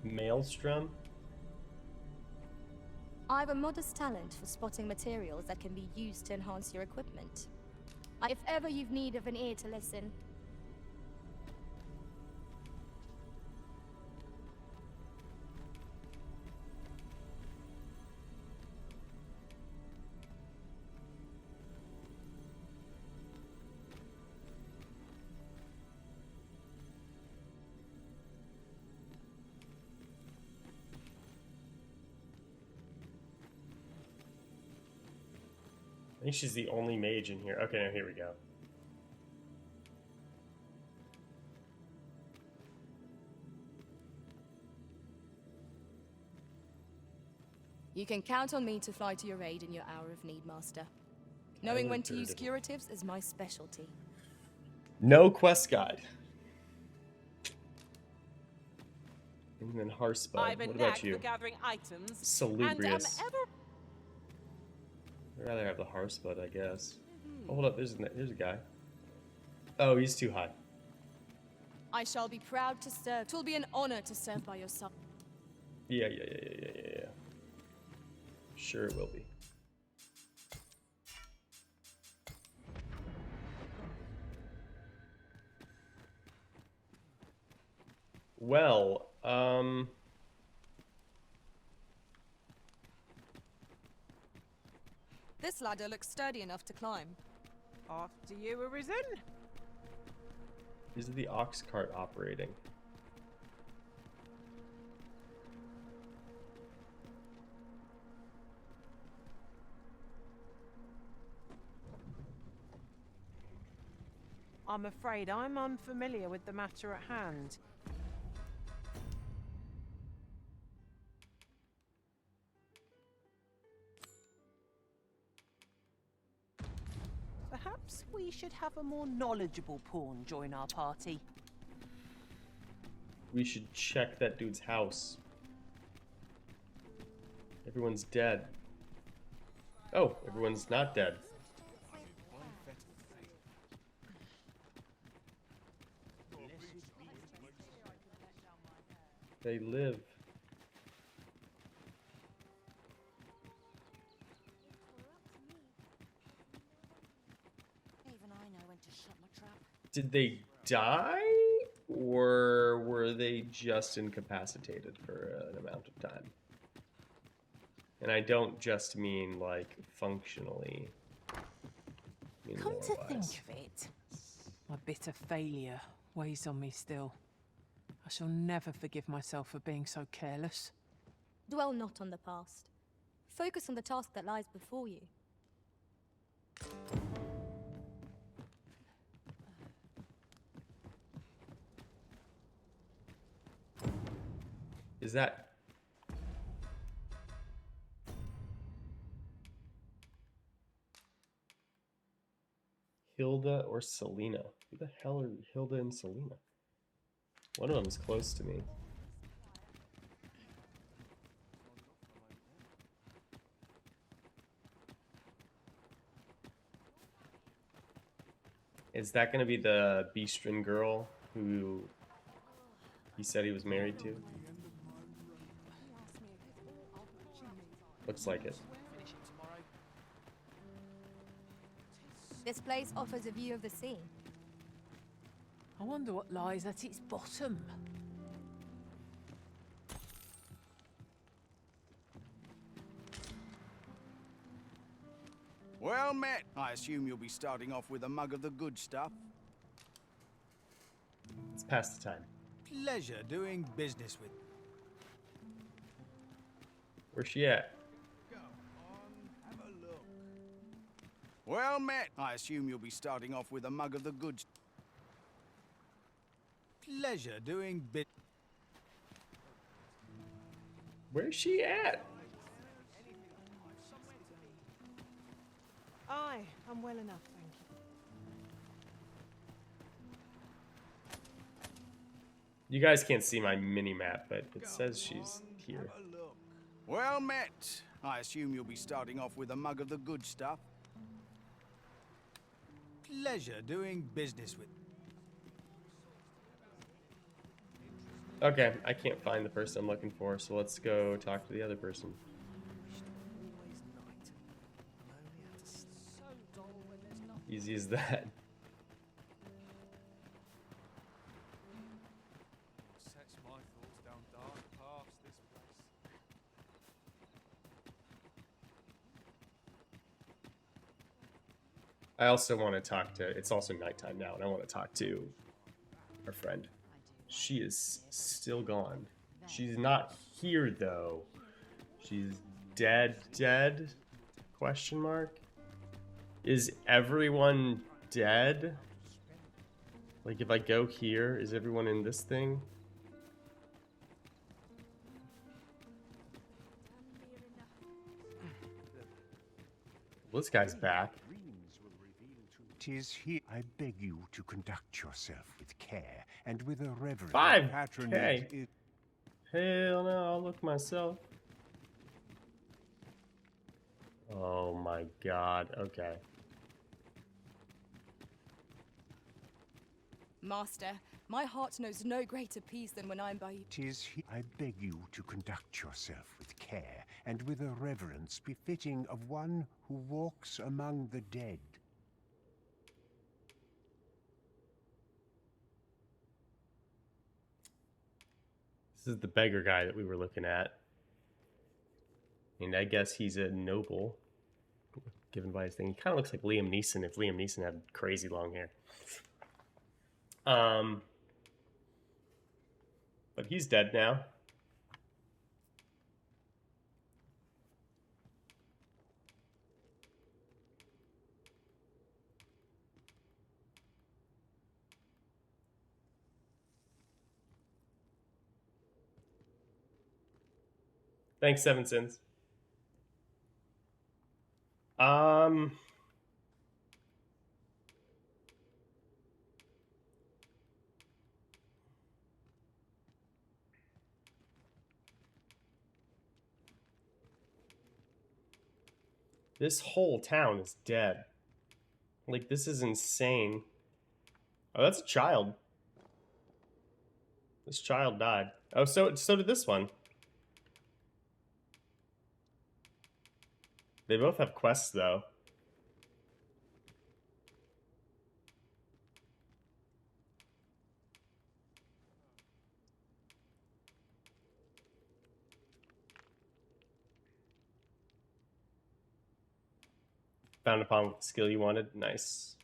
Maelstrom? I've a modest talent for spotting materials that can be used to enhance your equipment. If ever you've need of an ear to listen. I think she's the only mage in here. Okay, now here we go. You can count on me to fly to your aid in your hour of need, Master. Knowing when to use curatives is my specialty. No quest guide. And then Harspud. I've a What knack about you? for gathering items. Salubrious. And am ever... I'd rather have the Harspud, I guess. Oh, hold up, there's a guy. Oh, he's too high. I shall be proud to serve. 'Twill be an honor to serve by your side. Yeah. Sure it will be. Well, This ladder looks sturdy enough to climb. After you, Arisen. is the ox cart operating? I'm afraid I'm unfamiliar with the matter at hand. Perhaps we should have a more knowledgeable pawn join our party. We should check that dude's house. Everyone's dead. Oh, everyone's not dead. They live. Even I know when to shut my trap. Did they die? Or were they just incapacitated for an amount of time? And I don't just mean, like, functionally. I mean Come to think lore-wise. of it, my bitter failure weighs on me still. I shall never forgive myself for being so careless. Dwell not on the past. Focus on the task that lies before you. Is that... Hilda or Selena? Who the hell are Hilda and Selena? One of them is close to me. Is that going to be the Beastrin girl who he said he was married to? Looks like it. This place offers a view of the sea. I wonder what lies at its bottom. Well met. I assume you'll be starting off with a mug of the good stuff. Let's pass the time. Pleasure doing business with. Where's she at? Well met. I assume you'll be starting off with a mug of the good. Pleasure doing business. Where's she at? Aye, I'm well enough, thank you. You guys can't see my mini map, but it says she's here. Well met. I assume you'll be starting off with a mug of the good stuff. Pleasure doing business with. Okay, I can't find the person I'm looking for, so let's go talk to the other person. Easy as that. Sets my thoughts down dark paths, this place. I also want to talk to, it's also nighttime now, and I want to talk to our friend. She is still gone. She's not here, though. She's dead? Question mark? Is everyone dead? Like, if I go here, is everyone in this thing? This guy's back. Tis here. I beg you to conduct yourself with care and with a reverent 5K. patronage. Hell no, I'll look myself. Oh my god, okay. Master, my heart knows no greater peace than when I'm by you. Tis he. I beg you to conduct yourself with care and with a reverence befitting of one who walks among the dead. This is the beggar guy that we were looking at. And I guess he's a noble, given by his thing. He kind of looks like Liam Neeson if Liam Neeson had crazy long hair. But he's dead now. Thanks, 7 Sins. This whole town is dead. Like, this is insane. Oh, that's a child. This child died. Oh, so did this one. They both have quests, though. Found upon what skill you wanted. Nice.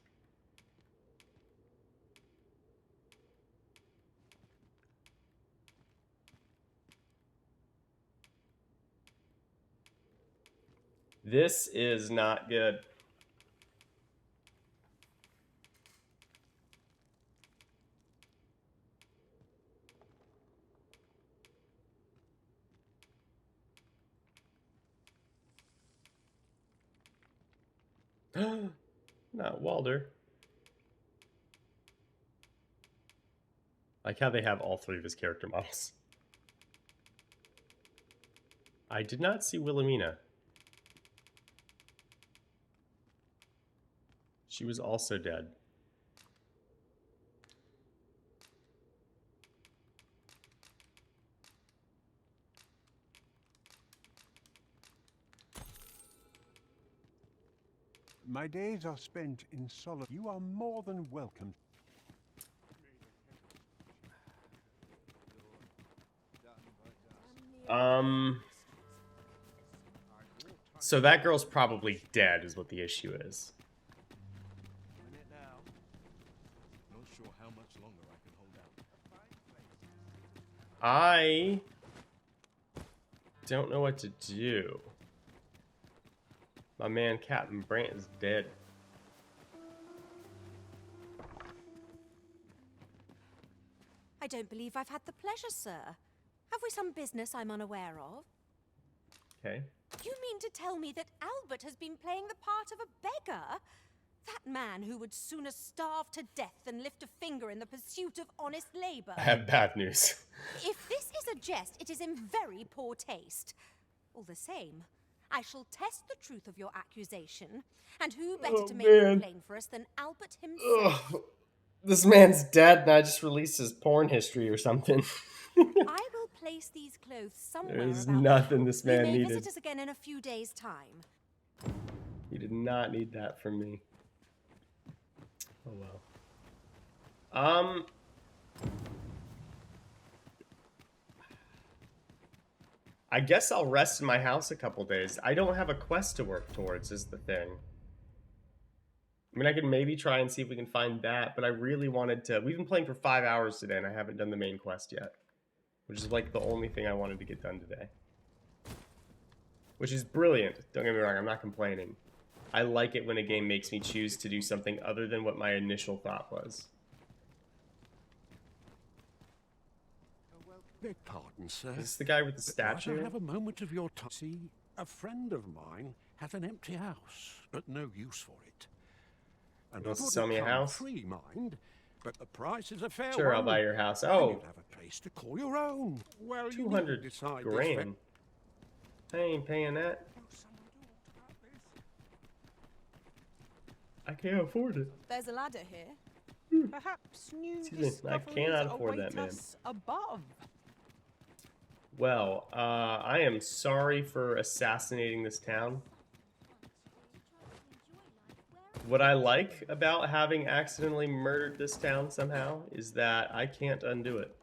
This is not good. Not Walder. Like how they have all 3 of his character models. I did not see Wilhelmina. She was also dead. My days are spent in solitude. You are more than welcome. So that girl's probably dead is what the issue is. Not sure how much longer I can hold out. I don't know what to do. My man Captain Brant is dead. I don't believe I've had the pleasure, sir. Have we some business I'm unaware of? Okay. You mean to tell me that Albert has been playing the part of a beggar? That man who would sooner starve to death than lift a finger in the pursuit of honest labor. I have bad news. If this is a jest, it is in very poor taste. All the same, I shall test the truth of your accusation, and who better to make it plain for us than Albert himself? Ugh. This man's dead and I just released his porn history or something. I will place these clothes somewhere. There's about nothing this man you may needed. visit us again in a few days' time. He did not need that from me. Oh well. I guess I'll rest in my house a couple days. I don't have a quest to work towards is the thing. I mean, I could maybe try and see if we can find that, but I really wanted to... We've been playing for 5 hours today, and I haven't done the main quest yet. Which is, like, the only thing I wanted to get done today. Which is brilliant. Don't get me wrong, I'm not complaining. I like it when a game makes me choose to do something other than what my initial thought was. Beg pardon, sir. Is this the guy with the But might statue? I have a moment of your time? See, a friend of mine has an empty house, but no use for it. And You it want to sell wouldn't me a come house? free, mind, but the price is a fair Sure, one. I'll buy your house. And Oh, you'd have a place to call your own. Well, you 200 needn't decide this grand. I ain't paying that. I can't afford it. There's a ladder here. Perhaps new Excuse me, I discoveries cannot afford await that, man. us above. Well, I am sorry for assassinating this town. What I like about having accidentally murdered this town somehow is that I can't undo it.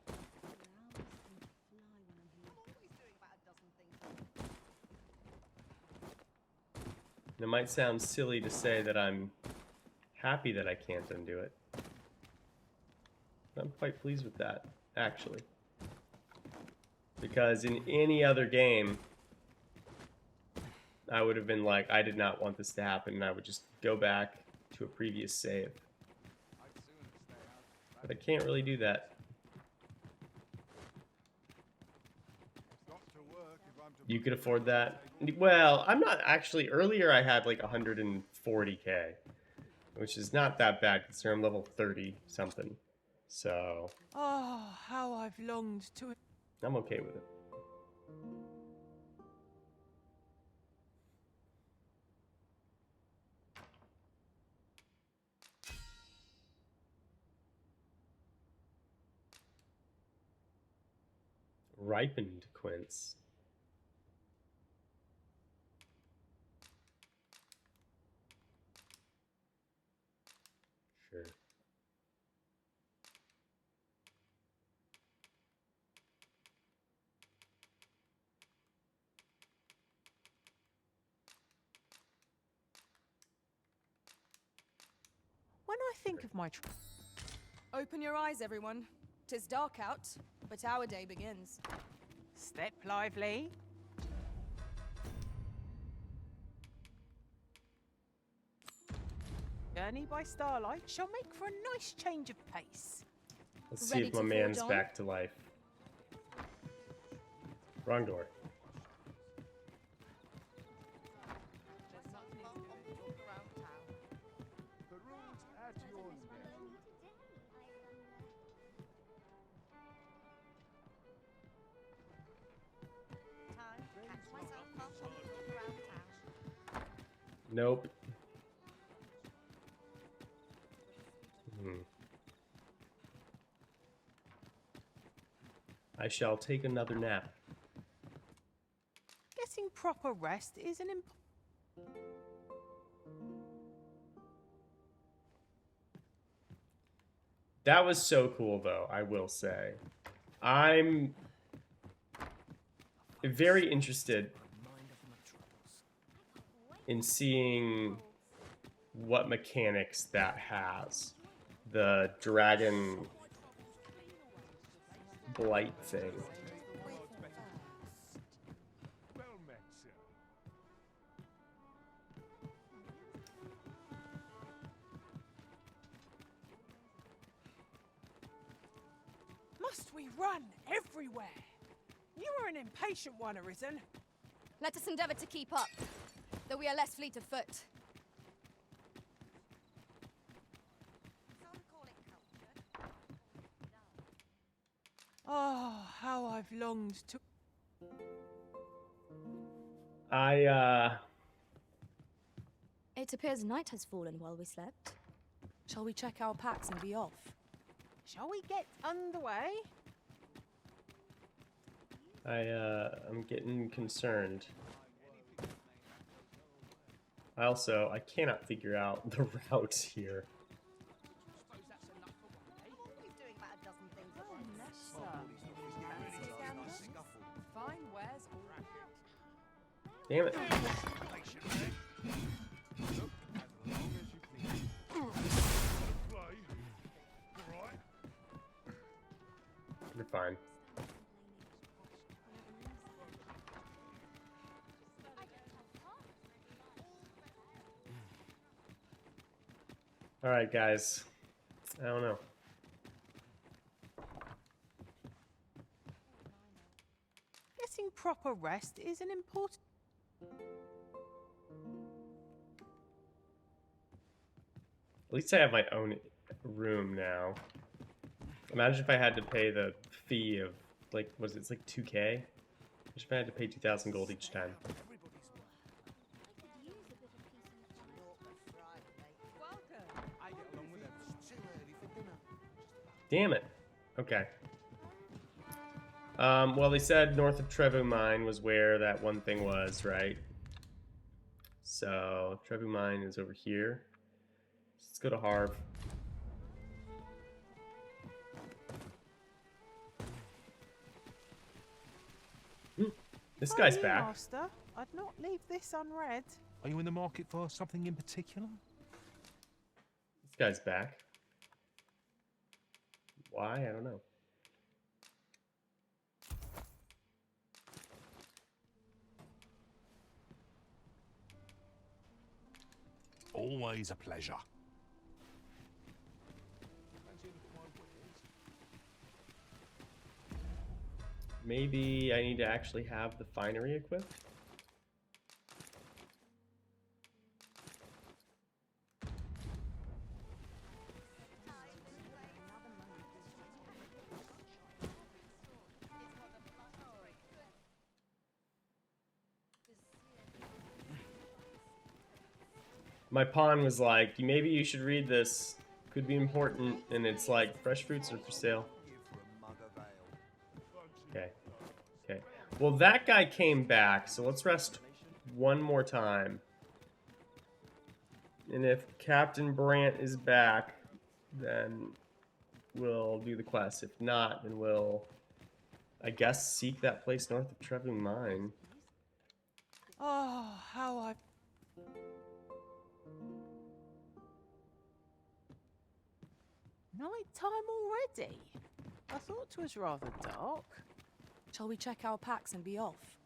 It might sound silly to say that I'm happy that I can't undo it. I'm quite pleased with that, actually. Because in any other game, I would have been like, I did not want this to happen, and I would just go back to a previous save. But I can't really do that. You could afford that? Well, I'm not actually. Earlier I had like 140k, which is not that bad considering I'm level 30 something. So Oh, how I've longed to. I'm okay with it. Ripened quince. Sure. When I think of my Open your eyes, everyone. 'Tis dark out, but our day begins. step lively. Journey by starlight shall make for a nice change of pace. Let's see if my man's back to life. Wrong door. Nope. I shall take another nap. Getting proper rest is an important. That was so cool, though, I will say. I'm very interested in seeing what mechanics that has. The dragon blight thing. Must we run everywhere? You are an impatient one, Arisen. Let us endeavor to keep up, though we are less fleet of foot. Oh, how I've longed to. It appears night has fallen while we slept. Shall we check our packs and be off? Shall we get underway? I'm getting concerned. I cannot figure out the route here. Damn it. You're fine. All right, guys. I don't know. Getting proper rest is an important. At least I have my own room now. Imagine if I had to pay the fee of, like, what is it? It's like 2K? Imagine if I had to pay 2,000 gold each time. Damn it. Okay. Well, they said north of Trevu Mine was where that one thing was, right? So, Trevu Mine is over here. Let's go to Harv. This guy's back. Master, I'd not leave this unread. Are you in the market for something in particular? This guy's back. Why? I don't know. Always a pleasure. Maybe I need to actually have the finery equipped? My pawn was like, maybe you should read this. Could be important. And it's like, fresh fruits are for sale. Okay. Okay. Well, that guy came back, so let's rest one more time. And if Captain Brant is back, then we'll do the quest. If not, then we'll, I guess, seek that place north of Trevu Mine. Oh, how I... Night time already? I thought 'twas rather dark. Shall we check our packs and be off?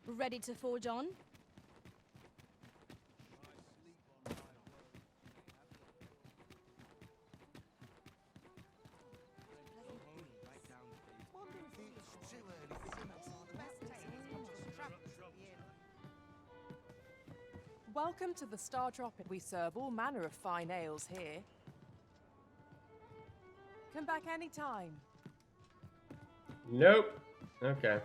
Ready to forge on? Welcome to the Star Tropic. We serve all manner of fine ales here. Come back anytime. Nope. Okay.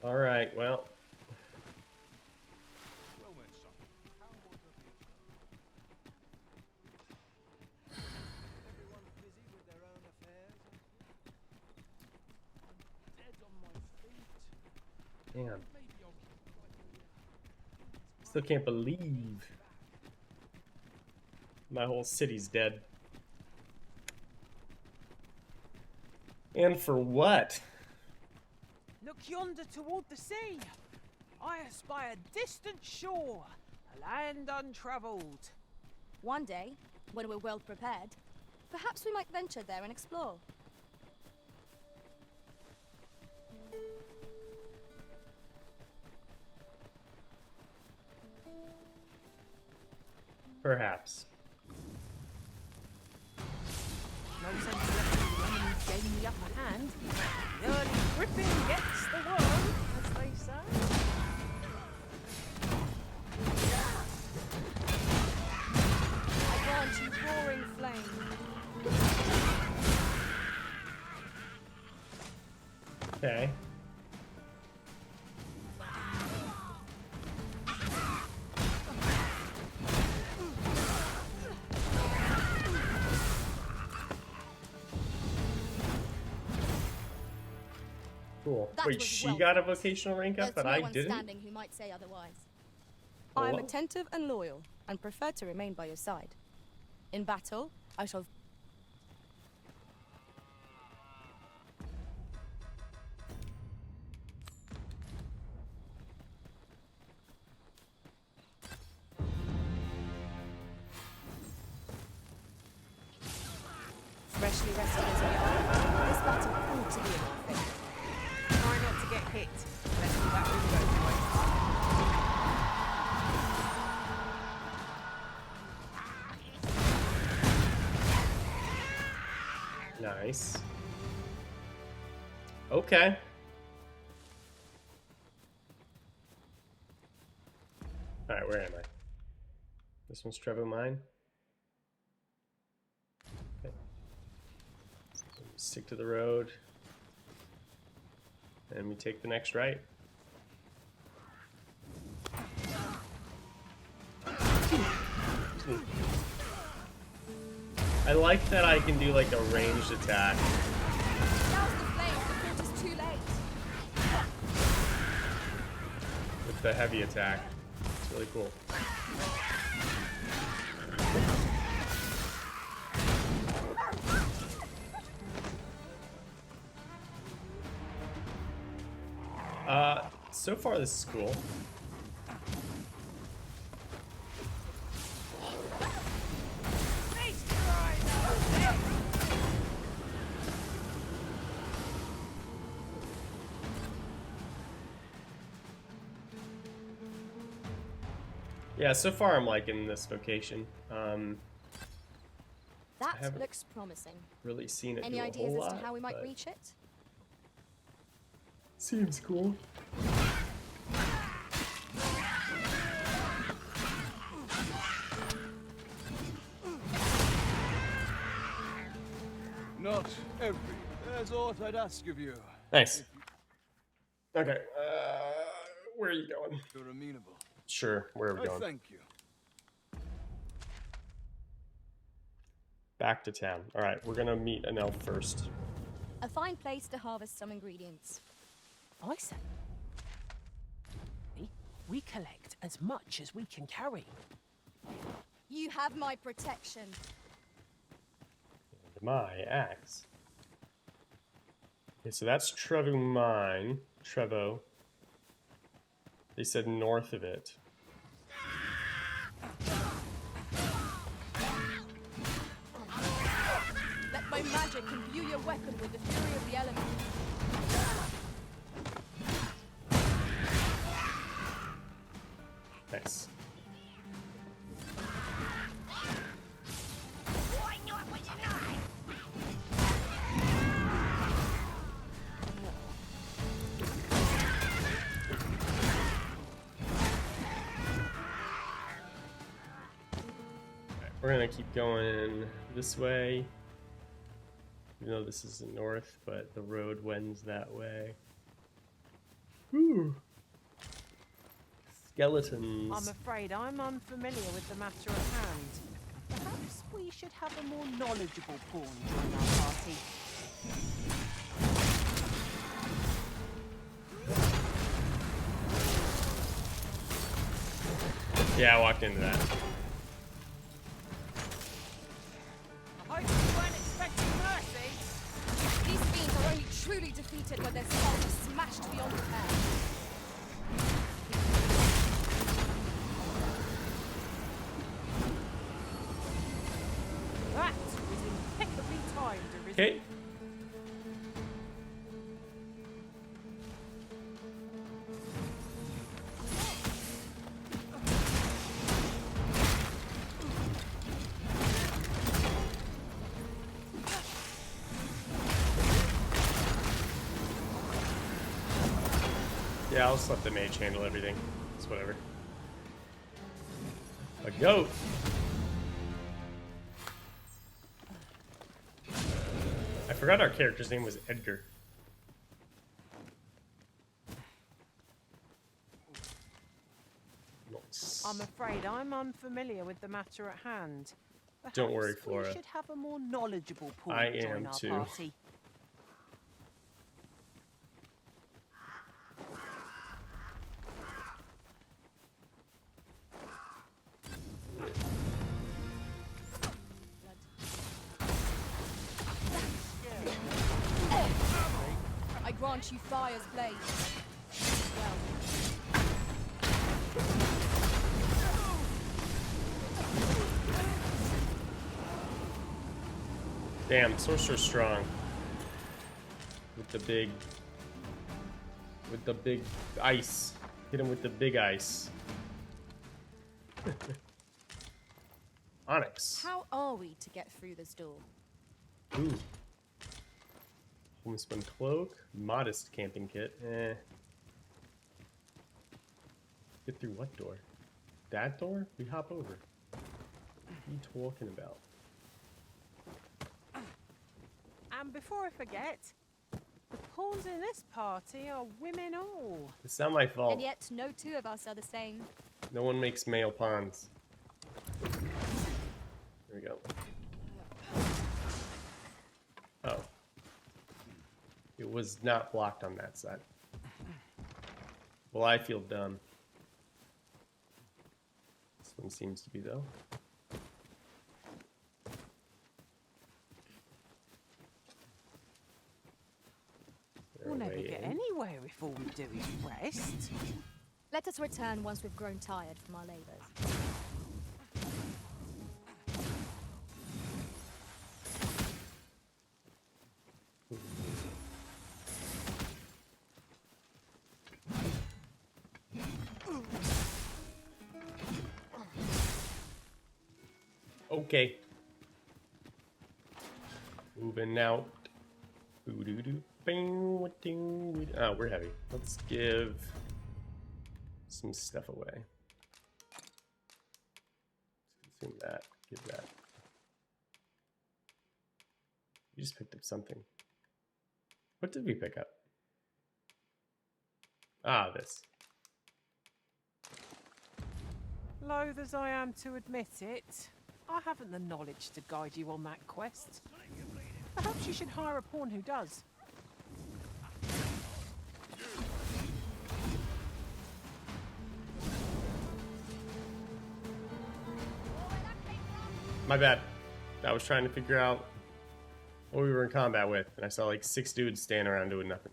All right, well. Damn. Still can't believe my whole city's dead. And for what? Look yonder toward the sea. I espy a distant shore, a land untravelled. One day, when we're well prepared, perhaps we might venture there and explore. Perhaps. No sense letting the enemy gain the upper hand. The early griffin gets the worm, as they say. I grant you roaring flame. Okay. Cool. That Wait, was she well got a fought. vocational rank up, There's but no I one didn't? standing who might say otherwise. I am Hello? attentive and loyal, and prefer to remain by your side. In battle, I shall... Freshly rested as we are, this battle proved to be in our favour. Try not to get hit. Let's see that window noise. Nice. Okay. Alright, where am I? This one's Trevor mine. Okay. Stick to the road. And we take the next right. I like that I can do like a ranged attack. Now's the flame. The port is too late. With the heavy attack. It's really cool. So far this is cool. Yeah, so far I'm liking this vocation. That looks promising. Really seen it Any do a ideas whole as to lot, how we might but reach it? seems cool. Not every. There's aught I'd ask of you. Nice. Okay, where are you going? You're amenable. Sure, where are we going? Thank you. Back to town. Alright, we're gonna meet an elf first. A fine place to harvest some ingredients. I say, we collect as much as we can carry. You have my protection. And my axe. Okay, so that's Trevo mine. Trevo. They said north of it. Let my magic imbue your weapon with the fury of the element. Nice. We're gonna keep going this way. Even though this is the north, but the road wends that way. Ooh. Skeletons. I'm afraid I'm unfamiliar with the matter at hand. Perhaps we should have a more knowledgeable pawn join our party. Yeah, I walked into that. I hope you weren't expecting mercy. These fiends are only truly defeated when their skulls are smashed beyond repair. That was impeccably timed, Arisen. Okay. Yeah, I'll just let the mage handle everything. It's whatever. A goat. I forgot our character's name was Edgar. Nice. I'm afraid I'm unfamiliar with the matter at hand. Perhaps Don't worry, Flora. we should have a more knowledgeable pawn I join am our too. party. I grant you fire's blade. Well. Damn, sorcerer's strong. With the big with the big ice. Hit him with the big ice. Onyx. How are we to get through this door? Ooh. Homespun cloak. Modest camping kit. Eh. Get through what door? That door? We hop over. What are you talking about? And before I forget, the pawns in this party are women all. It's not my fault. And yet, no two of us are the same. No one makes male pawns. Here we go. Oh. It was not blocked on that side. Well, I feel dumb. This one seems to be, though. We'll never get anywhere if all we do is rest. Let us return once we've grown tired from our labors. Okay. Moving out. Oh, we're heavy. Let's give some stuff away. Consume that. Give that. You just picked up something. What did we pick up? Ah, this. Loath as I am to admit it, I haven't the knowledge to guide you on that quest. Perhaps you should hire a pawn who does. My bad. I was trying to figure out what we were in combat with, and I saw like 6 dudes standing around doing nothing.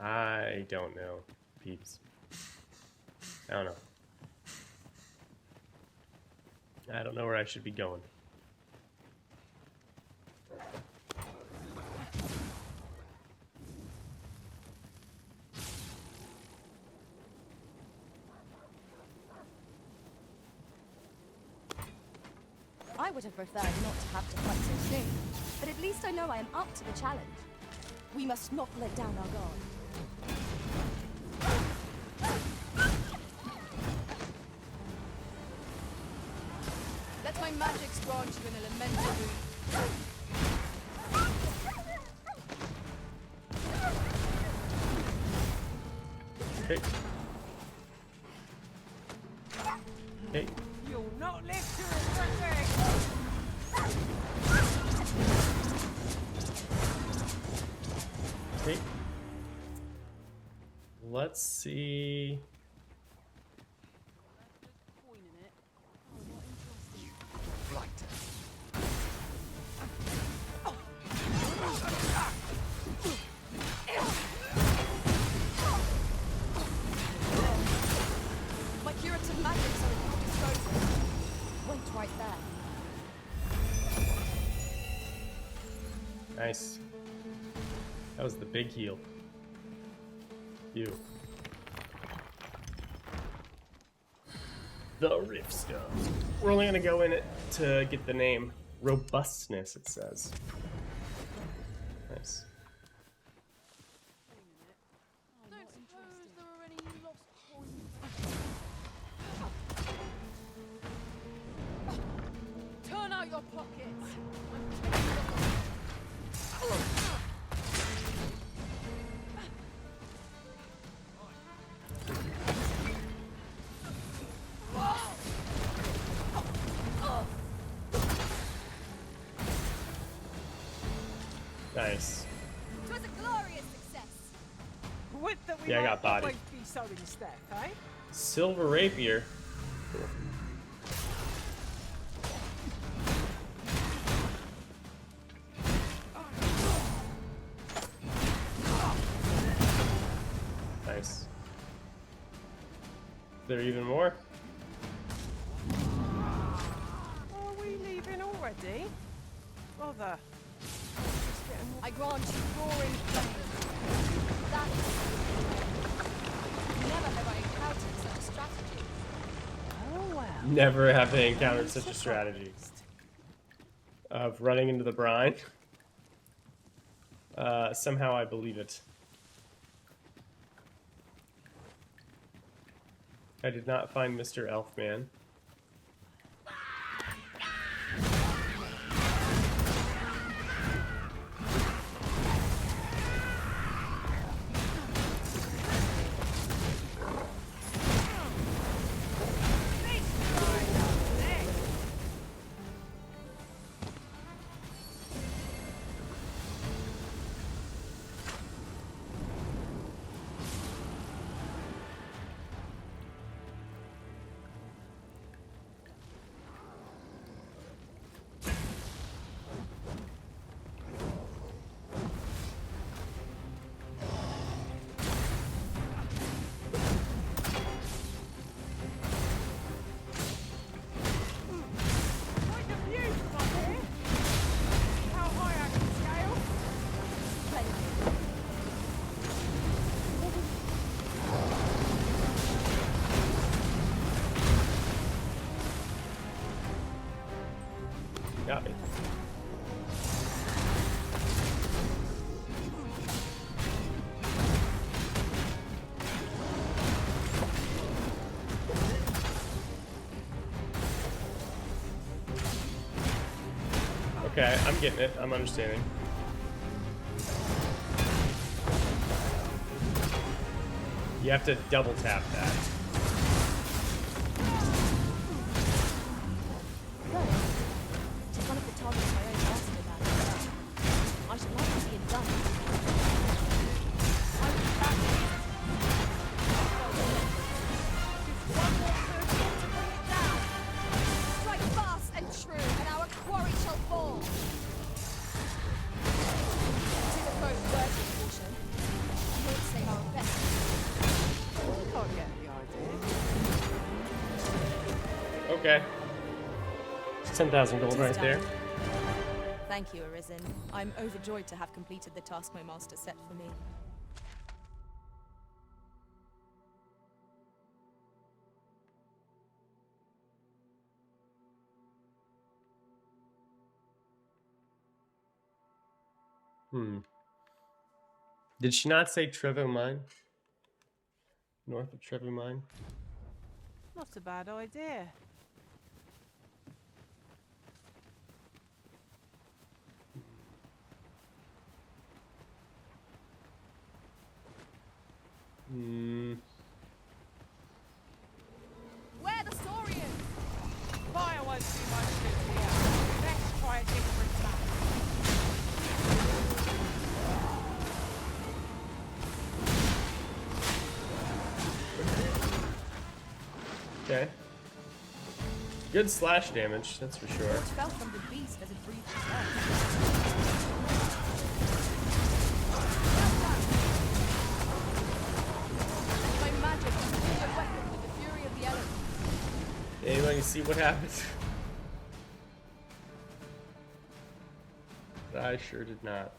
I don't know, peeps. I don't know. I don't know where I should be going. I would have preferred not to have to fight so soon, but at least I know I am up to the challenge. We must not let down our guard. Let my magics grant you an elemental boon. Okay. Okay. You'll not live to regret it! Okay. Let's see. My curative magics are at your disposal. Went right there. Nice. That was the big heal. You. The Rift Stone. We're only gonna go in it to get the name. Robustness, it says. Nice. Turn out your pockets. Nice. It was a glorious success. Would that we Yeah, I might got body. always be so in step, eh? Silver Rapier. Cool. there even more? Are we leaving already? Brother. I grant you roaring flame. That never have I encountered such a strategy. Oh well. Never have they encountered such a strategy. Of running into the brine. Somehow I believe it. I did not find Mr. Elfman. Got me. Okay, I'm getting it. I'm understanding. You have to double tap that. One of the targets my own master about. I should like to see it done. I will back it. Just one more person to bring it down. Strike fast and true, and our quarry shall fall. It is a boat worthy caution. I won't say our best. Can't get the idea. Okay. 10,000 gold right there. Thank you, Arisen. I'm overjoyed to have completed the task my master set for me. Did she not say Trevo Mine? North of Trevo Mine? Not a bad idea. Where the Saurians? Fire won't do much good here. Let's try a different map. Okay. Good slash damage, that's for sure. It fell from the beast as it breathed his life. My magic is a weapon with the fury of the elements. Anyone can see what happens? I sure did not.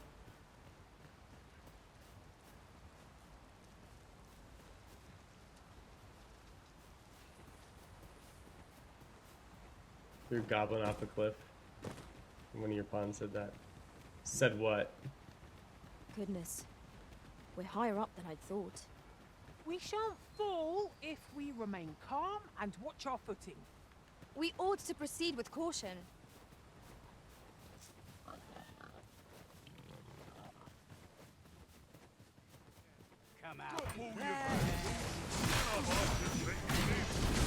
Threw Goblin off a cliff. One of your pawns said that. Said what? Goodness. We're higher up than I'd thought. We shan't fall if we remain calm and watch our footing. We ought to proceed with caution. Come out.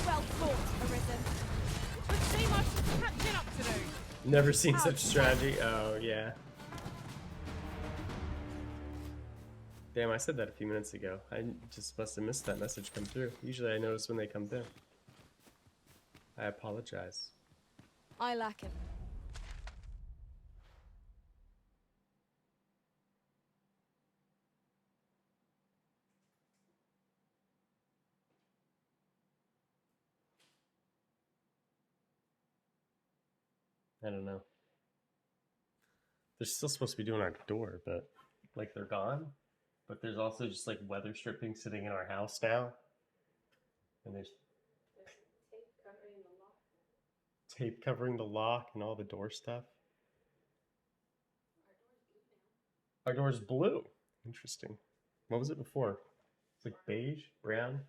Well thought, Arisen. Would seem I've some catching up to do. Never seen such strategy. Oh, yeah. Damn, I said that a few minutes ago. I just must have missed that message come through. Usually I notice when they come through. I apologize. I lack him. I don't know. They're still supposed to be doing our door, but like they're gone. But there's also just like weather stripping sitting in our house now. And there's tape covering the lock and all the door stuff. Our door's blue. Interesting. What was it before? It's like beige, brown.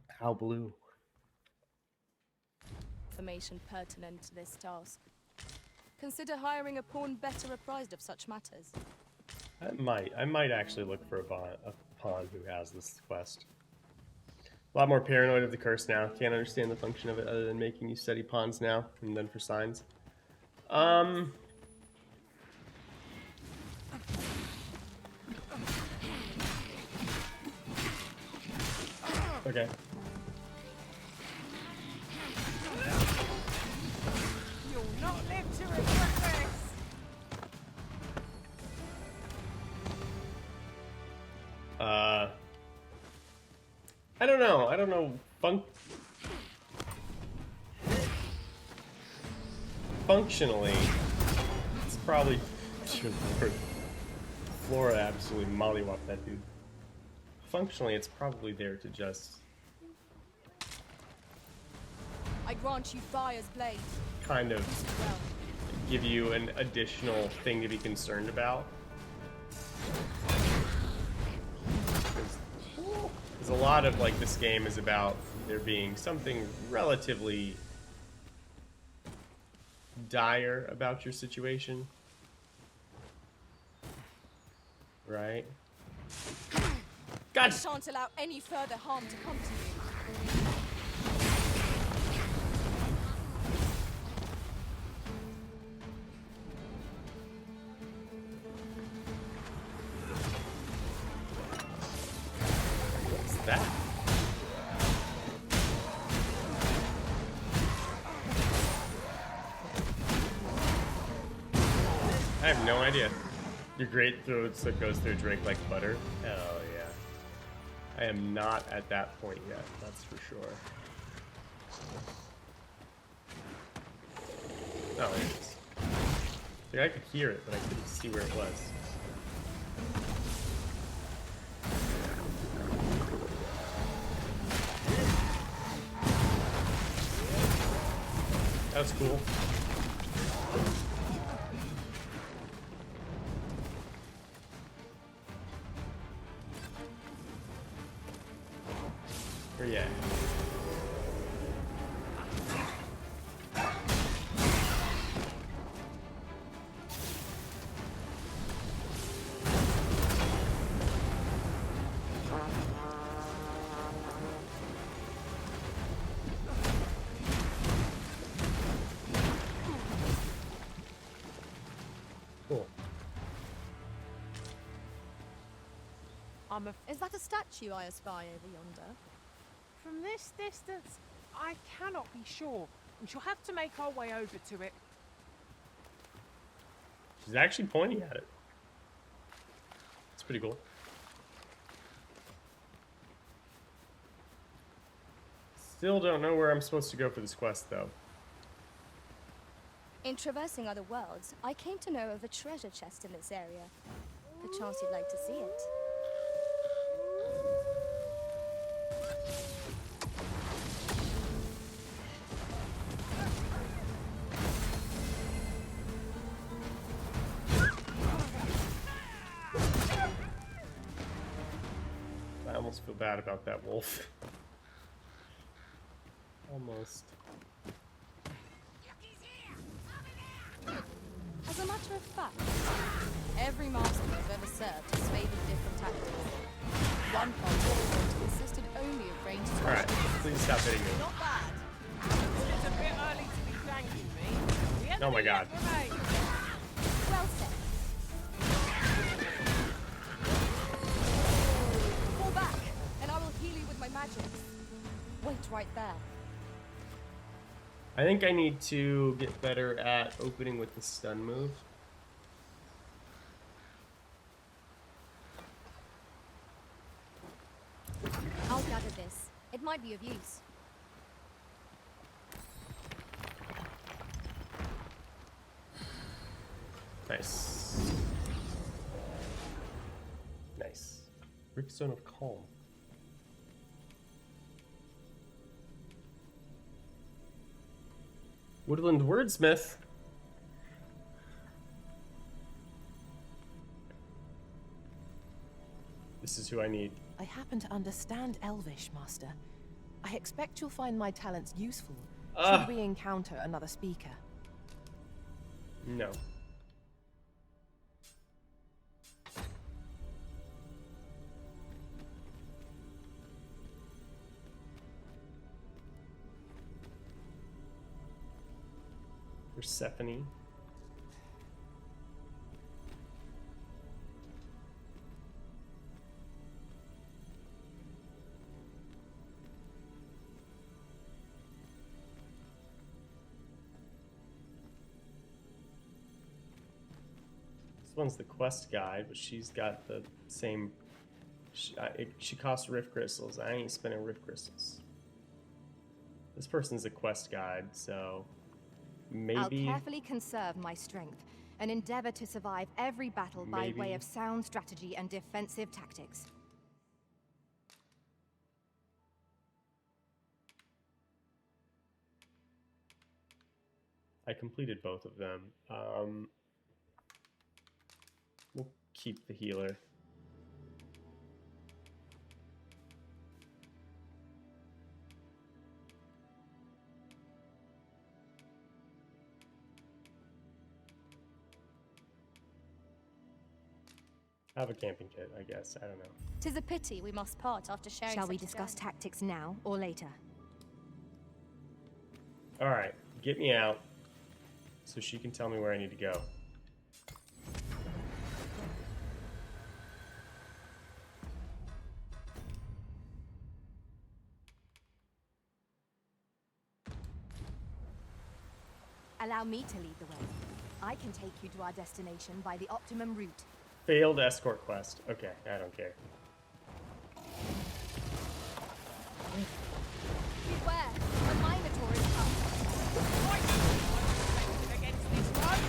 How blue? Information pertinent to this task. Consider hiring a pawn better apprised of such matters. I might actually look for a pawn who has this quest. A lot more paranoid of the curse now. Can't understand the function of it other than making you study pawns now and then for signs. Okay. You'll not live to regret this. I don't know. I don't know. Functionally, it's probably. Flora absolutely mollywopped that dude. Functionally, it's probably there to just I grant you Fire's blade. kind of give you an additional thing to be concerned about. Because a lot of like this game is about there being something relatively dire about your situation, right? God. I shan't allow any further harm to come to you. What's that? I have no idea. Your great throats that goes through a drink like butter? Hell yeah. I am not at that point yet, that's for sure. Oh, it is. Like, I could hear it, but I couldn't see where it was. That was cool. Where you at? Cool. Is that a statue I espy over yonder? From this distance, I cannot be sure. We shall have to make our way over to it. She's actually pointing at it. It's pretty cool. Still don't know where I'm supposed to go for this quest, though. In traversing other worlds, I came to know of a treasure chest in this area. Perchance you'd like to see it. I almost feel bad about that wolf. Almost. As a matter of fact, every master I've ever served has favored different tactics. One part consisted only of ranged strikes. Alright, please stop hitting me. Not bad. It's a bit early to be thanking me. Oh my god. Well said. Fall back, and I will heal you with my magic. Wait right there. I think I need to get better at opening with the stun move. I'll gather this. It might be of use. Nice. Nice. Rift Zone of Calm. Woodland Wordsmith. This is who I need. I happen to understand Elvish, Master. I expect you'll find my talents useful should we encounter another speaker. No. Persephone. This one's the quest guide, but she's got the same. She costs rift crystals. I ain't spending rift crystals. This person's a quest guide, so maybe. I'll carefully conserve my strength and endeavor to survive every battle by way of sound strategy and defensive tactics. I completed both of them. We'll keep the healer. I have a camping kit, I guess. I don't know. 'Tis a pity we must part after sharing. Shall we such a discuss journey. tactics now or later? Alright, get me out so she can tell me where I need to go. Allow me to lead the way. I can take you to our destination by the optimum route. Failed escort quest. Okay, I don't care. Beware, a Minotaur is Against this one.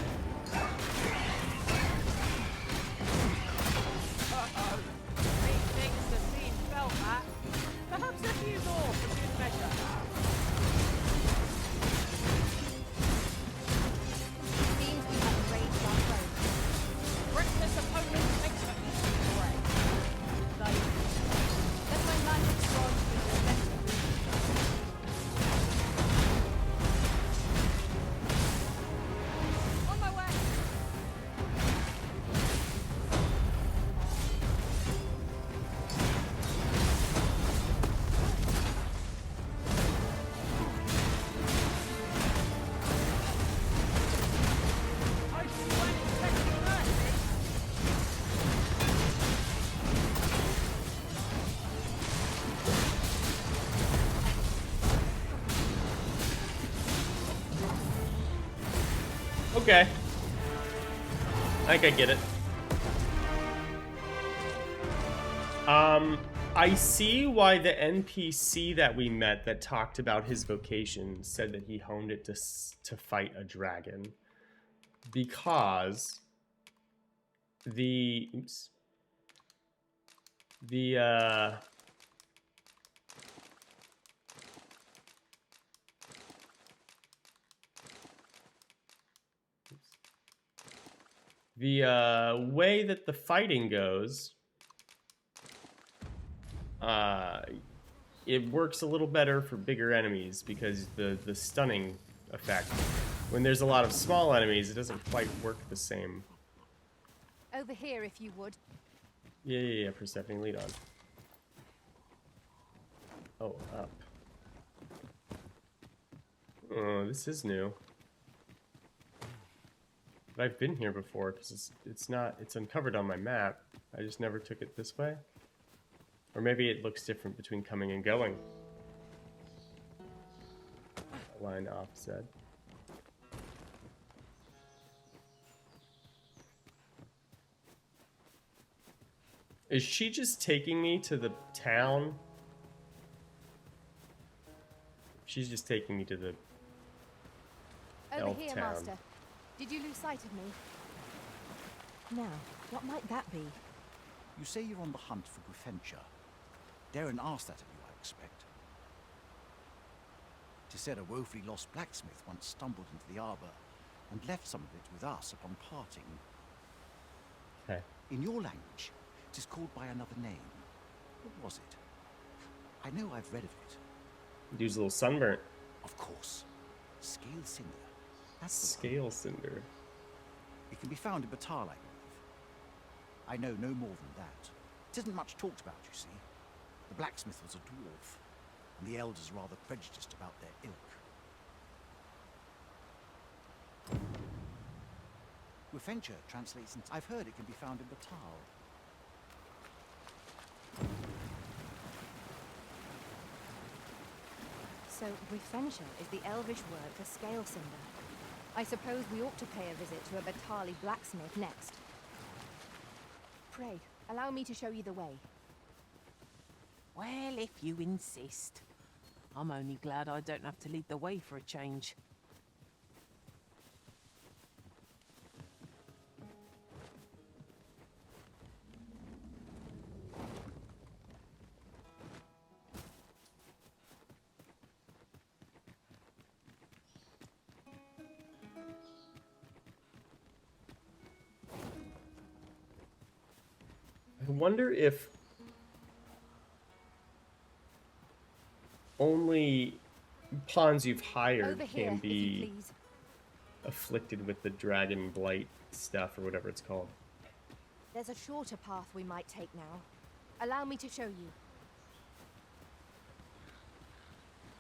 Uh-oh. Big things have been felt at. Perhaps a few more for good measure. Seems we have raised our foe. Reckless opponent makes for easy prey. Let my magic sword be the best of you. On my way. I wasn't expecting that. Okay. I think I get it. I see why the NPC that we met that talked about his vocation said that he honed it to fight a dragon. Because the way that the fighting goes, it works a little better for bigger enemies because the stunning effect. When there's a lot of small enemies, it doesn't quite work the same. Over here, if you would. Yeah, Persephone, lead on. Oh, up. Oh, this is new. But I've been here before because it's uncovered on my map. I just never took it this way. Or maybe it looks different between coming and going. Line offset. Is she just taking me to the town? She's just taking me to the Over elf here, town. Master. Did you lose sight of me? Now, what might that be? You say you're on the hunt for Gryffindor. Darren asked that of you, I expect. 'Tis said a woefully lost blacksmith once stumbled into the arbor and left some of it with us upon parting. Okay. In your language, 'tis called by another name. What was it? I know I've read of it. Dude's a little sunburnt. Of course. Scale cinder. That's the Scale cinder. It can be found in Batal, I believe. I know no more than that. It isn't much talked about, you see. The blacksmith was a dwarf, and the elders rather prejudiced about their ilk. Gryffindor translates into... I've heard it can be found in Batal. So, Gryffindor is the Elvish word for scale cinder. I suppose we ought to pay a visit to a Batali blacksmith next. Pray, allow me to show you the way. Well, if you insist. I'm only glad I don't have to lead the way for a change. I wonder if only pawns you've hired Over here, can if you be please. afflicted with the dragon blight stuff or whatever it's called. There's a shorter path we might take now. Allow me to show you.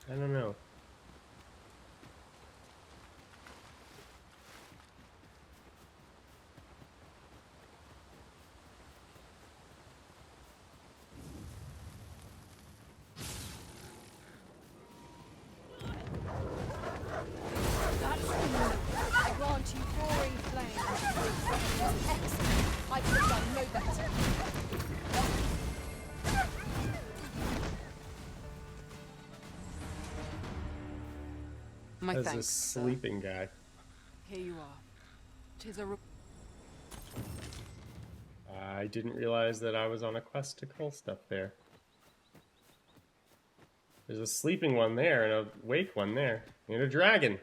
I don't know. I grant you roaring flame. Excellent. I could have done no better. My As a thanks, sleeping guy. Here you are. 'Tis a... I didn't realize that I was on a quest to kill stuff there. There's a sleeping one there and a wake one there. And a dragon.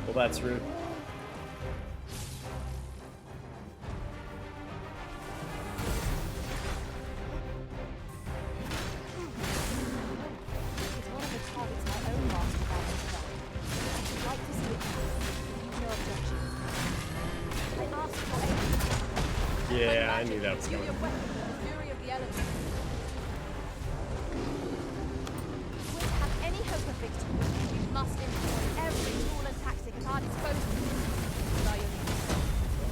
Well, that's rude. It's one of the targets my own master battles about. I should like to see it through. No objections. I asked for aid. Yeah, I knew that was You coming. your weapon, the fury of the elements. If we have any hope of victory, we must employ every tool and tactic at our disposal.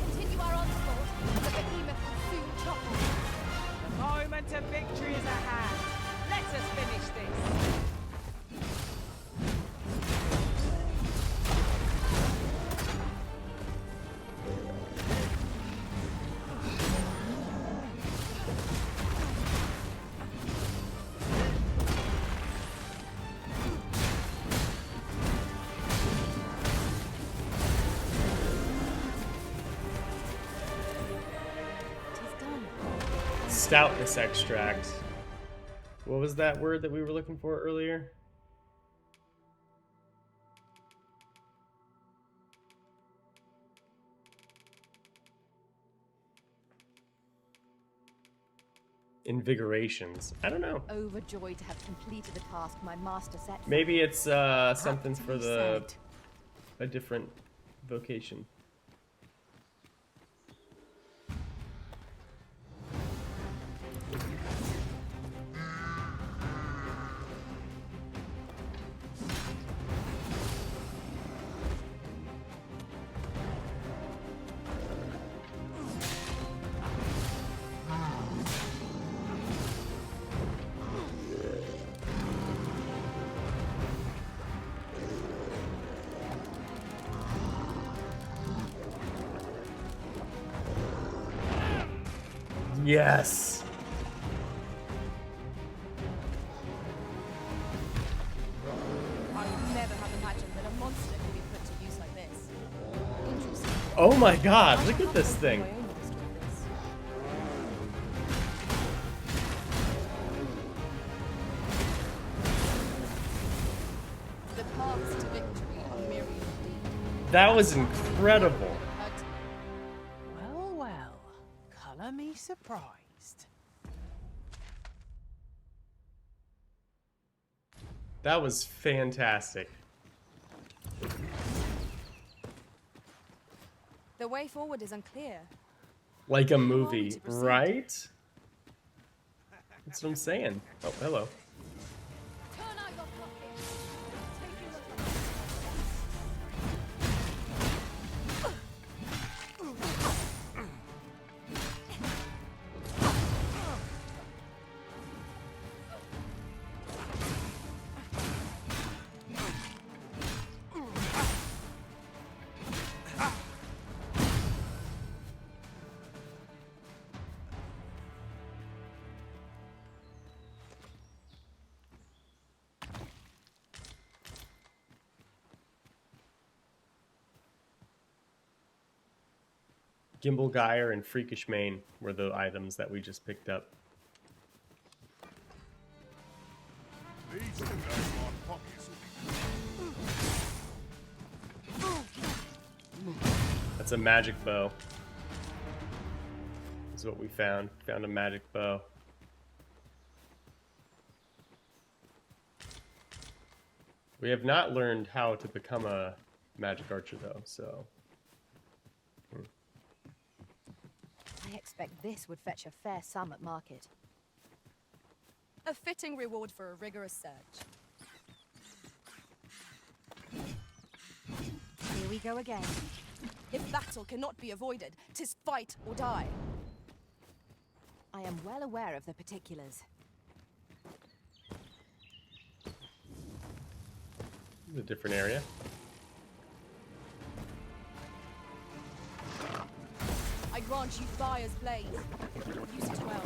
Continue our onslaught, and the behemoth will soon topple. The moment of victory is at hand. Let us finish this. stoutness extract. What was that word that we were looking for earlier? Invigorations. I don't know. Overjoyed to have completed the task my master set for Maybe me. it's something for a different vocation. Yes. I would never have imagined that a monster could be put to use like this. Interesting. Oh my god, look at this thing. The paths to victory are myriad indeed. That was incredible. Well, well. Colour me surprised. That was fantastic. The way forward is unclear. Like a movie, right? That's what I'm saying. Oh, hello. Turn out your pockets. Take a look Gimbal Gyre and Freakish Mane were the items that we just picked up. These two are pockets. That's a magic bow. That's what we found. Found a magic bow. We have not learned how to become a magic archer though, so. I expect this would fetch a fair sum at market. a fitting reward for a rigorous search. Here we go again. If battle cannot be avoided, 'tis fight or die. I am well aware of the particulars. This is a different area. I grant you fire's blaze. Use it well.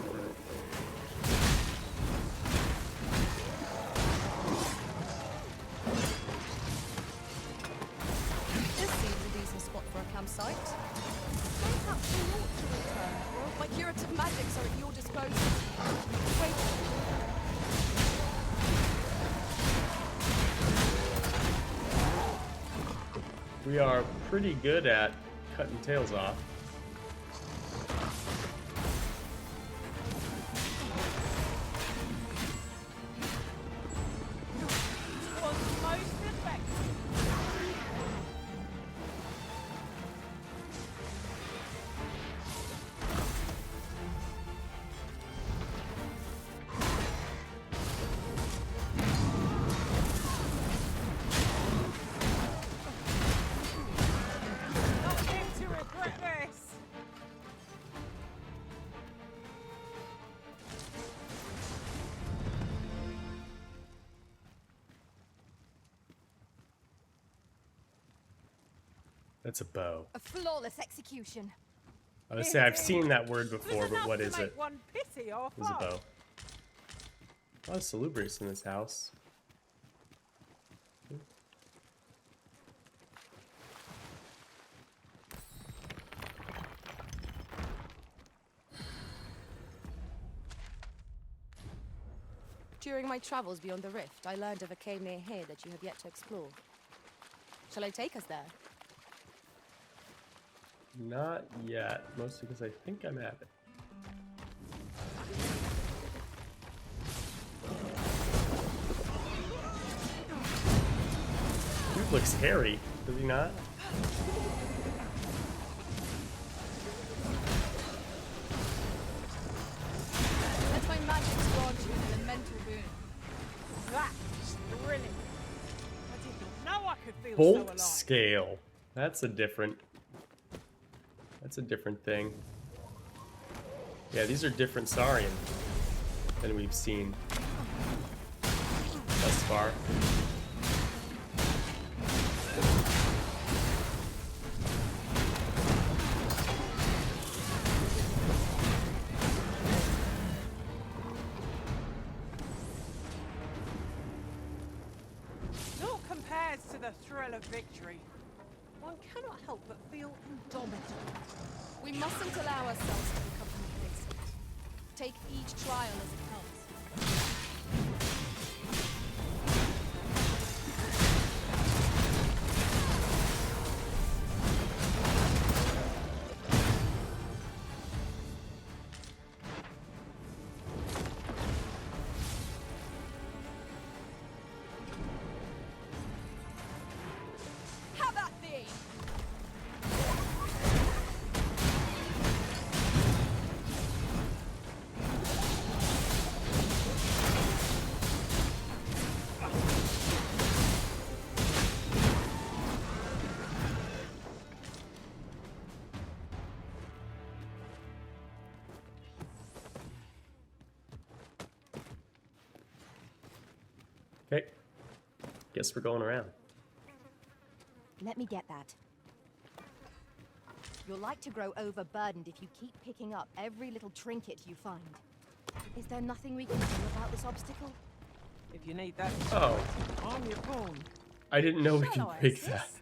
This seems a decent spot for a campsite. Perhaps we ought to return. My curative magics are at your disposal. Wait. We are pretty good at cutting tails off. That's a bow. A flawless execution. I would say I've seen that word before, but what is it? One pity off. It's a bow. A lot of salubrious in this house. During my travels beyond the rift, I learned of a cave near here that you have yet to explore. Shall I take us there? Not yet, mostly because I think I'm at it. Dude looks hairy, does he not? Let my magic grant you an elemental boon. That's thrilling. I did not know I could feel so Bolt alive. scale. That's a different thing. Yeah, these are different Saurian than we've seen thus far. Naught compares to the thrill of victory. One cannot help but feel indomitable. We mustn't allow ourselves to become complacent. Take each trial as it comes. Have at thee! Okay. Guess we're going around. Let me get that. You're like to grow overburdened if you keep picking up every little trinket you find. Is there nothing we can do about this obstacle? If you need that, Oh. I'm your pawn. I didn't know we Shall could I break assist?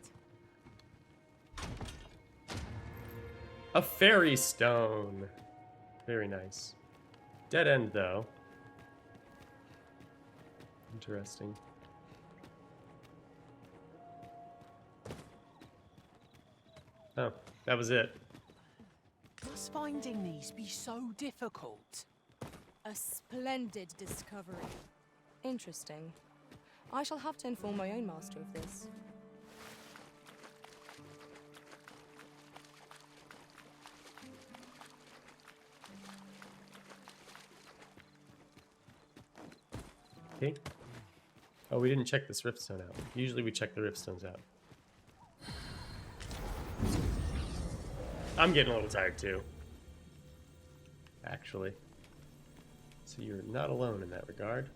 that. A fairy stone. Very nice. Dead end, though. Interesting. Oh, that was it. Must finding these be so difficult? A splendid discovery. Interesting. I shall have to inform my own master of this. Okay. Oh, we didn't check this riftstone out. Usually we check the riftstones out. I'm getting a little tired too. Actually. So you're not alone in that regard.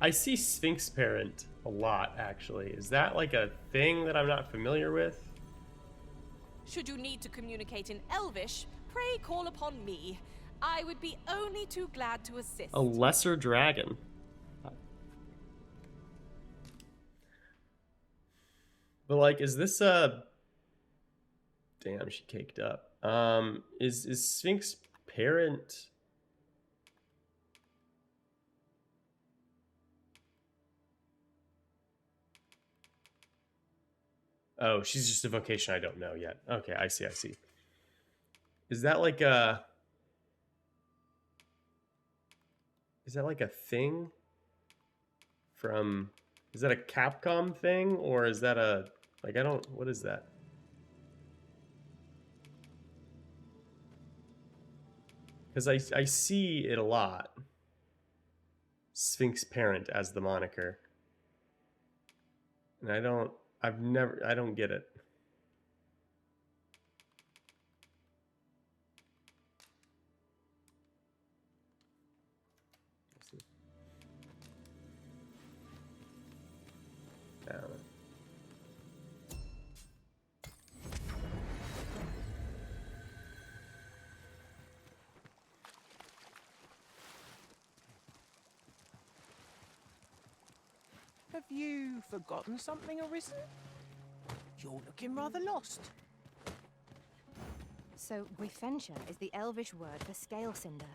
I see Sphinx Parent a lot, actually. Is that like a thing that I'm not familiar with? Should you need to communicate in Elvish, pray call upon me. I would be only too glad to assist. A lesser dragon. But like, is this a... Damn, she caked up. Is Sphinx Parent... Oh, she's just a vocation I don't know yet. Okay, I see, I see. Is that like a... Is that like a thing? From... Is that a Capcom thing? Or is that a... Like, I don't... What is that? Because I see it a lot. Sphinx Parent as the moniker. And I don't... I don't get it. Have you forgotten something, Arisen? You're looking rather lost. So, Guifentia is the Elvish word for scale cinder.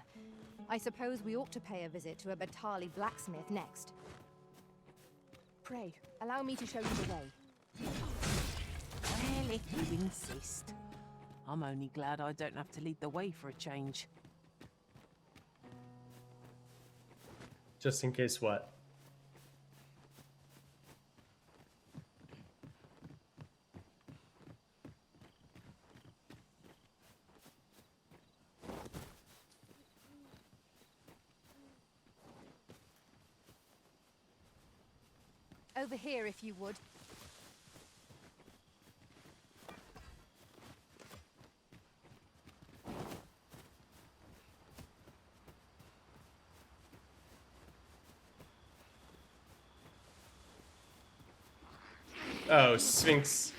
I suppose we ought to pay a visit to a Batali blacksmith next. Pray, allow me to show you the way. Well, if you insist. I'm only glad I don't have to lead the way for a change. Just in case what? Over here, if you would. Oh, Sphinx.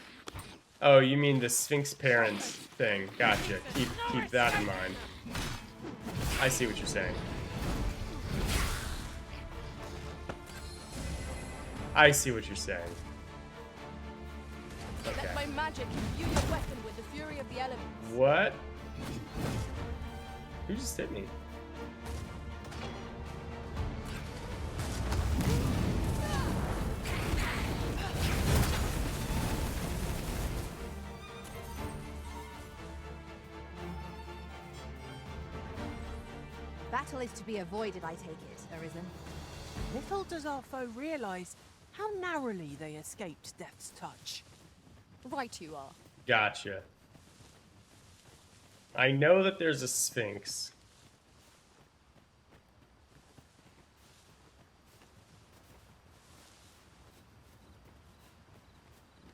Oh, you mean the Sphinx parents thing. Gotcha. Keep that in mind. I see what you're saying. I see what you're saying. Okay. Let my magic imbue your weapon with the fury of the elements. What? Who just hit me? Battle is to be avoided, I take it, Arisen. Little does our foe realise how narrowly they escaped death's touch. Right you are. Gotcha. I know that there's a Sphinx.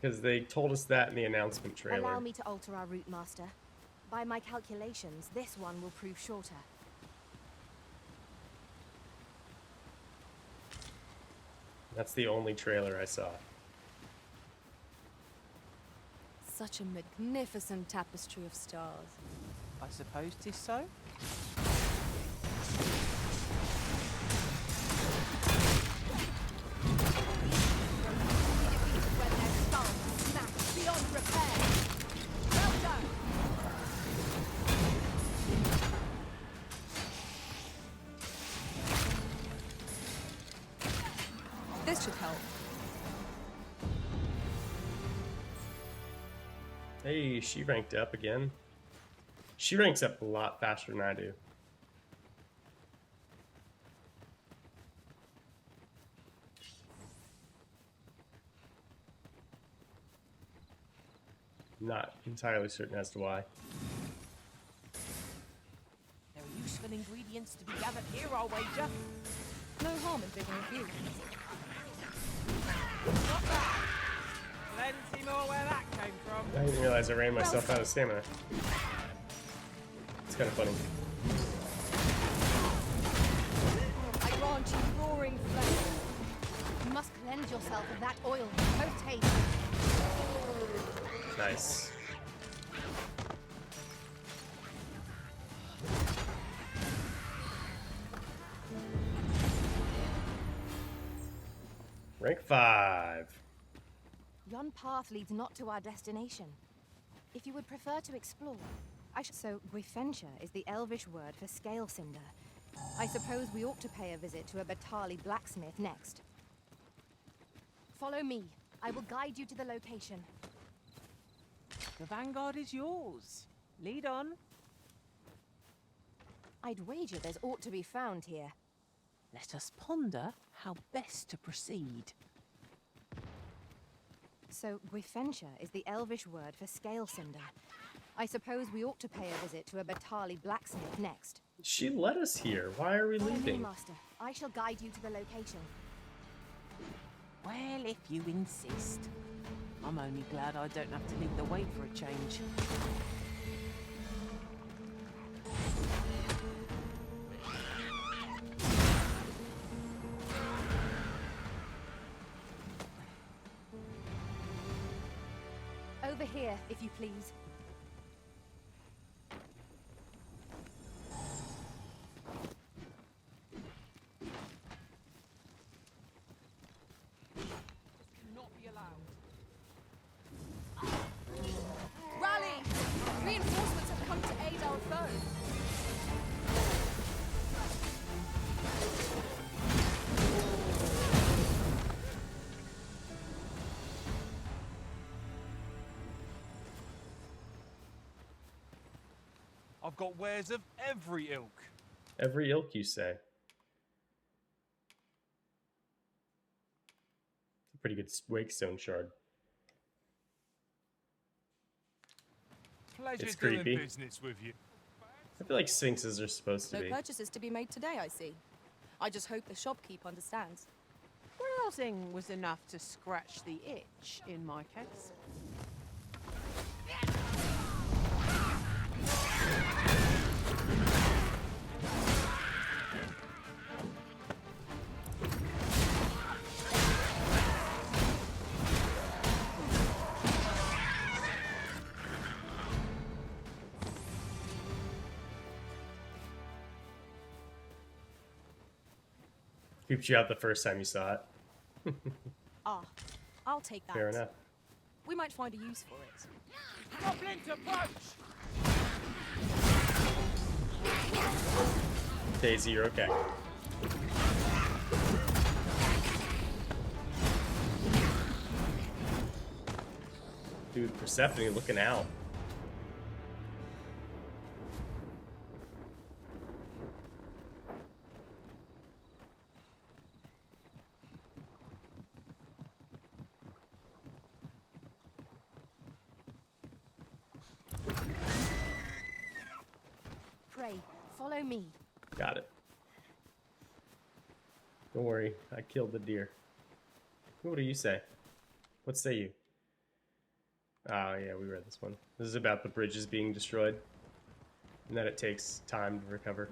Because they told us that in the announcement trailer. Allow me to alter our route, Master. By my calculations, this one will prove shorter. That's the only trailer I saw. Such a magnificent tapestry of stars. I suppose 'tis so. When their skulls smash beyond repair. Well done. This should help. Hey, she ranked up again. She ranks up a lot faster than I do. Not entirely certain as to why. There are useful ingredients to be gathered here, I'll wager. No harm in digging a few. Not bad. Plenty more where that came from. I didn't realize I ran myself out of stamina. It's kind of funny. I grant you roaring flame. You must cleanse yourself of that oil post haste. Nice. Rank 5. Yon path leads not to our destination. If you would prefer to explore, So, Guifentia is the Elvish word for scale cinder. I suppose we ought to pay a visit to a Batali blacksmith next. Follow me. I will guide you to the location. The vanguard is yours. Lead on. I'd wager there's aught to be found here. Let us ponder how best to proceed. So, Guifentia is the Elvish word for scale cinder. I suppose we ought to pay a visit to a Batali blacksmith next. She led us here. Why are we Follow me, leaving? Master. I shall guide you to the location. Well, if you insist. I'm only glad I don't have to lead the way for a change. Over here, if you please. I've got wares of every ilk. Every ilk, you say? It's a pretty good wakestone shard. Pleasure It's doing creepy. business with you. I feel like sphinxes are supposed to No be. purchases to be made today, I see. I just hope the shopkeep understands. Browsing was enough to scratch the itch, in my case. Creeped you out the first time you saw it. Ah, I'll take that. Fair enough. We might find a use for it. Goblin to punch! Daisy, you're okay. Dude, Persephone looking out. Pray, follow me. Got it. Don't worry, I killed the deer. What do you say? What say you? Oh yeah, we read this one. This is about the bridges being destroyed. And that it takes time to recover.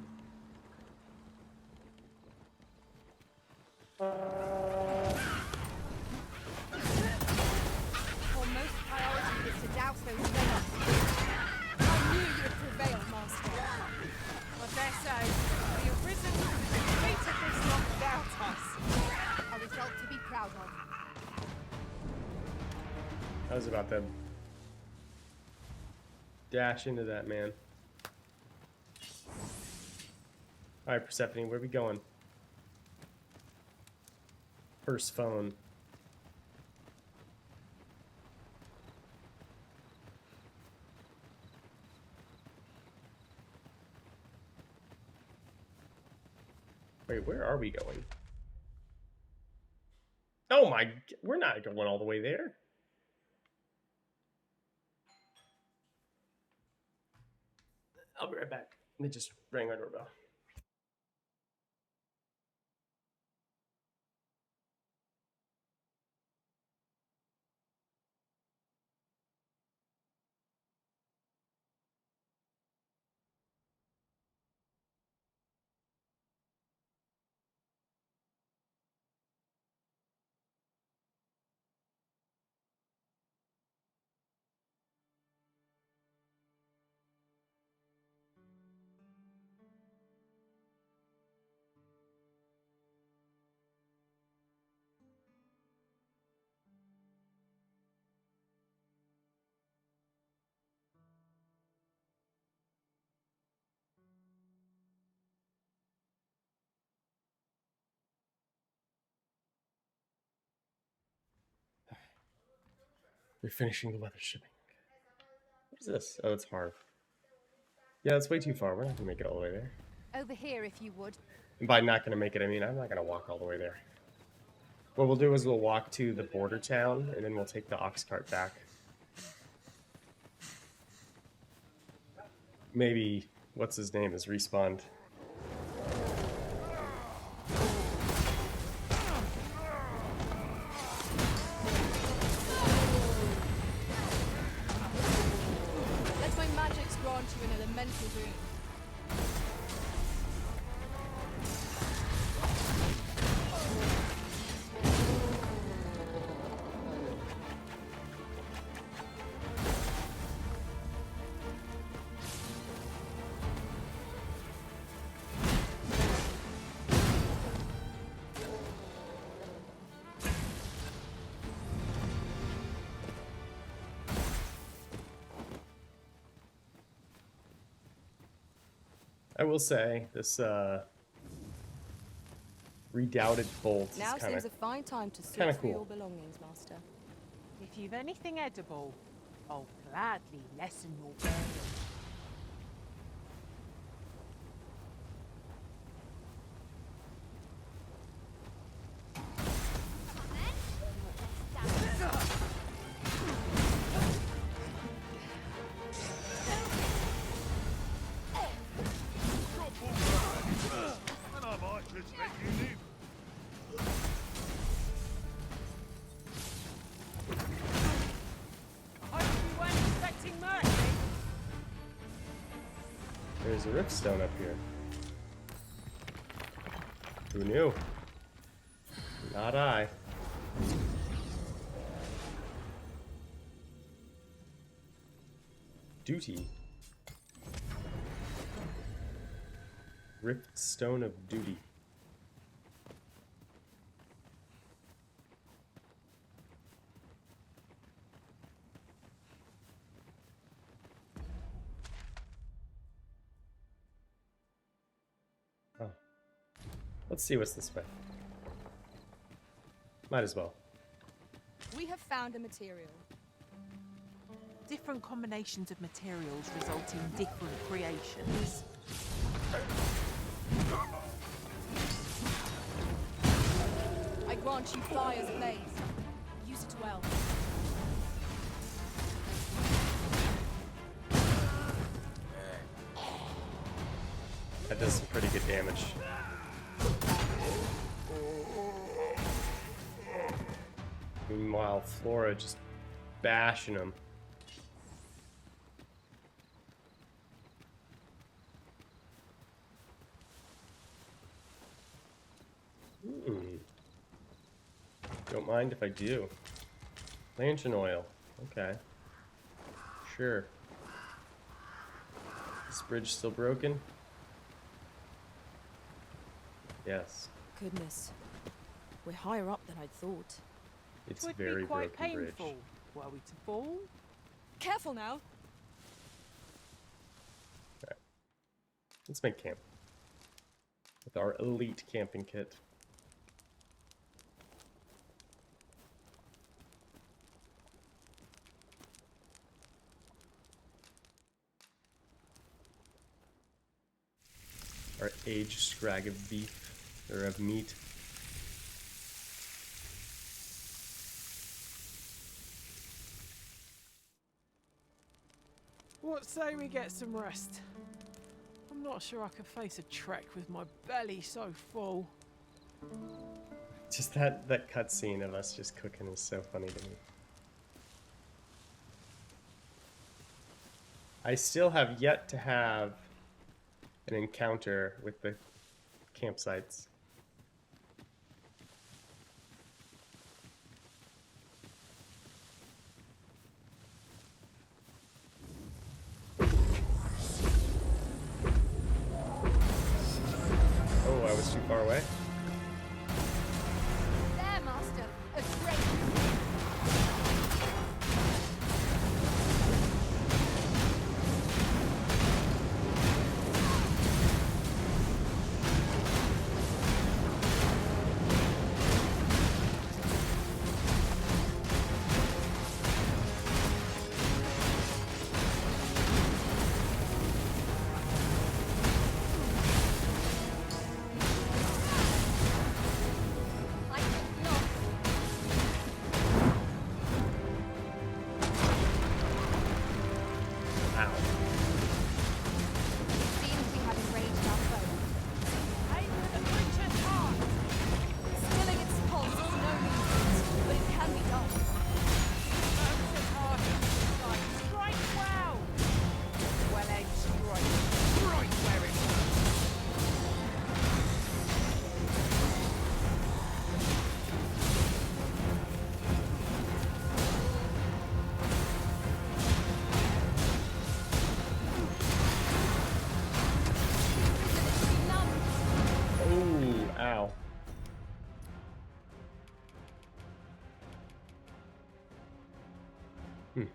Foremost priority is to douse those veils. I knew you would prevail, Master. I dare say, the arisen defeatedness not doubt us. A result to be proud of. I was about to dash into that man. Alright, Persephone, where are we going? First phone. Wait, where are we going? Oh my, we're not going all the way there. I'll be right back. They just rang my doorbell. We're finishing the weather shipping. What is this? Oh, it's hard. Yeah, that's way too far. We're not gonna make it all the way there. Over here, if you would. And by not gonna make it, I mean I'm not gonna walk all the way there. What we'll do is we'll walk to the border town, and then we'll take the ox cart back. Maybe, what's his name, is respawned. Let my magics grant you an elemental boon. I will say, this redoubted bolt is Now kind seems a of fine time to search kinda for cool. your belongings, Master. If you've anything edible, I'll gladly lessen your burden. There's a rift stone up here. Who knew? Not I. Duty. Rift stone of duty. Oh. Let's see what's this way. Might as well. We have found a material. Different combinations of materials result in different creations. I grant you fire's blaze. Use it well. That does some pretty good damage. Meanwhile, Flora just bashing him. Don't mind if I do. Lantern oil. Okay. Sure. Is this bridge still broken? Yes. Goodness. We're higher up than I'd thought. It's Would very be quite broken painful, bridge. were we to fall. Careful now. Alright. Let's make camp. With our elite camping kit. Our aged scrag of beef, or of meat. What say we get some rest? I'm not sure I could face a trek with my belly so full. Just that cutscene of us just cooking is so funny to me. I still have yet to have an encounter with the campsites. Oh, I was too far away. There, Master. A great. Ow. Mm-mm.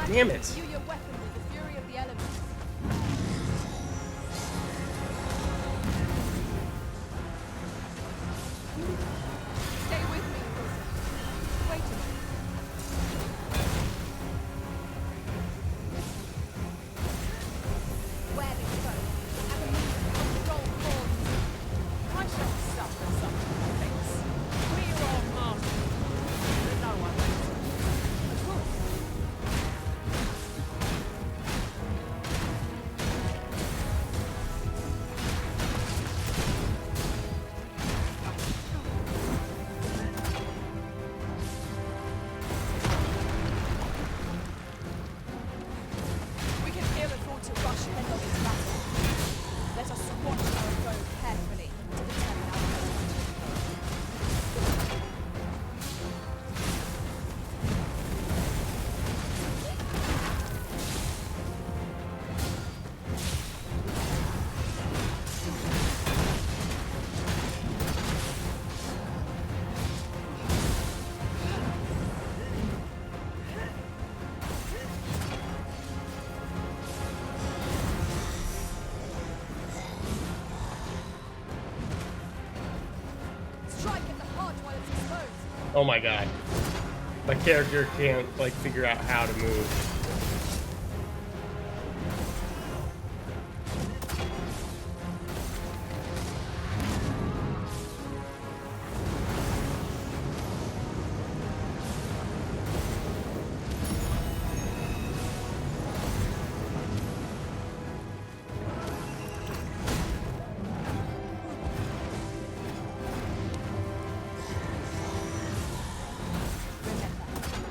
Damn it. Imbue your weapon with the fury of the elements. Stay with me, Wilson. Wait a minute. Where they go, and the means to control forms. I shall suffer such things. We are all masters. There's no one better. Of course. We can ill afford to rush headlong into battle. Let us watch our foe carefully to determine our fate. Strike at the heart while it's exposed. Oh my god. My character can't, like, figure out how to move.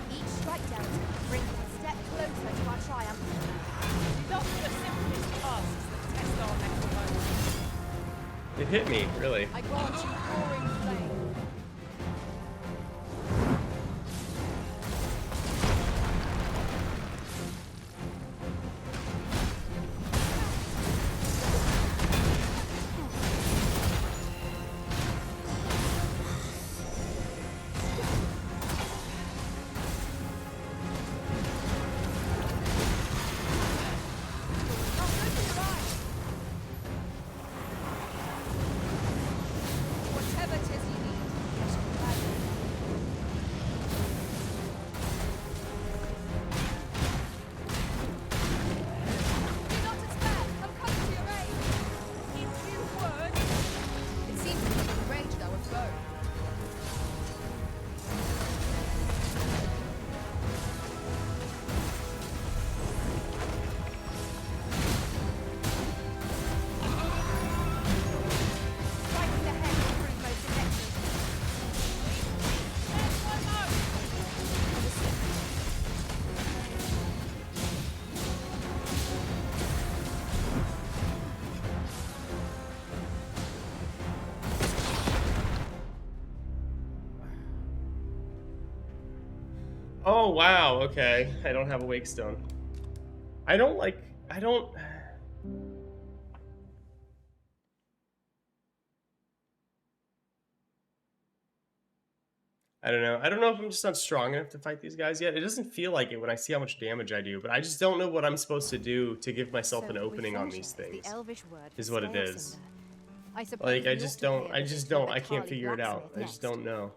Each strike down brings us a step closer to our triumph. Not the simplest tasks that test our mental modes. It hit me, really. I grant you roaring flame. Whatever 'tis you need, I shall provide you. Do not despair. I'm coming to your aid. In few words. It seems to be enraged our foe. Striking the head will prove most effective. There's one more. Oh, wow, okay. I don't have a wake stone. I don't. I don't know. I don't know if I'm just not strong enough to fight these guys yet. It doesn't feel like it when I see how much damage I do, but I just don't know what I'm supposed to do to give myself an opening on these things. The Elvish word for Is what it scale is. cinder. I suppose Like, we I ought just to pay don't, a I visit just to don't, the I can't Carly figure it out. blacksmith I just next. don't know.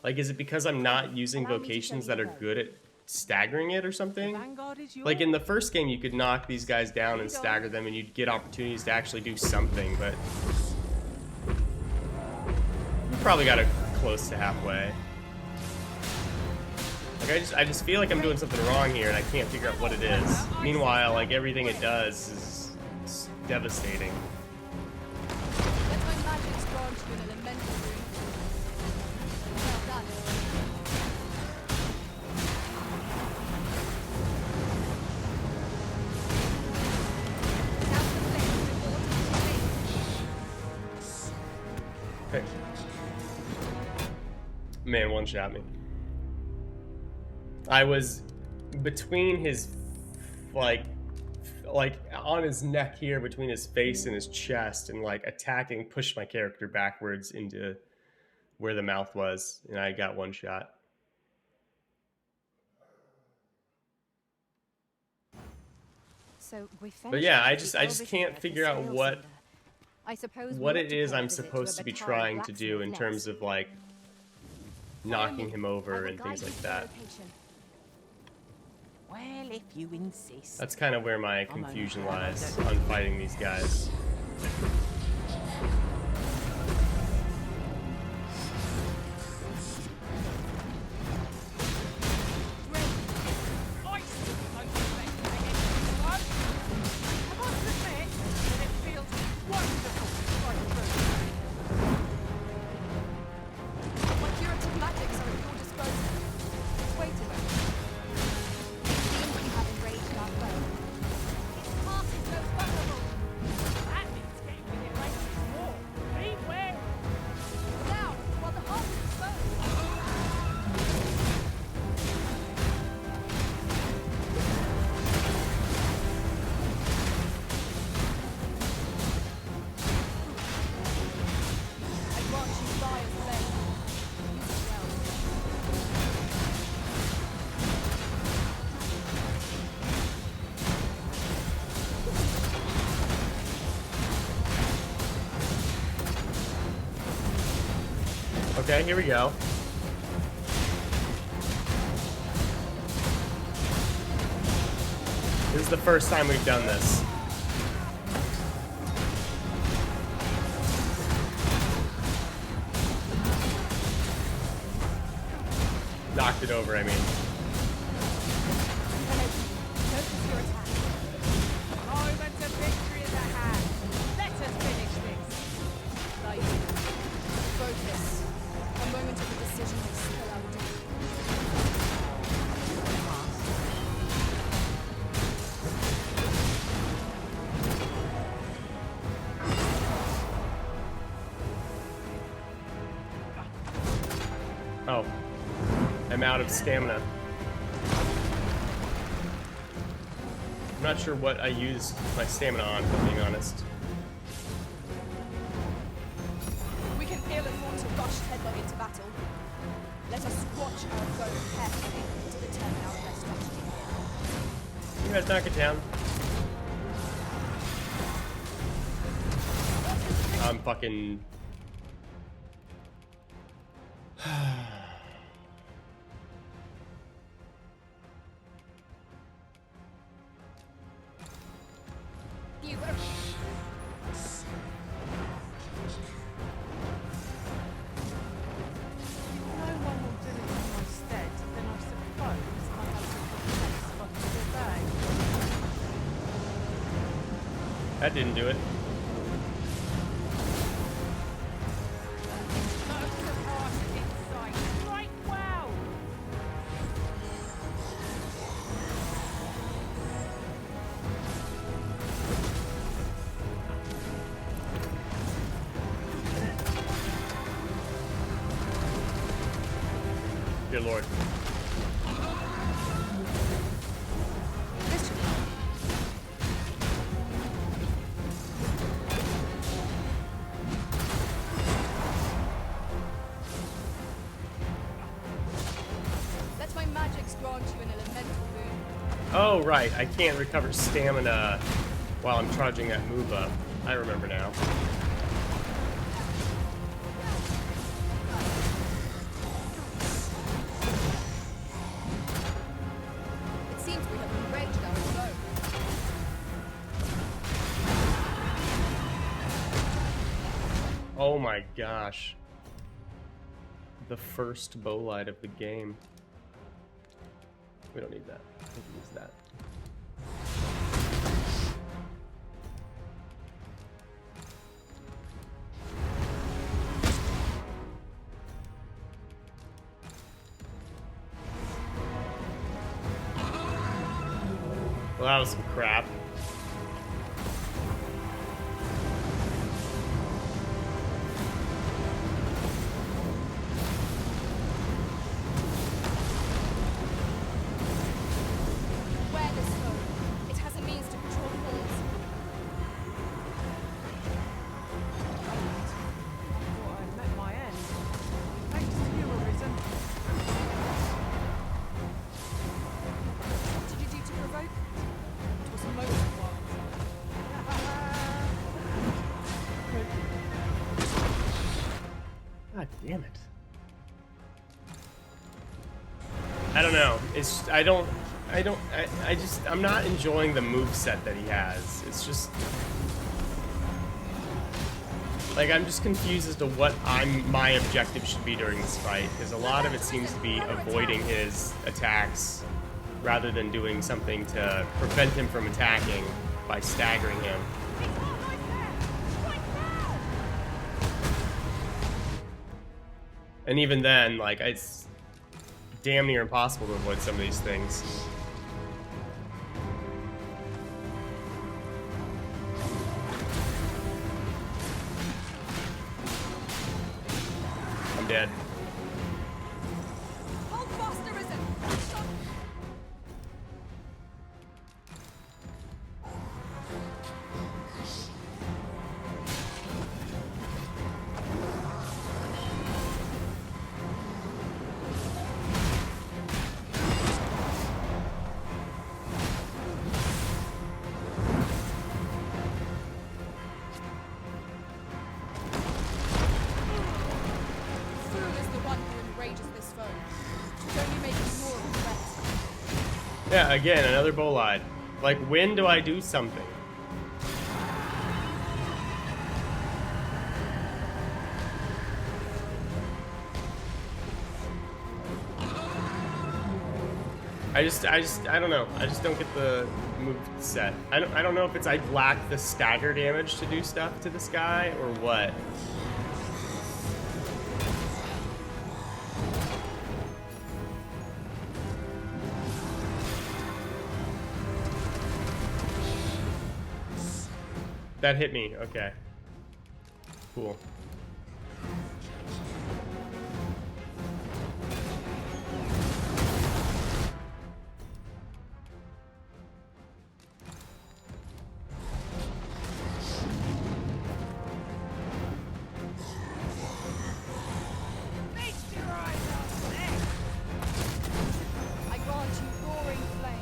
Like, is it because I'm not using Allow me to show vocations you that are the road. good at staggering it or something? Vanguard is yours. Like, in the first game, you could knock these guys down and stagger them, and you'd get opportunities to actually do something, but... You probably got it close to halfway. Like, I just feel like I'm doing something wrong here, and I can't figure out what it is. Meanwhile, like, everything it does is devastating. Let my magics grant you an elemental rune. Well done. Okay. Man, one shot me. I was between his, like on his neck here, between his face and his chest, and like attacking, pushed my character backwards into where the mouth was, and I got one shot. So But yeah, I Guifentia is just the Elvish can't word for figure out scale what cinder. I suppose what we ought it to is pay a I'm visit supposed a to be Batara trying to do in blacksmith terms next. of like knocking him I over will and things guide like you to that. location. Well, if you insist. That's kind of where my I'm only confusion glad I lies don't- on fighting these guys. My curative magics are at your disposal. Wait a moment. Seems we have enraged our foe. His path is most vulnerable. That means getting within range is war. Beware! Down, while the heart is exposed. I grant you fire's blade. Use it well. Okay, here we go. This is the first time we've done this. Knocked it over, I mean. Focus your attack. Moment of victory is at hand. Let us finish this. Like, focus. A moment of a decision will spill out. Oh. I'm out of stamina. I'm not sure what I used my stamina on, if I'm being honest. We can ill afford to rush headlong into battle. Let us watch our foe carefully to determine our best strategy. You guys knock it down. I'm fucking... You No one will do it in my stead, then I suppose I have to confess what to obey. That didn't do it. Right, wow! Dear Lord. Let my magics grant you an elemental boon. Oh, right. I can't recover stamina while I'm charging that move up. I remember now. It seems we have enraged our foe. Oh my gosh. The first bow light of the game. We don't need that. We can use that. Well, that was some crap. Beware this foe. It has a means to control walls. Thought I'd met my end. Thanks to you, Arisen. What did you do to provoke? It was a moment Damn it. I don't know. It's I'm not enjoying the moveset that he has. It's just like I'm just confused as to what my objective should be during this fight, because a lot of it seems to be avoiding his attacks rather than doing something to prevent him from attacking by staggering him. And even then, like, it's damn near impossible to avoid some of these things. I'm dead. Hold fast, Arisen! Yeah, again, another bolide. Like, when do I do something? I don't know. I just don't get the move set. I don't know if it's I lack the stagger damage to do stuff to this guy or what. That hit me. Okay. Cool. I grant you roaring flame.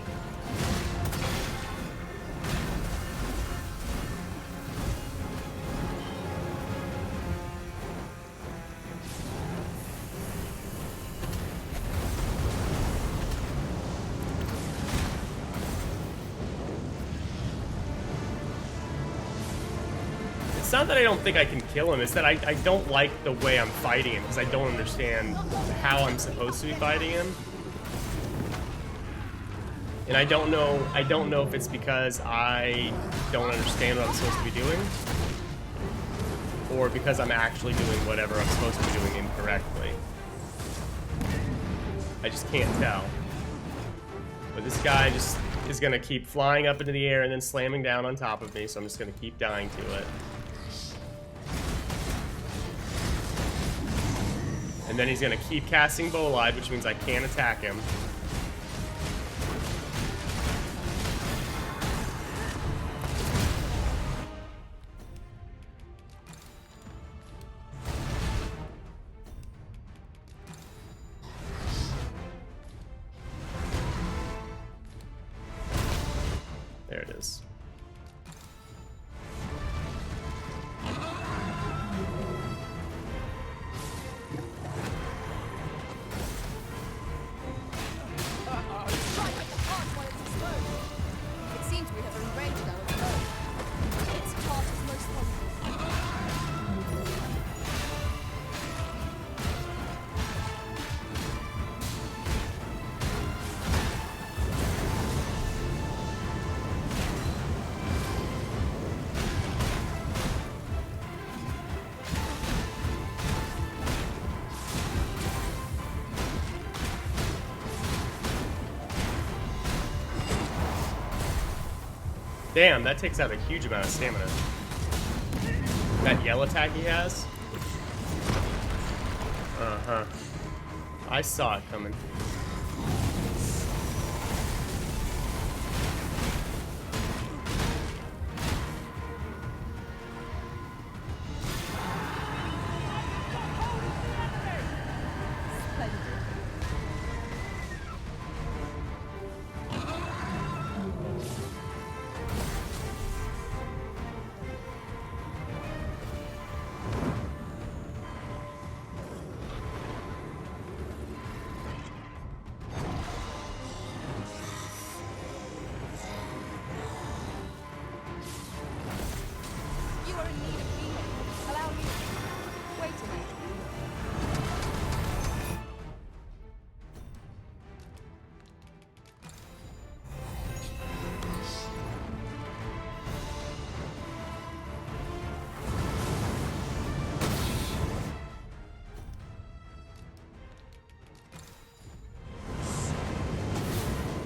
It's not that I don't think I can kill him, it's that I don't like the way I'm fighting him, because I don't understand how I'm supposed to be fighting him. And I don't know if it's because I don't understand what I'm supposed to be doing, or because I'm actually doing whatever I'm supposed to be doing incorrectly. I just can't tell. But this guy just is gonna keep flying up into the air and then slamming down on top of me, so I'm just gonna keep dying to it. And then he's gonna keep casting Bolide, which means I can't attack him. There it is. It seems we have arranged our foe. Its heart is most vulnerable. Damn, that takes out a huge amount of stamina. That yell attack he has? Uh-huh. I saw it coming.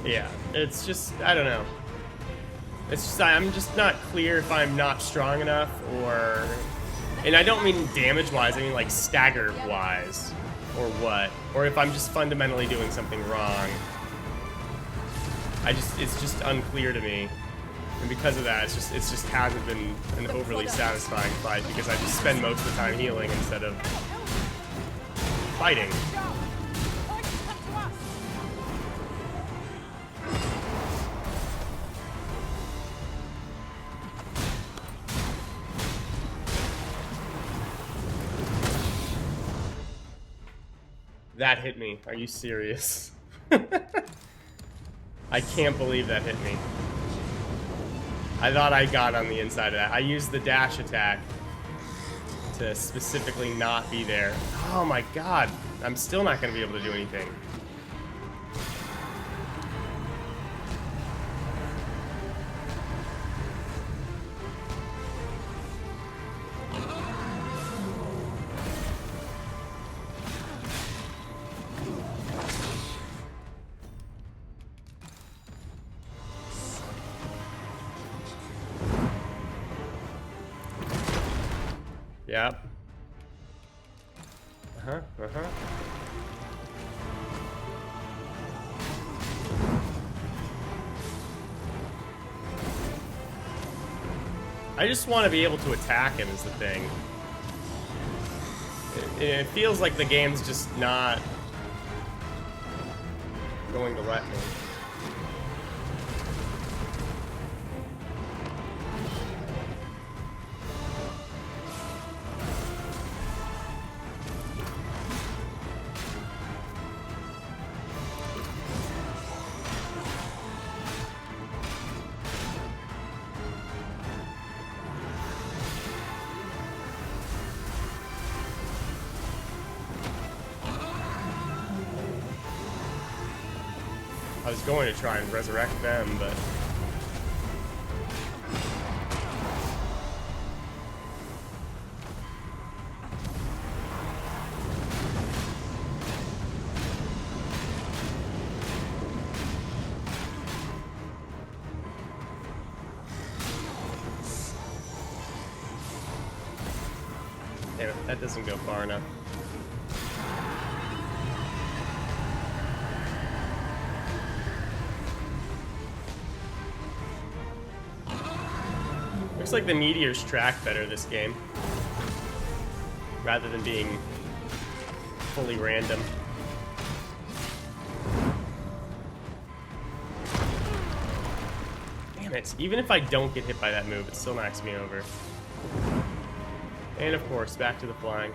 Yeah, it's just, I don't know. It's just, I'm just not clear if I'm not strong enough or... And I don't mean damage-wise, I mean like stagger-wise. Or what. Or if I'm just fundamentally doing something wrong. It's just unclear to me. And because of that, it just hasn't been an overly satisfying fight because I just spend most of the time healing instead of fighting. That hit me. Are you serious? I can't believe that hit me. I thought I got on the inside of that. I used the dash attack to specifically not be there. Oh my god. I'm still not going to be able to do anything. Yep. I just want to be able to attack him is the thing. It feels like the game's just not going to let me. I was going to try and resurrect them, but... Damn it, that doesn't go far enough. Looks like the meteors track better this game, rather than being fully random. Damn it, even if I don't get hit by that move, it still knocks me over. And of course, back to the flying.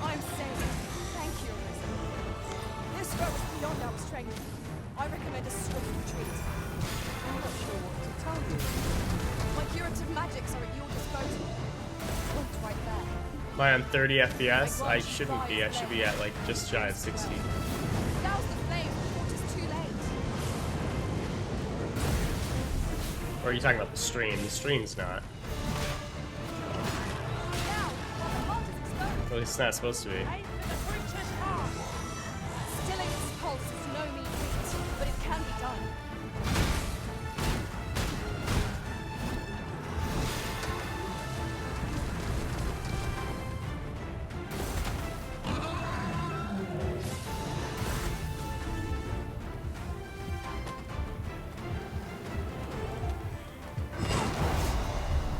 I'm safe. Thank you, Elizabeth. This foe is beyond our strength. I recommend a swift retreat. I'm not sure what to tell you. My curative magics are at your disposal. Point right there. Am I on 30 FPS? I shouldn't be. I should be at like just shy of 60. Douse the flame before it is too late. Or are you talking about the stream? The stream's not. At least it's not supposed to be. Stilling its pulse is no mean feat, but it can be done.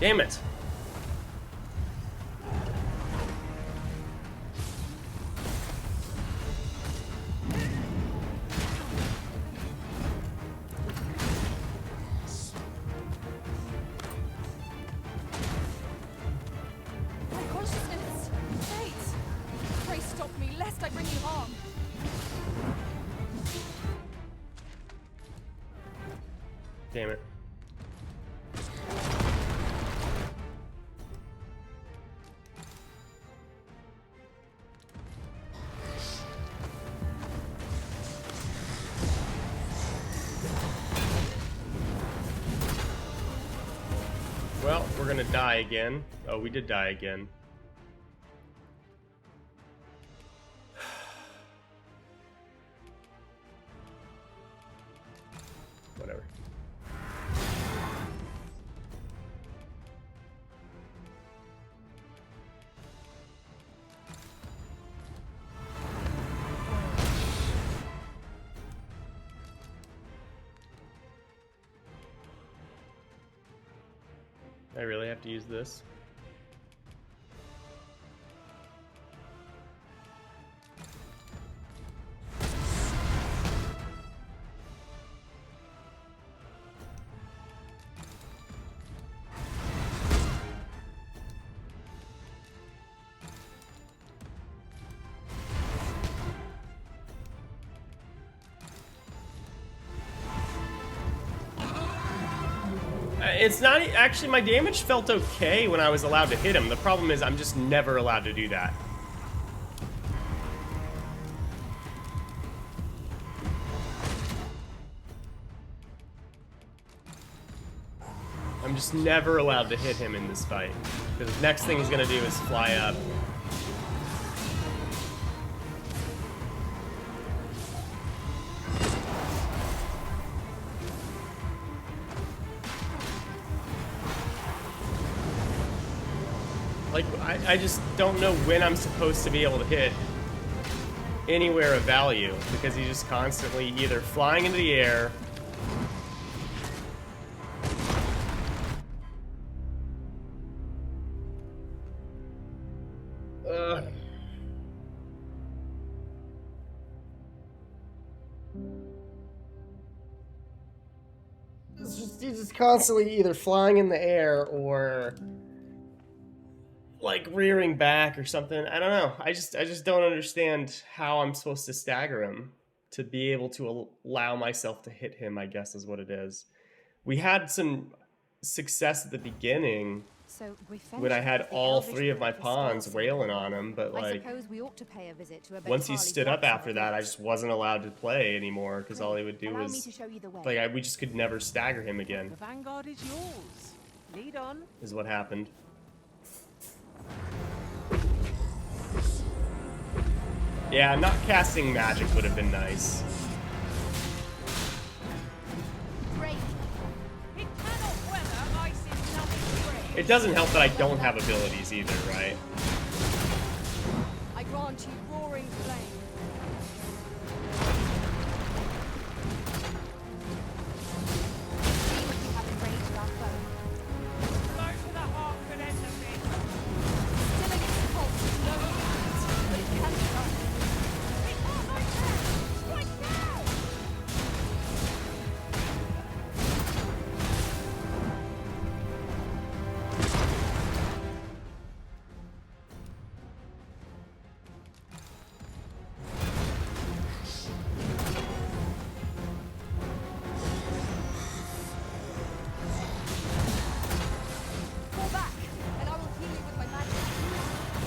Damn it. My consciousness! Fate! Pray stop me, lest I bring you harm. Damn it. Well, we're gonna die again. Oh, we did die again. I really have to use this? It's not actually, my damage felt okay when I was allowed to hit him. The problem is I'm just never allowed to do that. I'm just never allowed to hit him in this fight. Because the next thing he's gonna do is fly up. Like, I just don't know when I'm supposed to be able to hit anywhere of value, because he's just constantly either flying into the air he's just constantly either flying in the air or like rearing back or something. I don't know. I just don't understand how I'm supposed to stagger him to be able to allow myself to hit him, I guess is what it is. We had some success at the beginning when I had all three of my pawns wailing on him, but like once he stood up after that, I just wasn't allowed to play anymore because all he would do was like we just could never stagger him again. The vanguard is yours. Lead on. Is what happened. Yeah, not casting magic would have been nice. It doesn't help that I don't have abilities either, right? I grant you roaring flame.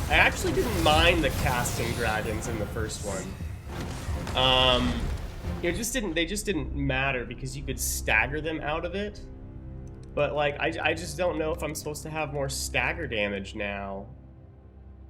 I actually didn't mind the casting dragons in the first one. They just didn't matter because you could stagger them out of it. But like I just don't know if I'm supposed to have more stagger damage now.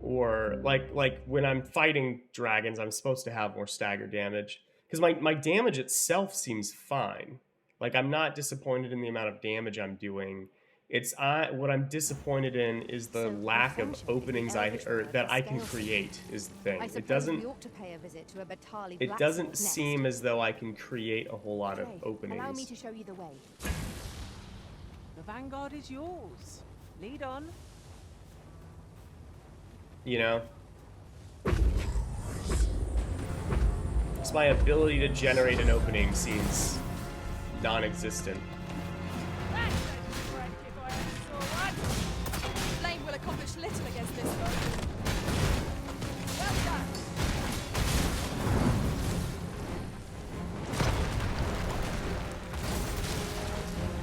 Or like when I'm fighting dragons, I'm supposed to have more stagger damage. Because my damage itself seems fine. Like I'm not disappointed in the amount of damage I'm doing. It's what I'm disappointed in is the lack of openings that I can create is the thing. It doesn't seem as though I can create a whole lot of openings. Allow me to show you the way. The vanguard is yours. Lead on. You know? Just my ability to generate an opening seems non-existent. Flame will accomplish little against this foe. Well done.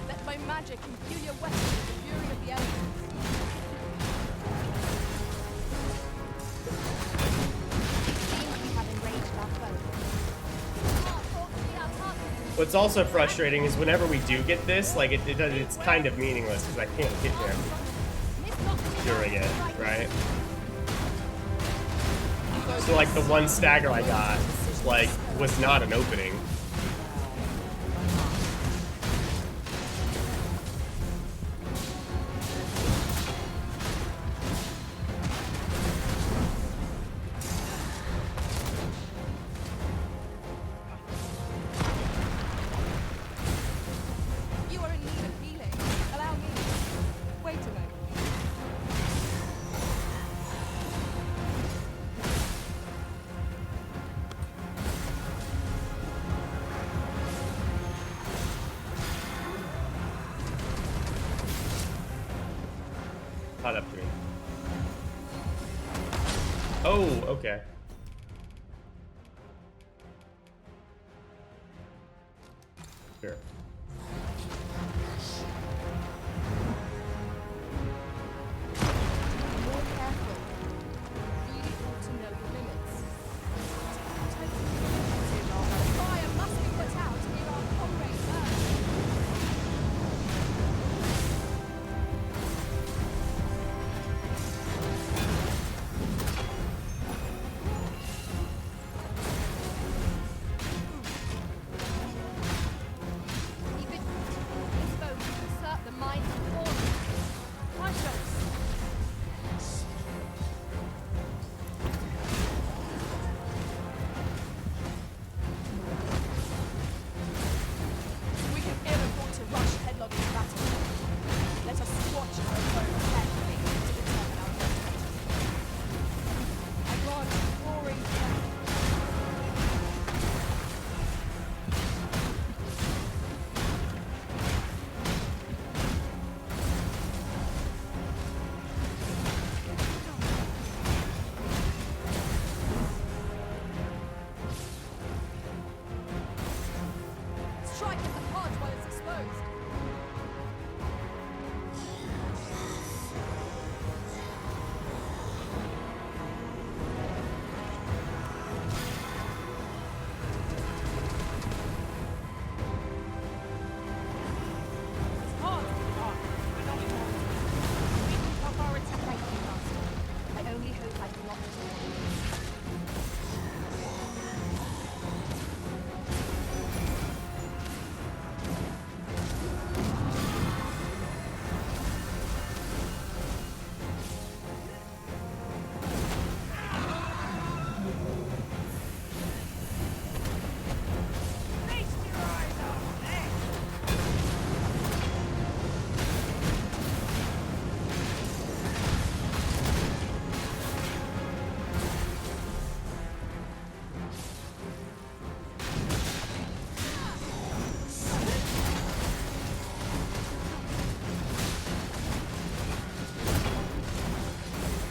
Let my magic imbue your weapon with the fury of the elements. What's also frustrating is whenever we do get this, like it's kind of meaningless because I can't hit him during it, right? So like the one stagger I got, like, was not an opening. You are in need of healing. Allow me. Wait a caught up to me. Oh, okay. Sure. More careful. Really ought to know your limits. Fire must be put out near our comrades first. Keep it. This bow will usurp the minds of foreigners. My choice. We can ill afford to rush headlong into battle. Let us watch our foe carefully to determine our fate. I grant roaring death. Strike at the heart while it's exposed. It's hard to be hard, but not impossible. We can cover our attack. Thank you, Master. I only hope I do not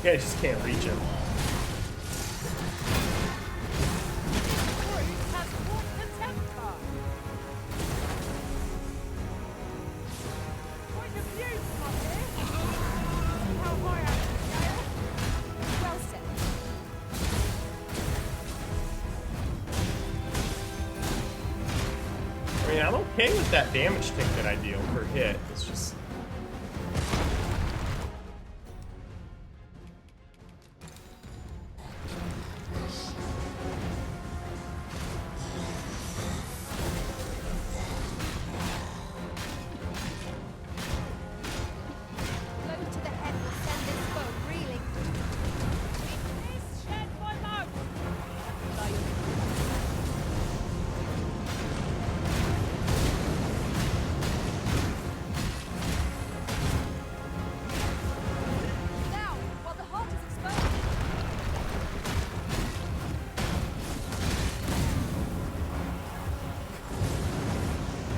Yeah, I just can't reach him. Brute has caught the temper. Quite a view from up here. How high out of the scale? Well said. I mean, I'm okay with that damage tick that I deal per hit. It's just... Blow to the head will send this bow reeling. This shed my mouth. Now, while the heart is exposed.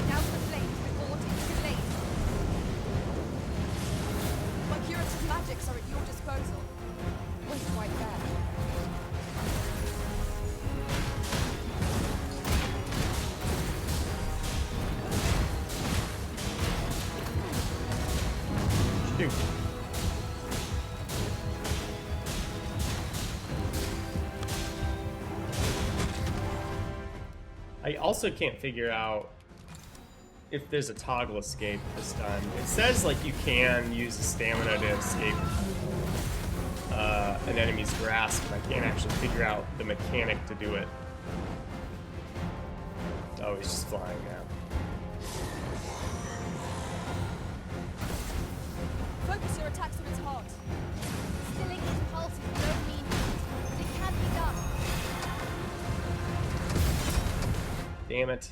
Douse the flames before it is too late. My curative magics are at your disposal. Wait right there. Shoot. I also can't figure out if there's a toggle escape this time. It says like you can use the stamina to escape an enemy's grasp, and I can't actually figure out the mechanic to do it. Oh, he's just flying now. Focus your attacks on its heart. Stilling its pulse is no mean feat, but it can be done. Damn it.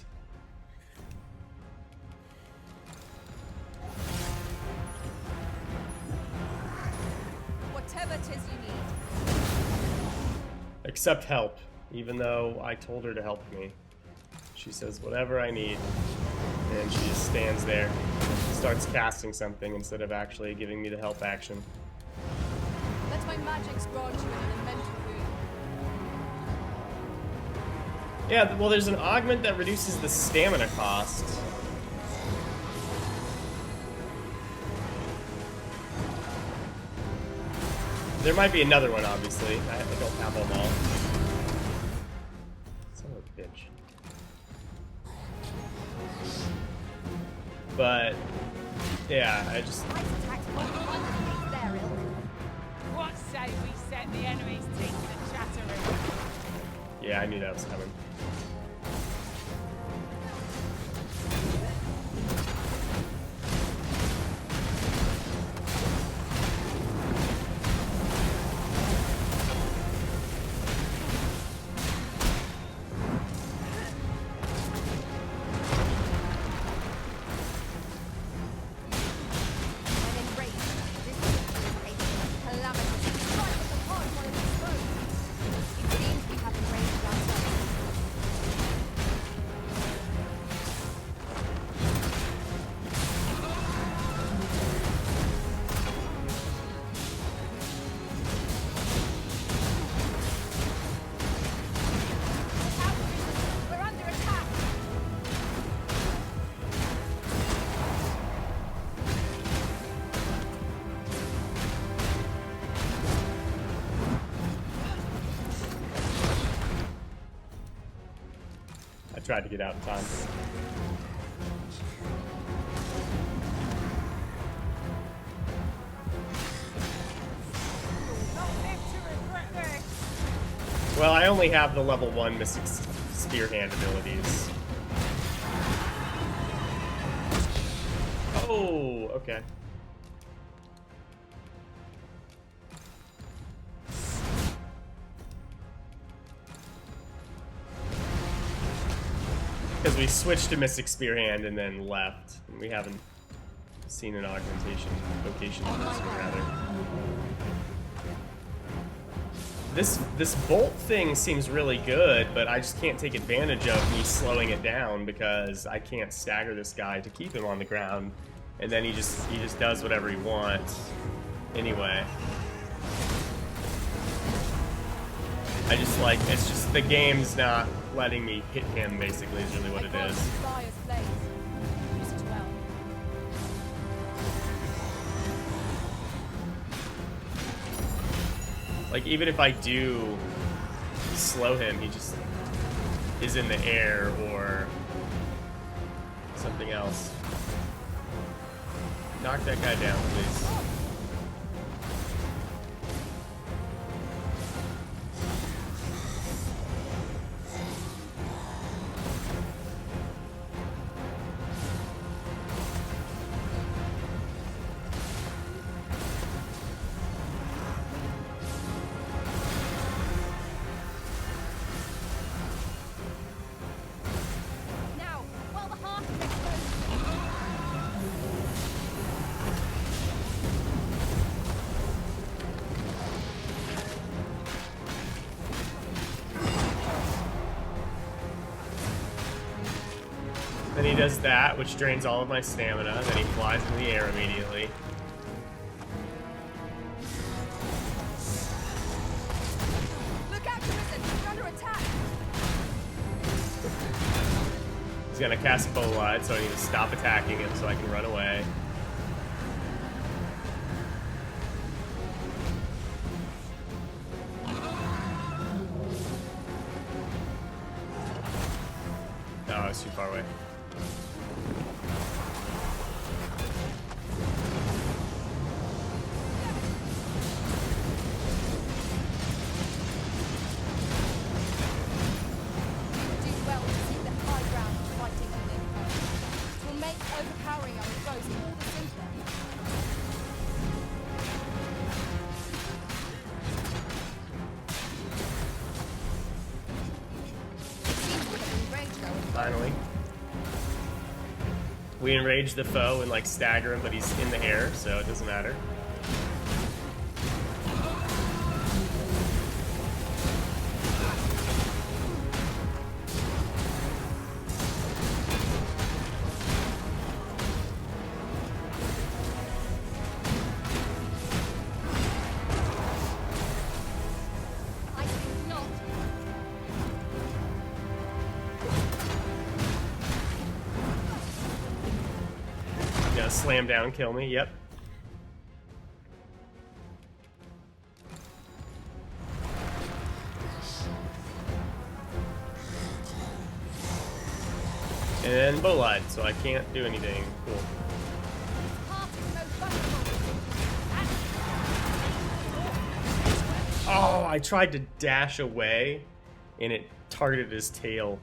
Whatever it is you need. Accept help, even though I told her to help me. She says whatever I need, and she just stands there, starts casting something instead of actually giving me the help action. my magics grant you an elemental boon. Yeah, well, there's an augment that reduces the stamina cost. There might be another one, obviously. I don't have them all. Son of a bitch. But, yeah, I just... What say we set the enemy's teeth to chattering? Yeah, I knew that was coming. Tried to get out in time. Well, I only have the level 1 Mystic Spearhand abilities. Oh, okay. Because we switched to Mystic Spearhand and then left. And we haven't seen an augmentation vocation person, rather. This bolt thing seems really good, but I just can't take advantage of me slowing it down because I can't stagger this guy to keep him on the ground. And then he just does whatever he wants anyway. I just like, it's just the game's not letting me hit him, basically, is really what it is. Like, even if I do slow him, he just is in the air or something else. Knock that guy down, please. Then he does that, which drains all of my stamina. Then he flies in the air immediately. Look out, Crimson! You're under attack! He's gonna cast Bolide, so I need to stop attacking him so I can run away. Oh, I was too far away. Finally. We enrage the foe and like stagger him, but he's in the air, so it doesn't matter. slam down, kill me. Yep. And bolide, so I can't do anything. Cool. Oh, I tried to dash away, and it targeted his tail.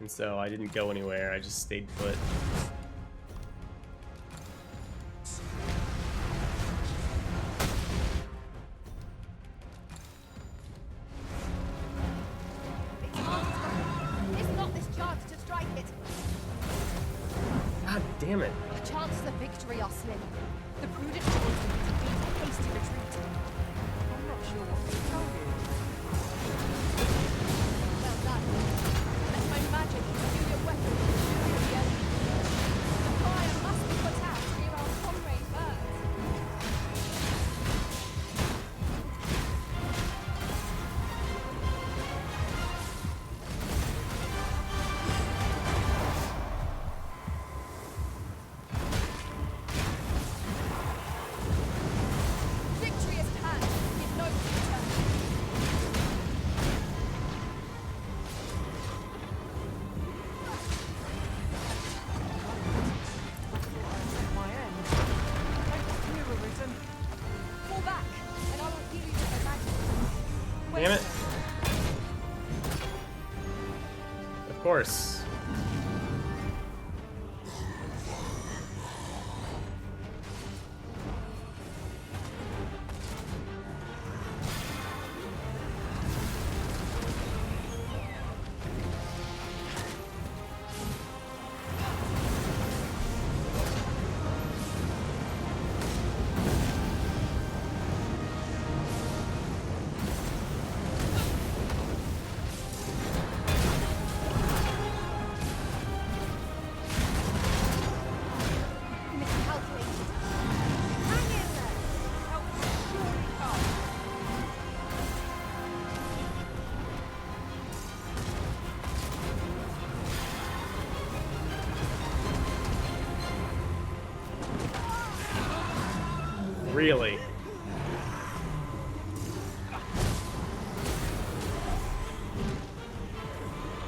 And so I didn't go anywhere, I just stayed put. It's not this chance to strike it. God damn it. The chances of victory are slim. The prudent choice would be to beat a hasty retreat. I'm not sure what they told you. Well done. Let my magic imbue your weapon with the enemy. The fire must be put out near our comrade birds. Victory is at hand. Give no return. My end. Thank you, Arisen. Fall back, and I will heal you with my magic. Damn it. Of course. Miscalculated. Hang in there. Help will surely come. Really?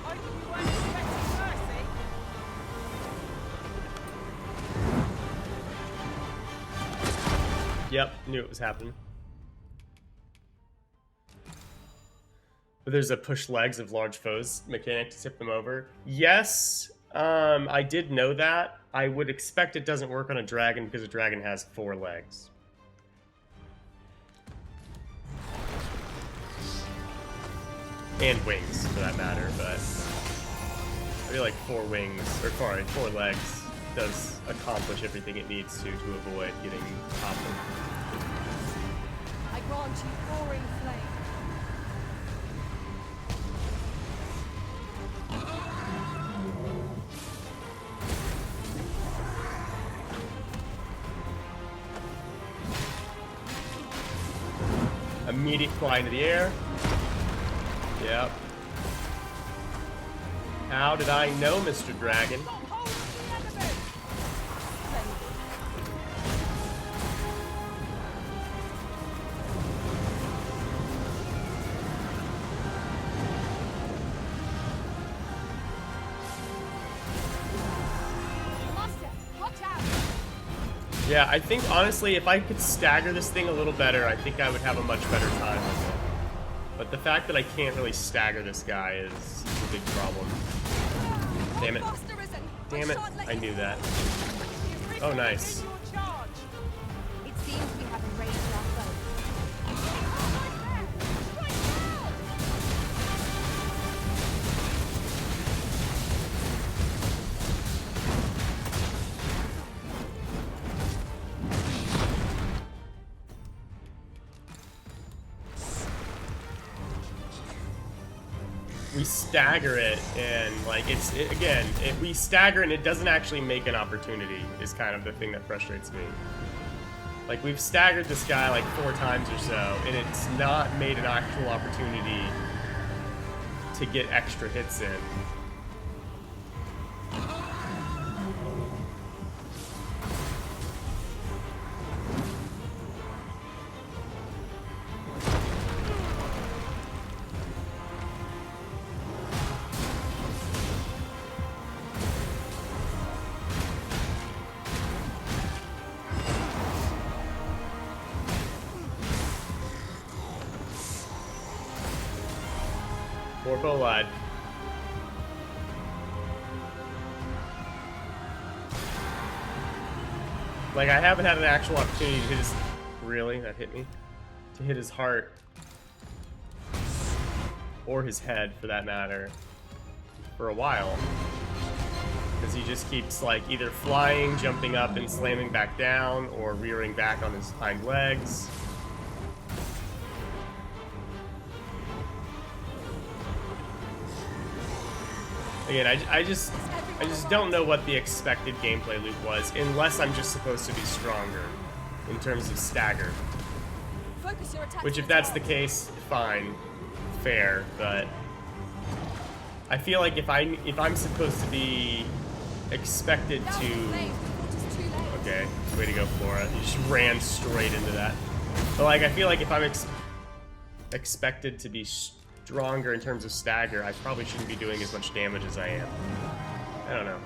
Hope you weren't expecting mercy. Yep, knew it was happening. But there's a push legs of large foes mechanic to tip them over. Yes, I did know that. I would expect it doesn't work on a dragon because a dragon has 4 legs. And wings, for that matter, but I feel like 4 wings, or sorry, 4 legs does accomplish everything it needs to avoid getting toppled. I grant you roaring flame. Immediate fly into the air. Yep. How did I know, Mr. Dragon? Master, watch out! Yeah, I think honestly, if I could stagger this thing a little better, I think I would have a much better time with it. But the fact that I can't really stagger this guy is a big problem. Damn it. Damn it. I knew that. Oh, nice. It seems we have enraged our foe. We stagger it, and like again, if we stagger and it doesn't actually make an opportunity is kind of the thing that frustrates me. Like, we've staggered this guy like 4 times or so, and it's not made an actual opportunity to get extra hits in. Warpo lied. Like, I haven't had an actual opportunity to hit his... Really? That hit me? To hit his heart. Or his head, for that matter. For a while. Because he just keeps, like, either flying, jumping up, and slamming back down, or rearing back on his hind legs. Again, I just don't know what the expected gameplay loop was, unless I'm just supposed to be stronger in terms of stagger. Which, if that's the case, fine, fair. But I feel like if I'm supposed to be expected to, okay, way to go, Flora. You just ran straight into that. But like, I feel like if I'm expected to be stronger in terms of stagger, I probably shouldn't be doing as much damage as I am. I don't know.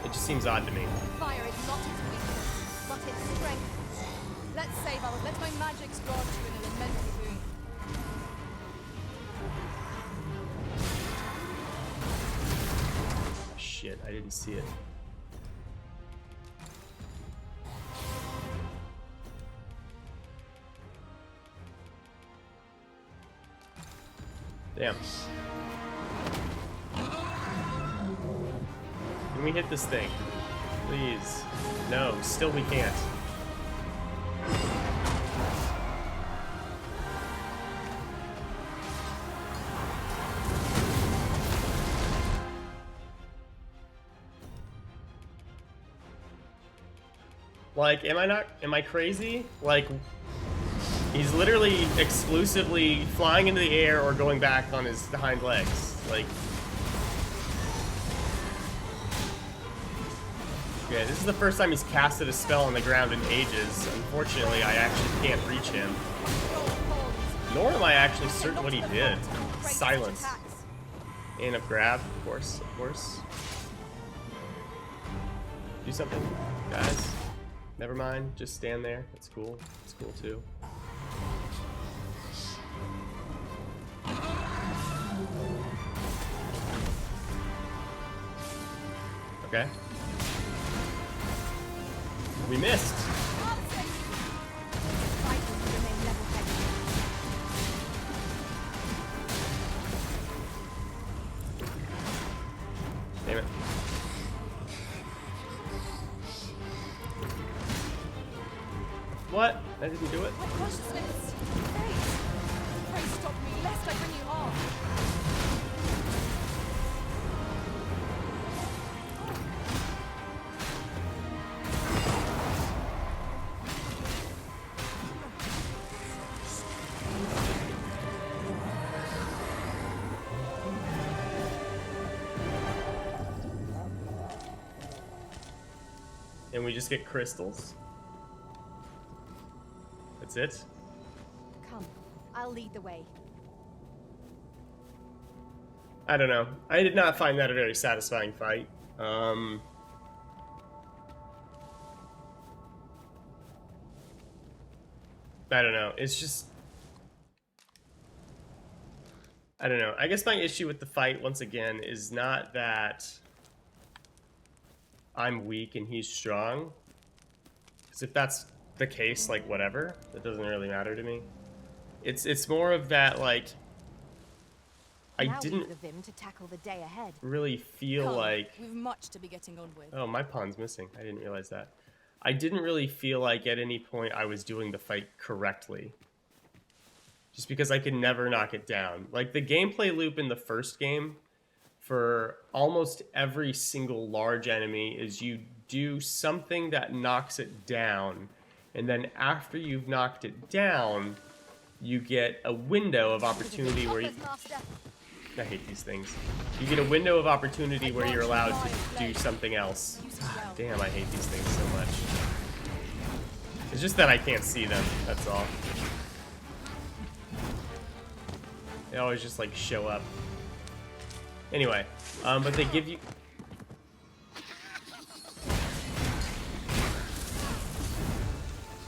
It just seems odd to me. Fire is not its weakness, but its strength. Let's save our. Let my magics grant you an elemental boon. Oh, shit, I didn't see it. Damn. Can we hit this thing? Please. No, still we can't. Like, am I crazy? Like, he's literally exclusively flying into the air or going back on his hind legs. Like, okay, this is the first time he's casted a spell on the ground in ages. Unfortunately, I actually can't reach him. Nor am I actually certain what he did. Silence. And a grab, of course, of course. Do something, guys. Never mind, just stand there. That's cool. It's cool too. Okay. We missed. Damn it. What? I didn't do it. Pray stop me, lest I bring you harm. And we just get crystals. That's it? Come, I'll lead the way. I don't know. I did not find that a very satisfying fight. I don't know. It's just... I don't know. I guess my issue with the fight, once again, is not that I'm weak and he's strong. Because if that's the case, like, whatever. That doesn't really matter to me. It's more of that, like... I didn't the Vim to tackle the day ahead. really feel like... We've much to be getting on with. Oh, my pawn's missing. I didn't realize that. I didn't really feel like at any point I was doing the fight correctly. Just because I could never knock it down. Like, the gameplay loop in the first game for almost every single large enemy is you do something that knocks it down, and then after you've knocked it down, you get a window of opportunity where you... I hate these things. You get a window of opportunity where you're allowed to do something else. Damn, I hate these things so much. It's just that I can't see them, that's all. They always just, like, show up. Anyway, but they give you...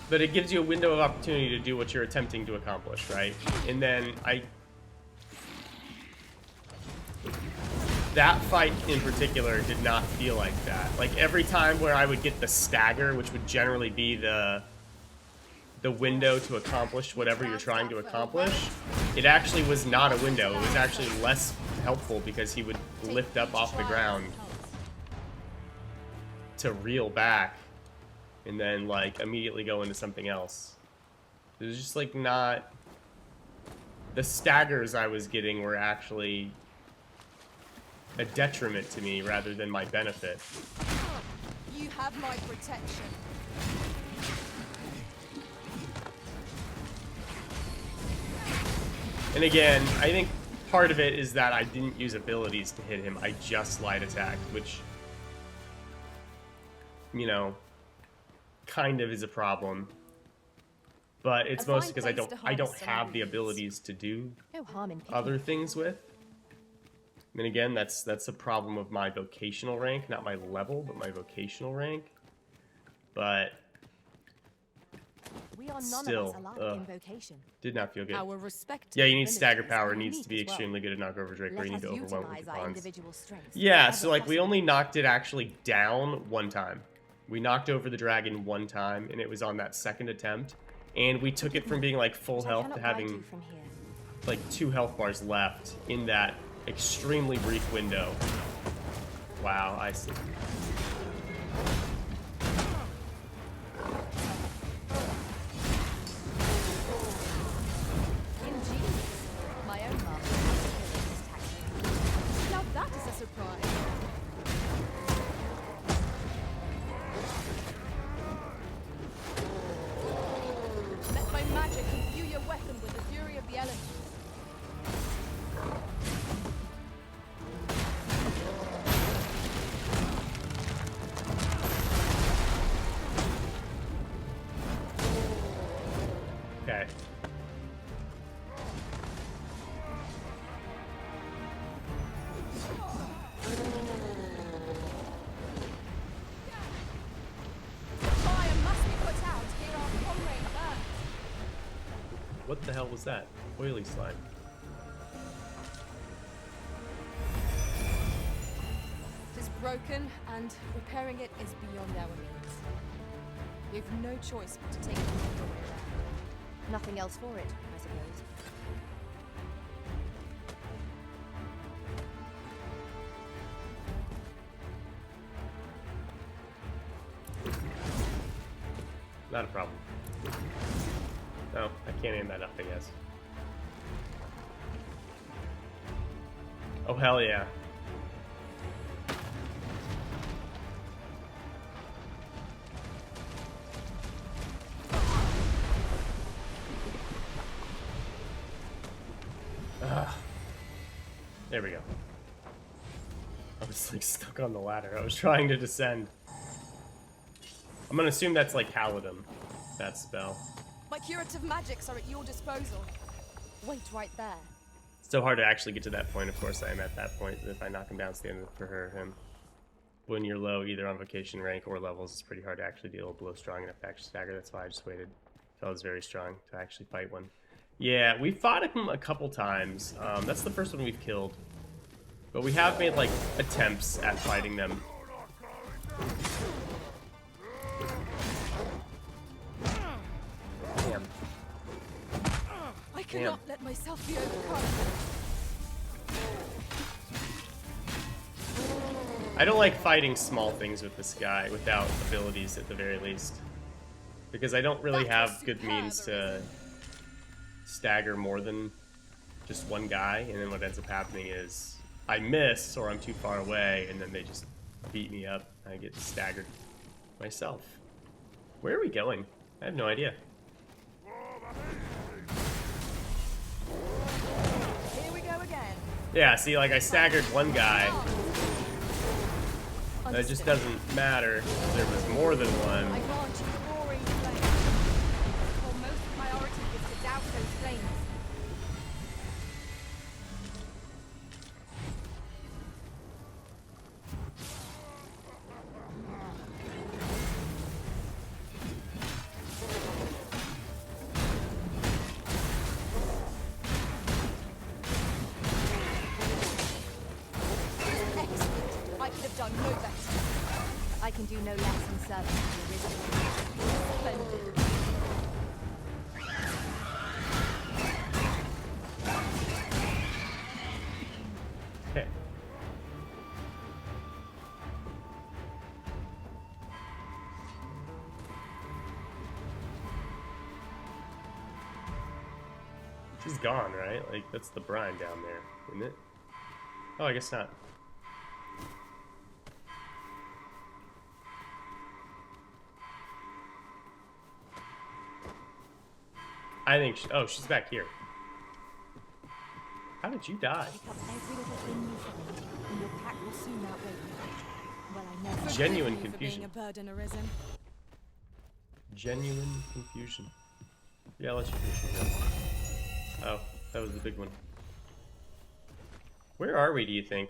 But it gives you a window of opportunity to do what you're attempting to accomplish, right? And then that fight in particular did not feel like that. Like every time where I would get the stagger, which would generally be the window to accomplish whatever you're trying to accomplish, it actually was not a window. It was actually less helpful because he would lift up off the ground to reel back and then like immediately go into something else. It was just like not... The staggers I was getting were actually a detriment to me rather than my benefit. You have my protection. And again, I think part of it is that I didn't use abilities to hit him. I just light attacked, which, you know, kind of is a problem. But it's mostly because I don't have the abilities to do other things with. And again, that's a problem of my vocational rank, not my level, but my vocational rank. But still, did not feel good. Yeah, you need stagger power. Needs to be extremely good at knock over Drake, or you need to overwhelm with your pawns. Yeah, so like we only knocked it actually down one time. We knocked over the dragon one time, and it was on that second attempt. And we took it from being like full health to having like 2 health bars left in that extremely brief window. Wow, I see. My own master. Now that is a surprise. Let my magic imbue your weapon with the fury of the elements. Okay. Fire must be put out ere our comrade burns. What the hell was that? Oily slime. It is broken, and repairing it is beyond our means. You've no choice but to take it the way around. Nothing else for it, I suppose. Not a problem. No, I can't aim that up, I guess. Oh, hell yeah. There we go. I was like stuck on the ladder. I was trying to descend. I'm gonna assume that's like Halidom, that spell. My curative magics are at your disposal. Wait right there. It's so hard to actually get to that point. Of course, I am at that point. If I knock him down, it's the end for him. When you're low, either on vocation rank or levels, it's pretty hard to actually deal below strong enough to actually stagger. That's why I just waited until I was very strong to actually fight one. Yeah, we fought him a couple times. That's the first one we've killed. But we have made, like, attempts at fighting them. Damn. I cannot let myself be overcome. I don't like fighting small things with this guy without abilities at the very least. Because I don't really have good means to stagger more than just one guy, and then what ends up happening is I miss or I'm too far away, and then they just beat me up. I get staggered myself. Where are we going? I have no idea. Here we go again. Yeah, see, like I staggered one guy. That just doesn't matter. There was more than one. I grant you roaring flame. For most priority is to douse those flames. No better. I can do no less in service to the original. Splendid. Okay. She's gone, right? Like, that's the brine down there, isn't it? Oh, I guess not. I think oh, she's back here. How did you die? Pick up every little thing you find, and your pack will soon outweigh you. Well, I never Genuine forgive you for confusion. being a burden arisen. Genuine confusion. Yeah, I'll let you finish it. Oh, that was the big one. Where are we, do you think?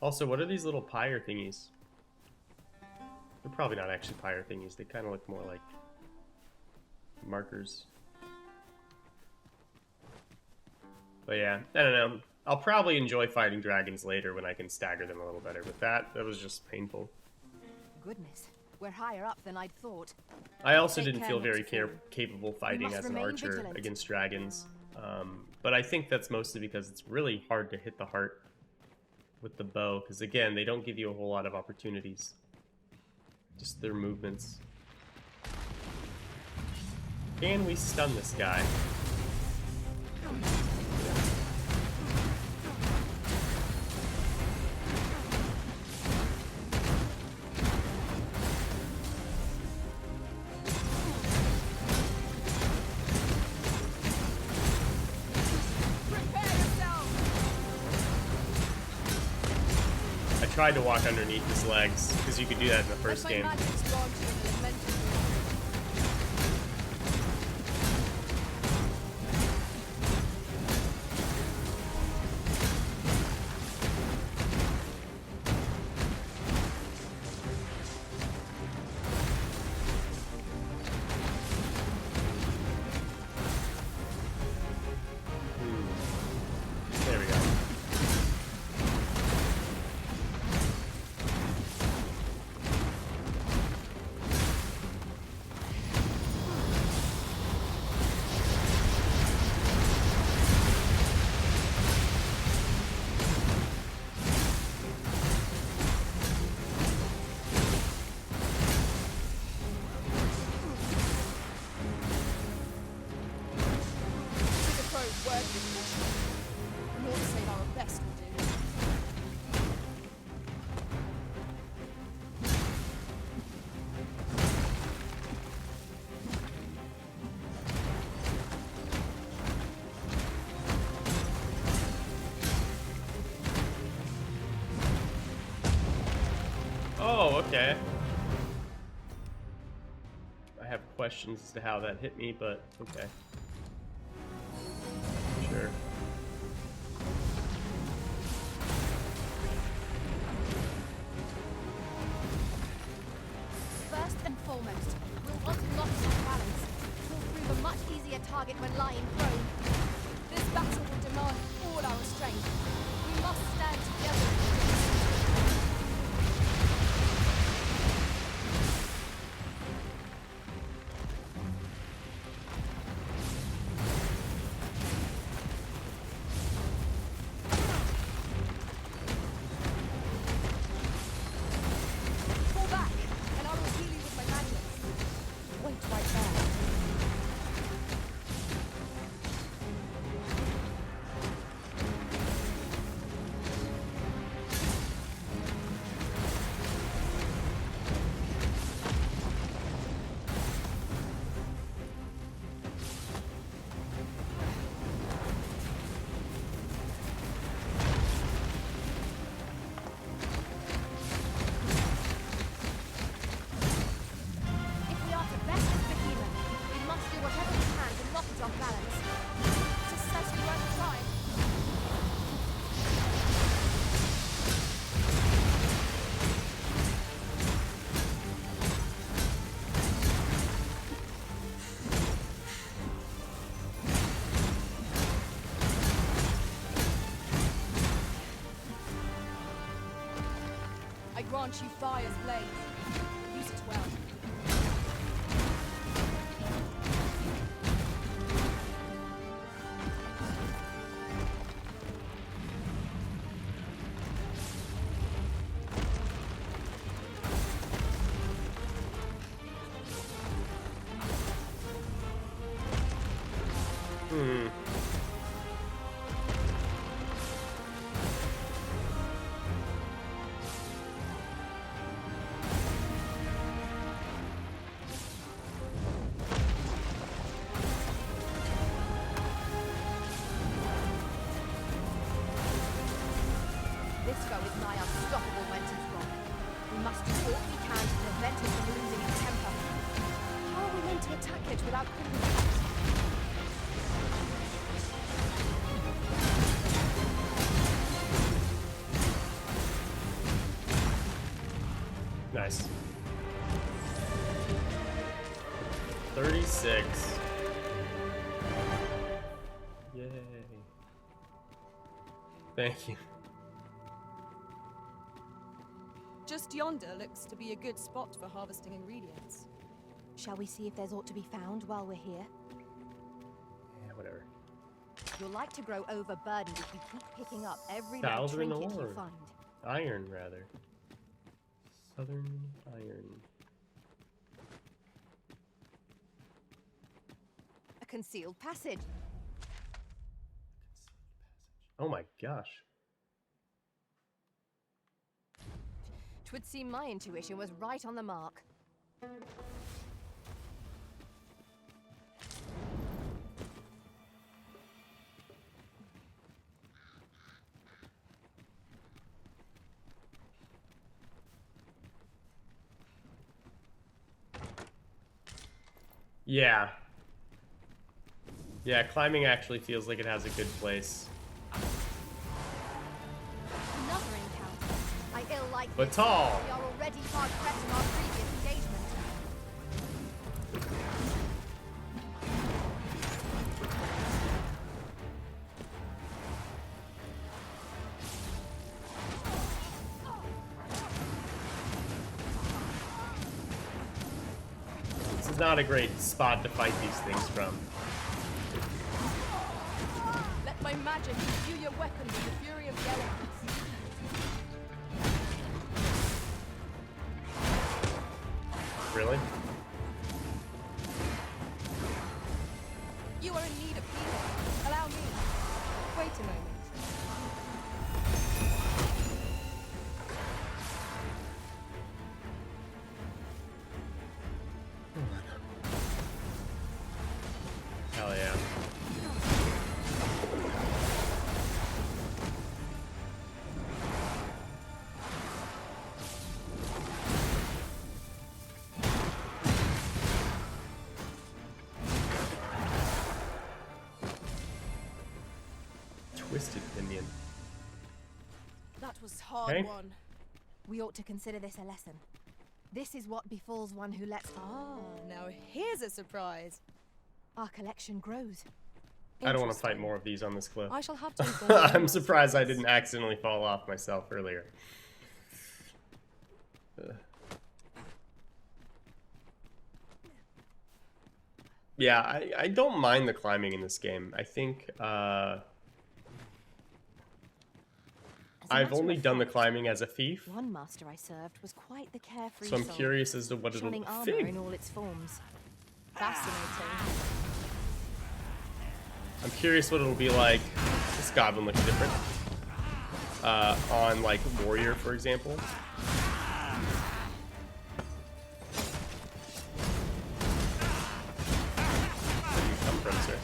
Also, what are these little pyre thingies? They're probably not actually pyre thingies. They kind of look more like markers. But yeah, I don't know. I'll probably enjoy fighting dragons later when I can stagger them a little better. But that was just painful. Goodness, we're higher up than I'd thought. I also Take didn't care feel not very to fall. capable fighting must as an remain archer vigilant. against dragons. But I think that's mostly because it's really hard to hit the heart with the bow. Because again, they don't give you a whole lot of opportunities. Just their movements. Can we stun this guy? I tried to walk underneath his legs, because you could do that in the first game. There we go. With a crow word with me. More to say our best will do. Oh, okay. I have questions as to how that hit me, but okay. Sure. First and foremost, we'll want to lock our balance. It will prove a much easier target when lying prone. This battle will demand all our strength. We must stand together. Fall back, and I will heal you with my magnets. Wait right there. grant you fire's blaze. Use it well. This foe is nigh unstoppable when 'tis wrong. We must do all we can to prevent him from losing his temper. How are we meant to attack it without cooling it out? Nice. 36. Yay. Thank you. Just yonder looks to be a good spot for harvesting ingredients. Shall we see if there's aught to be found while we're here? Yeah, whatever. You'll like to grow overburdened if you keep picking up every little Southern trinket you ore. find. Iron, rather. Southern iron. A concealed passage. Oh my gosh. Twould seem my intuition was right on the mark. Yeah. Yeah, climbing actually feels like it has a good place. Another encounter. I ill like But this. tall. We are already hard pressed in our previous engagement. This is not a great spot to fight these things from. Let my magic imbue your weapon with the fury of the elements. Really? You are in need of healing. Allow me. Wait a moment. Hell yeah. Twisted Pinion. That was hard Okay. won. We ought to consider this a lesson. This is what befalls one who lets... Ah, now here's a surprise. Our collection grows. I don't want to fight more of these on this cliff. I shall have to inform you I'm of surprised I this. didn't accidentally fall off myself earlier. Yeah, I don't mind the climbing in this game. I think I've only done the climbing as a thief, One master I served was quite the carefree so I'm soul, curious as to what it'll shunning armor fig. in all its forms. Fascinating. I'm curious what it'll be like. This goblin looks different. On like warrior, for example. Where do you come from, sir?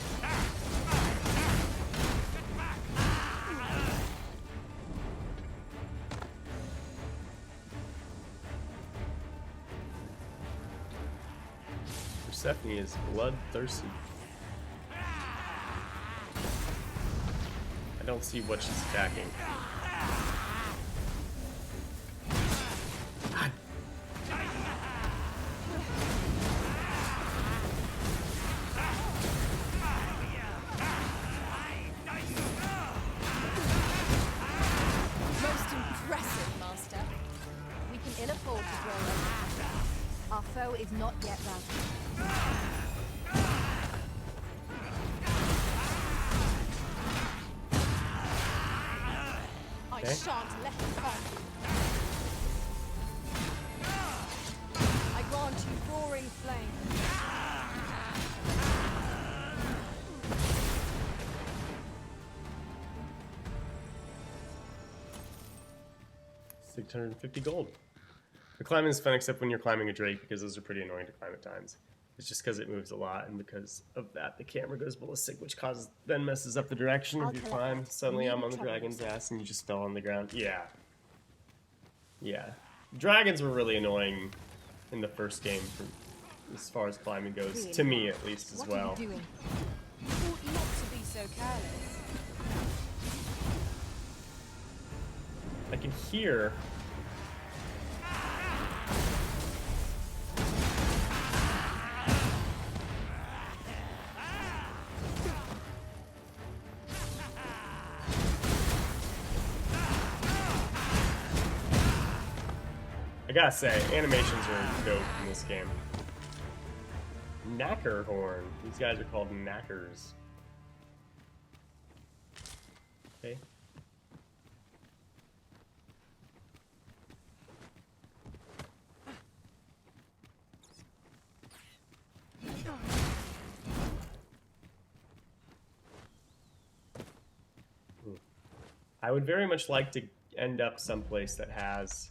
Persephone is bloodthirsty. I don't see what she's attacking. God. Most impressive, Master. We I shan't let you find you. I grant you roaring flame. 650 gold. The climbing is fun except when you're climbing a drake because those are pretty annoying to climb at times. It's just because it moves a lot, and because of that the camera goes ballistic, which then messes up the direction of your climb. Suddenly I'm on the dragon's ass and you just fell on the ground. Yeah. Yeah. Dragons were really annoying in the first game as far as climbing goes. To me at least as well. What are you doing? You ought not to be so careless. I can hear... I gotta say, animations are dope in this game. Knacker horn. These guys are called knackers. Okay. I would very much like to end up someplace that has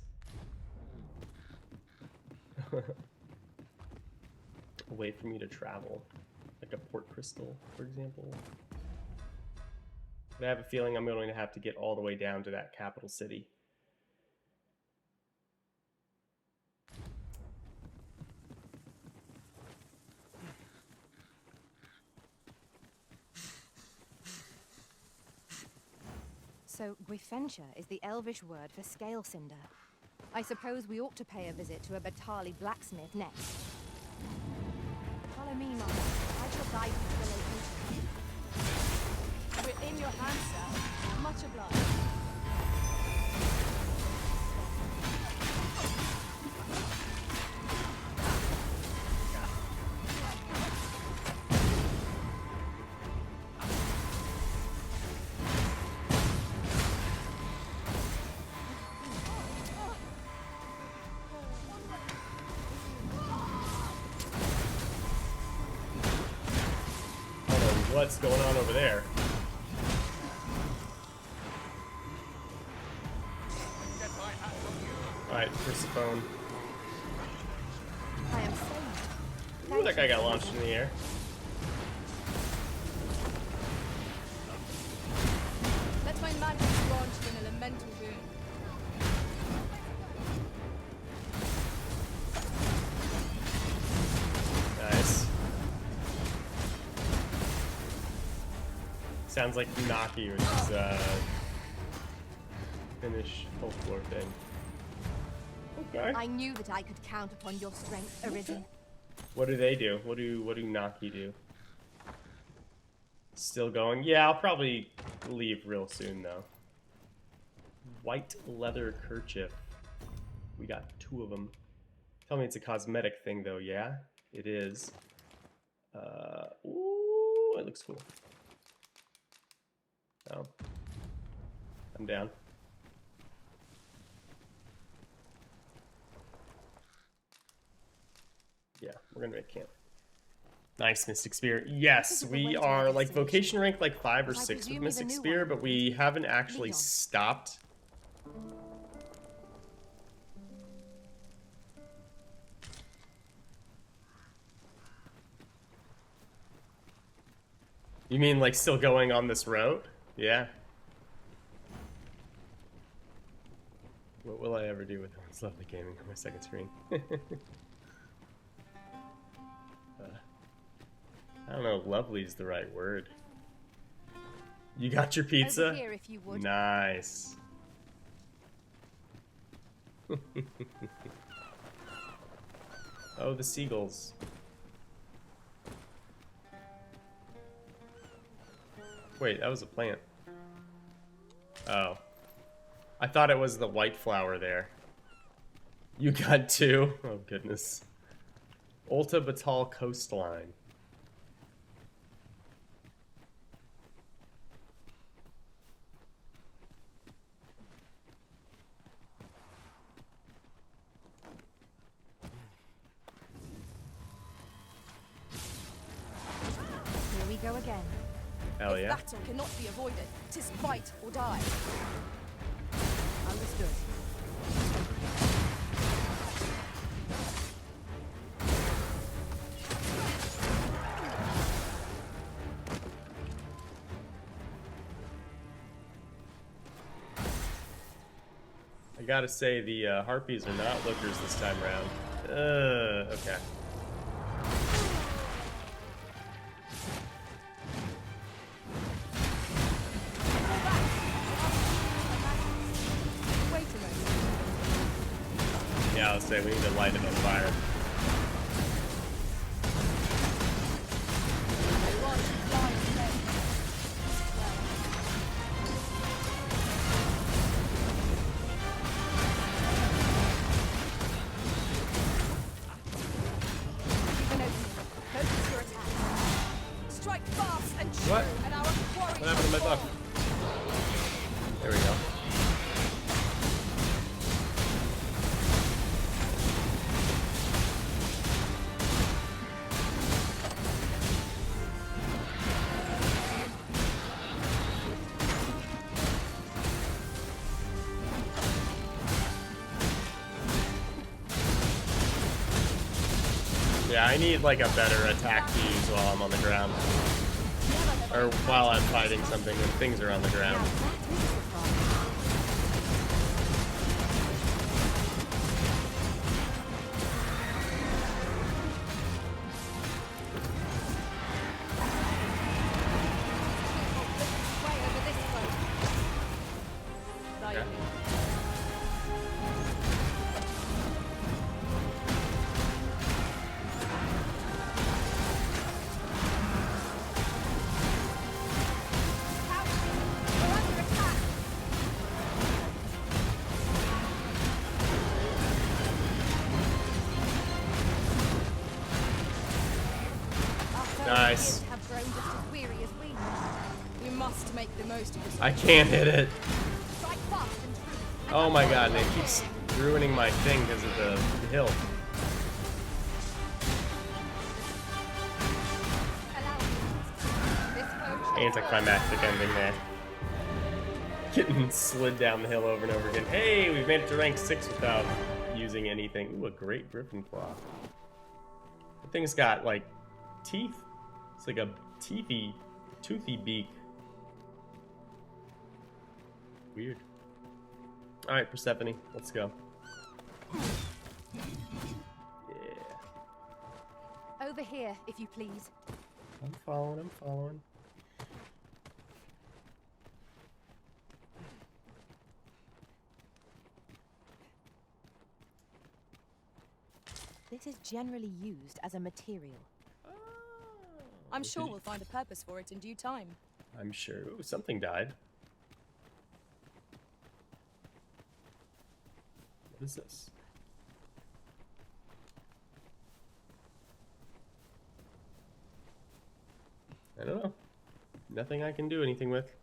a way for me to travel, like a port crystal, for example. But I have a feeling I'm going to have to get all the way down to that capital city. So, Guifentia is the Elvish word for scale cinder. I suppose we ought to pay a visit to a Batali blacksmith next. Follow me, Mom. I shall guide you to the location. We're in your hands, sir. Much obliged. What's going on over there? Alright, Persephone. I am saved. Ooh, that guy got launched in the air. Let my magic grant you an elemental boon. Nice. Sounds like Naki with his Finnish folklore thing. Okay. I knew that I could count upon your strength, Arisen. What do they do? What do Naki do? Still going? Yeah, I'll probably leave real soon though. White leather kerchief. We got 2 of them. Tell me it's a cosmetic thing though, yeah? It is. Ooh, it looks cool. Oh. I'm down. Yeah, we're gonna make camp. Nice, Mystic Spear. Yes, we are like vocation rank like 5 or 6 with Mystic Spear, but we haven't actually stopped. You mean like still going on this road? Yeah. What will I ever do with this lovely gaming on my second screen? I don't know, lovely is the right word. You got your pizza? Over here, if you would. Nice. Oh, the seagulls. Wait, that was a plant. Oh. I thought it was the white flower there. You got 2? Oh, goodness. Ulta Batal coastline. go again. Hell If yeah. battle cannot be avoided, 'tis fight or die. Understood. I gotta say, the harpies are not lookers this time around. Okay. Wait a moment. Yeah, I'll say we need to light him on fire. I want to fly away. Even open. Focus your attack. Strike fast and true, What? and our quarry What happened to my shall buck? fall. There we go. Yeah, I need like a better attack to use while I'm on the ground. Or while I'm fighting something when things are on the ground. Way over this way. Okay. We're under attack. Nice. Have grown just as weary as we. We must make the most of this. I can't hit it. Strike fast and true. Oh my god, and it keeps ruining my thing because of the hill. Anticlimactic ending there. Getting slid down the hill over and over again. Hey, we've made it to rank 6 without using anything. Ooh, a great griffin claw. The thing's got like teeth. It's like a toothy beak. Weird. Alright, Persephone, let's go. Yeah. Over here, if you please. I'm following, I'm following. This is generally used as a material. I'm sure we'll find a purpose for it in due time. I'm sure. Ooh, something died. What is this? I don't know. Nothing I can do anything with.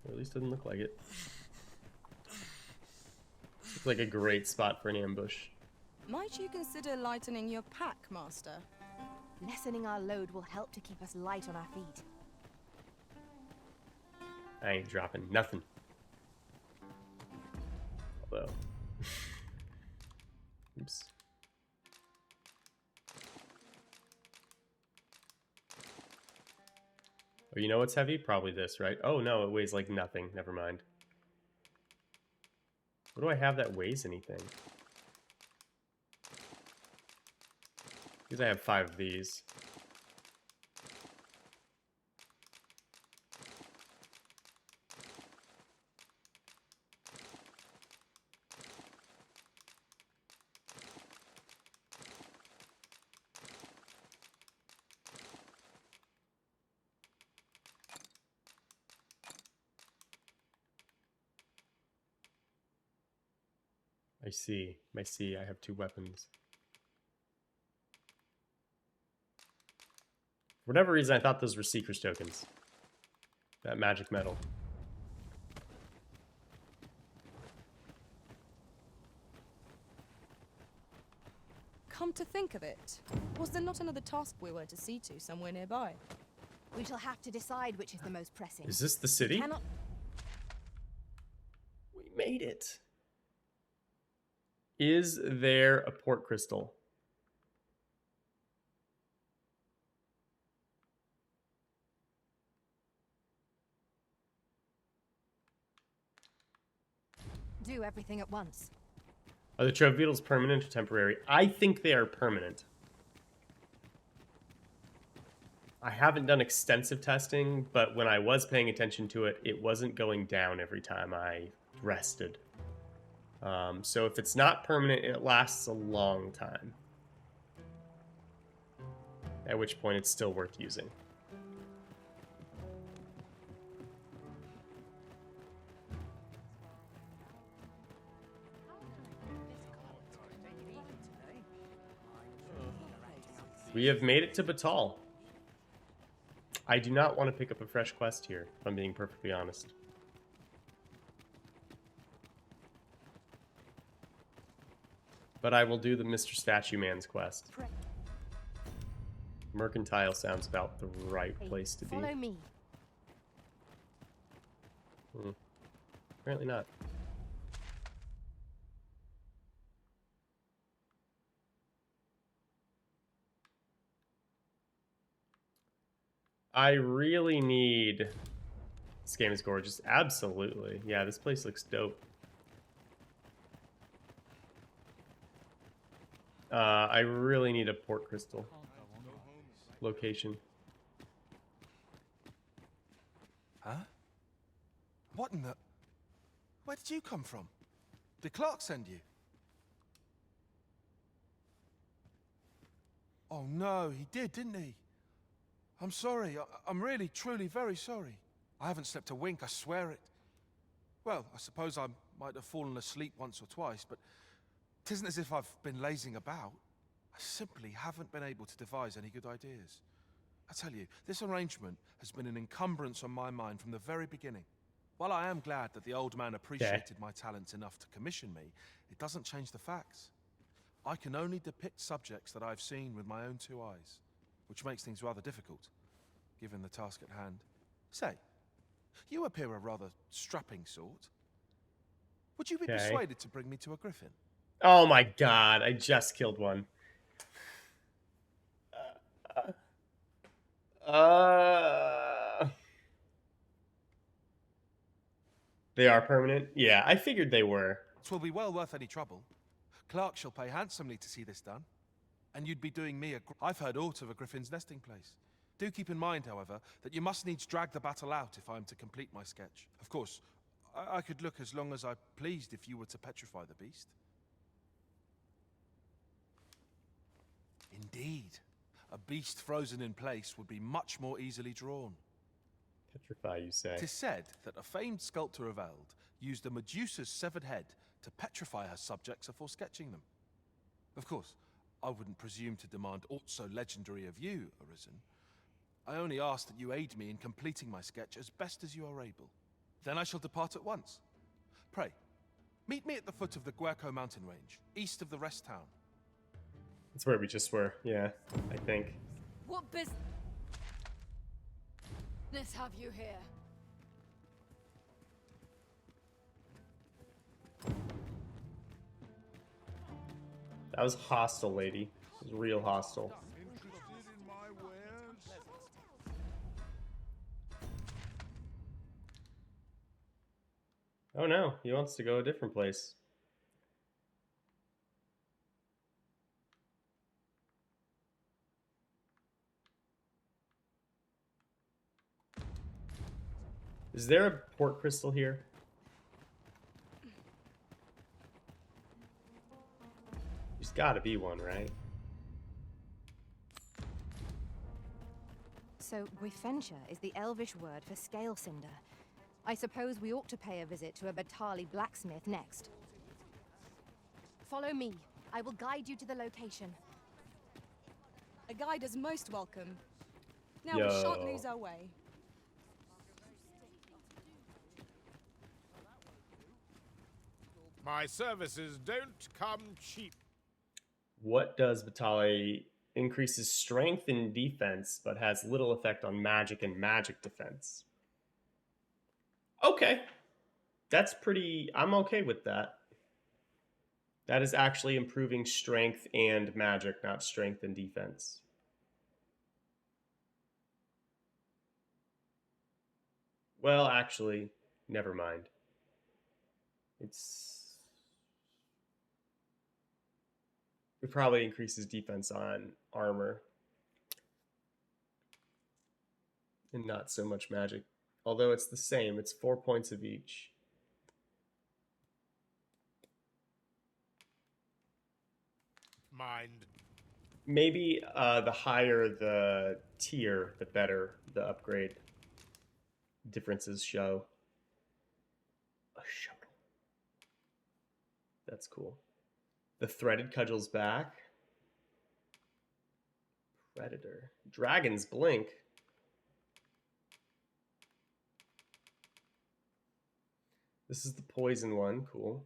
Or at least doesn't look like it. Looks like a great spot for an ambush. Might you consider lightening your pack, Master? Lessening our load will help to keep us light on our feet. I ain't dropping nothing. Although. Oops. Oh, you know what's heavy? Probably this, right? Oh no, it weighs like nothing. Never mind. What do I have that weighs anything? Because I have 5 of these. I see. I see. I have 2 weapons. For whatever reason, I thought those were Seeker's tokens. That magic metal. Come to think of it, was there not another task we were to see to somewhere nearby? We shall have to decide which is the most pressing. Is this the city? Cannot... We made it. Is there a port crystal? Do everything at once. Are the trophy beetles permanent or temporary? I think they are permanent. I haven't done extensive testing, but when I was paying attention to it, it wasn't going down every time I rested. So if it's not permanent, it lasts a long time. At which point it's still worth using. We have made it to Batal. I do not want to pick up a fresh quest here, if I'm being perfectly honest. But I will do the Mr. Statue Man's quest. Mercantile sounds about the right place to be. Follow me. Apparently not. I really need... This game is gorgeous. Absolutely. Yeah, this place looks dope. I really need a port crystal location. Huh? What in the... Where did you come from? Did Clark send you? Oh no, he did, didn't he? I'm sorry. I'm really, truly very sorry. I haven't slept a wink, I swear it. Well, I suppose I might have fallen asleep once or twice, but it isn't as if I've been lazing about. I simply haven't been able to devise any good ideas. I tell you, this arrangement has been an encumbrance on my mind from the very beginning. While I am glad that the old man appreciated my talents enough to commission me, it doesn't change the facts. I can only depict subjects that I've seen with my own two eyes, which makes things rather difficult, given the task at hand. Say, you appear a rather strapping sort. Would you be persuaded to bring me to a griffin? Oh my god, I just killed one. They are permanent? Yeah, I figured they were. 'Twill be well worth any trouble. Clark shall pay handsomely to see this done. And you'd be doing me a... I've heard aught of a griffin's nesting place. Do keep in mind, however, that you must needs drag the battle out if I am to complete my sketch. Of course, I could look as long as I pleased if you were to petrify the beast. Indeed. A beast frozen in place would be much more easily drawn. Petrify, you say? 'Tis said that a famed sculptor of Eld used a Medusa's severed head to petrify her subjects before sketching them. Of course, I wouldn't presume to demand aught so legendary of you, Arisen. I only ask that you aid me in completing my sketch as best as you are able. Then I shall depart at once. Pray, meet me at the foot of the Guerco mountain range, east of the rest town. That's where we just were, yeah, I think. What business have you here? That was hostile, lady. It was real hostile. Oh no, he wants to go a different place. Is there a port crystal here? There's gotta be one, right? So, Guifentia is the Elvish word for scale cinder. I suppose we ought to pay a visit to a Batali blacksmith next. Follow me. I will guide you to the location. A guide is most welcome. Now Yo. we shan't lose our way. My services don't come cheap. What does Vitale increases strength and defense, but has little effect on magic and magic defense? Okay. That's pretty... I'm okay with that. That is actually improving strength and magic, not strength and defense. Well, actually, never mind. It probably increases defense on armor. And not so much magic. Although it's the same, it's 4 points of each. Mind. Maybe the higher the tier, the better the upgrade differences show. A shuttle. That's cool. The threaded cudgel's back. Predator. Dragon's blink. This is the poison one. Cool.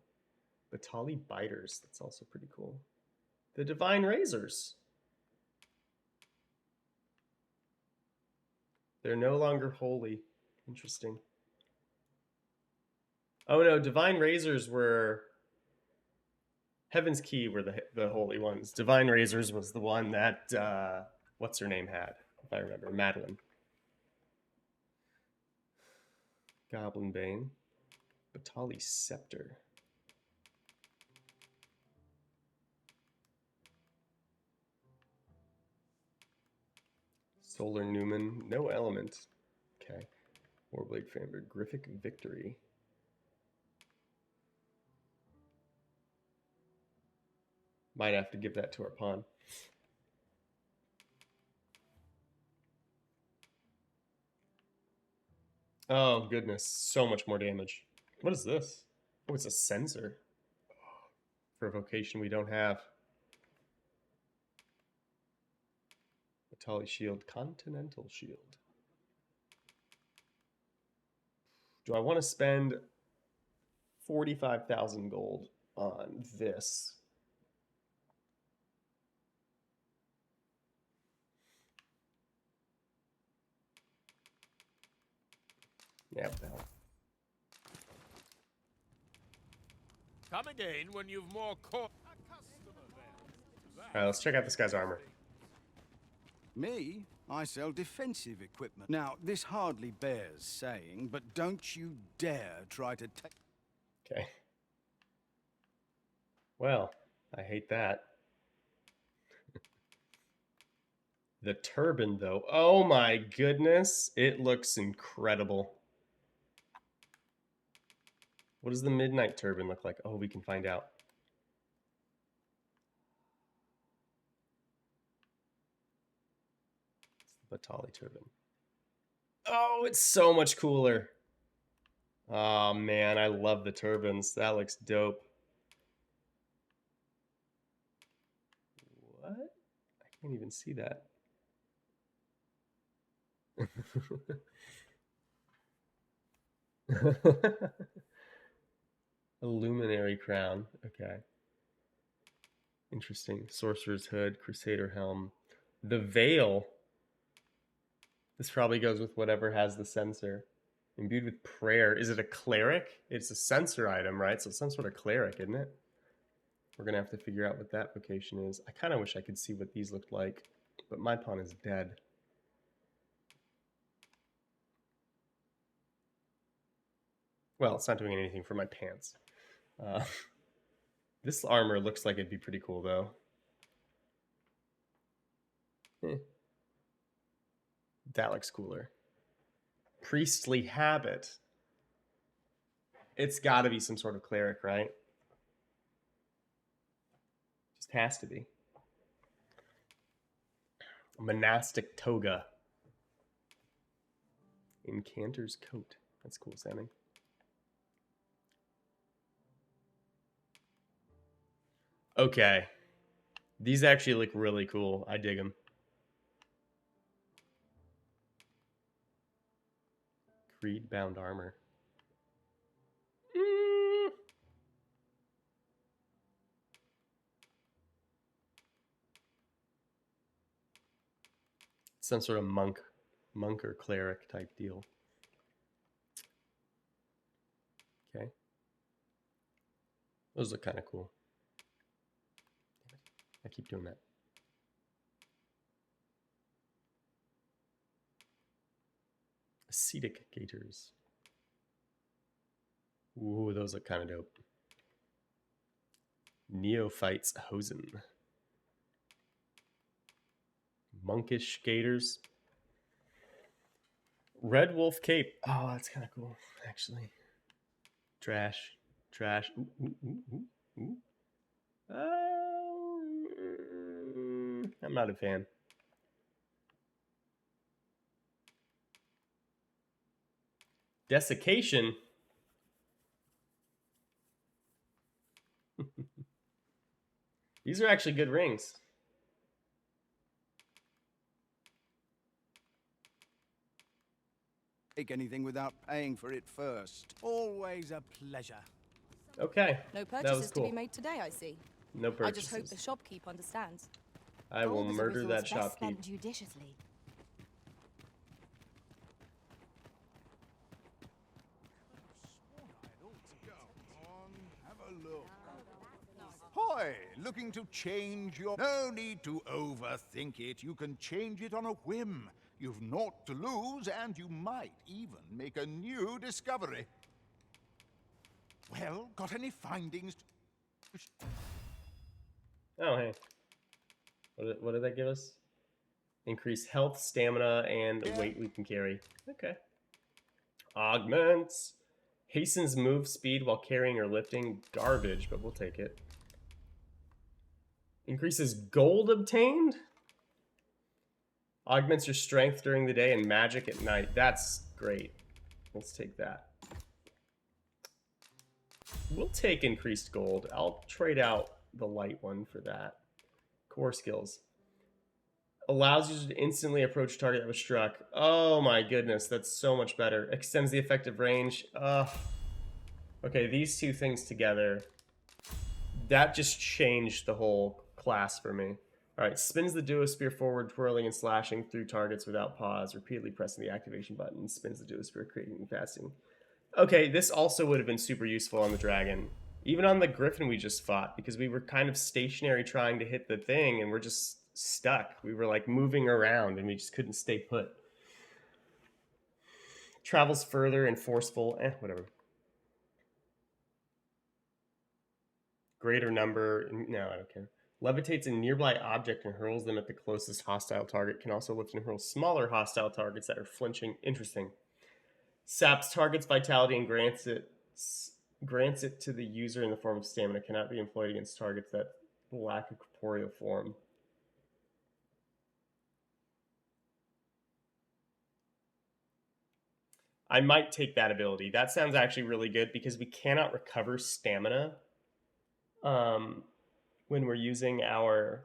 Vitali biters. That's also pretty cool. The divine razors. They're no longer holy. Interesting. Oh no, divine razors were... Heaven's Key were the holy ones. Divine razors was the one that, what's her name had, if I remember, Madeline. Goblin Bane. Vitali Scepter. Solar Newman. No element. Okay. Warblade Framber. Griffic Victory. Might have to give that to our pawn. Oh, goodness. So much more damage. What is this? Oh, it's a sensor. For a vocation we don't have. Vitali Shield. Continental Shield. Do I want to spend 45,000 gold on this? Yeah, what the hell. Come again when you've more core. Alright, let's check out this guy's armor. Me? I sell defensive equipment. Now, this hardly bears saying, but don't you dare try to take... Okay. Well, I hate that. The turban, though. Oh my goodness. It looks incredible. What does the midnight turban look like? Oh, we can find out. It's the Vitali turban. Oh, it's so much cooler. Oh man, I love the turbans. That looks dope. What? I can't even see that. A luminary crown. Okay. Interesting. Sorcerer's hood, Crusader helm. The veil. This probably goes with whatever has the sensor. Imbued with prayer. Is it a cleric? It's a sensor item, right? So it's some sort of cleric, isn't it? We're going to have to figure out what that vocation is. I kind of wish I could see what these looked like, but my pawn is dead. Well, it's not doing anything for my pants. This armor looks like it'd be pretty cool, though. That looks cooler. Priestly habit. It's got to be some sort of cleric, right? Just has to be. Monastic toga. Incanter's coat. That's cool sounding. Okay. These actually look really cool. I dig them. Creed bound armor. Some sort of monk or cleric type deal. Okay. Those look kind of cool. I keep doing that. Ascetic gaiters. Ooh, those look kind of dope. Neophytes hosen. Monkish gaiters. Red wolf cape. Oh, that's kind of cool, actually. Trash. Ooh, ooh, ooh, ooh, ooh. I'm not a fan. Desiccation. These are actually good rings. Take anything without paying for it first. Always a pleasure. Okay. No that was purchases cool. to be made today, I see. No I purchases. just hope the shopkeep understands. I will Gold is a murder that resource best shopkeep. spent judiciously. Hoy, looking to change your... No need to overthink it. You can change it on a whim. You've naught to lose, and you might even make a new discovery. Well, got any findings? Oh, hey. What did that give us? Increase health, stamina, and weight we can carry. Okay. Augments. Hastens move speed while carrying or lifting. Garbage, but we'll take it. Increases gold obtained. Augments your strength during the day and magic at night. That's great. Let's take that. We'll take increased gold. I'll trade out the light one for that. Core skills. Allows you to instantly approach target that was struck. Oh my goodness, that's so much better. Extends the effective range. Okay, these two things together. That just changed the whole class for me. Alright, spins the duospear forward, twirling and slashing through targets without pause, repeatedly pressing the activation button. Spins the duospear, creating and fasting. Okay, this also would have been super useful on the dragon. Even on the griffin we just fought, because we were kind of stationary trying to hit the thing, and we're just stuck. We were like moving around, and we just couldn't stay put. Travels further and forceful. Whatever. Greater number. No, I don't care. Levitates a nearby object and hurls them at the closest hostile target. Can also lift and hurl smaller hostile targets that are flinching. Interesting. Saps target's vitality and grants it to the user in the form of stamina. Cannot be employed against targets that lack a corporeal form. I might take that ability. That sounds actually really good because we cannot recover stamina when we're using our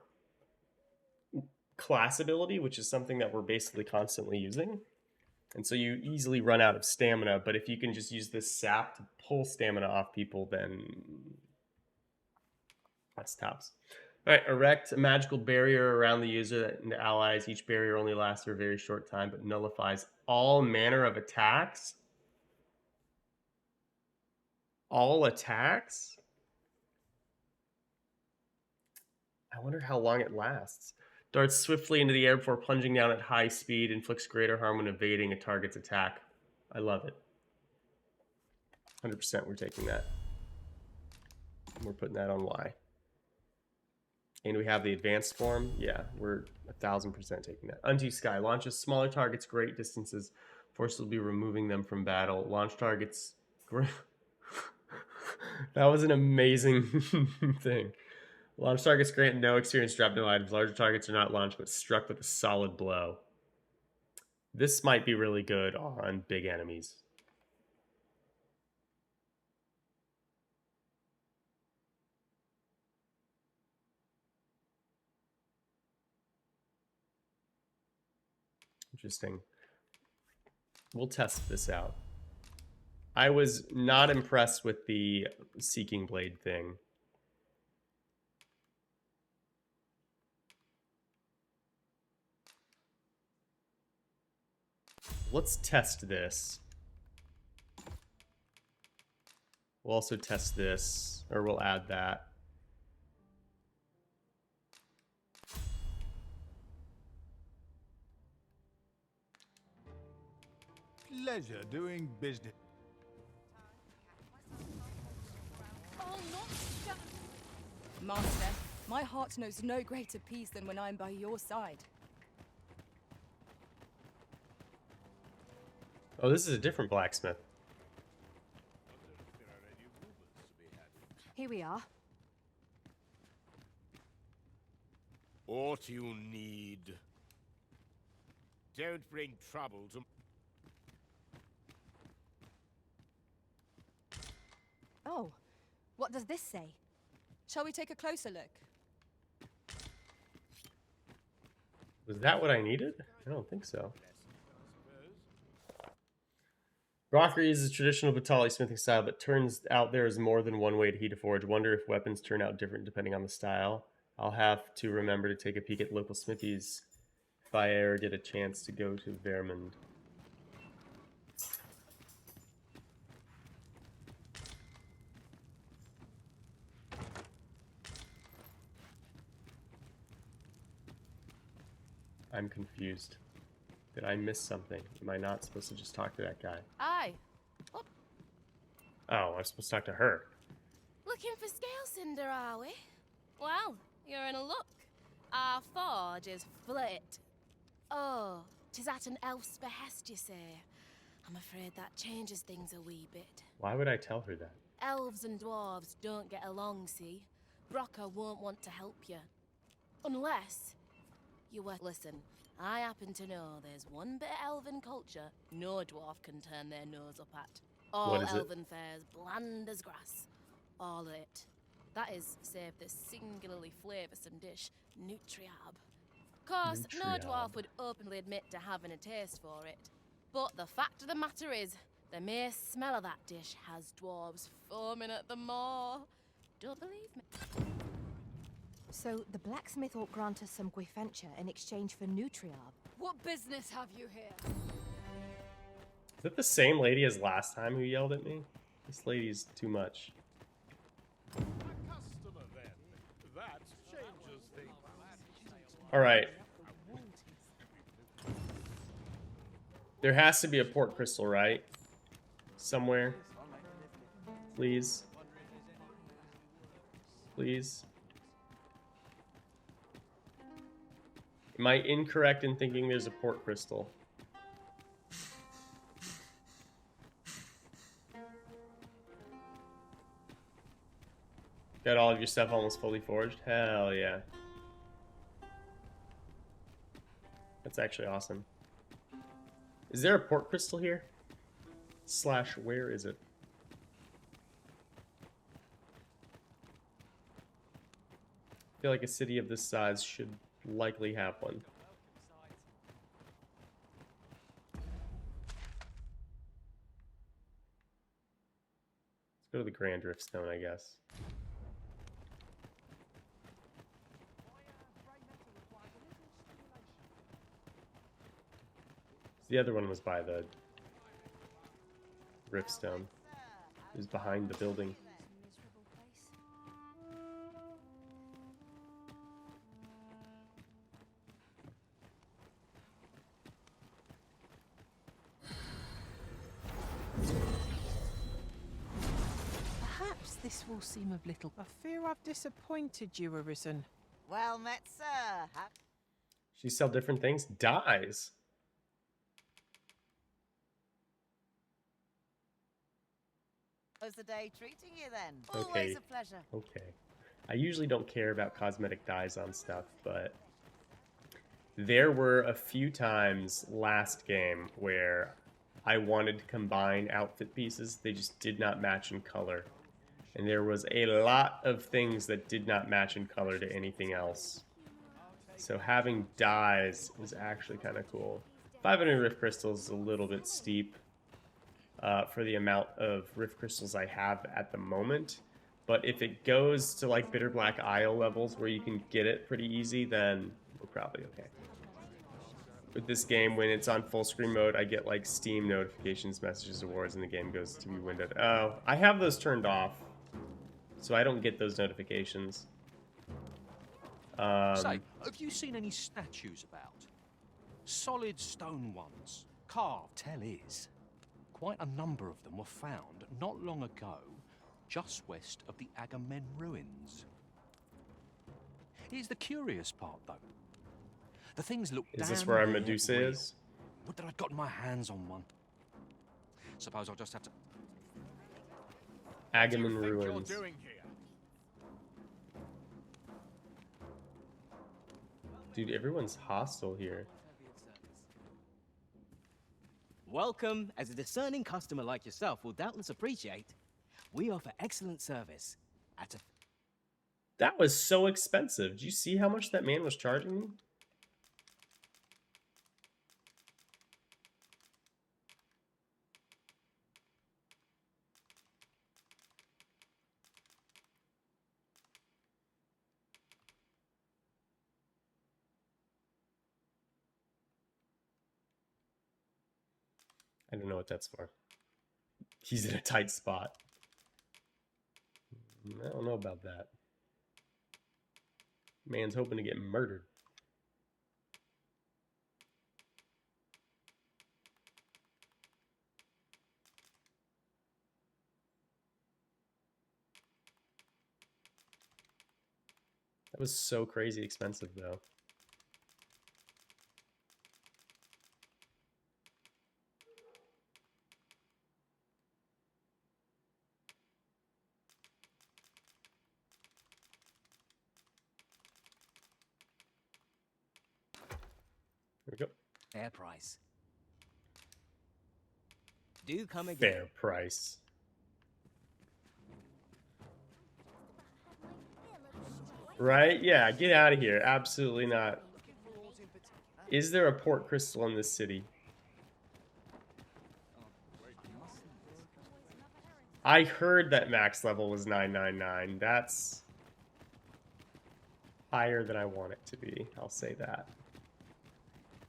class ability, which is something that we're basically constantly using. And so you easily run out of stamina, but if you can just use this sap to pull stamina off people, then that's tops. All right, erect a magical barrier around the user and the allies. Each barrier only lasts for a very short time, but nullifies all manner of attacks. All attacks? I wonder how long it lasts. Darts swiftly into the air before plunging down at high speed. Inflicts greater harm when evading a target's attack. I love it. 100% we're taking that. We're putting that on Y. And we have the advanced form. Yeah, we're 1000% taking that. Unto Sky. Launches smaller targets great distances. Forcibly removing them from battle. Launch targets... That was an amazing thing. Launch targets grant no experience, drop no items. Larger targets are not launched, but struck with a solid blow. This might be really good on big enemies. Interesting. We'll test this out. I was not impressed with the Seeking Blade thing. Let's test this. We'll also test this, or we'll add that. Pleasure doing business. Master, my heart knows no greater peace than when I'm by your side. Oh, this is a different blacksmith. Here we are. What you need. Don't bring trouble to... Oh, what does this say? Shall we take a closer look? Was that what I needed? I don't think so. Rockery is a traditional Batali smithing style, but turns out there is more than one way to heat a forge. Wonder if weapons turn out different depending on the style. I'll have to remember to take a peek at local smithies if I ever get a chance to go to Vermund. I'm confused. Did I miss something? Am I not supposed to just talk to that guy? Aye. Oh, I'm supposed to talk to her. Looking for scale cinder, are we? Well, you're in a luck. Our forge is flit. Oh, 'tis at an elf's behest, you say. I'm afraid that changes things a wee bit. Why would I tell her that? Elves and dwarves don't get along, see? Brocker won't want to help you. Unless you were... Listen, I happen to know there's one bit of elven culture no dwarf can turn their nose up at. All elven fare's bland as grass. All of it. That is, save the singularly flavoursome dish, Nutriab. Of course, no dwarf would openly admit to having a taste for it. But the fact of the matter is, the mere smell of that dish has dwarves foaming at the maw. Don't believe me? So the blacksmith ought grant us some Guifenture in exchange for Nutriab. What business have you here? Is that the same lady as last time who yelled at me? This lady's too much. That changes things. Alright. There has to be a port crystal, right? Somewhere. Please. Please. Am I incorrect in thinking there's a port crystal? Got all of your stuff almost fully forged? Hell yeah. That's actually awesome. Is there a port crystal here? Slash, where is it? I feel like a city of this size should likely have one. Let's go to the Grand Rift Stone, I guess. The other one was by the Riftstone. It was behind the building. Perhaps this will seem of little. I fear I've disappointed you, Arisen. Well met, sir. She sell different things? Dyes. How's the day treating you then? Okay. Always a pleasure. Okay. I usually don't care about cosmetic dyes on stuff, but there were a few times last game where I wanted to combine outfit pieces. They just did not match in color. And there was a lot of things that did not match in color to anything else. So having dyes is actually kind of cool. 500 Rift Crystals is a little bit steep for the amount of Rift Crystals I have at the moment. But if it goes to like Bitter Black Isle levels where you can get it pretty easy, then we're probably okay. with this game, when it's on full screen mode, I get like Steam notifications, messages, awards, and the game goes to be windowed. Oh, I have those turned off, so I don't get those notifications. Say, have you seen any statues about? Solid stone ones, carved. Tell is, quite a number of them were found not long ago, just west of the Agamemnon ruins. Here's the curious part, though. The things look Is this damn where our near Medusa real. is? Would that I'd gotten my hands on one. Suppose I'll just have to... Agamemnon ruins. Dude, everyone's hostile here. Welcome. As a discerning customer like yourself will doubtless appreciate, we offer excellent service at a... That was so expensive. Did you see how much that man was charging me? I don't know what that's for. He's in a tight spot. I don't know about that. Man's hoping to get murdered. That was so crazy expensive, though. There we go. Fair price. Do come again. Fair price. Right? Yeah, get out of here. Absolutely not. Is there a port crystal in this city? I heard that max level was 999. That's higher than I want it to be. I'll say that.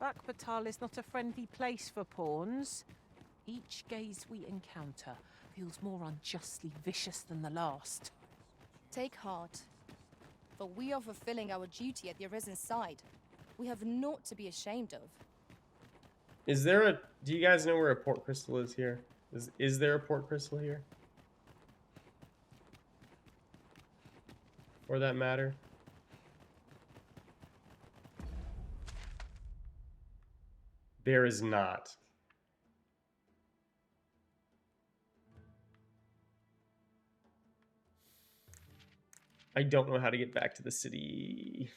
Bakbatal is not a friendly place for pawns. Each gaze we encounter feels more unjustly vicious than the last. Take heart, for we are fulfilling our duty at the Arisen's side. We have naught to be ashamed of. Is there a... Do you guys know where a port crystal is here? Is there a port crystal here? For that matter? There is not. I don't know how to get back to the city.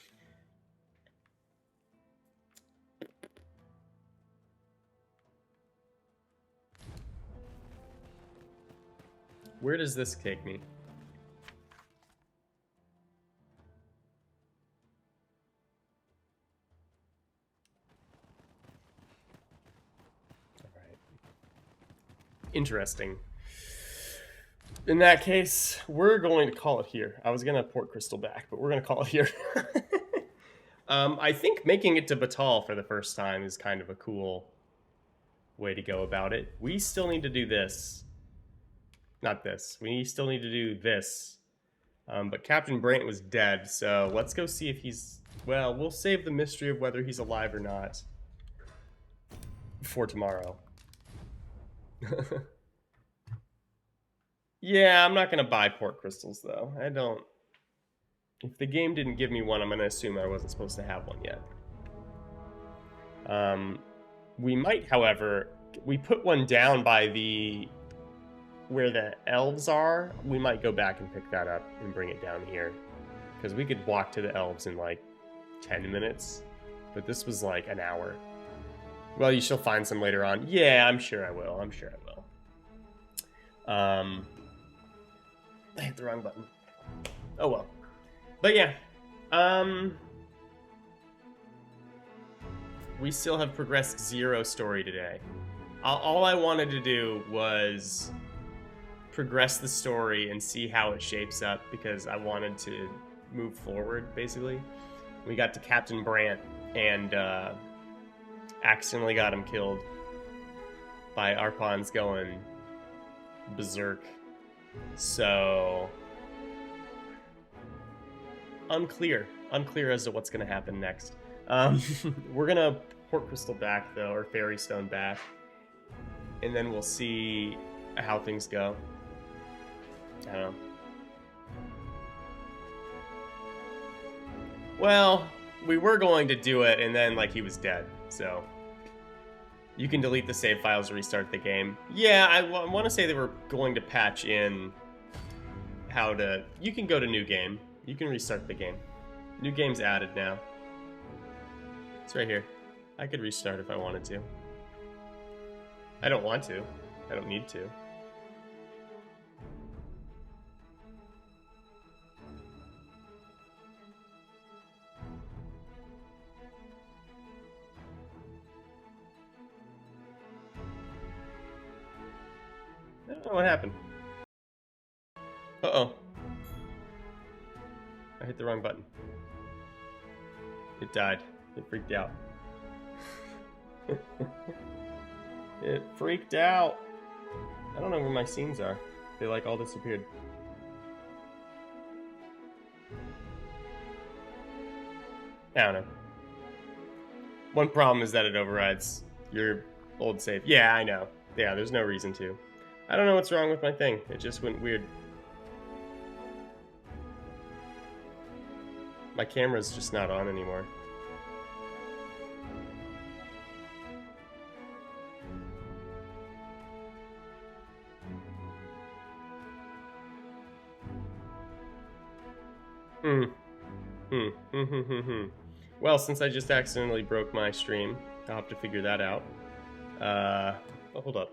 Where does this take me? Interesting. In that case, we're going to call it here. I was going to port crystal back, but we're going to call it here. I think making it to Batal for the first time is kind of a cool way to go about it. We still need to do this. Not this. We still need to do this. But Captain Brant was dead, so let's go see if he's... Well, we'll save the mystery of whether he's alive or not for tomorrow. Yeah, I'm not going to buy port crystals, though. I don't... If the game didn't give me one, I'm going to assume I wasn't supposed to have one yet. We might, however... We put one down by the... Where the elves are. We might go back and pick that up and bring it down here. Because we could walk to the elves in, like, 10 minutes. But this was, like, an hour. Well, you shall find some later on. Yeah, I'm sure I will. I'm sure I will. I hit the wrong button. Oh well. But yeah. We still have progressed 0 story today. All I wanted to do was progress the story and see how it shapes up because I wanted to move forward, basically. We got to Captain Brant and accidentally got him killed by our pawns going berserk. So unclear as to what's gonna happen next. We're gonna Port Crystal back though, or Fairy Stone back, and then we'll see how things go. I don't know. Well, we were going to do it, and then like he was dead, so you can delete the save files to restart the game. Yeah, I want to say they were going to patch in how to... You can go to new game. You can restart the game. New game's added now. It's right here. I could restart if I wanted to. I don't want to. I don't need to. I don't know what happened. Uh-oh. I hit the wrong button. It died. It freaked out. It freaked out. I don't know where my scenes are. They like all disappeared. I don't know. One problem is that it overrides your old save. Yeah, I know. Yeah, there's no reason to. I don't know what's wrong with my thing. It just went weird. My camera's just not on anymore. Well, since I just accidentally broke my stream, I'll have to figure that out. Oh, hold up.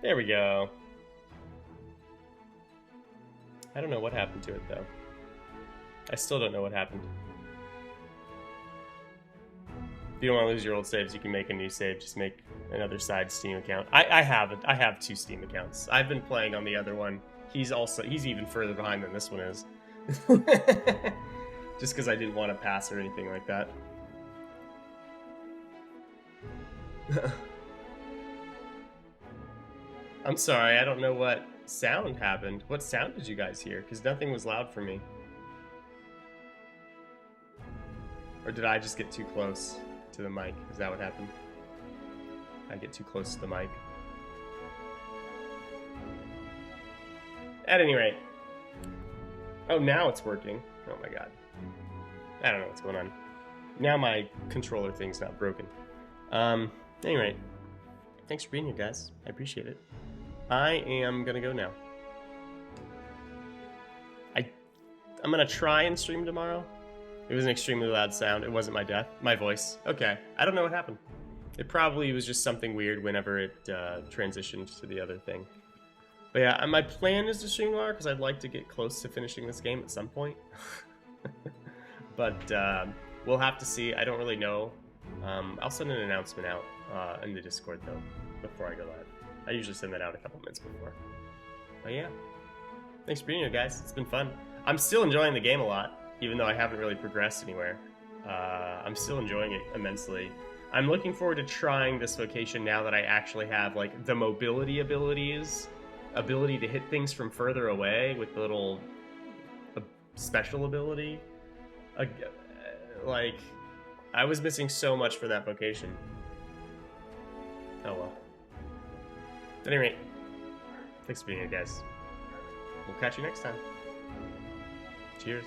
There we go. I don't know what happened to it, though. I still don't know what happened. If you don't want to lose your old saves, you can make a new save. Just make another side Steam account. I have 2 Steam accounts. I've been playing on the other one. He's even further behind than this one is. Just because I didn't want to pass or anything like that. I'm sorry, I don't know what sound happened. What sound did you guys hear? Because nothing was loud for me. Or did I just get too close to the mic? Is that what happened? I get too close to the mic. At any rate. Oh, now it's working. Oh my god. I don't know what's going on. Now my controller thing's not broken. Anyway. Thanks for being here, guys. I appreciate it. I am gonna go now. I'm gonna try and stream tomorrow. It was an extremely loud sound. It wasn't my voice. Okay, I don't know what happened. It probably was just something weird whenever it transitioned to the other thing. But yeah, my plan is to stream tomorrow because I'd like to get close to finishing this game at some point. But we'll have to see. I don't really know. I'll send an announcement out in the Discord though before I go live. I usually send that out a couple minutes before. But yeah, thanks for being here, guys. It's been fun. I'm still enjoying the game a lot, even though I haven't really progressed anywhere. I'm still enjoying it immensely. I'm looking forward to trying this vocation now that I actually have like the mobility ability to hit things from further away with the little special ability. Like, I was missing so much for that vocation. Oh well. At any rate, thanks for being here, guys. We'll catch you next time. Cheers.